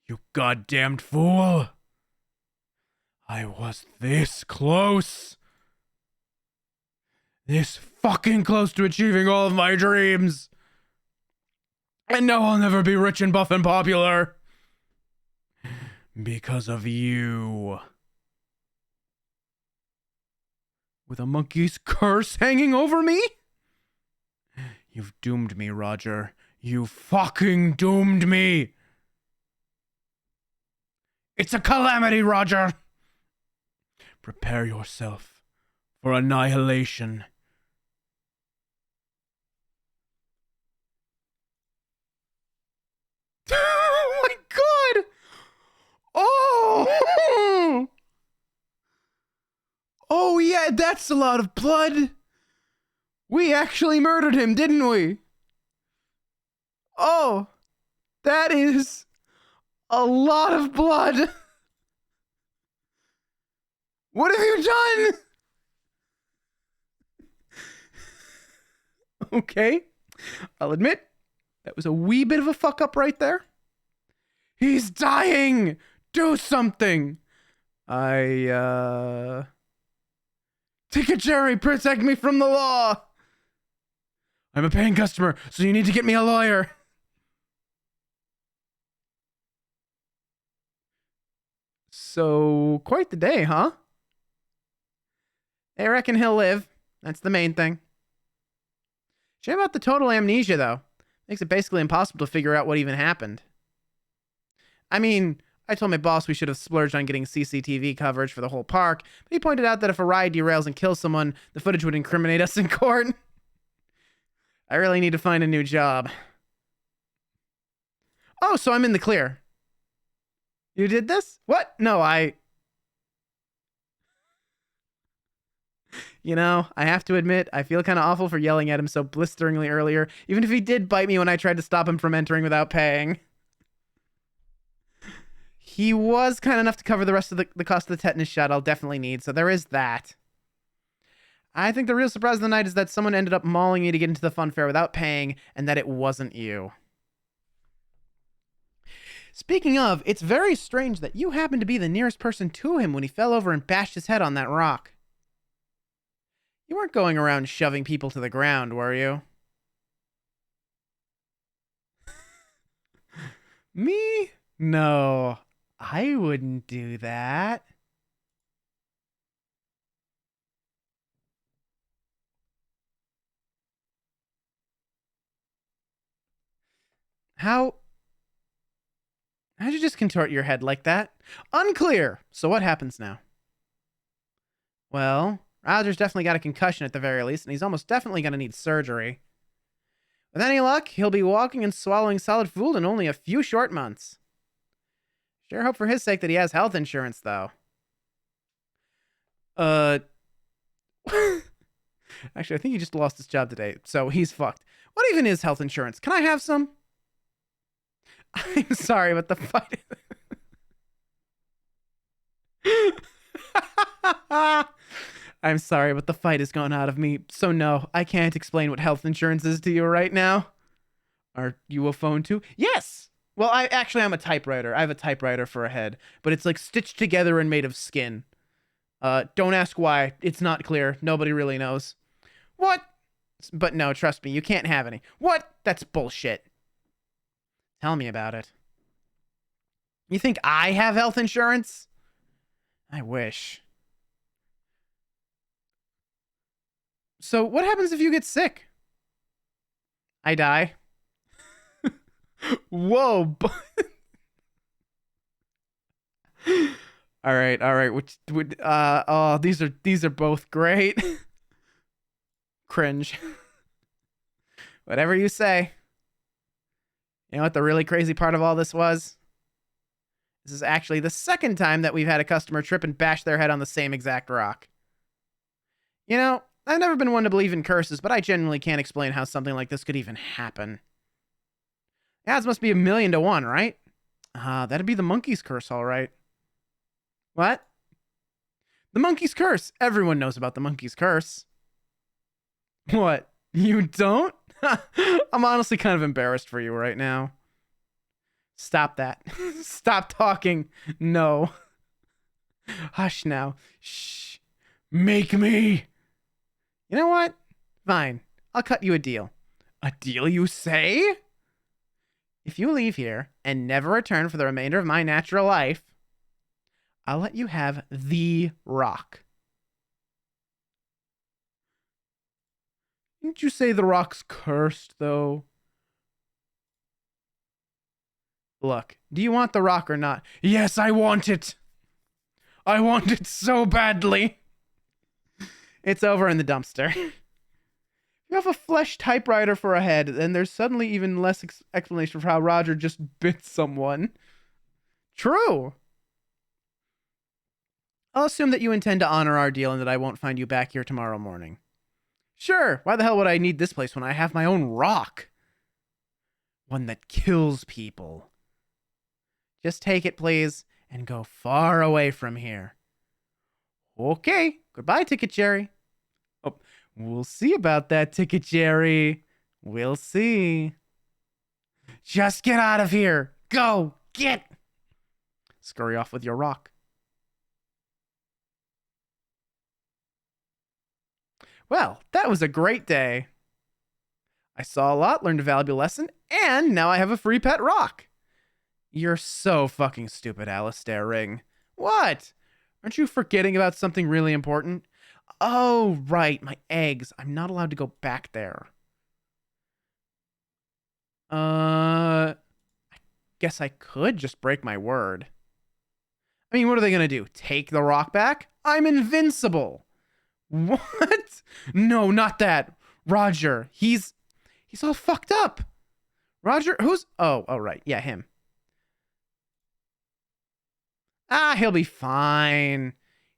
You goddamned fool. I was this close. This fucking close to achieving all of my dreams. And now I'll never be rich and buff and popular. Because of you. With a monkey's curse hanging over me? You've doomed me, Roger. You fucking doomed me. It's a calamity, Roger. Prepare yourself for annihilation. Oh my god! Oh! Oh yeah, that's a lot of blood. We actually murdered him, didn't we? Oh, that is a lot of blood. What have you done? Okay, I'll admit, that was a wee bit of a fuck up right there. He's dying! Do something! Ticket Jerry, protect me from the law! I'm a paying customer, so you need to get me a lawyer. So, quite the day, huh? They reckon he'll live. That's the main thing. Shame about the total amnesia, though. Makes it basically impossible to figure out what even happened. I mean, I told my boss we should have splurged on getting CCTV coverage for the whole park, but he pointed out that if a ride derails and kills someone, the footage would incriminate us in court. I really need to find a new job. Oh, so I'm in the clear. You did this? What? No, You know, I have to admit, I feel kind of awful for yelling at him so blisteringly earlier, even if he did bite me when I tried to stop him from entering without paying. He was kind enough to cover the rest of the cost of the tetanus shot I'll definitely need, so there is that. I think the real surprise of the night is that someone ended up mauling me to get into the fun fair without paying, and that it wasn't you. Speaking of, it's very strange that you happened to be the nearest person to him when he fell over and bashed his head on that rock. You weren't going around shoving people to the ground, were you? Me? No, I wouldn't do that. How'd you just contort your head like that? Unclear. So what happens now? Well, Roger's definitely got a concussion at the very least, and he's almost definitely going to need surgery. With any luck, he'll be walking and swallowing solid food in only a few short months. Sure hope for his sake that he has health insurance, though. Actually, I think he just lost his job today, so he's fucked. What even is health insurance? Can I have some? I'm sorry, but the fight... I'm sorry, but the fight has gone out of me, so no, I can't explain what health insurance is to you right now. Are you a phone too? Yes! Well, I'm a typewriter. I have a typewriter for a head, but it's like stitched together and made of skin. Don't ask why. It's not clear. Nobody really knows. What? But no, trust me, you can't have any. What? That's bullshit. Tell me about it. You think I have health insurance? I wish. So what happens if you get sick? I die. Whoa. All right. Oh, these are both great. Cringe. Whatever you say. You know what the really crazy part of all this was? This is actually the second time that we've had a customer trip and bash their head on the same exact rock. You know, I've never been one to believe in curses, but I genuinely can't explain how something like this could even happen. The odds must be 1,000,000 to 1, right? That'd be the monkey's curse, all right. What? The monkey's curse. Everyone knows about the monkey's curse. What? You don't? I'm honestly kind of embarrassed for you right now. Stop that. Stop talking. No. Hush now. Shh. Make me. You know what? Fine. I'll cut you a deal. A deal, you say? If you leave here and never return for the remainder of my natural life, I'll let you have the rock. Didn't you say the rock's cursed, though? Look, do you want the rock or not? Yes, I want it. I want it so badly. It's over in the dumpster. You have a flesh typewriter for a head, and there's suddenly even less explanation for how Roger just bit someone. True. I'll assume that you intend to honor our deal and that I won't find you back here tomorrow morning. Sure, why the hell would I need this place when I have my own rock? One that kills people. Just take it, please, and go far away from here. Okay, goodbye, Ticket Jerry. Oh, we'll see about that, Ticket Jerry. We'll see. Just get out of here. Go, get. Scurry off with your rock. Well, that was a great day. I saw a lot, learned a valuable lesson, and now I have a free pet rock. You're so fucking stupid, Alistair Ring. What? Aren't you forgetting about something really important? Oh, right, my eggs. I'm not allowed to go back there. I guess I could just break my word. I mean, what are they gonna do? Take the rock back? I'm invincible. What? No, not that. Roger, he's all fucked up. Roger, who's... Oh, right. Yeah, him. He'll be fine.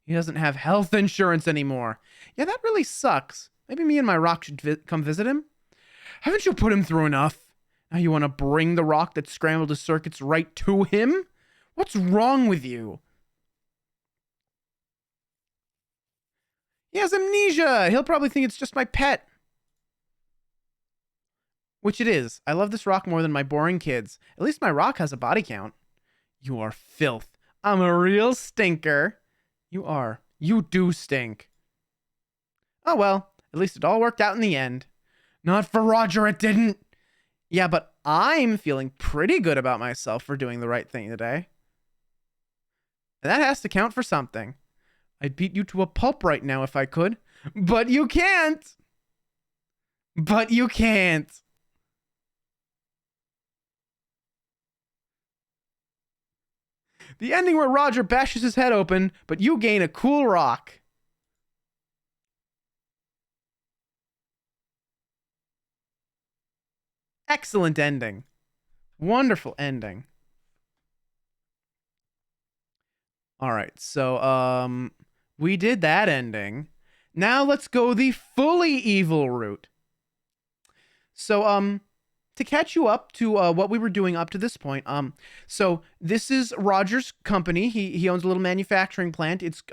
He doesn't have health insurance anymore. Yeah, that really sucks. Maybe me and my rock should come visit him. Haven't you put him through enough? Now you want to bring the rock that scrambled his circuits right to him? What's wrong with you? He has amnesia. He'll probably think it's just my pet. Which it is. I love this rock more than my boring kids. At least my rock has a body count. You are filth. I'm a real stinker. You are. You do stink. Oh well, at least it all worked out in the end. Not for Roger, it didn't. Yeah, but I'm feeling pretty good about myself for doing the right thing today. And that has to count for something. I'd beat you to a pulp right now if I could. But you can't. But you can't. The ending where Roger bashes his head open, but you gain a cool rock. Excellent ending. Wonderful ending. All right, so we did that ending. Now let's go the fully evil route. So to catch you up to what we were doing up to this point, so this is Roger's company. He owns a little manufacturing plant. It's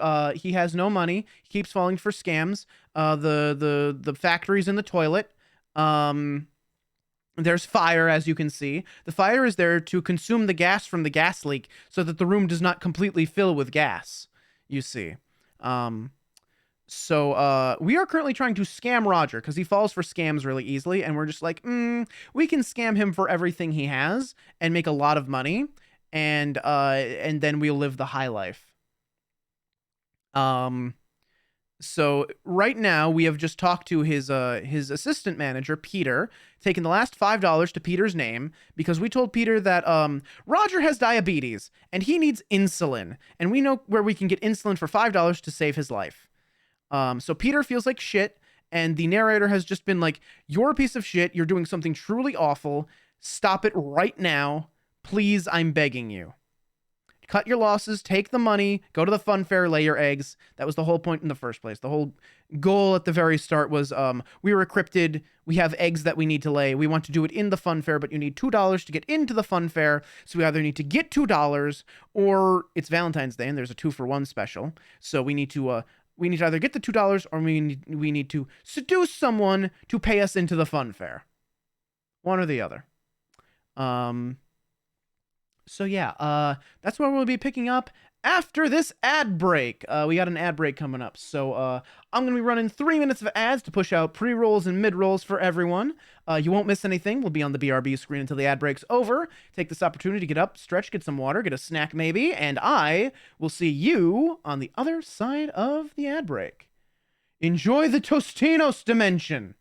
he has no money. He keeps falling for scams. The factory's in the toilet. There's fire, as you can see. The fire is there to consume the gas from the gas leak so that the room does not completely fill with gas, you see. So we are currently trying to scam Roger because he falls for scams really easily. And we're just like, we can scam him for everything he has and make a lot of money. And then we'll live the high life. So right now we have just talked to his assistant manager, Peter, taking the last $5 to Peter's name because we told Peter that Roger has diabetes and he needs insulin, and we know where we can get insulin for $5 to save his life. So Peter feels like shit, and the narrator has just been like, "You're a piece of shit. You're doing something truly awful. Stop it right now. Please, I'm begging you." cut your losses, take the money, go to the fun fair, lay your eggs. That was the whole point in the first place. The whole goal at the very start was we were cryptid. We have eggs that we need to lay. We want to do it in the fun fair, but you need $2 to get into the fun fair. So we either need to get $2 or it's Valentine's Day and there's a 2-for-1 special. So we need to either get the $2 or we need to seduce someone to pay us into the fun fair. One or the other. So yeah, that's where we'll be picking up after this ad break. We got an ad break coming up. So I'm going to be running 3 minutes of ads to push out pre-rolls and mid-rolls for everyone. You won't miss anything. We'll be on the BRB screen until the ad break's over. Take this opportunity to get up, stretch, get some water, get a snack maybe, and I will see you on the other side of the ad break. Enjoy the Tostinos dimension.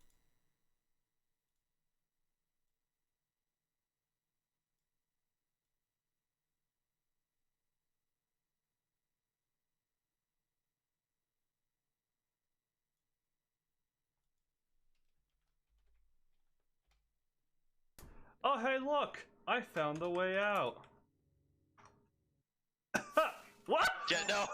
Oh, hey, look! I found the way out. What? Yeah, no.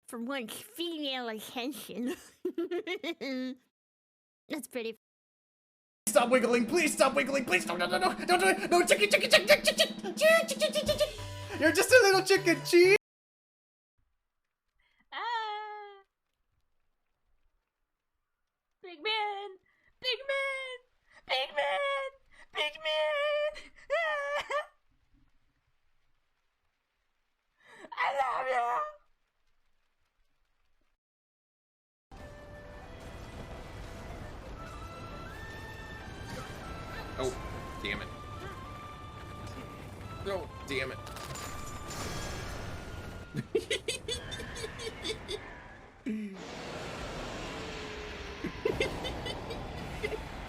For once, female attention. That's pretty. Stop wiggling, please stop wiggling, please don't do it, no, chicken, you're just a little chicken, cheese. Big man! Big man! Big man! Big man! I love you! Oh, damn it. No, damn it.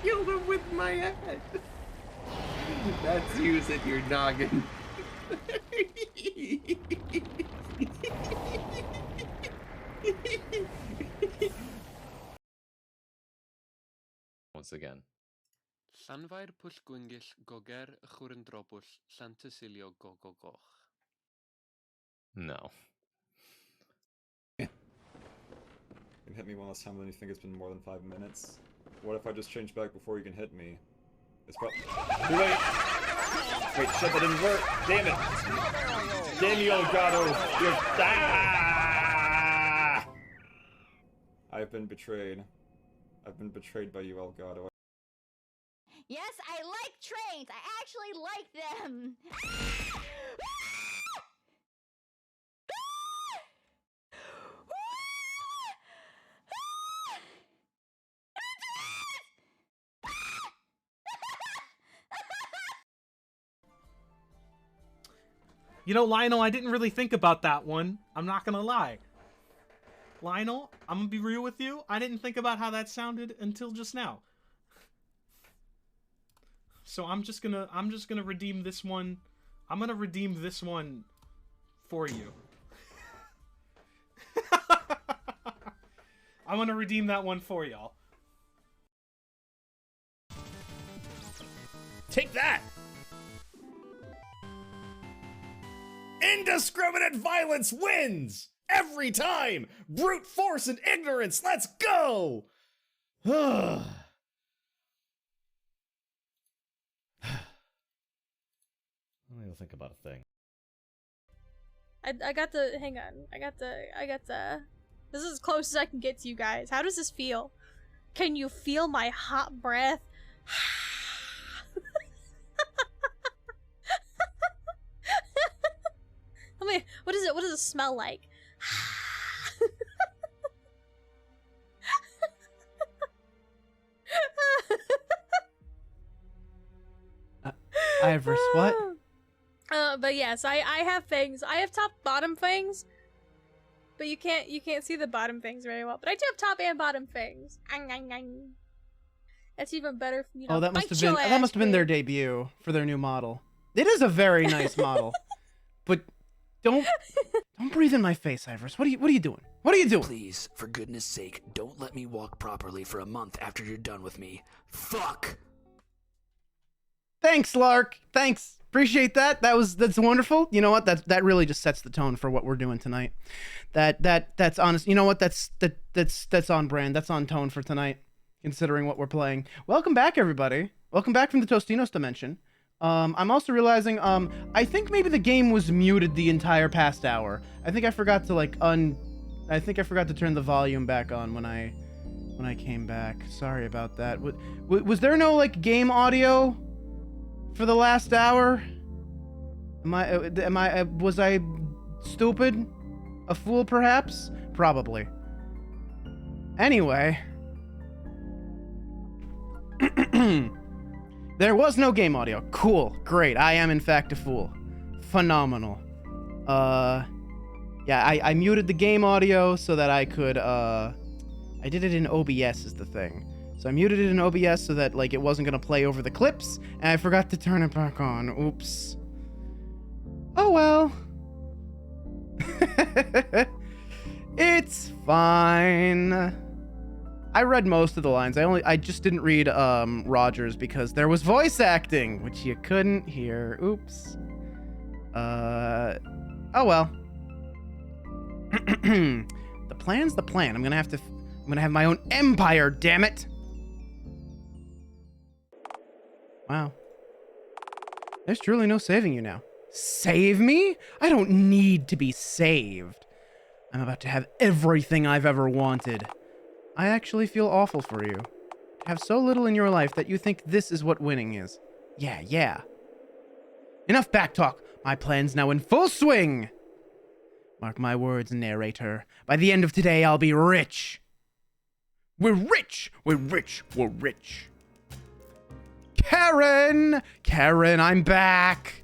Killed him with my head. That's using your noggin. Once again. Llanfair pwllgwyngyll goger chwrndrobwll llantysilio gogogoch. No. You can hit me one last time, then you think it's been more than 5 minutes. What if I just change back before you can hit me? It's probably too late. Wait, shit, that didn't work. Damn it! Damn you, Elgato! You're I've been betrayed. I've been betrayed by you, Elgato. Yes, I like trains. I actually like them. You know, Lionel, I didn't really think about that one. I'm not gonna lie. Lionel, I'm gonna be real with you. I didn't think about how that sounded until just now. So I'm just gonna redeem this one. I'm gonna redeem this one for you. I'm gonna redeem that one for y'all. Take that! Indiscriminate violence wins! Every time! Brute force and ignorance, let's go! I don't even think about a thing. I got the, hang on. I got the, this is as close as I can get to you guys. How does this feel? Can you feel my hot breath? I mean, what does it smell like? Iris, what? But yes, I have fangs. I have top bottom fangs but you can't see the bottom fangs very well. But I do have top and bottom fangs. That's even better. You know, Oh, that must have been their debut for their new model. It is a very nice model, but don't breathe in my face, Ivorus. What are you doing? What are you doing? Please, for goodness sake, don't let me walk properly for a month after you're done with me. Fuck! Thanks, Lark. Thanks. Appreciate that. That's wonderful. You know what? That really just sets the tone for what we're doing tonight. That's honest. You know what? That's on brand. That's on tone for tonight, considering what we're playing. Welcome back, everybody. Welcome back from the Tostinos dimension. I'm also realizing I think maybe the game was muted the entire past hour. I think I forgot to turn the volume back on when I came back. Sorry about that. Was there no like game audio for the last hour? Was I stupid? A fool, perhaps? Probably. Anyway. There was no game audio. Cool. Great. I am, in fact, a fool. Phenomenal. Yeah, I muted the game audio so that I could, I did it in OBS is the thing. So I muted it in OBS so that, like, it wasn't gonna play over the clips, and I forgot to turn it back on. Oops. Oh well. It's fine. I read most of the lines. I just didn't read Rogers because there was voice acting, which you couldn't hear. Oops. Oh well. The plan's the plan. I'm gonna have my own empire, damn it. Wow. There's truly no saving you now. Save me? I don't need to be saved. I'm about to have everything I've ever wanted. I actually feel awful for you. To have so little in your life that you think this is what winning is. Yeah. Enough backtalk. My plan's now in full swing. Mark my words, narrator. By the end of today, I'll be rich. We're rich. We're rich. We're rich. Karen, I'm back.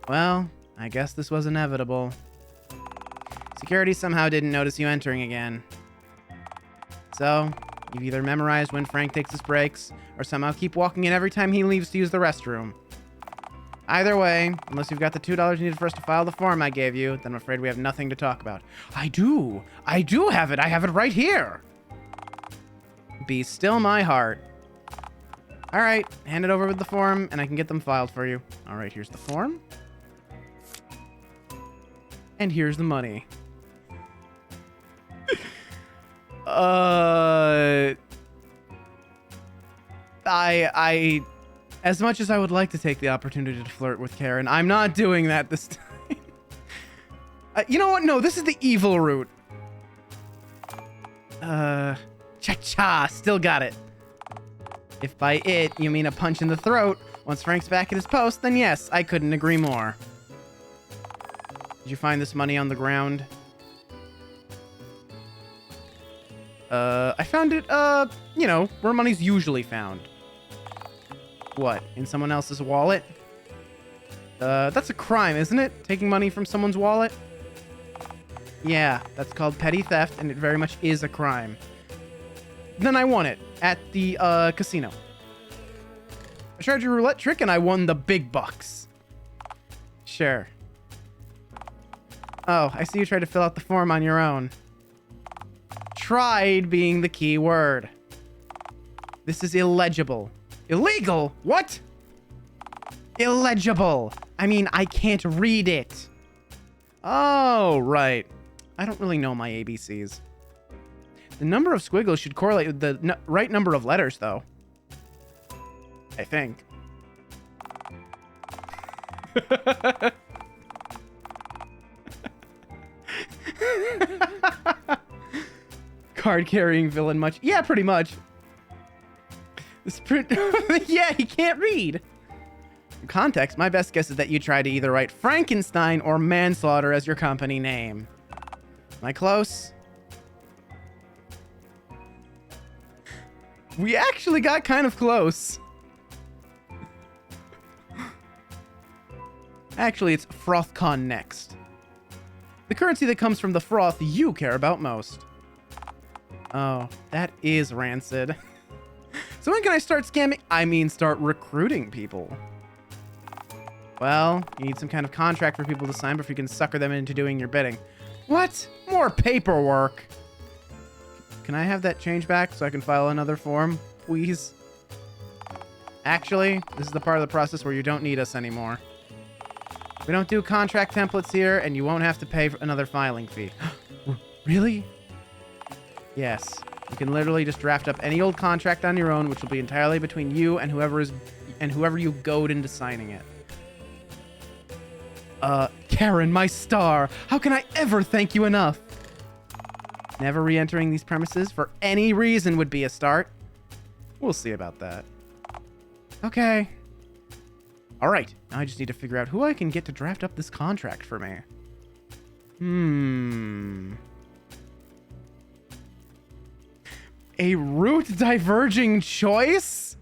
Well, I guess this was inevitable. Security somehow didn't notice you entering again. So, you've either memorized when Frank takes his breaks, or somehow keep walking in every time he leaves to use the restroom. Either way, unless you've got the $2 needed for us to file the form I gave you, then I'm afraid we have nothing to talk about. I do have it. I have it right here. Be still my heart. All right, hand it over with the form, and I can get them filed for you. All right, here's the form. And here's the money. I as much as I would like to take the opportunity to flirt with Karen, I'm not doing that this time. You know what? No, this is the evil route. Cha-cha, still got it. If by it you mean a punch in the throat, once Frank's back at his post, then yes, I couldn't agree more. Did you find this money on the ground? I found it, you know, where money's usually found. What, in someone else's wallet? That's a crime, isn't it? Taking money from someone's wallet? Yeah, that's called petty theft, and it very much is a crime. Then I won it at the, casino. I tried your roulette trick, and I won the big bucks. Sure. Oh, I see you tried to fill out the form on your own. Tried being the key word. This is illegible. Illegal? What? Illegible. I mean, I can't read it. Oh, right. I don't really know my ABCs. The number of squiggles should correlate with the right number of letters, though. I think. Card-carrying villain much. Yeah, pretty much. Yeah, he can't read. In context, my best guess is that you tried to either write Frankenstein or manslaughter as your company name. Am I close? We actually got kind of close. Actually, it's FrothCon next. The currency that comes from the froth you care about most. Oh, that is rancid. So when can I start scamming? I mean, start recruiting people. Well, you need some kind of contract for people to sign before you can sucker them into doing your bidding. What? More paperwork. Can I have that change back so I can file another form, please? Actually, this is the part of the process where you don't need us anymore. We don't do contract templates here, and you won't have to pay for another filing fee. Really? Yes. You can literally just draft up any old contract on your own, which will be entirely between you and whoever you goad into signing it. Karen, my star. How can I ever thank you enough? Never re-entering these premises for any reason would be a start. We'll see about that. Okay. All right. Now I just need to figure out who I can get to draft up this contract for me. A route diverging choice?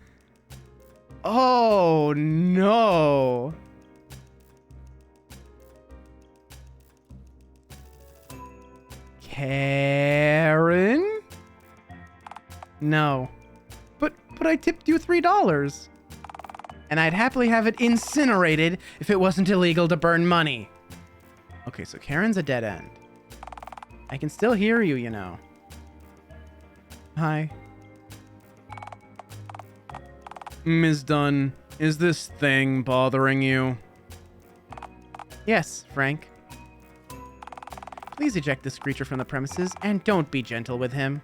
Oh, no. Karen? No. But I tipped you $3. And I'd happily have it incinerated if it wasn't illegal to burn money. Okay, so Karen's a dead end. I can still hear you, you know. Hi. Ms. Dunn, is this thing bothering you? Yes, Frank. Please eject this creature from the premises, and don't be gentle with him.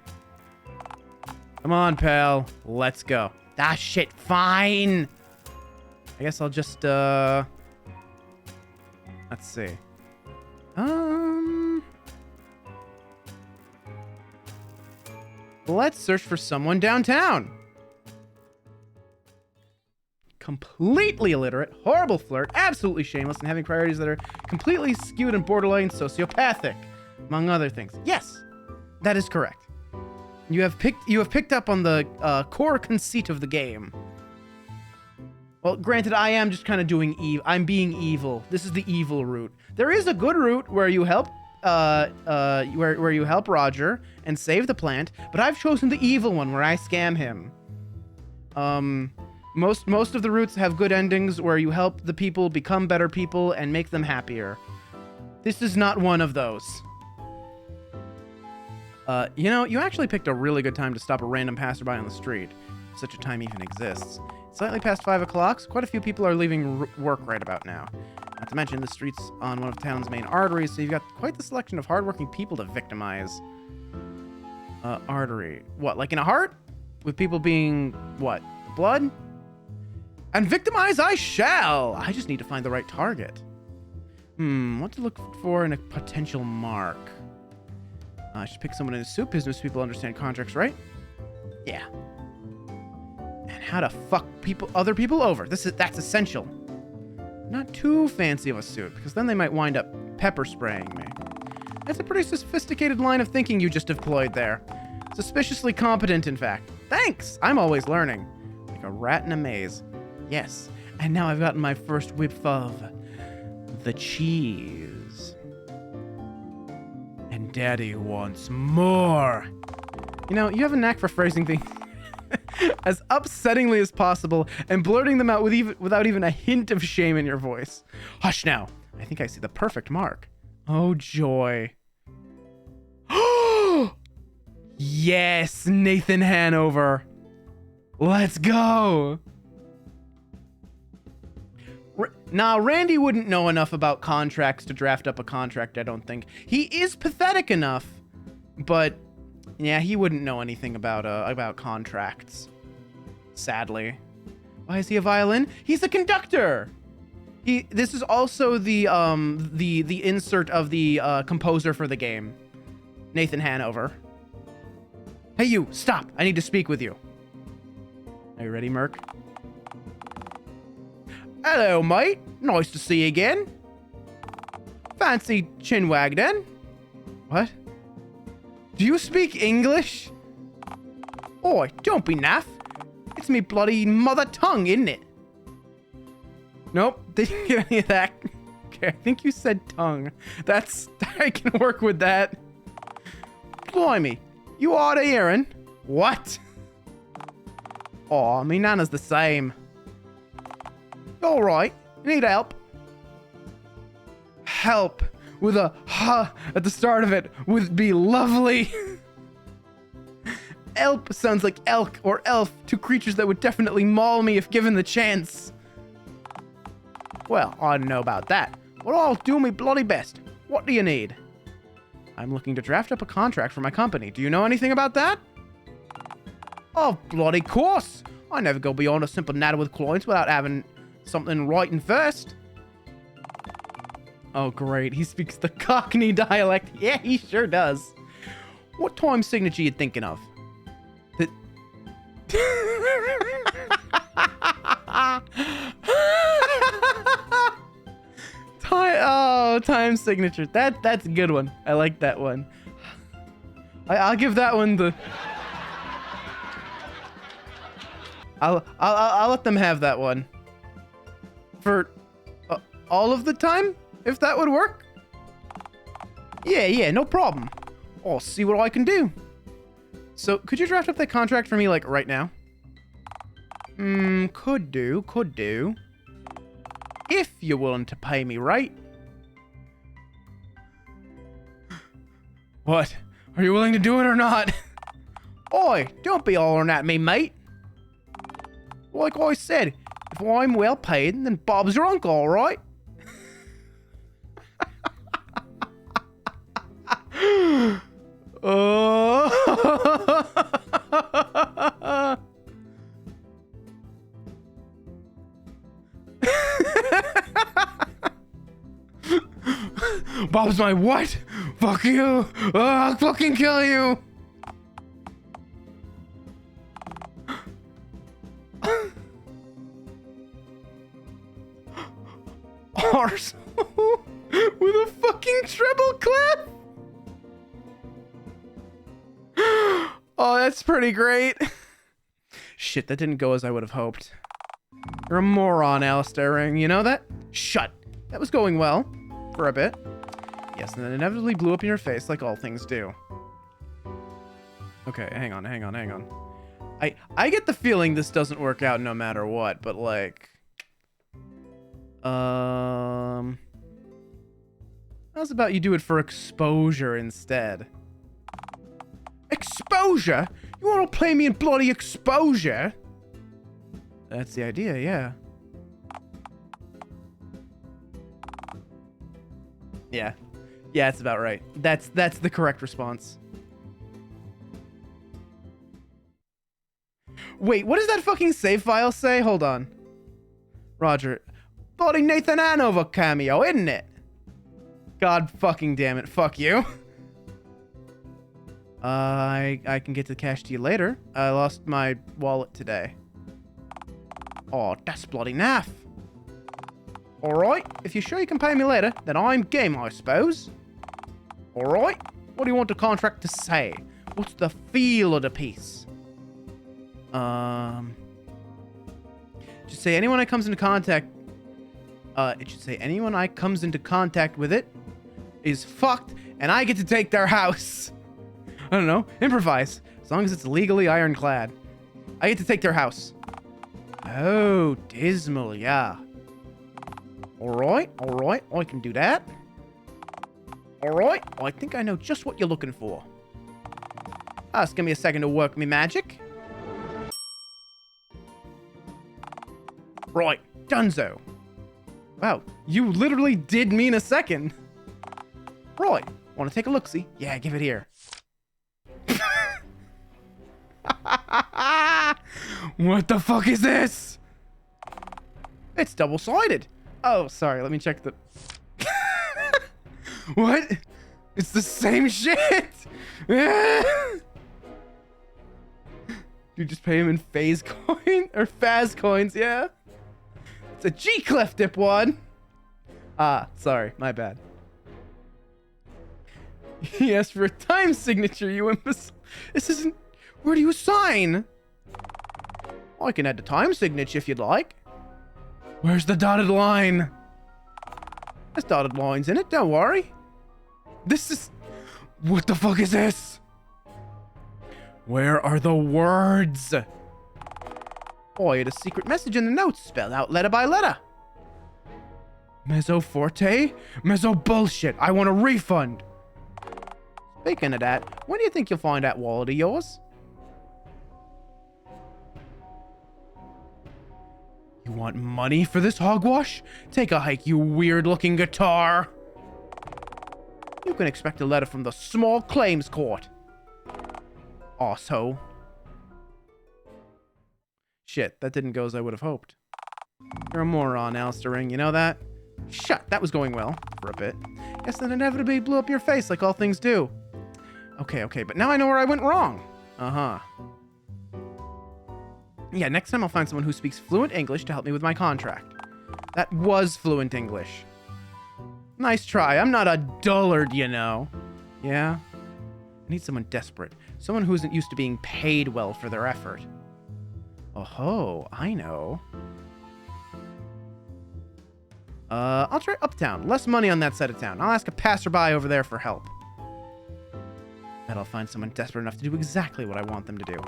Come on, pal. Let's go. Ah, shit. Fine. I guess I'll just, let's see. Let's search for someone downtown. Completely illiterate, horrible flirt, absolutely shameless, and having priorities that are completely skewed and borderline sociopathic, among other things. Yes, that is correct. You have picked up on the core conceit of the game. Well, granted, I am just kind of doing evil. I'm being evil. This is the evil route. There is a good route where you help, where you help Roger and save the plant, but I've chosen the evil one where I scam him. Most of the routes have good endings where you help the people become better people and make them happier. This is not one of those. You know, you actually picked a really good time to stop a random passerby on the street. If such a time even exists. Slightly past 5 o'clock, so quite a few people are leaving work right about now. Not to mention, the street's on one of town's main arteries, so you've got quite the selection of hardworking people to victimize. Artery. What, like in a heart? With people being, what, blood? And victimize I shall! I just need to find the right target. What to look for in a potential mark? I should pick someone in a suit. Business people understand contracts, right? Yeah. And how to fuck other people over. That's essential. Not too fancy of a suit, because then they might wind up pepper spraying me. That's a pretty sophisticated line of thinking you just deployed there. Suspiciously competent, in fact. Thanks! I'm always learning. Like a rat in a maze. Yes. And now I've gotten my first whiff of the cheese. And Daddy wants more. You know, you have a knack for phrasing things as upsettingly as possible and blurting them out without even a hint of shame in your voice. Hush now. I think I see the perfect mark. Oh, joy. Yes, Nathan Hanover. Let's go. Now, Randy wouldn't know enough about contracts to draft up a contract, I don't think. He is pathetic enough, but yeah, he wouldn't know anything about contracts. Sadly. Why is he a violin? He's a conductor. This is also the insert of the composer for the game, Nathan Hanover. Hey, you! Stop! I need to speak with you. Are you ready, Merc? Hello, mate. Nice to see you again. Fancy chinwag, then? What? Do you speak English? Oi, don't be naff. It's me bloody mother tongue, isn't it? Nope, didn't get any of that. Okay, I think you said tongue. That's... I can work with that. Blimey. You are hearing? What? Aw, me nana's the same. Alright, you need help. Help with a ha at the start of it would be lovely. Elp sounds like elk or elf, two creatures that would definitely maul me if given the chance. Well, I don't know about that, but I'll do my bloody best. What do you need? I'm looking to draft up a contract for my company. Do you know anything about that? Oh, bloody course. I never go beyond a simple natter with clients without having something writing first. Oh, great. He speaks the Cockney dialect. Yeah, he sure does. What time signature you thinking of? Time signature. That's a good one. I like that one. I'll give that one the... I'll let them have that one. For all of the time? If that would work? Yeah, no problem. I'll see what I can do. So, could you draft up that contract for me, like, right now? Could do. If you're willing to pay me right. What? Are you willing to do it or not? Oi, don't be hollering at me, mate. Like I said, if I'm well paid, then Bob's your uncle, alright? Bob's my what? Fuck you! I'll fucking kill you! Arsehole with a fucking treble clef? Oh, that's pretty great. Shit, that didn't go as I would have hoped. You're a moron, Alistair Ring. You know that? Shut. That was going well. For a bit. Yes, and then inevitably blew up in your face like all things do. Okay, hang on. I get the feeling this doesn't work out no matter what, but like... How's about you do it for exposure instead? Exposure? You want to play me in bloody exposure? That's the idea, yeah. Yeah, that's about right. That's the correct response. Wait, what does that fucking save file say? Hold on. Roger. Bloody Nathan Hanover cameo, isn't it? God fucking damn it. Fuck you. I can get the cash to you later. I lost my wallet today. Oh, that's bloody naff. Alright, if you're sure you can pay me later, then I'm game, I suppose. Alright, what do you want the contract to say? What's the feel of the piece? Just say anyone I comes into contact... it should say anyone I comes into contact with it is fucked, and I get to take their house. I don't know, improvise. As long as it's legally ironclad. I get to take their house. Oh, dismal, yeah. Alright, I can do that. Alright, I think I know just what you're looking for. Just give me a second to work me magic. Right, donezo. Wow, you literally did mean a second. Right, want to take a look-see? Yeah, give it here. What the fuck is this? It's double-sided. Oh, sorry, let me check the... What? It's the same shit! You just pay him in phase coin? Or Faz coins, yeah? It's a G-Clef, dipwad! Sorry, my bad. He asked for a time signature, you imbecile. This isn't... Where do you sign? I can add the time signature if you'd like. Where's the dotted line? There's dotted lines in it, don't worry. This is... What the fuck is this? Where are the words? Oh, I had a secret message in the notes spelled out letter by letter. Mezzo forte? Mezzo bullshit. I want a refund. Speaking of that, when do you think you'll find that wallet of yours? You want money for this hogwash? Take a hike, you weird-looking guitar. You can expect a letter from the small claims court. Also. Shit, that didn't go as I would have hoped. You're a moron, Alistair Ring, you know that? Shut, that was going well, for a bit. Guess that inevitably blew up your face like all things do. Okay, but now I know where I went wrong. Uh-huh. Yeah, next time I'll find someone who speaks fluent English to help me with my contract. That was fluent English. Nice try, I'm not a dullard, you know. Yeah? I need someone desperate. Someone who isn't used to being paid well for their effort. Oh, I know. I'll try Uptown. Less money on that side of town. I'll ask a passerby over there for help. Bet I'll find someone desperate enough to do exactly what I want them to do.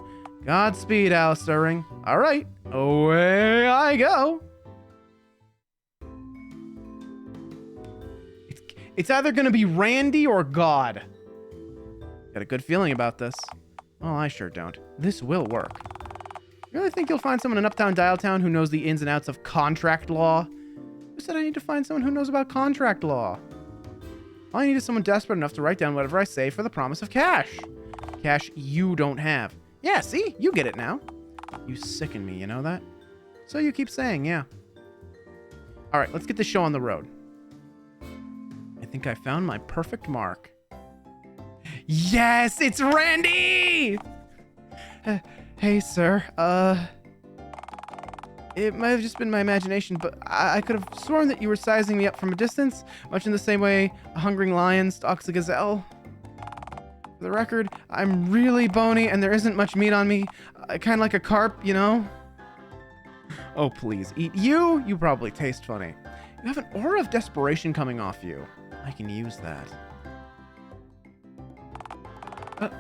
Godspeed, Alistair Ring. All right, away I go. It's either going to be Randy or God. Got a good feeling about this. Well, I sure don't. This will work. Really think you'll find someone in Uptown Dialtown who knows the ins and outs of contract law? Who said I need to find someone who knows about contract law? All I need is someone desperate enough to write down whatever I say for the promise of cash. Cash you don't have. Yeah, see? You get it now. You sicken me, you know that? So you keep saying, yeah. All right, let's get the show on the road. I think I found my perfect mark. Yes, it's Randy! Hey, sir. It might have just been my imagination, but I could have sworn that you were sizing me up from a distance, much in the same way a hungry lion stalks a gazelle. For the record, I'm really bony and there isn't much meat on me. Kind of like a carp, you know? Oh, please, eat you? You probably taste funny. You have an aura of desperation coming off you. I can use that.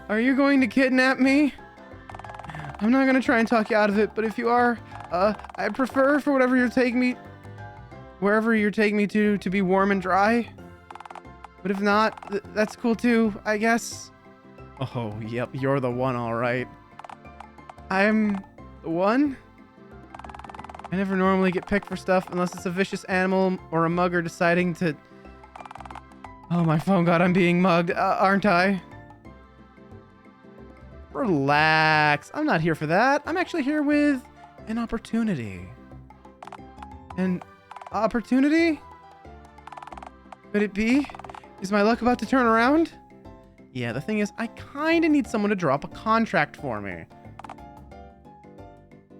Are you going to kidnap me? I'm not going to try and talk you out of it, but if you are, I'd prefer for wherever you're taking me to be warm and dry. But if not, that's cool too, I guess. Oh, yep, you're the one, all right. I'm the one? I never normally get picked for stuff unless it's a vicious animal or a mugger deciding to... Oh my phone, God, I'm being mugged, aren't I? Relax. I'm not here for that. I'm actually here with an opportunity. An opportunity? Could it be? Is my luck about to turn around? Yeah, the thing is, I kind of need someone to drop a contract for me.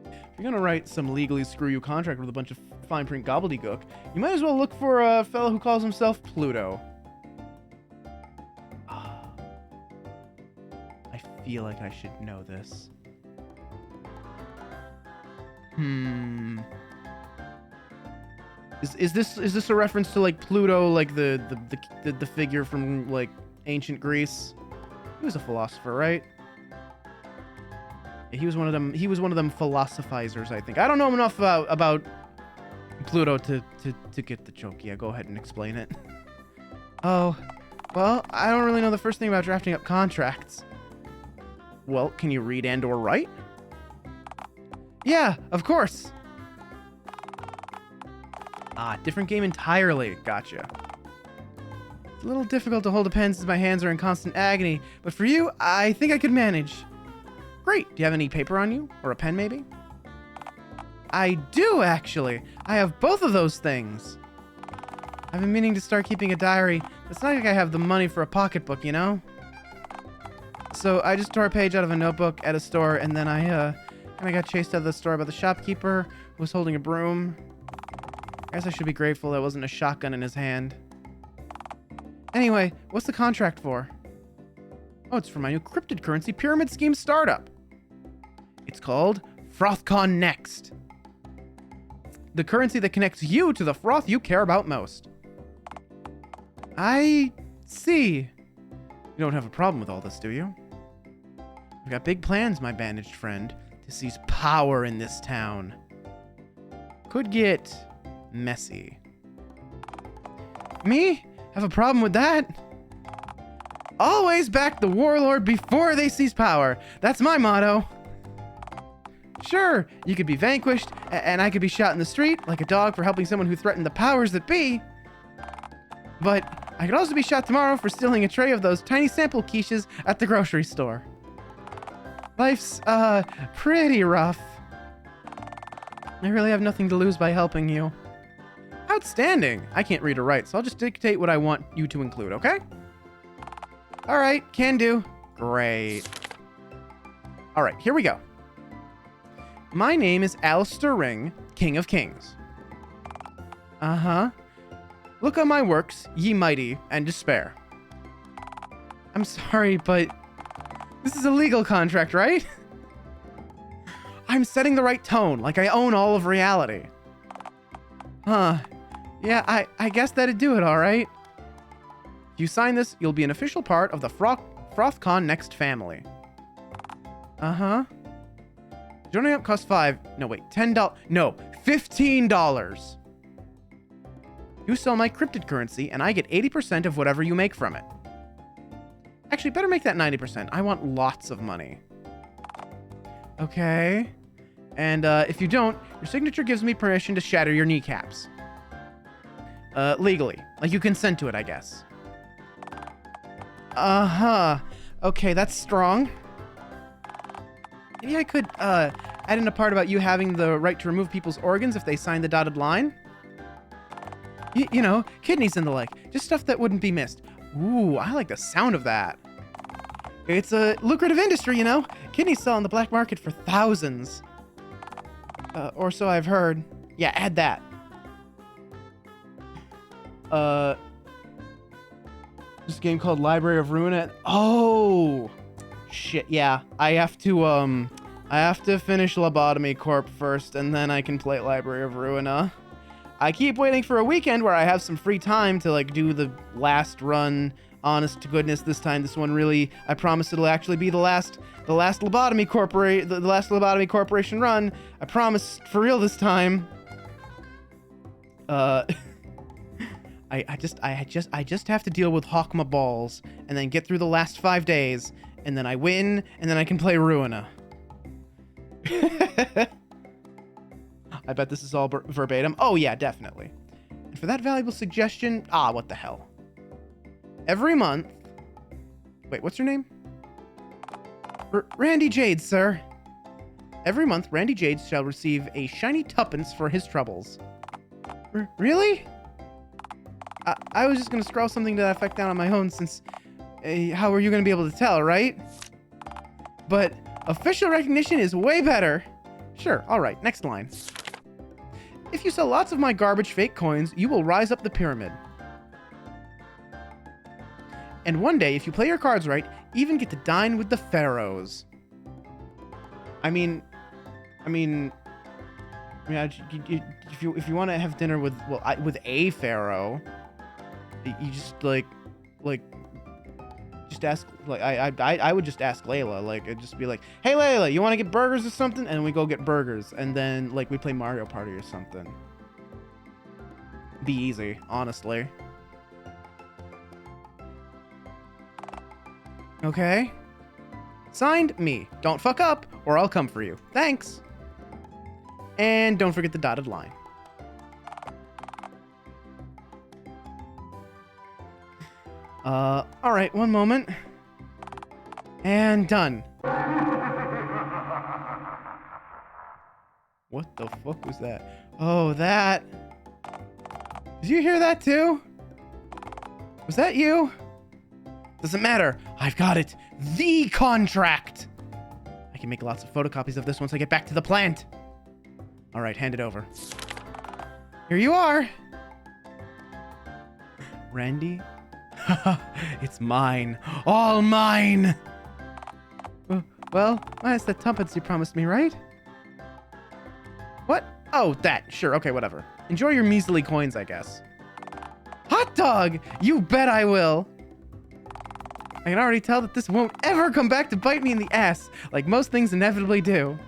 If you're going to write some legally screw you contract with a bunch of fine print gobbledygook, you might as well look for a fellow who calls himself Pluto. I feel like I should know this. Is this a reference to like Pluto, like the figure from like ancient Greece? He was a philosopher, right? Yeah, he was one of them. He was one of them philosophizers, I think. I don't know enough about Pluto to get the joke. Yeah, go ahead and explain it. Oh, well, I don't really know the first thing about drafting up contracts. Well, can you read and or write? Yeah, of course. Ah, different game entirely. Gotcha. It's a little difficult to hold a pen since my hands are in constant agony, but for you, I think I could manage. Great. Do you have any paper on you? Or a pen, maybe? I do, actually. I have both of those things. I've been meaning to start keeping a diary, but it's not like I have the money for a pocketbook, you know? So I just tore a page out of a notebook at a store, and then I got chased out of the store by the shopkeeper who was holding a broom. I guess I should be grateful that wasn't a shotgun in his hand. Anyway, what's the contract for? Oh, it's for my new cryptocurrency pyramid scheme startup. It's called FrothCon Next. The currency that connects you to the froth you care about most. I see. You don't have a problem with all this, do you? We've got big plans, my bandaged friend, to seize power in this town. Could get messy. Me? Have a problem with that? Always back the warlord before they seize power. That's my motto. Sure, you could be vanquished, and I could be shot in the street like a dog for helping someone who threatened the powers that be. But I could also be shot tomorrow for stealing a tray of those tiny sample quiches at the grocery store. Life's, pretty rough. I really have nothing to lose by helping you. Outstanding! I can't read or write, so I'll just dictate what I want you to include, okay? Alright, can do. Great. Alright, here we go. My name is Alistair Ring, King of Kings. Uh-huh. Look on my works, ye mighty, and despair. I'm sorry, but this is a legal contract, right? I'm setting the right tone, like I own all of reality. Huh. Yeah, I guess that'd do it, alright. If you sign this, you'll be an official part of the Frothcon Next family. Uh-huh. Joining up costs $10. No, $15. You sell my cryptid currency, and I get 80% of whatever you make from it. Actually, better make that 90%. I want lots of money. Okay. And if you don't, your signature gives me permission to shatter your kneecaps. Legally. Like you consent to it, I guess. Uh-huh. Okay, that's strong. Maybe I could add in a part about you having the right to remove people's organs if they sign the dotted line. You know, kidneys and the like. Just stuff that wouldn't be missed. Ooh, I like the sound of that. It's a lucrative industry, you know. Kidneys sell on the black market for thousands. Or so I've heard. Yeah, add that. This game called Library of Ruina. Oh! Shit, yeah. I have to finish Lobotomy Corp first, and then I can play Library of Ruina. I keep waiting for a weekend where I have some free time to, like, do the last run. Honest to goodness, this time, this one really, I promise it'll actually be the last Lobotomy Corporation run. I promise, for real this time. I just have to deal with Hawkma balls, and then get through the last 5 days, and then I win, and then I can play Ruina. I bet this is all verbatim. Oh yeah, definitely. And for that valuable suggestion, what the hell. Every month... Wait, what's your name? Randy Jades, sir. Every month, Randy Jades shall receive a shiny tuppence for his troubles. Really? I was just gonna scroll something to that effect down on my own since... how are you gonna be able to tell, right? But official recognition is way better. Sure, alright, next line. If you sell lots of my garbage fake coins, you will rise up the pyramid. And one day, if you play your cards right, even get to dine with the pharaohs. I mean, if you want to have dinner with with a pharaoh, you just just ask, like, I would just ask Layla, like, it'd just be like, hey Layla, you want to get burgers or something? And we go get burgers, and then like we play Mario Party or something. Be easy, honestly. Okay. Signed, me. Don't fuck up, or I'll come for you. Thanks. And don't forget the dotted line. Alright, one moment. And done. What the fuck was that? Oh, that. Did you hear that too? Was that you? Doesn't matter. I've got it. The contract. I can make lots of photocopies of this once I get back to the plant. Alright, hand it over. Here you are. Randy? It's mine. All mine! Well, minus the tuppence you promised me, right? What? Oh, that. Sure, okay, whatever. Enjoy your measly coins, I guess. Hot dog! You bet I will! I can already tell that this won't ever come back to bite me in the ass, like most things inevitably do.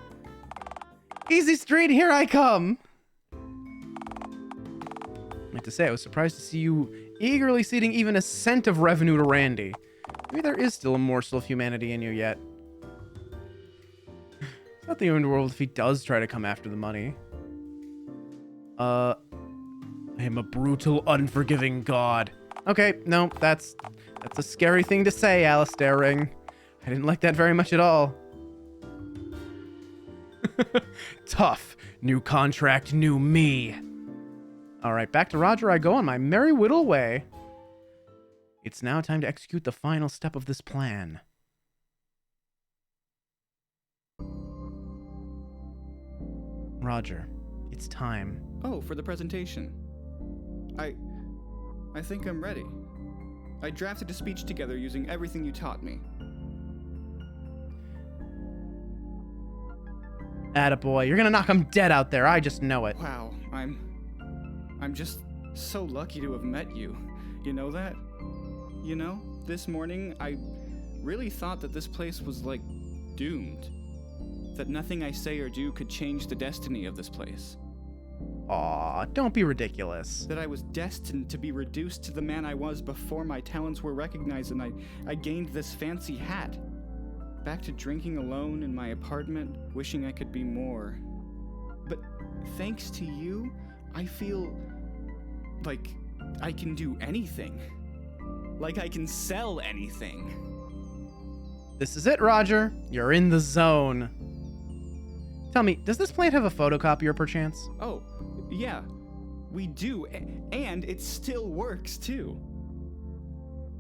Easy Street, here I come! I have to say, I was surprised to see you eagerly ceding even a cent of revenue to Randy. Maybe there is still a morsel of humanity in you yet. It's not the end of the world if he does try to come after the money. I am a brutal, unforgiving god. Okay, no, that's a scary thing to say, Alistair Ring. I didn't like that very much at all. Tough. New contract, new me. Alright, back to Roger I go on my merry whittle way. It's now time to execute the final step of this plan. Roger, it's time. Oh, for the presentation. I think I'm ready. I drafted a speech together using everything you taught me. Attaboy, you're gonna knock him dead out there, I just know it. Wow, I'm just so lucky to have met you. You know that? You know, this morning I really thought that this place was like doomed. That nothing I say or do could change the destiny of this place. Aw, don't be ridiculous. That I was destined to be reduced to the man I was before my talents were recognized and I gained this fancy hat. Back to drinking alone in my apartment, wishing I could be more. But thanks to you, I feel like I can do anything. Like I can sell anything. This is it, Roger. You're in the zone. Tell me, does this plant have a photocopier perchance? Oh, yeah, we do, and it still works too.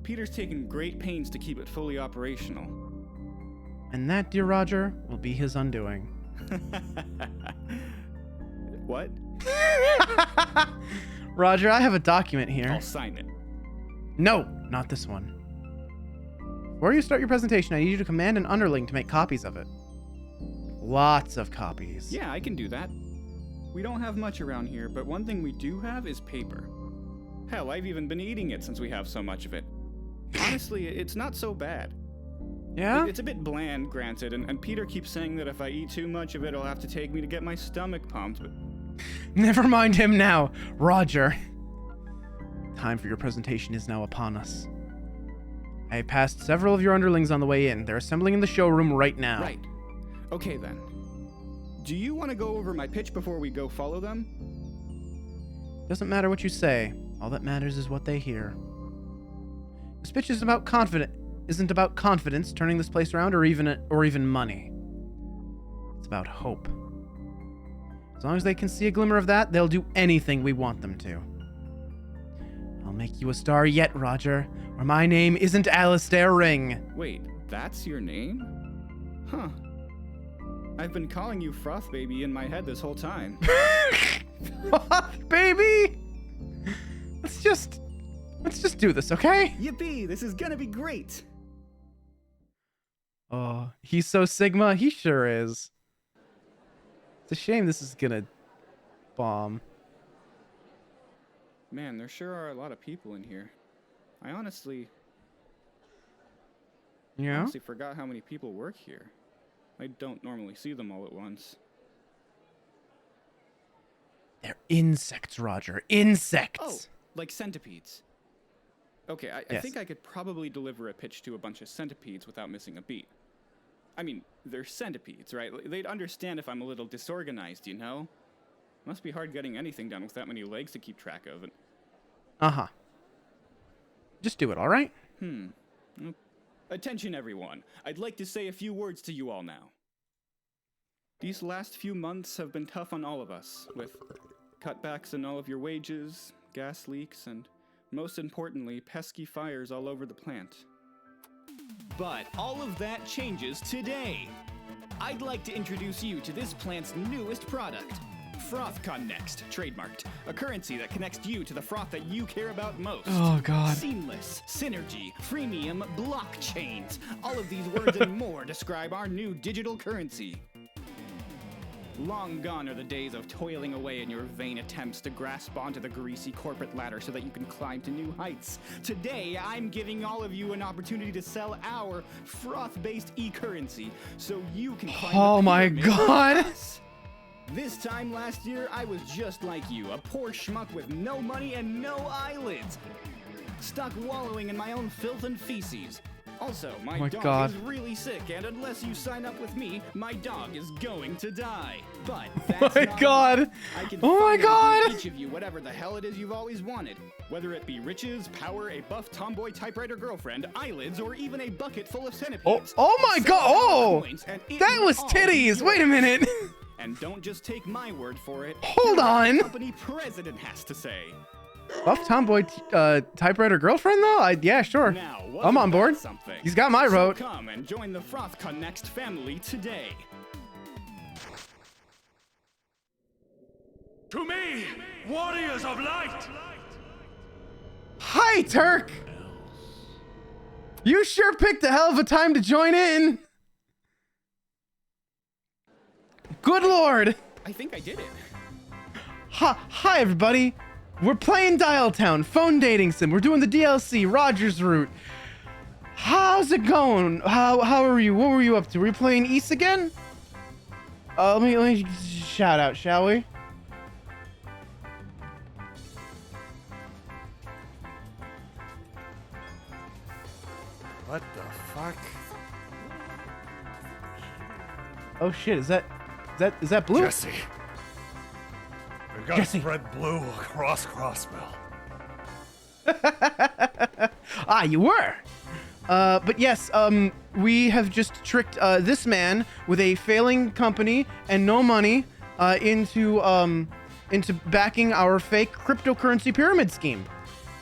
Peter's taken great pains to keep it fully operational. And that, dear Roger, will be his undoing. What? Roger, I have a document here. I'll sign it. No, not this one. Before you start your presentation, I need you to command an underling to make copies of it. Lots of copies. Yeah, I can do that. We don't have much around here, but one thing we do have is paper. Hell, I've even been eating it since we have so much of it. Honestly, it's not so bad. Yeah? It's a bit bland, granted, and Peter keeps saying that if I eat too much of it, it'll have to take me to get my stomach pumped, but... Never mind him now, Roger. Time for your presentation is now upon us. I have passed several of your underlings on the way in. They're assembling in the showroom right now. Right. Okay, then. Do you want to go over my pitch before we go follow them? Doesn't matter what you say. All that matters is what they hear. This pitch isn't about confidence turning this place around or even money. It's about hope. As long as they can see a glimmer of that, they'll do anything we want them to. I'll make you a star yet, Roger, or my name isn't Alistair Ring. Wait, that's your name? Huh. I've been calling you Froth Baby in my head this whole time. Froth Baby? Let's just do this, okay? Yippee, this is gonna be great. Oh, he's so Sigma, he sure is. It's a shame this is gonna bomb. Man, there sure are a lot of people in here. I honestly forgot how many people work here. I don't normally see them all at once. They're insects, Roger. Insects! Oh, like centipedes. Okay, I think I could probably deliver a pitch to a bunch of centipedes without missing a beat. I mean, they're centipedes, right? They'd understand if I'm a little disorganized, you know? Must be hard getting anything done with that many legs to keep track of. Uh-huh. Just do it, all right? Attention, everyone. I'd like to say a few words to you all now. These last few months have been tough on all of us, with cutbacks in all of your wages, gas leaks, and most importantly, pesky fires all over the plant. But all of that changes today. I'd like to introduce you to this plant's newest product, Froth Connect, trademarked. A currency that connects you to the froth that you care about most. Oh, God. Seamless, synergy, freemium, blockchains. All of these words and more describe our new digital currency. Long gone are the days of toiling away in your vain attempts to grasp onto the greasy corporate ladder so that you can climb to new heights. Today, I'm giving all of you an opportunity to sell our froth-based e-currency so you can climb Oh the my pyramid with God. us. This time last year, I was just like you, a poor schmuck with no money and no eyelids. Stuck wallowing in my own filth and feces. Also, my my dog God. is really sick, and unless you sign up with me, my dog is going to die. But that's my not God. all. I can Oh my finally God. give each of you whatever the hell it is you've always wanted. Whether it be riches, power, a buff tomboy typewriter girlfriend, eyelids, or even a bucket full of centipedes. Oh my Sell God. our Oh, coins, and it that will was all be titties. Wait a minute. And don't just take my word for it. Hold Hear what on. the company president has to say. Buff tomboy typewriter girlfriend though? Yeah, sure. Now, I'm on board. something? He's got my So vote. come and join the Froth Connect family today. To me, warriors of light! Hi, Turk. You sure picked a hell of a time to join in. Good Lord. I think I did it. Hi, everybody. We're playing Dialtown, phone dating sim. We're doing the DLC, Rogers route. How's it going? How are you? What were you up to? Were you playing East again? Let me shout out, shall we? What the fuck? Oh shit, is that blue? Jesse. We've got Jesse. to spread blue across Crossmill. Ah, you were. But yes, we have just tricked this man with a failing company and no money into backing our fake cryptocurrency pyramid scheme.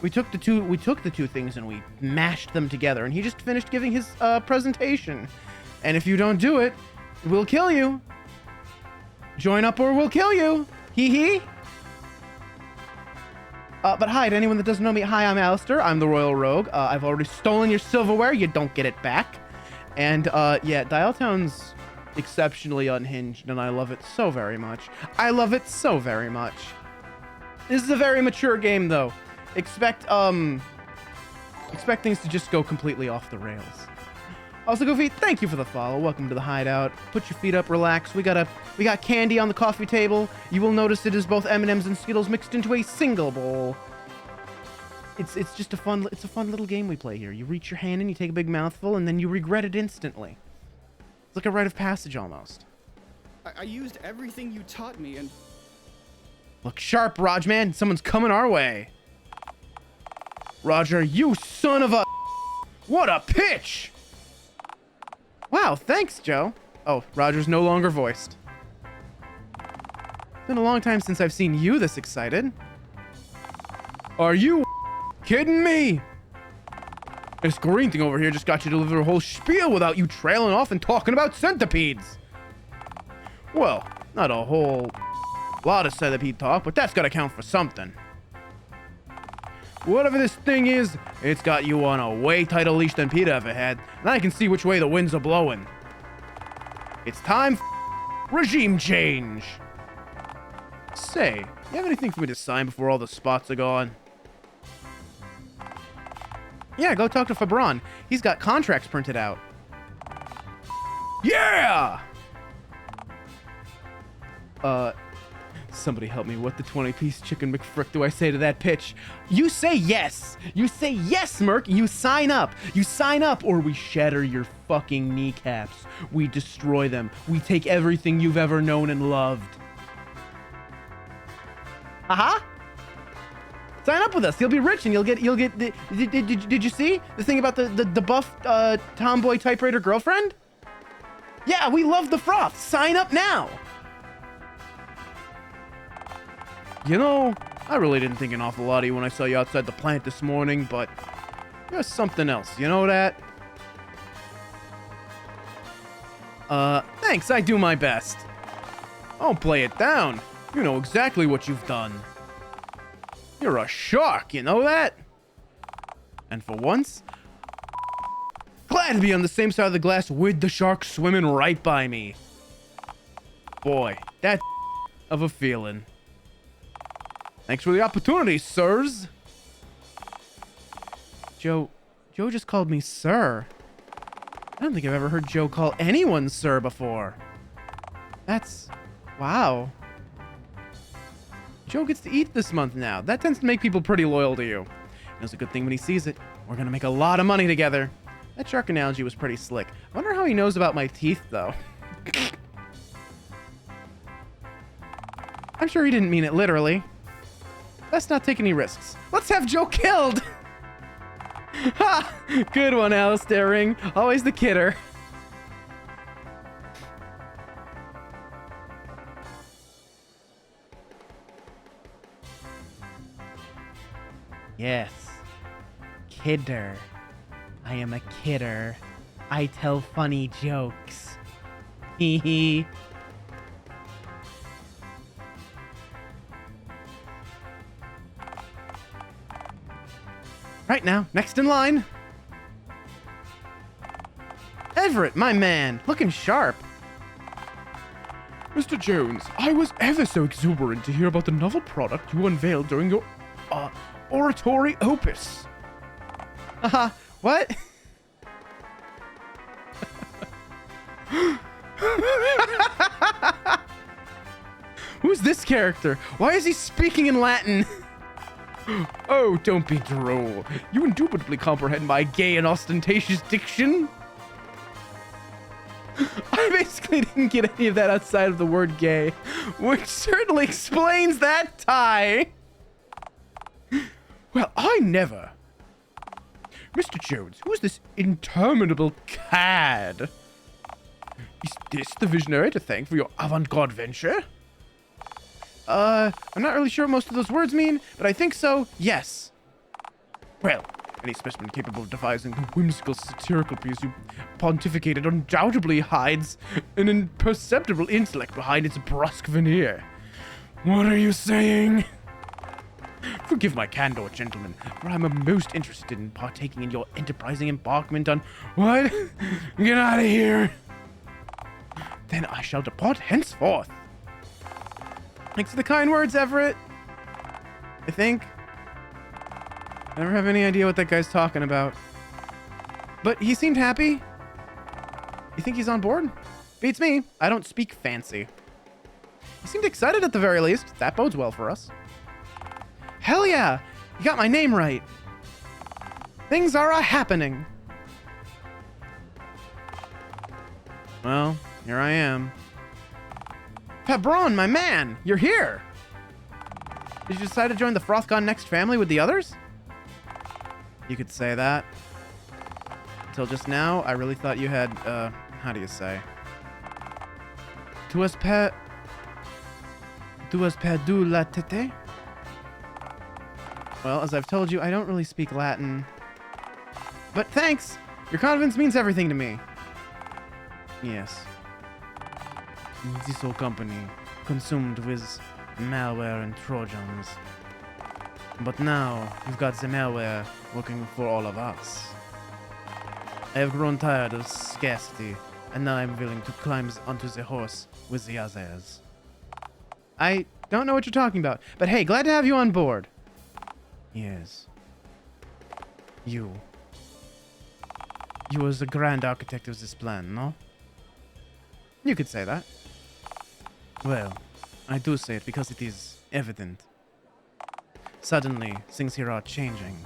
We took the two things and we mashed them together, and he just finished giving his presentation. And if you don't do it, we'll kill you. Join up or we'll kill you. Hee hee. But hi to anyone that doesn't know me. Hi, I'm Alistair. I'm the Royal Rogue. I've already stolen your silverware. You don't get it back. And yeah, Dialtown's exceptionally unhinged, and I love it so very much. I love it so very much. This is a very mature game, though. Expect things to just go completely off the rails. Also, Goofy, thank you for the follow. Welcome to the Hideout. Put your feet up, relax. We got candy on the coffee table. You will notice it is both M&Ms and Skittles mixed into a single bowl. It's just a fun little game we play here. You reach your hand in, you take a big mouthful, and then you regret it instantly. It's like a rite of passage almost. I used everything you taught me and... Look sharp, Rajman. Someone's coming our way. Roger, you son of a... What a pitch! Wow, thanks, Joe. Oh, Roger's no longer voiced. It's been a long time since I've seen you this excited. Are you kidding me? This green thing over here just got you to deliver a whole spiel without you trailing off and talking about centipedes. Well, not a whole lot of centipede talk, but that's gotta count for something. Whatever this thing is, it's got you on a way tighter leash than Peter ever had, and I can see which way the winds are blowing. It's time for regime change. Say, you have anything for me to sign before all the spots are gone? Yeah, go talk to Fabron. He's got contracts printed out. Yeah! Somebody help me. What the 20-piece chicken McFrick do I say to that pitch? You say yes. You say yes, Merc. You sign up. You sign up or we shatter your fucking kneecaps. We destroy them. We take everything you've ever known and loved. Aha! Sign up with us. You'll be rich and you'll get the... Did you see the thing about the buff tomboy typewriter girlfriend? Yeah, we love the froth. Sign up now. You know, I really didn't think an awful lot of you when I saw you outside the plant this morning, but you're something else. You know that? Thanks. I do my best. Don't play it down. You know exactly what you've done. You're a shark, you know that? And for once, glad to be on the same side of the glass with the shark swimming right by me. Boy, that's of a feeling. Thanks for the opportunity, sirs. Joe just called me sir. I don't think I've ever heard Joe call anyone sir before. That's... wow. Joe gets to eat this month now. That tends to make people pretty loyal to you. And it's a good thing when he sees it. We're gonna make a lot of money together. That shark analogy was pretty slick. I wonder how he knows about my teeth, though. I'm sure he didn't mean it literally. Let's not take any risks. Let's have Joe killed! Ha! Good one, Alistair Ring. Always the kidder. Yes. Kidder. I am a kidder. I tell funny jokes. Hee hee. Right now, next in line. Everett, my man, looking sharp. Mr. Jones, I was ever so exuberant to hear about the novel product you unveiled during your oratory opus. Haha, what? Who's this character? Why is he speaking in Latin? Oh, don't be droll. You indubitably comprehend my gay and ostentatious diction. I basically didn't get any of that outside of the word gay, which certainly explains that tie. Well, I never. Mr. Jones, who is this interminable cad? Is this the visionary to thank for your avant-garde venture? I'm not really sure what most of those words mean, but I think so, yes. Well, any specimen capable of devising the whimsical satirical piece you pontificated undoubtedly hides an imperceptible intellect behind its brusque veneer. What are you saying? Forgive my candor, gentlemen, for I'm most interested in partaking in your enterprising embarkment on... What? Get out of here! Then I shall depart henceforth. Thanks for the kind words, Everett. I think. I never have any idea what that guy's talking about. But he seemed happy. You think he's on board? Beats me. I don't speak fancy. He seemed excited at the very least. That bodes well for us. Hell yeah! You got my name right. Things are a-happening. Well, here I am. Pabron, my man, you're here. Did you decide to join the Frothcon Next family with the others? You could say that. Until just now, I really thought you had, how do you say? Tu as perdu la tête? Well, as I've told you, I don't really speak Latin. But thanks! Your confidence means everything to me. Yes. This whole company consumed with malware and trojans. But now, you've got the malware working for all of us. I have grown tired of scarcity, and now I'm willing to climb onto the horse with the others. I don't know what you're talking about, but hey, glad to have you on board. Yes. You was the grand architect of this plan, no? You could say that. Well, I do say it because it is evident. Suddenly, things here are changing.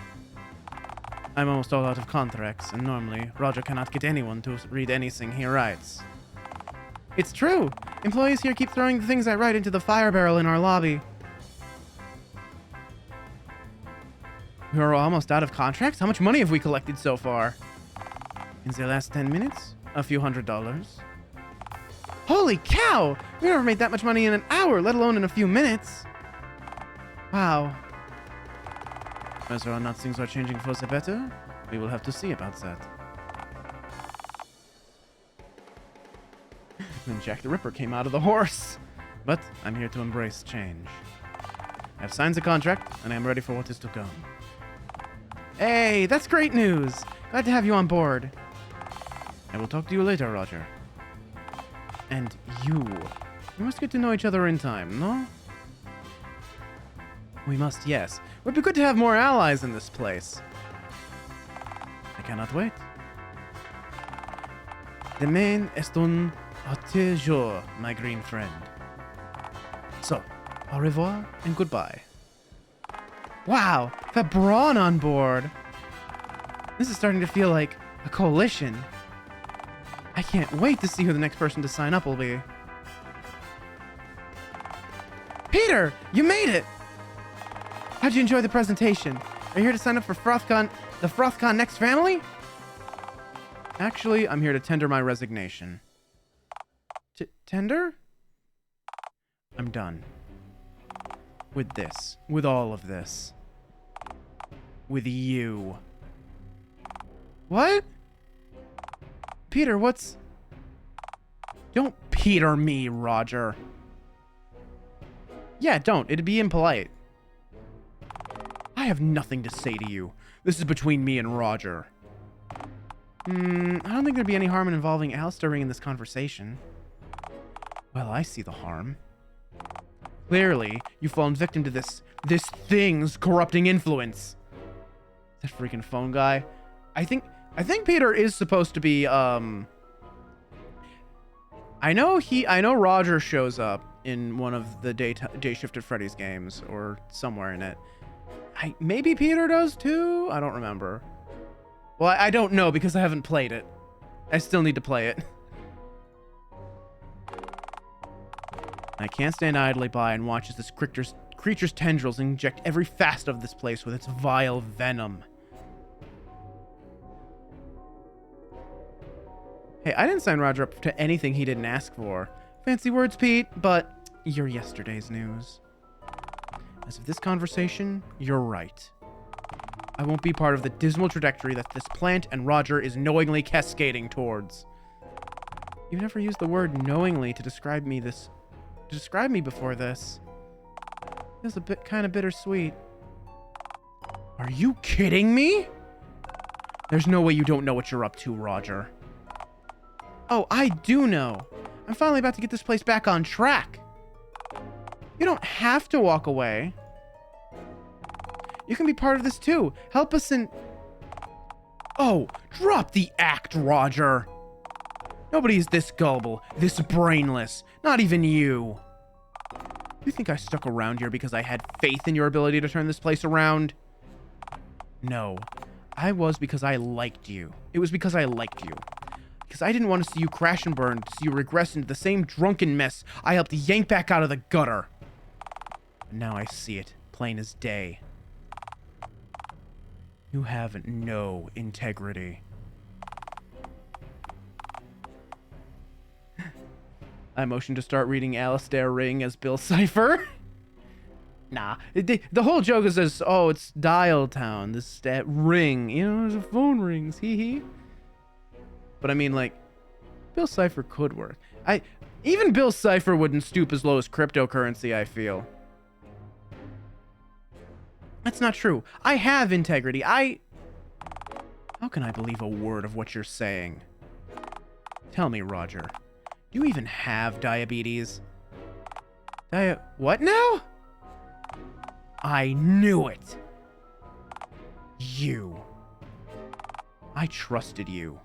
I'm almost all out of contracts, and normally, Roger cannot get anyone to read anything he writes. It's true! Employees here keep throwing the things I write into the fire barrel in our lobby. We are almost out of contracts? How much money have we collected so far? In the last 10 minutes? A few $100s. Holy cow! We never made that much money in an hour, let alone in a few minutes. Wow. Whether or not things are changing for the better, we will have to see about that. Then Jack the Ripper came out of the horse. But I'm here to embrace change. I've signed the contract, and I'm ready for what is to come. Hey, that's great news! Glad to have you on board. I will talk to you later, Roger. And you We must get to know each other in time, no? We must, yes. It would be good to have more allies in this place. I cannot wait. Demain est un autre jour, my green friend. So, au revoir and goodbye. Wow, that brawn on board. This is starting to feel like a coalition. I can't wait to see who the next person to sign up will be. Peter, you made it! How'd you enjoy the presentation? Are you here to sign up for FrothCon, the FrothCon Next Family? Actually, I'm here to tender my resignation. Tender? I'm done. With this. With all of this. With you. What? Peter, what's... Don't Peter me, Roger. Yeah, don't. It'd be impolite. I have nothing to say to you. This is between me and Roger. I don't think there'd be any harm in involving Alistair in this conversation. Well, I see the harm. Clearly, you've fallen victim to this thing's corrupting influence. That freaking phone guy. I think Peter is supposed to be, I know Roger shows up in one of the Day Shift at Freddy's games, or somewhere in it. Maybe Peter does too? I don't remember. Well, I don't know because I haven't played it. I still need to play it. I can't stand idly by and watch as this creature's tendrils inject every facet of this place with its vile venom. Hey, I didn't sign Roger up to anything he didn't ask for. Fancy words, Pete, but you're yesterday's news. As of this conversation, you're right. I won't be part of the dismal trajectory that this plant and Roger is knowingly cascading towards. You've never used the word knowingly to describe me before this. Feels a bit kind of bittersweet. Are you kidding me? There's no way you don't know what you're up to, Roger. Oh, I do know. I'm finally about to get this place back on track. You don't have to walk away. You can be part of this too. Help us in... Oh, drop the act, Roger. Nobody is this gullible, this brainless. Not even you. You think I stuck around here because I had faith in your ability to turn this place around? No. I was because I liked you. It was because I liked you. Because I didn't want to see you crash and burn, to see you regress into the same drunken mess I helped yank back out of the gutter. But now I see it, plain as day. You have no integrity. I motion to start reading Alistair Ring as Bill Cipher. Nah, the whole joke is this, oh, it's Dialtown, this ring. You know, there's a phone rings, hee. But I mean, like, Bill Cipher could work. Even Bill Cipher wouldn't stoop as low as cryptocurrency, I feel. That's not true. I have integrity. How can I believe a word of what you're saying? Tell me, Roger. Do you even have diabetes? What now? I knew it. You. I trusted you.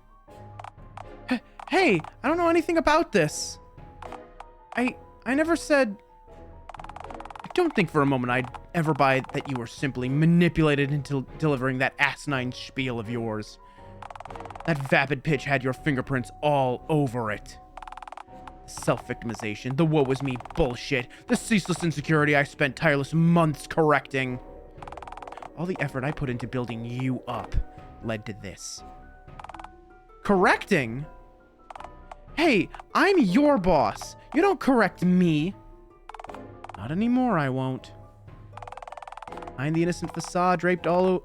Hey, I don't know anything about this. I never said... I don't think for a moment I'd ever buy that you were simply manipulated into delivering that asinine spiel of yours. That vapid pitch had your fingerprints all over it. Self-victimization, the woe was me bullshit, the ceaseless insecurity I spent tireless months correcting. All the effort I put into building you up led to this. Correcting? Hey, I'm your boss. You don't correct me. Not anymore, I won't. Behind the innocent facade draped over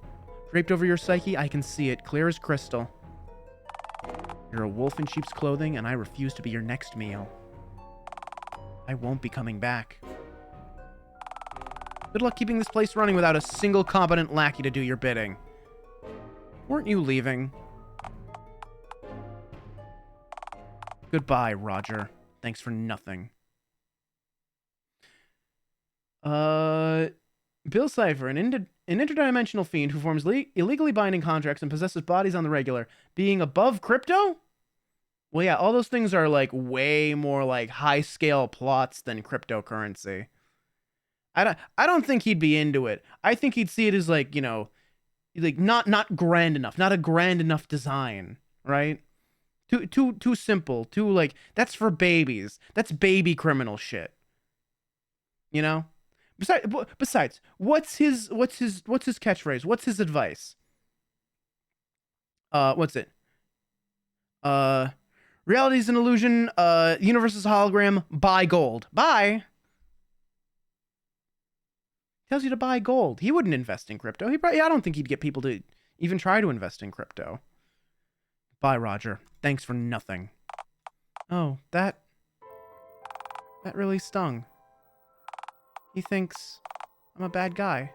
your psyche, I can see it, clear as crystal. You're a wolf in sheep's clothing, and I refuse to be your next meal. I won't be coming back. Good luck keeping this place running without a single competent lackey to do your bidding. Weren't you leaving? Goodbye, Roger. Thanks for nothing. Bill Cipher, an interdimensional fiend who forms illegally binding contracts and possesses bodies on the regular, being above crypto? Well, yeah, all those things are like way more like high scale plots than cryptocurrency. I don't think he'd be into it. I think he'd see it as like, you know, like not grand enough, not a grand enough design, right? Too simple, too like that's for babies. That's baby criminal shit. You know? Besides, what's his catchphrase? What's his advice? What's it? Reality's an illusion, universe is a hologram, buy gold. Buy? Tells you to buy gold. He wouldn't invest in crypto. I don't think he'd get people to even try to invest in crypto. Bye, Roger. Thanks for nothing. Oh, that really stung. He thinks I'm a bad guy.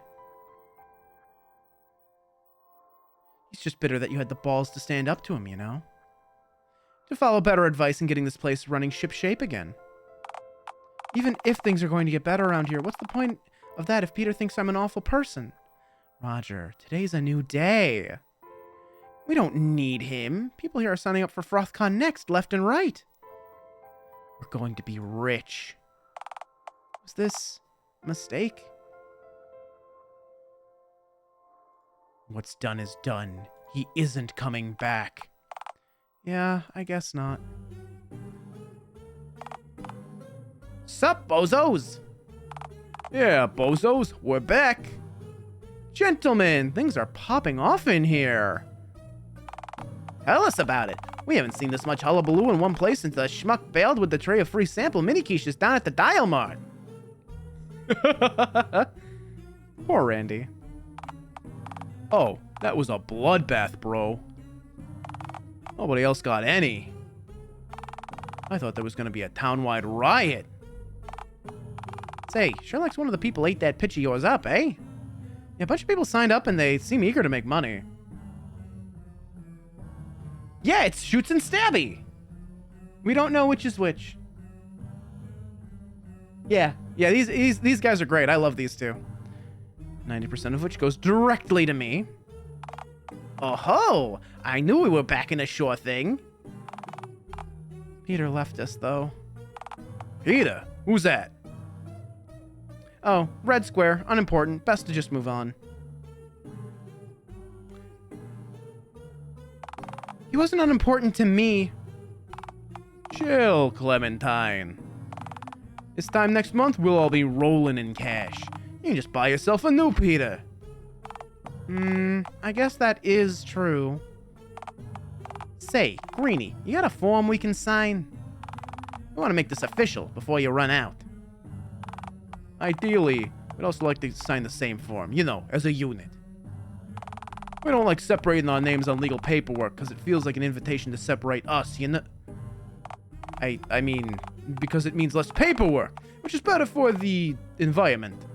He's just bitter that you had the balls to stand up to him, you know? To follow better advice in getting this place running shipshape again. Even if things are going to get better around here, what's the point of that if Peter thinks I'm an awful person? Roger, today's a new day. We don't need him. People here are signing up for FrothCon next, left and right. We're going to be rich. Was this a mistake? What's done is done. He isn't coming back. Yeah, I guess not. Sup, bozos? Yeah, bozos, we're back. Gentlemen, things are popping off in here. Tell us about it. We haven't seen this much hullabaloo in one place since the schmuck bailed with the tray of free sample mini quiches down at the Dial Mart. Poor Randy. Oh, that was a bloodbath, bro. Nobody else got any. I thought there was going to be a town-wide riot. Say, sure likes one of the people ate that pitch of yours up, eh? Yeah, a bunch of people signed up and they seem eager to make money. Yeah, it's Shoots and Stabby. We don't know which is which. Yeah, these guys are great. I love these two. 90% of which goes directly to me. Oh-ho! I knew we were back in a sure thing. Peter left us, though. Peter? Who's that? Oh, red square. Unimportant. Best to just move on. He wasn't unimportant to me. Chill, Clementine. This time next month, we'll all be rolling in cash. You can just buy yourself a new Peter. I guess that is true. Say, Greenie, you got a form we can sign? We want to make this official before you run out. Ideally, we'd also like to sign the same form, you know, as a unit. We don't like separating our names on legal paperwork because it feels like an invitation to separate us, you know? I mean, because it means less paperwork, which is better for the environment.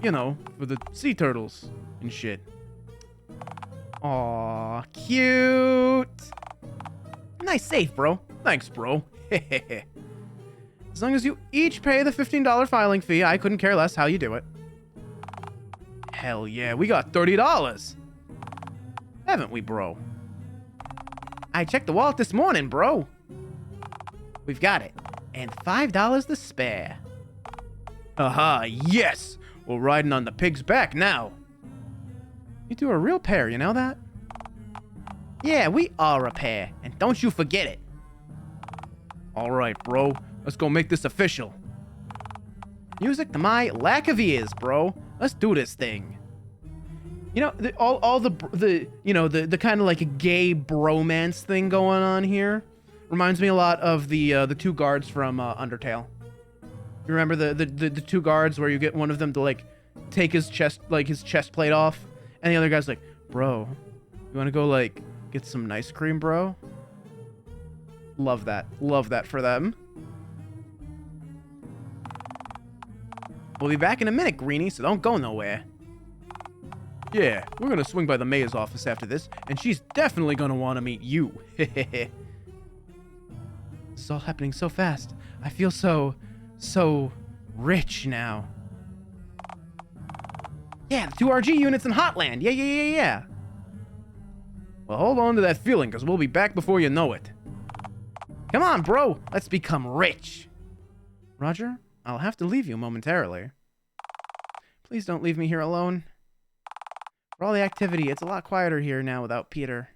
You know, for the sea turtles and shit. Aw, cute. Nice safe, bro. Thanks, bro. As long as you each pay the $15 filing fee, I couldn't care less how you do it. Hell yeah, we got $30. Haven't we, bro? I checked the wallet this morning, bro. We've got it. And $5 to spare. Aha, yes! We're riding on the pig's back now. You two are a real pair, you know that? Yeah, we are a pair, and don't you forget it. Alright, bro. Let's go make this official. Music to my lack of ears, bro. Let's do this thing. You know, all the you know, the kind of like a gay bromance thing going on here reminds me a lot of the two guards from Undertale. You remember the two guards where you get one of them to like take his chest plate off, and the other guy's like, "Bro, you want to go like get some ice cream, bro?" Love that for them. We'll be back in a minute, Greenie, so don't go nowhere. Yeah, we're gonna swing by the mayor's office after this, and she's definitely gonna want to meet you. This is all happening so fast. I feel so, rich now. Yeah, the 2 RG units in Hotland. Yeah. Well, hold on to that feeling, because we'll be back before you know it. Come on, bro. Let's become rich. Roger, I'll have to leave you momentarily. Please don't leave me here alone. For all the activity, it's a lot quieter here now without Peter.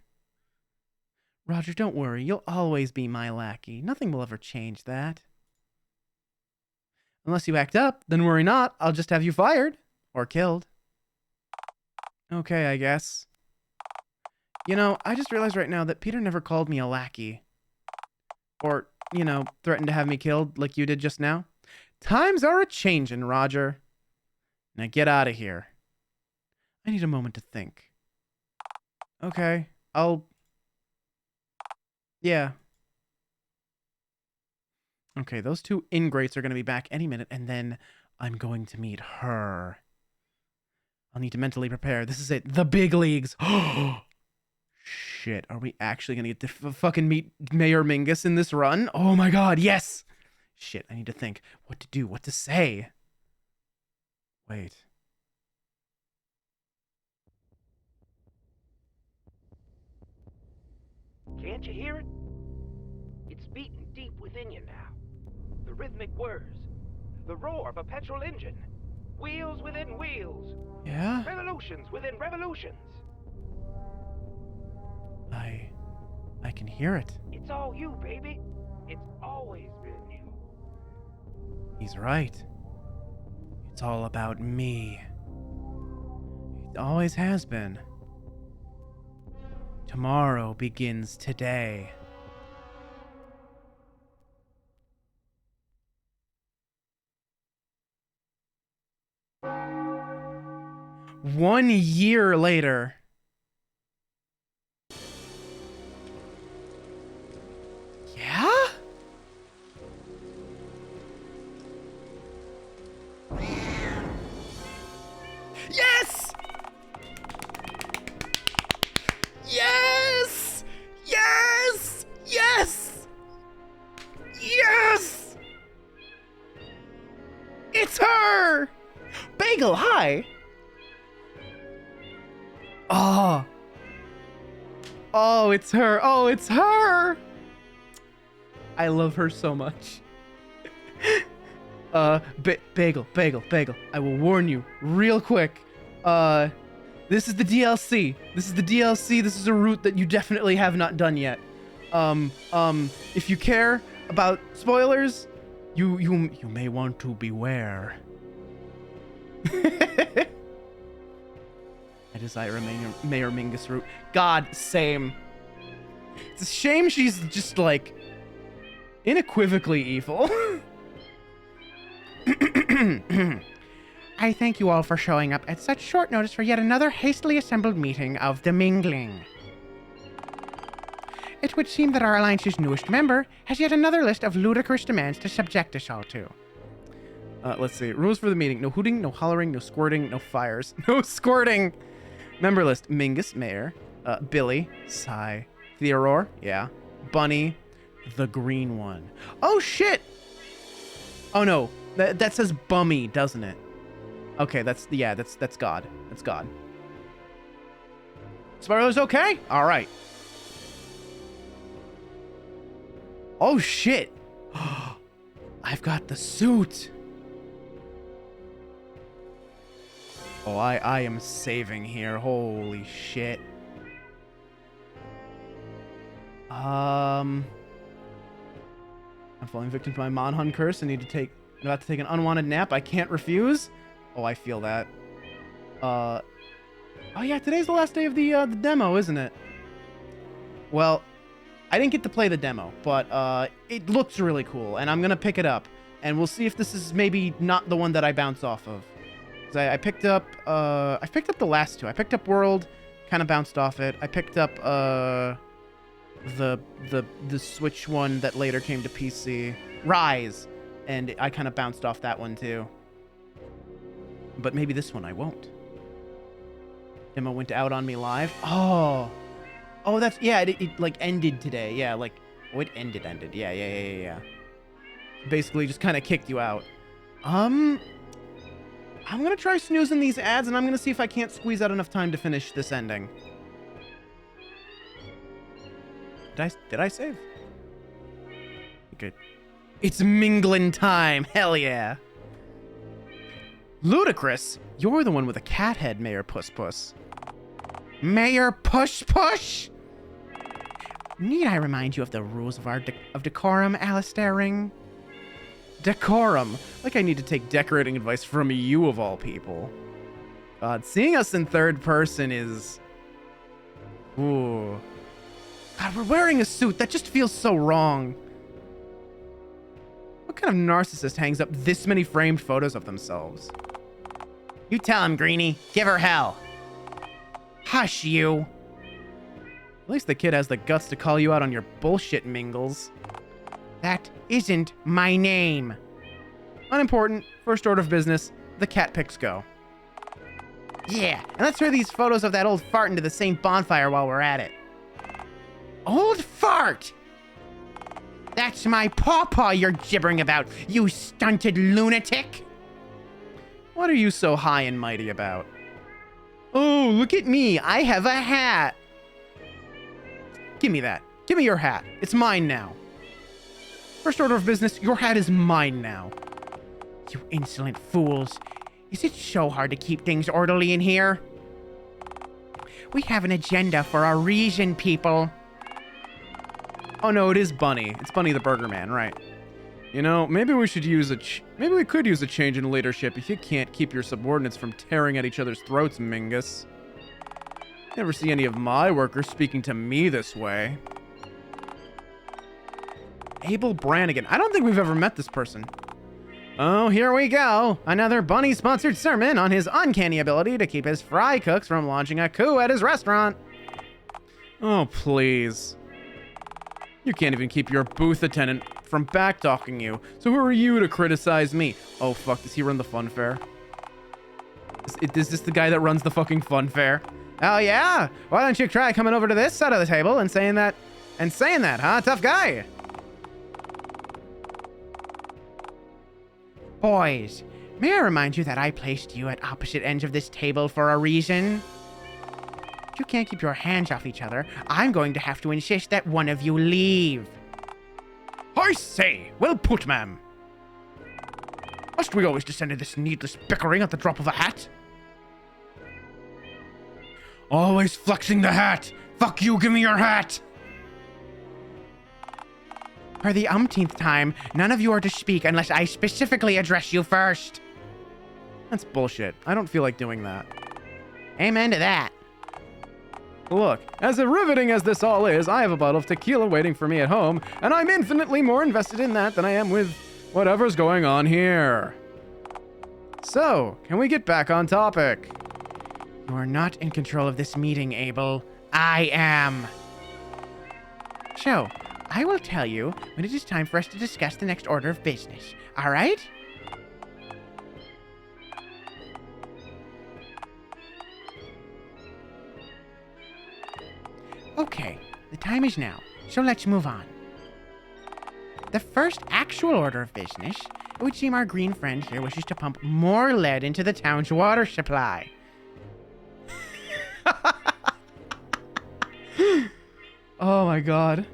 Roger, don't worry. You'll always be my lackey. Nothing will ever change that. Unless you act up, then worry not. I'll just have you fired. Or killed. Okay, I guess. You know, I just realized right now that Peter never called me a lackey. Or, you know, threatened to have me killed like you did just now. Times are a-changin', Roger. Now get out of here. I need a moment to think. Okay, yeah. Okay, those 2 ingrates are going to be back any minute, and then I'm going to meet her. I'll need to mentally prepare. This is it. The big leagues. Shit, are we actually going to get to fucking meet Mayor Mingus in this run? Oh my god, yes! Shit, I need to think. What to do, what to say. Wait. Can't you hear it? It's beating deep within you now. The rhythmic whirs. The roar of a petrol engine. Wheels within wheels. Yeah? Revolutions within revolutions. I can hear it. It's all you, baby. It's always been you. He's right. It's all about me. It always has been. Tomorrow begins today. One year later. Yeah? Yes! Yes! Yes! Yes! Yes! It's her! Bagel, hi! Oh. Oh, it's her. Oh, it's her! I love her so much. Bagel. I will warn you real quick. This is the DLC. This is a route that you definitely have not done yet. If you care about spoilers, you may want to beware. I desire a Mayor Mingus route. God, same. It's a shame she's just like unequivocally evil. I thank you all for showing up at such short notice for yet another hastily assembled meeting of the Mingling. It would seem that our Alliance's newest member has yet another list of ludicrous demands to subject us all to. Let's see. Rules for the meeting. No hooting, no hollering, no squirting, no fires. No squirting! Member list. Mingus, Mayor. Billy. Sigh. Theodore. Yeah. Bunny. The green one. Oh, shit! Oh, no. That says Bummy, doesn't it? Okay, that's God. That's God. Spiral's okay? Alright. Oh, shit! I've got the suit! Oh, I am saving here. Holy shit. I'm falling victim to my Monhun curse. I'm about to take an unwanted nap. I can't refuse. Oh, I feel that. Oh yeah, today's the last day of the demo, isn't it? Well, I didn't get to play the demo, but it looks really cool, and I'm gonna pick it up, and we'll see if this is maybe not the one that I bounce off of. 'Cause I picked up the last two. I picked up World, kind of bounced off it. I picked up the Switch one that later came to PC, Rise, and I kind of bounced off that one too. But maybe this one I won't. Demo went out on me live. Oh, that's, yeah, it like ended today. Yeah, like, oh, it ended. Yeah. Basically just kind of kicked you out. I'm gonna try snoozing these ads, and I'm gonna see if I can't squeeze out enough time to finish this ending. Did I save? Okay. It's mingling time. Hell yeah. Ludicrous, you're the one with a cat head, Mayor Puss Puss. Mayor Push Push? Need I remind you of the rules of our decorum, Alistair Ring? Decorum. Like I need to take decorating advice from you of all people. God, seeing us in third person is... Ooh. God, we're wearing a suit. That just feels so wrong. What kind of narcissist hangs up this many framed photos of themselves? You tell him, Greenie. Give her hell. Hush, you. At least the kid has the guts to call you out on your bullshit, Mingles. That isn't my name. Unimportant. First order of business. The cat pics go. Yeah, and let's throw these photos of that old fart into the same bonfire while we're at it. Old fart! That's my pawpaw you're gibbering about, you stunted lunatic! What are you so high and mighty about? Oh, look at me, I have a hat! Give me that. Give me your hat. It's mine now. First order of business, your hat is mine now. You insolent fools. Is it so hard to keep things orderly in here? We have an agenda for a reason, people. Oh no, it is Bunny. It's Bunny the Burger Man, right? You know, maybe we should use maybe we could use a change in leadership if you can't keep your subordinates from tearing at each other's throats, Mingus. Never see any of my workers speaking to me this way. Abel Brannigan. I don't think we've ever met this person. Oh, here we go. Another Bunny-sponsored sermon on his uncanny ability to keep his fry cooks from launching a coup at his restaurant. Oh, please. You can't even keep your booth attendant from backtalking you. So who are you to criticize me? Oh, fuck. Does he run the fun fair? Is this the guy that runs the fucking fun fair? Oh, yeah? Why don't you try coming over to this side of the table and saying that, huh? Tough guy. Boys, may I remind you that I placed you at opposite ends of this table for a reason? If you can't keep your hands off each other, I'm going to have to insist that one of you leave. I say, well put, ma'am. Must we always descend to this needless bickering at the drop of a hat? Always flexing the hat. Fuck you, give me your hat. For the umpteenth time, none of you are to speak unless I specifically address you first. That's bullshit. I don't feel like doing that. Amen to that. Look, as riveting as this all is, I have a bottle of tequila waiting for me at home, and I'm infinitely more invested in that than I am with whatever's going on here. So, can we get back on topic? You are not in control of this meeting, Abel. I am. So, I will tell you when it is time for us to discuss the next order of business. All right? Okay, the time is now, so let's move on. The first actual order of business, it would seem our green friend here wishes to pump more lead into the town's water supply. Oh my god.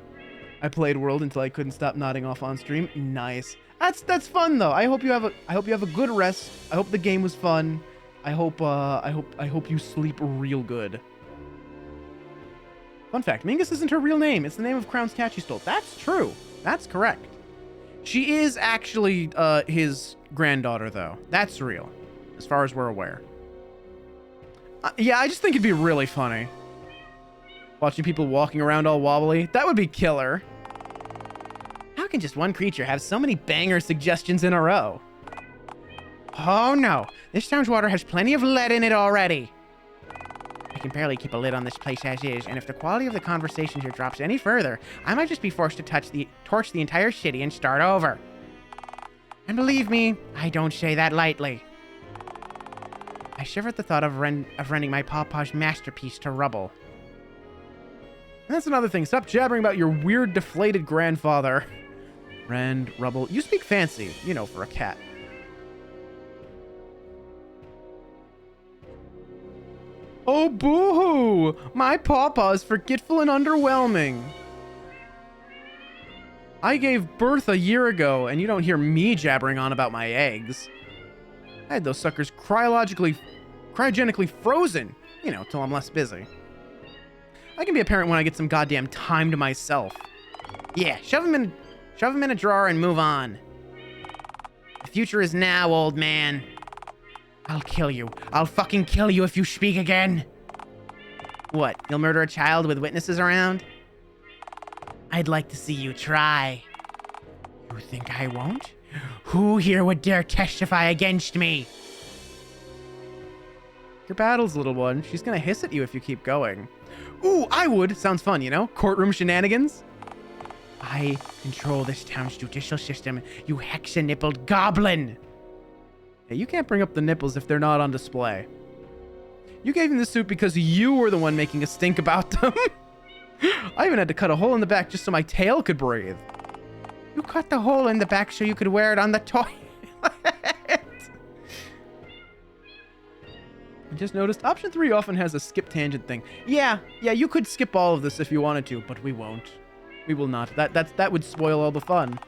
I played World until I couldn't stop nodding off on stream. Nice. That's fun though. I hope you have a good rest. I hope the game was fun. I hope you sleep real good. Fun fact, Mingus isn't her real name. It's the name of Crown's cat she stole. That's true. That's correct. She is actually his granddaughter, though. That's real, as far as we're aware. Yeah, I just think it'd be really funny. Watching people walking around all wobbly. That would be killer. How can just one creature have so many banger suggestions in a row? Oh no, this town's water has plenty of lead in it already. I can barely keep a lid on this place as is, and if the quality of the conversation here drops any further, I might just be forced to torch the entire city and start over. And believe me, I don't say that lightly. I shiver at the thought of rending my pawpaw's masterpiece to rubble. And that's another thing. Stop jabbering about your weird, deflated grandfather. Rend, rubble. You speak fancy, you know, for a cat. Oh, boo-hoo! My pawpaw is forgetful and underwhelming. I gave birth a year ago, and you don't hear me jabbering on about my eggs. I had those suckers cryogenically frozen, you know, till I'm less busy. I can be a parent when I get some goddamn time to myself. Yeah, shove him in a drawer and move on. The future is now, old man. I'll kill you. I'll fucking kill you if you speak again. What, you'll murder a child with witnesses around? I'd like to see you try. You think I won't? Who here would dare testify against me? Your battles, little one. She's gonna hiss at you if you keep going. Ooh, I would. Sounds fun, you know? Courtroom shenanigans. I control this town's judicial system, you hexa-nippled goblin. Hey, you can't bring up the nipples if they're not on display. You gave him the suit because you were the one making a stink about them. I even had to cut a hole in the back just so my tail could breathe. You cut the hole in the back so you could wear it on the toilet. I just noticed option 3 often has a skip tangent thing. Yeah, you could skip all of this if you wanted to, but we won't. We will not. That would spoil all the fun.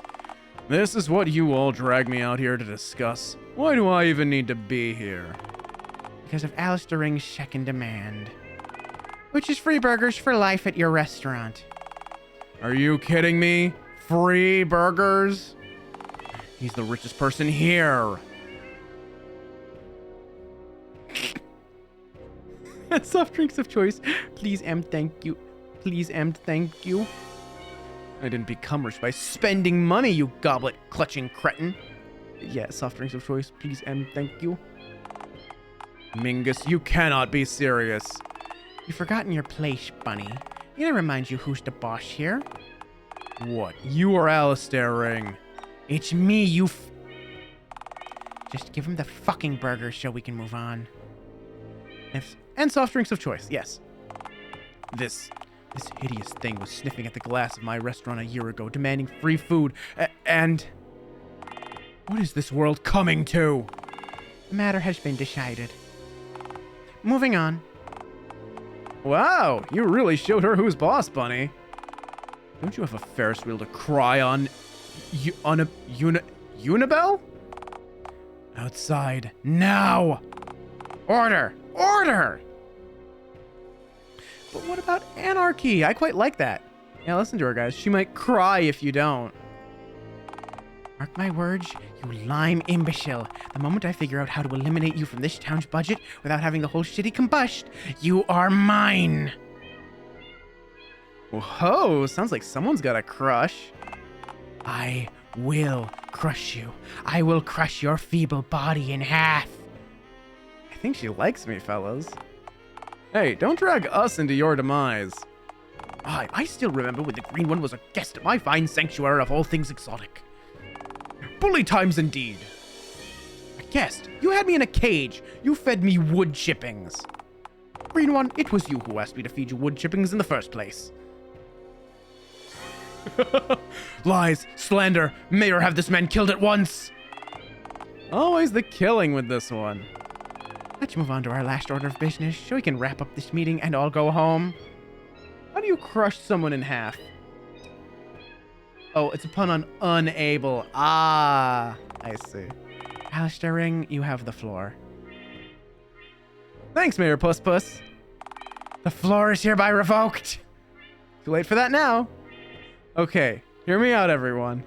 This is what you all drag me out here to discuss. Why do I even need to be here? Because of Alistair Ring's second demand. Which is free burgers for life at your restaurant. Are you kidding me? Free burgers? He's the richest person here. Soft drinks of choice. Please and thank you. Please and thank you. I didn't become rich by spending money, you goblet-clutching cretin. Yeah, soft drinks of choice, please and thank you. Mingus, you cannot be serious. You've forgotten your place, bunny. You know, remind you who's the boss here. What? You are Alistair Ring. It's me, you Just give him the fucking burger so we can move on. And soft drinks of choice, yes. This hideous thing was sniffing at the glass of my restaurant a year ago, demanding free food, and... What is this world coming to? The matter has been decided. Moving on. Wow, you really showed her who's boss, Bunny. Don't you have a Ferris wheel to cry on? Unibel? Outside, now! Order! Order! But what about anarchy? I quite like that. Yeah, listen to her, guys. She might cry if you don't. Mark my words, you lime imbecile. The moment I figure out how to eliminate you from this town's budget without having the whole city combust, you are mine. Whoa, sounds like someone's got a crush. I will crush you. I will crush your feeble body in half. I think she likes me, fellas. Hey, don't drag us into your demise. I still remember when the Green One was a guest at my fine sanctuary of all things exotic. Bully times indeed. A guest? You had me in a cage. You fed me wood chippings. Green One, it was you who asked me to feed you wood chippings in the first place. Lies, slander, mayor have this man killed at once. Always the killing with this one. Let's move on to our last order of business so we can wrap up this meeting and all go home. How do you crush someone in half? Oh, it's a pun on unable. Ah, I see. Alistair Ring, you have the floor. Thanks, Mayor Puss Puss. The floor is hereby revoked. Too late for that now. Okay, hear me out, everyone.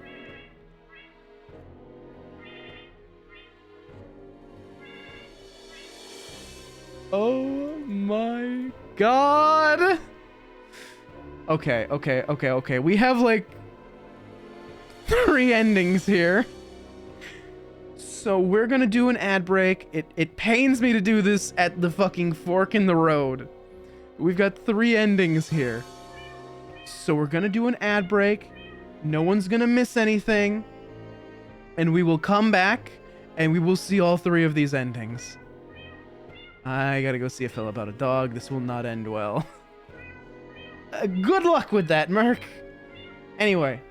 Oh my god. Okay. We have like 3 endings here. So we're gonna do an ad break. It pains me to do this at the fucking fork in the road. We've got 3 endings here. So we're gonna do an ad break. No one's gonna miss anything. And we will come back and we will see all 3 of these endings. I gotta go see a fella about a dog. This will not end well. Good luck with that, Merc. Anyway,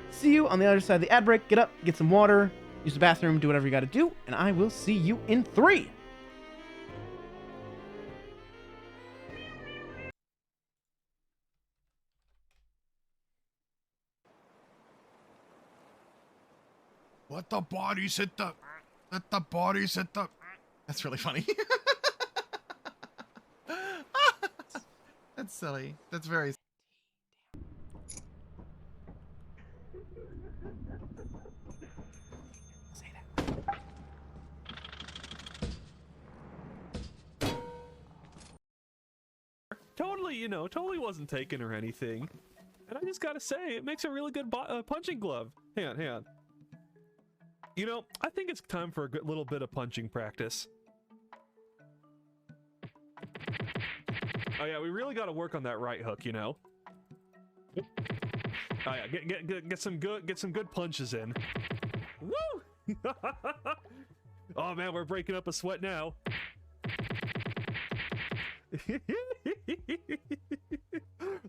see you on the other side of the ad break. Get up, get some water, use the bathroom, do whatever you gotta do, and I will see you in 3. Let the bodies hit the... Let the bodies hit the... That's really funny. That's silly. That's very... Totally, you know, totally wasn't taken or anything. And I just gotta say, it makes a really good punching glove. Hang on, hang on. You know, I think it's time for a good little bit of punching practice. Oh yeah, we really gotta work on that right hook, you know. Oh yeah, get some good punches in. Woo! Oh man, we're breaking up a sweat now.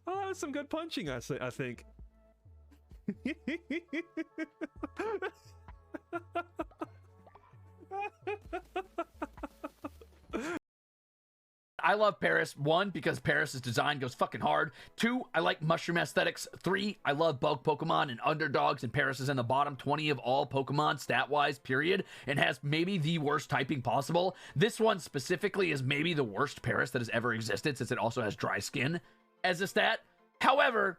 Oh, that was some good punching, I think. I love Paris. 1, because Paris's design goes fucking hard. 2, I like mushroom aesthetics. 3, I love bug Pokemon and underdogs, and Paris is in the bottom 20 of all Pokemon stat-wise, period, and has maybe the worst typing possible. This one specifically is maybe the worst Paris that has ever existed, since it also has dry skin as a stat. However,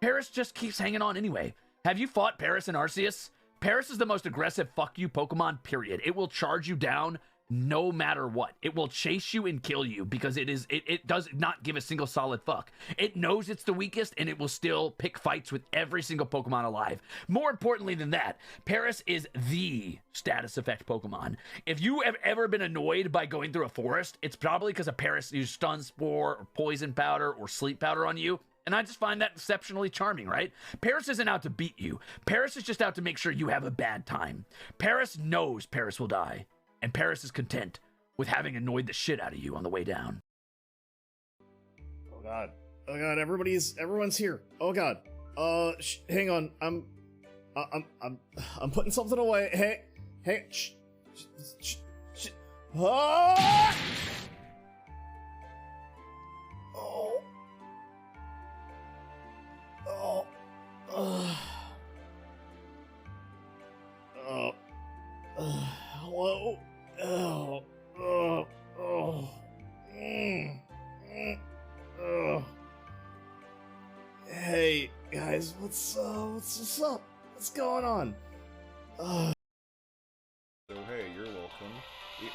Paris just keeps hanging on anyway. Have you fought Paris and Arceus? Paris is the most aggressive fuck you Pokemon, period. It will charge you down no matter what. It will chase you and kill you because it does not give a single solid fuck. It knows it's the weakest and it will still pick fights with every single Pokemon alive. More importantly than that, Paris is the status effect Pokemon. If you have ever been annoyed by going through a forest, it's probably because a Paris used Stun Spore or Poison Powder or Sleep Powder on you. And I just find that exceptionally charming, right? Paris isn't out to beat you. Paris is just out to make sure you have a bad time. Paris knows Paris will die. And Paris is content with having annoyed the shit out of you on the way down. Oh god. Oh god, everyone's here. Oh god. Hang on. I'm putting something away. Hey, Ah! Hello? Hey, guys, what's up? What's going on? So hey, you're welcome.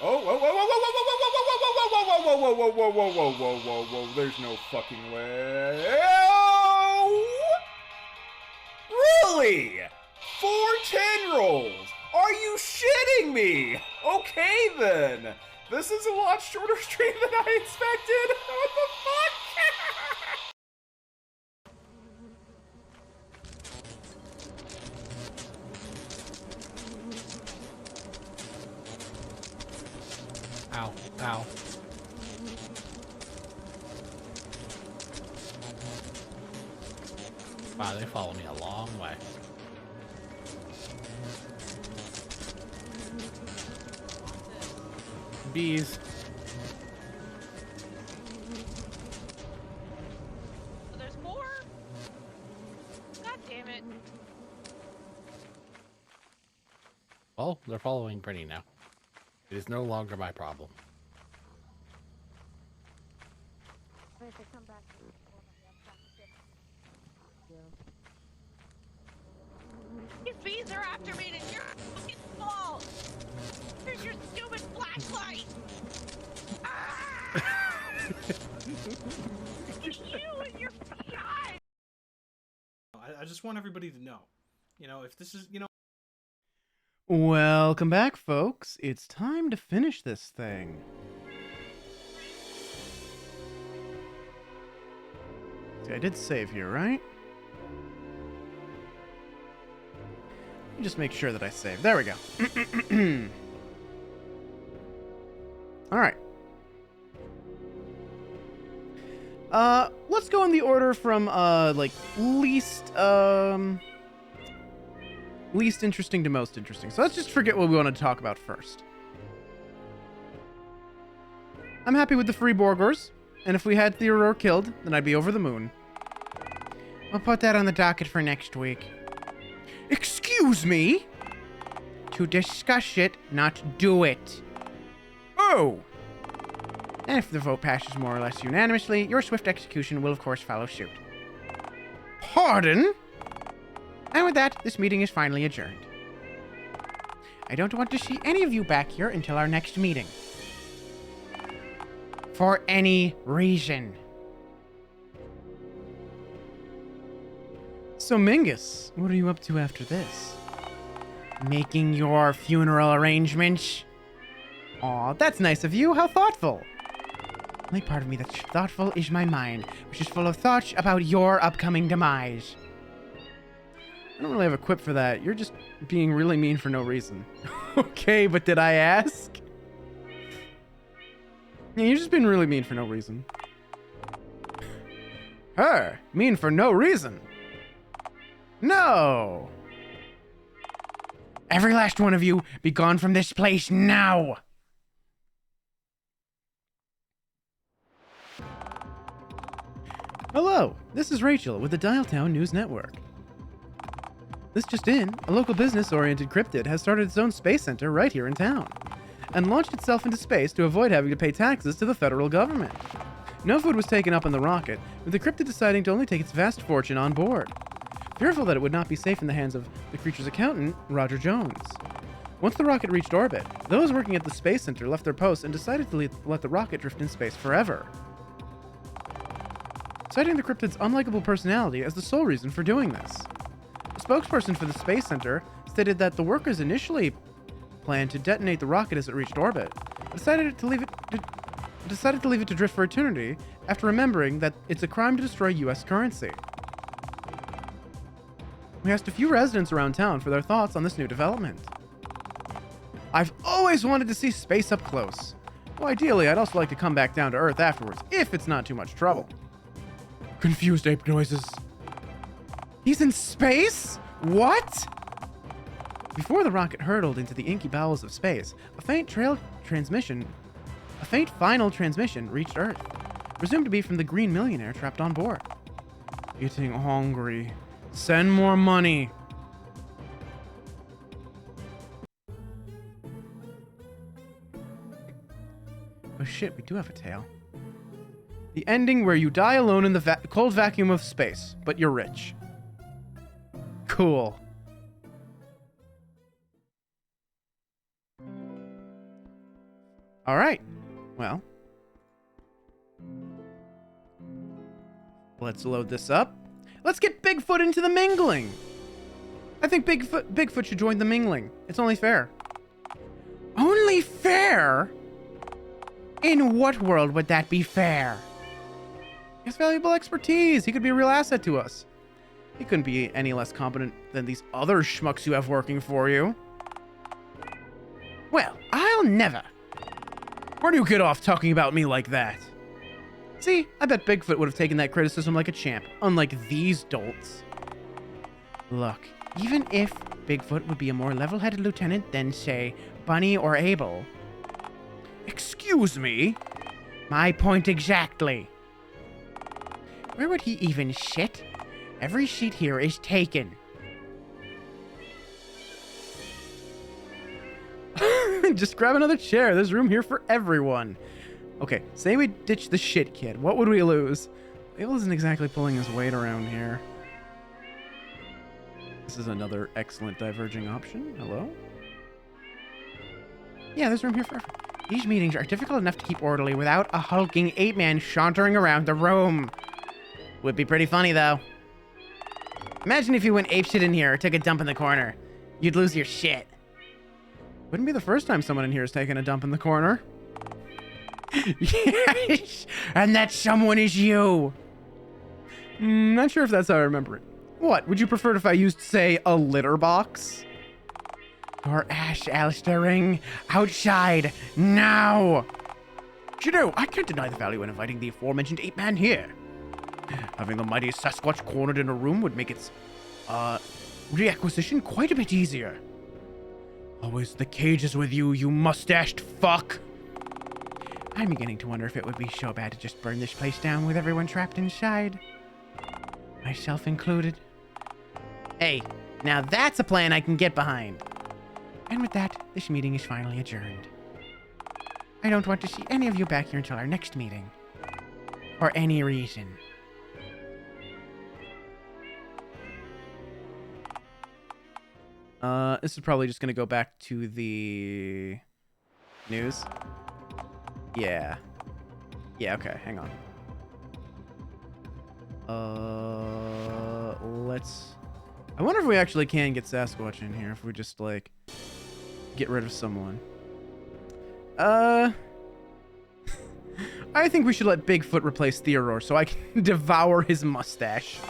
Oh, whoa, whoa, whoa, whoa, whoa, whoa, whoa, whoa, whoa, whoa, whoa, whoa, whoa, whoa, whoa, whoa, whoa, there's no fucking way. Oh! Really? 4 10 rolls? Are you shitting me? Okay then. This is a lot shorter stream than I expected. What the fuck? Ow, ow. Wow, they follow me a long way. Bees. So there's more? God damn it. Well, they're following Brittany now. It is no longer my problem. These bees are after me and you're fucking fault. Here's your stupid flashlight. You and your PI. I just want everybody to know. You know, if this is, you know. Welcome back, folks. It's time to finish this thing. See, I did save here, right? Let me just make sure that I saved. There we go. Alright. Let's go in the order from, like, least interesting to most interesting. So let's just forget what we want to talk about first. I'm happy with the free Borgors, and if we had Theodore killed, then I'd be over the moon. I'll put that on the docket for next week. Excuse me? to discuss it, not do it. Oh! And if the vote passes more or less unanimously, your swift execution will of course follow suit. Pardon? And with that, this meeting is finally adjourned. I don't want to see any of you back here until our next meeting. For any reason. So Mingus, what are you up to after this? Making your funeral arrangements? Aw, that's nice of you. How thoughtful. The only part of me that's thoughtful is my mind, which is full of thoughts about your upcoming demise. I don't really have a quip for that. You're just being really mean for no reason. Okay, but did I ask? Yeah, you're just being really mean for no reason. Her? Mean for no reason? No! Every last one of you, be gone from this place now! Hello, this is Rachel with the Dialtown News Network. This just in, a local business-oriented cryptid has started its own space center right here in town, and launched itself into space to avoid having to pay taxes to the federal government. No food was taken up on the rocket, with the cryptid deciding to only take its vast fortune on board. Fearful that it would not be safe in the hands of the creature's accountant, Roger Jones. Once the rocket reached orbit, those working at the space center left their posts and decided to let the rocket drift in space forever, citing the cryptid's unlikable personality as the sole reason for doing this. A spokesperson for the Space Center stated that the workers initially planned to detonate the rocket as it reached orbit, but decided to leave it to drift for eternity after remembering that it's a crime to destroy U.S. currency. We asked a few residents around town for their thoughts on this new development. I've always wanted to see space up close. Well, ideally, I'd also like to come back down to Earth afterwards, if it's not too much trouble. Confused ape noises. He's in space? What? Before the rocket hurtled into the inky bowels of space, a faint final transmission reached Earth, presumed to be from the green millionaire trapped on board. Getting hungry. Send more money. Oh shit, we do have a tale. The ending where you die alone in the cold vacuum of space, but you're rich. Cool. Alright. Well. Let's load this up. Let's get Bigfoot into the mingling. I think Bigfoot should join the mingling. It's only fair. Only fair? In what world would that be fair? He has valuable expertise. He could be a real asset to us. He couldn't be any less competent than these other schmucks you have working for you. Well, I'll never. Where do you get off talking about me like that? See, I bet Bigfoot would have taken that criticism like a champ, unlike these dolts. Look, even if Bigfoot would be a more level-headed lieutenant than, say, Bunny or Abel. Excuse me? My point exactly. Where would he even sit? Every seat here is taken. Just grab another chair. There's room here for everyone. Okay, say we ditch the shit kid. What would we lose? Abel isn't exactly pulling his weight around here. This is another excellent diverging option. Hello? Yeah, there's room here for everyone. These meetings are difficult enough to keep orderly without a hulking ape-man sauntering around the room. Would be pretty funny, though. Imagine if you went apeshit in here or took a dump in the corner. You'd lose your shit. Wouldn't be the first time someone in here has taken a dump in the corner. Yes! And that someone is you! Not sure if that's how I remember it. What, would you prefer if I used, say, a litter box? Your ass, Alistair Ring. Outside. Now! You know, I can't deny the value in inviting the aforementioned ape-man here. Having the mighty Sasquatch cornered in a room would make its, reacquisition quite a bit easier. Always the cages with you, you mustached fuck! I'm beginning to wonder if it would be so bad to just burn this place down with everyone trapped inside. Myself included. Hey, now that's a plan I can get behind. And with that, this meeting is finally adjourned. I don't want to see any of you back here until our next meeting. For any reason. This is probably just gonna go back to the news. Yeah. Yeah, okay, hang on. Let's... I wonder if we actually can get Sasquatch in here if we just, like, get rid of someone. I think we should let Bigfoot replace Theodore so I can devour his mustache.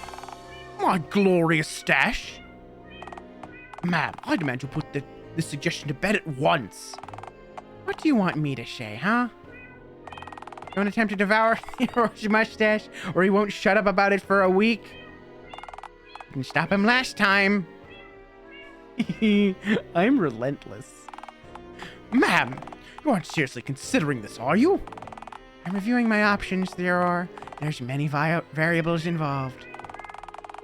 My glorious stash! Ma'am, I demand you put this suggestion to bed at once. What do you want me to say, huh? Don't attempt to devour Theodore's mustache, or he won't shut up about it for a week. Didn't stop him last time. I'm relentless. Ma'am, you aren't seriously considering this, are you? I'm reviewing my options, Theodore. There's many variables involved.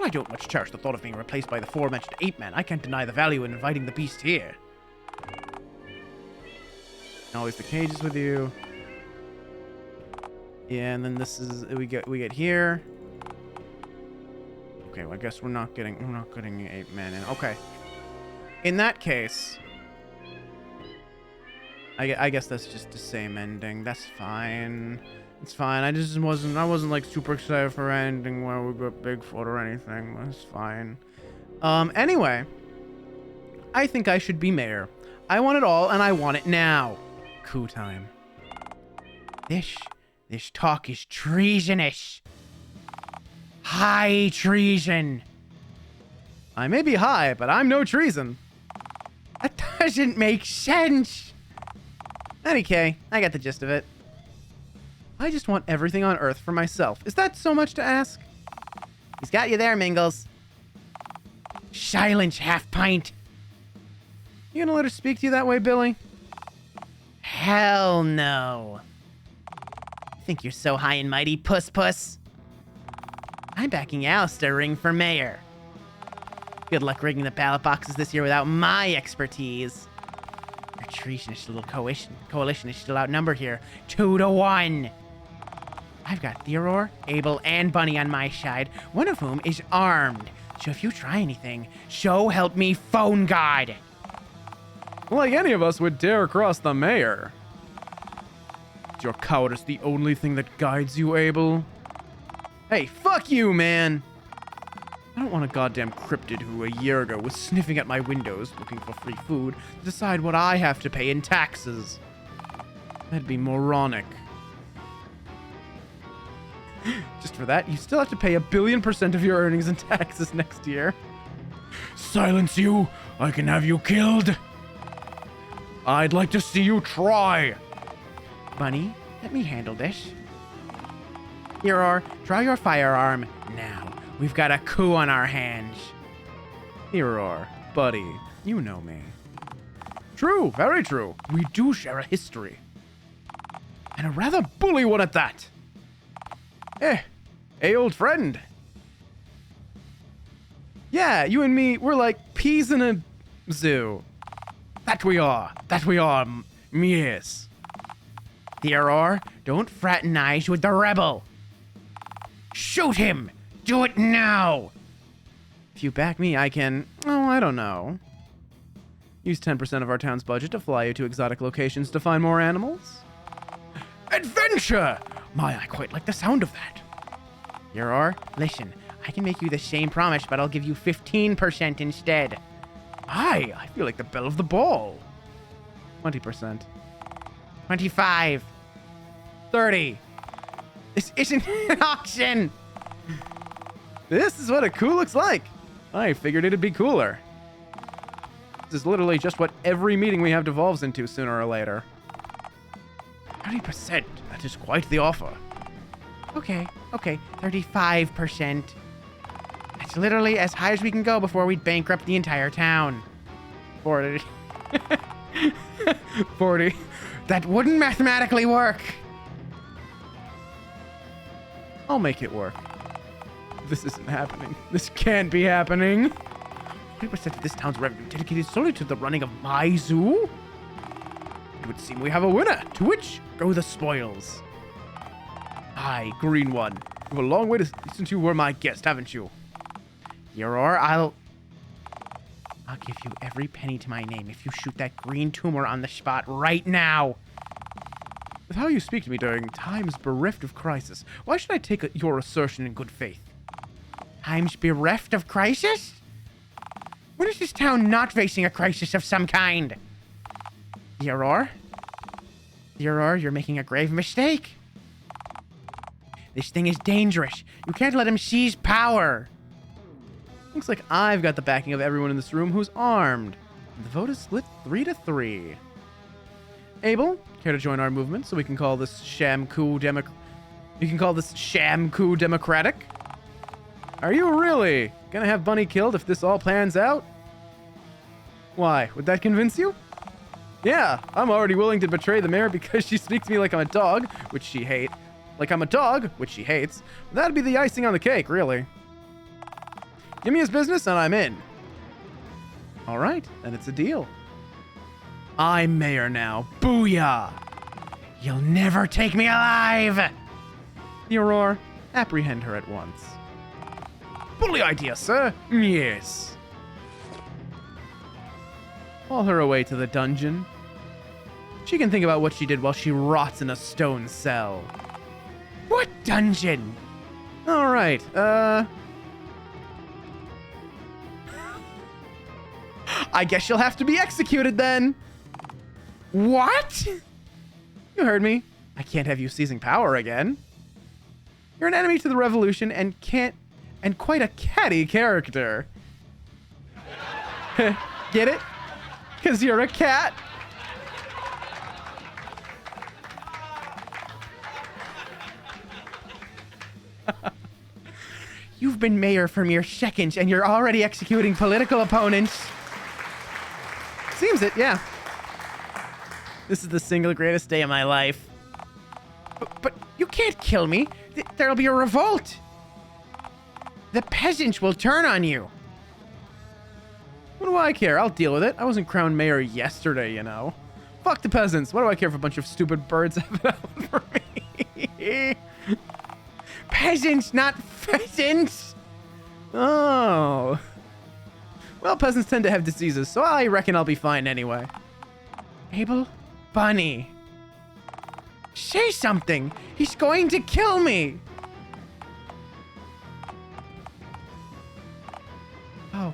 I don't much cherish the thought of being replaced by the aforementioned ape-man. I can't deny the value in inviting the beast here. Always the cages with you. Yeah, and then this is we get here. Okay, well, I guess we're not getting ape-man in. Okay. In that case, I guess that's just the same ending. That's fine. It's fine. I wasn't like super excited for ending where we got Bigfoot or anything. That's fine. Anyway, I think I should be mayor. I want it all, and I want it now. Coup time. This talk is treasonous. High treason. I may be high, but I'm no treason. That doesn't make sense. Okay, I got the gist of it. I just want everything on Earth for myself. Is that so much to ask? He's got you there, Mingles. Silence, half-pint. You gonna let her speak to you that way, Billy? Hell no. Think you're so high and mighty, puss? I'm backing Alistair Ring for mayor. Good luck rigging the ballot boxes this year without my expertise. Our treasonous little coalition is still outnumbered here, 2-1. I've got Theodore, Abel, and Bunny on my side, one of whom is armed. So if you try anything, so help me phone God. Like any of us would dare cross the mayor. Is your cowardice the only thing that guides you, Abel? Hey, fuck you, man! I don't want a goddamn cryptid who a year ago was sniffing at my windows looking for free food to decide what I have to pay in taxes. That'd be moronic. Just for that, you still have to pay 1 billion% of your earnings in taxes next year. Silence you! I can have you killed! I'd like to see you try! Bunny, let me handle this. Theodore, draw your firearm now. We've got a coup on our hands. Theodore, buddy, you know me. True, very true. We do share a history. And a rather bully one at that. Hey, old friend. Yeah, you and me, we're like peas in a zoo. That we are, yes. Theodore, don't fraternize with the rebel. Shoot him! Do it now! If you back me, I can, I don't know. Use 10% of our town's budget to fly you to exotic locations to find more animals? Adventure! My, I quite like the sound of that. Theodore, listen, I can make you the same promise, but I'll give you 15% instead. I feel like the belle of the ball. 20%. 25. 30. This isn't an auction. This is what a coup looks like. I figured it'd be cooler. This is literally just what every meeting we have devolves into sooner or later. 30%. That is quite the offer. Okay, 35%. That's literally as high as we can go before we bankrupt the entire town. 40. 40. That wouldn't mathematically work. I'll make it work. This isn't happening. This can't be happening. 20% of this town's revenue dedicated solely to the running of my zoo? It would seem we have a winner, to which go the spoils. Aye, green one. You have a long way to since you were my guest, haven't you? Yoror, I'll give you every penny to my name if you shoot that green tumor on the spot right now. With how you speak to me during times bereft of crisis, why should I take your assertion in good faith? Times bereft of crisis? When is this town not facing a crisis of some kind? Yoror? Yoror, you're making a grave mistake. This thing is dangerous. You can't let him seize power. Looks like I've got the backing of everyone in this room who's armed. The vote is split 3-3. Abel, care to join our movement so we can call this sham coup democratic? Are you really gonna have Bunny killed if this all pans out? Why, would that convince you? Yeah, I'm already willing to betray the mayor because she speaks to me like I'm a dog, which she hates. That'd be the icing on the cake, really. Give me his business and I'm in. All right, then it's a deal. I'm mayor now. Booyah! You'll never take me alive! Yoror, apprehend her at once. Bully idea, sir. Yes. Haul her away to the dungeon. She can think about what she did while she rots in a stone cell. What dungeon? All right, I guess she'll have to be executed then. What? You heard me. I can't have you seizing power again. You're an enemy to the revolution and quite a catty character. Get it? 'Cause you're a cat. You've been mayor for mere seconds and you're already executing political opponents. Seems it, yeah. This is the single greatest day of my life. But you can't kill me. There'll be a revolt. The peasants will turn on you. What do I care? I'll deal with it. I wasn't crowned mayor yesterday, you know. Fuck the peasants. What do I care if a bunch of stupid birds have it out for me? Peasants, not pheasants. Oh. Well, peasants tend to have diseases, so I reckon I'll be fine anyway. Abel? Bunny. Say something. He's going to kill me. Oh.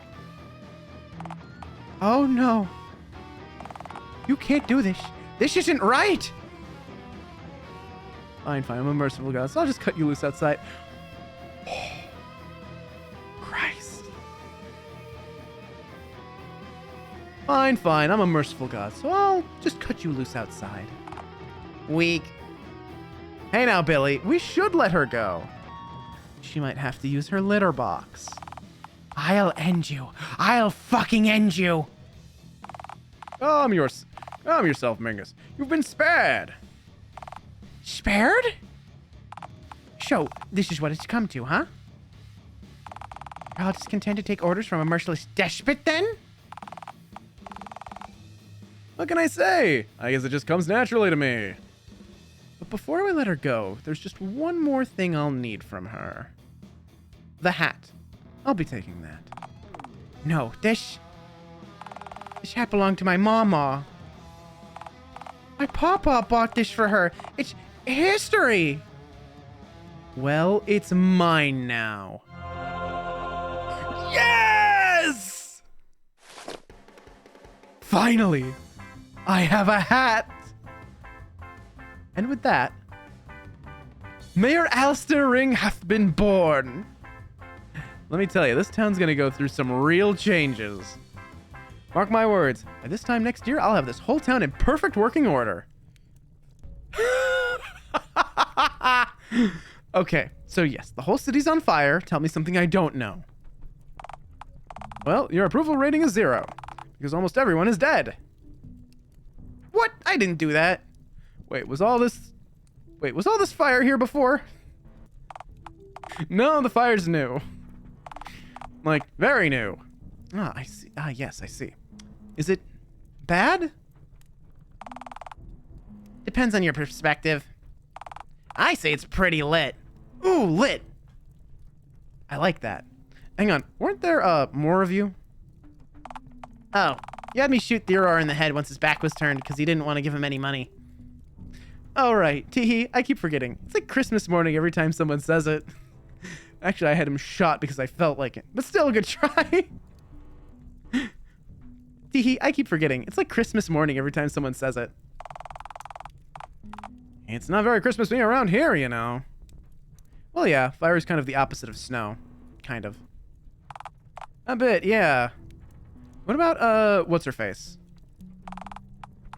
Oh no. You can't do this. This isn't right. Fine, I'm a merciful god, so I'll just cut you loose outside. Oh, Christ. Fine, I'm a merciful god, so I'll just cut you loose outside. Weak. Hey now, Billy, we should let her go. She might have to use her litter box. I'll end you. I'll fucking end you. Calm yourself, Mingus. You've been spared. Spared? So, this is what it's come to, huh? You're all just content to take orders from a merciless despot, then? What can I say? I guess it just comes naturally to me. But before we let her go, there's just one more thing I'll need from her. The hat. I'll be taking that. No, this hat belonged to my mama. My papa bought this for her. It's history. Well, it's mine now. Yes! Finally, I have a hat. And with that, Mayor Alistair Ring hath been born. Let me tell you, this town's gonna go through some real changes. Mark my words, by this time next year, I'll have this whole town in perfect working order. Okay, so yes, the whole city's on fire. Tell me something I don't know. Well, your approval rating is 0, because almost everyone is dead. What? I didn't do that. Wait, was all this fire here before? No, the fire's new. Like, very new. Ah, I see. Ah, yes, I see. Is it bad? Depends on your perspective. I say it's pretty lit. Ooh, lit. I like that. Hang on, weren't there, more of you? Oh, you had me shoot Theodore in the head once his back was turned because he didn't want to give him any money. Oh, right. Teehee, I keep forgetting. It's like Christmas morning every time someone says it. Actually, I had him shot because I felt like it. But still a good try. Teehee, I keep forgetting. It's like Christmas morning every time someone says it. It's not very Christmassy around here, you know. Well, yeah. Fire is kind of the opposite of snow. Kind of. A bit, yeah. What about, what's-her-face?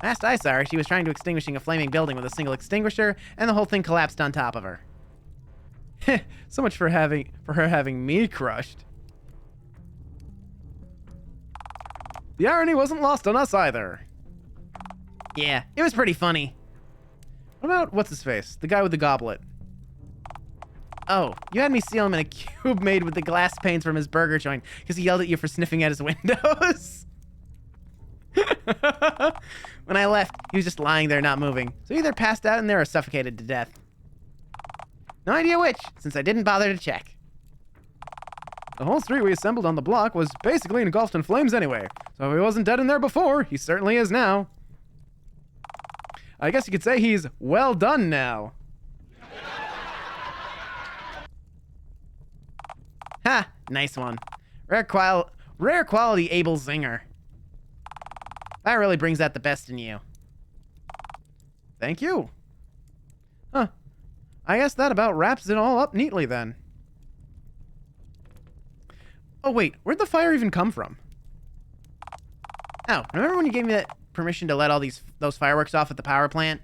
Last I saw her, she was trying to extinguishing a flaming building with a single extinguisher, and the whole thing collapsed on top of her. So much for her having me crushed. The irony wasn't lost on us either. Yeah, it was pretty funny. What about what's-his-face? The guy with the goblet. Oh, you had me seal him in a cube made with the glass panes from his burger joint because he yelled at you for sniffing at his windows. When I left, he was just lying there not moving. So he either passed out in there or suffocated to death. No idea which, since I didn't bother to check. The whole street we assembled on the block was basically engulfed in flames anyway. So if he wasn't dead in there before, he certainly is now. I guess you could say he's well done now. Ha! Nice one. Rare quality Abel Zinger. That really brings out the best in you. Thank you. Huh. I guess that about wraps it all up neatly then. Oh wait, where'd the fire even come from? Oh, remember when you gave me that permission to let all those fireworks off at the power plant?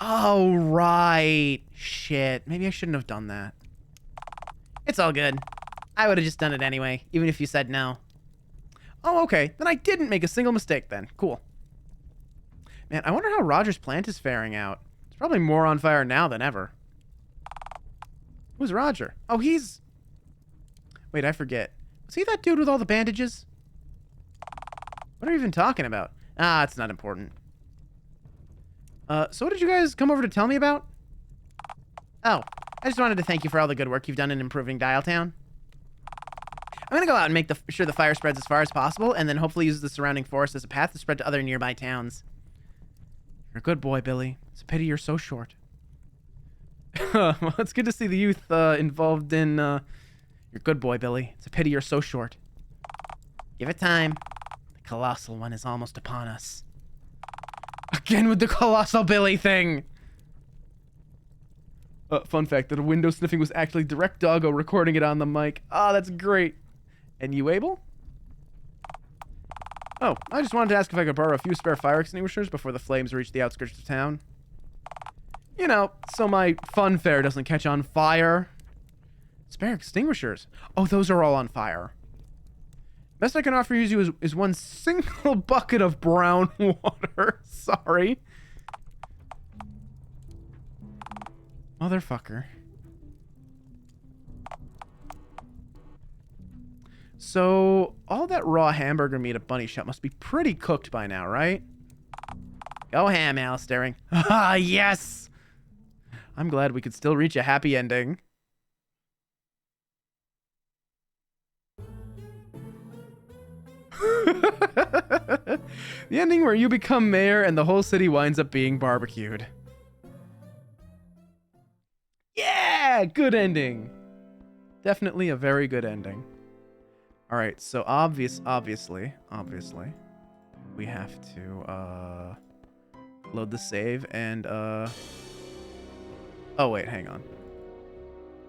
Oh, right. Shit. Maybe I shouldn't have done that. It's all good. I would have just done it anyway, even if you said no. Oh, okay. Then I didn't make a single mistake then. Cool. Man, I wonder how Roger's plant is faring out. It's probably more on fire now than ever. Who's Roger? Oh, he's... Wait, I forget. Was he that dude with all the bandages? What are you even talking about? Ah, it's not important. So what did you guys come over to tell me about? Oh, I just wanted to thank you for all the good work you've done in improving Dialtown. I'm gonna go out and make sure the fire spreads as far as possible, and then hopefully use the surrounding forest as a path to spread to other nearby towns. You're a good boy, Billy. It's a pity you're so short. Well, it's good to see the youth involved in... You're a good boy, Billy. It's a pity you're so short. Give it time. The colossal one is almost upon us. Again with the colossal Billy thing! Fun fact, that a window sniffing was actually Direct Doggo recording it on the mic. Ah, that's great. And you, Abel? Oh, I just wanted to ask if I could borrow a few spare fire extinguishers before the flames reach the outskirts of town. You know, so my fun fair doesn't catch on fire. Spare extinguishers? Oh, those are all on fire. Best I can offer you is one single bucket of brown water. Sorry. Motherfucker. So, all that raw hamburger meat at Bunny Shop must be pretty cooked by now, right? Go ham, Alistair. Ah, yes! I'm glad we could still reach a happy ending. The ending where you become mayor and the whole city winds up being barbecued. Yeah! Good ending. Definitely a very good ending. Alright, so obviously, we have to, load the save and, oh wait, hang on.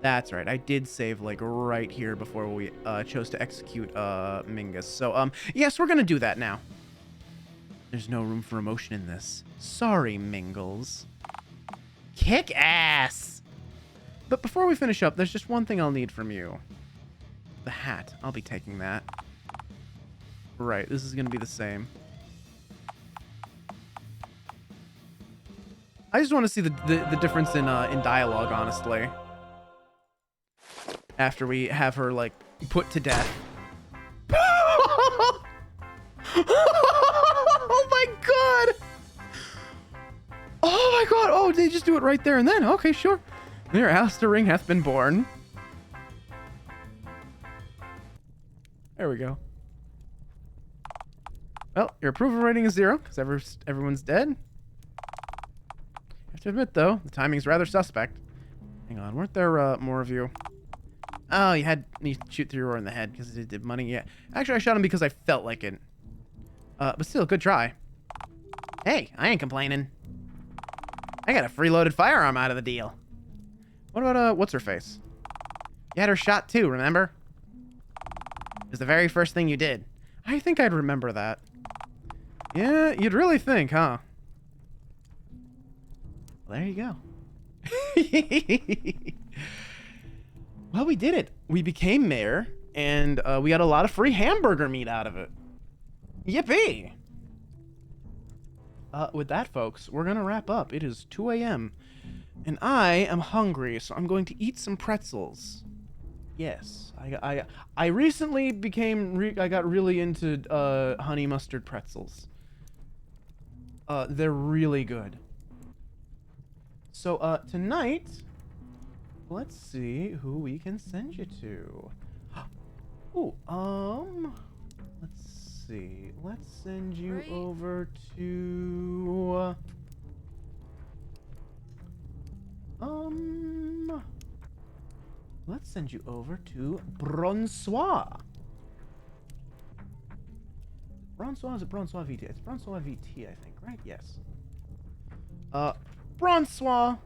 That's right, I did save, like, right here before we, chose to execute, Mingus. So, yes, we're gonna do that now. There's no room for emotion in this. Sorry, Mingles. Kick ass! But before we finish up, there's just one thing I'll need from you. The hat. I'll be taking that. Right, this is gonna be the same. I just want to see the difference in dialogue, honestly. After we have her, like, put to death. Oh my god! Oh my god! Oh, they just do it right there and then. Okay, sure. There, Alistair Ring hath been born. There we go. Well, your approval rating is 0 because everyone's dead. I have to admit, though, the timing's rather suspect. Hang on, weren't there more of you? Oh, you shoot through your oar in the head because it did money. Yeah, actually, I shot him because I felt like it. But still, good try. Hey, I ain't complaining. I got a free-loaded firearm out of the deal. What about what's her face? You had her shot too, remember? It was the very first thing you did. I think I'd remember that. Yeah, you'd really think, huh? Well, there you go. Well, we did it. We became mayor, and we got a lot of free hamburger meat out of it. Yippee! With that, folks, we're gonna wrap up. It is 2 a.m. and I am hungry, so I'm going to eat some pretzels. Yes, I recently I got really into honey mustard pretzels. They're really good. So tonight, let's see who we can send you to. Ooh, let's see. Let's send you over to let's send you over to Bronsois. Bronsois, is it Bronsois VT? It's Bronsois VT, I think, right? Yes. Bronsois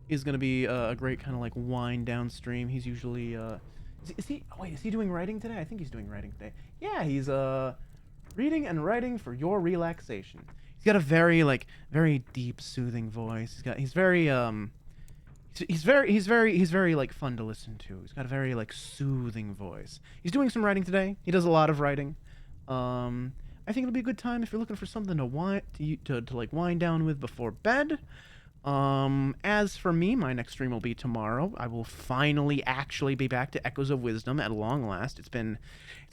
is gonna be a great kind of like wind down stream. He's usually is he oh wait, is he doing writing today? I think he's doing writing today. Yeah, he's reading and writing for your relaxation. He's got a very very deep, soothing voice. He's very like fun to listen to. He's got a very like soothing voice. He's doing some writing today. He does a lot of writing. I think it'll be a good time if you're looking for something to like wind down with before bed. As for me, my next stream will be tomorrow. I will finally actually be back to Echoes of Wisdom at long last. It's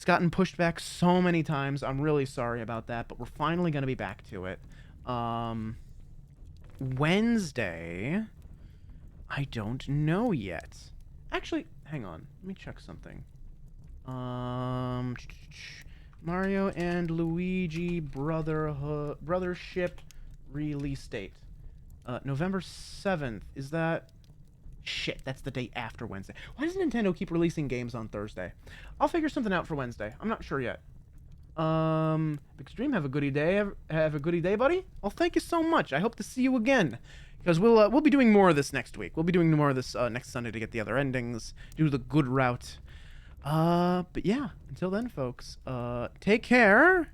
gotten pushed back so many times. I'm really sorry about that, but we're finally going to be back to it. Wednesday, I don't know yet. Actually, hang on. Let me check something. Mario and Luigi Brothership release date. November 7th. Is that... Shit, that's the day after Wednesday. Why does Nintendo keep releasing games on Thursday? I'll figure something out for Wednesday. I'm not sure yet. Extreme, have a goody day. Have a goody day, buddy. Well, thank you so much. I hope to see you again. Because we'll be doing more of this next week. We'll be doing more of this next Sunday to get the other endings. Do the good route. But yeah, until then, folks, take care.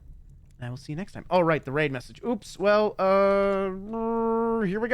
And I will see you next time. Oh, right, the raid message. Oops, well, here we go.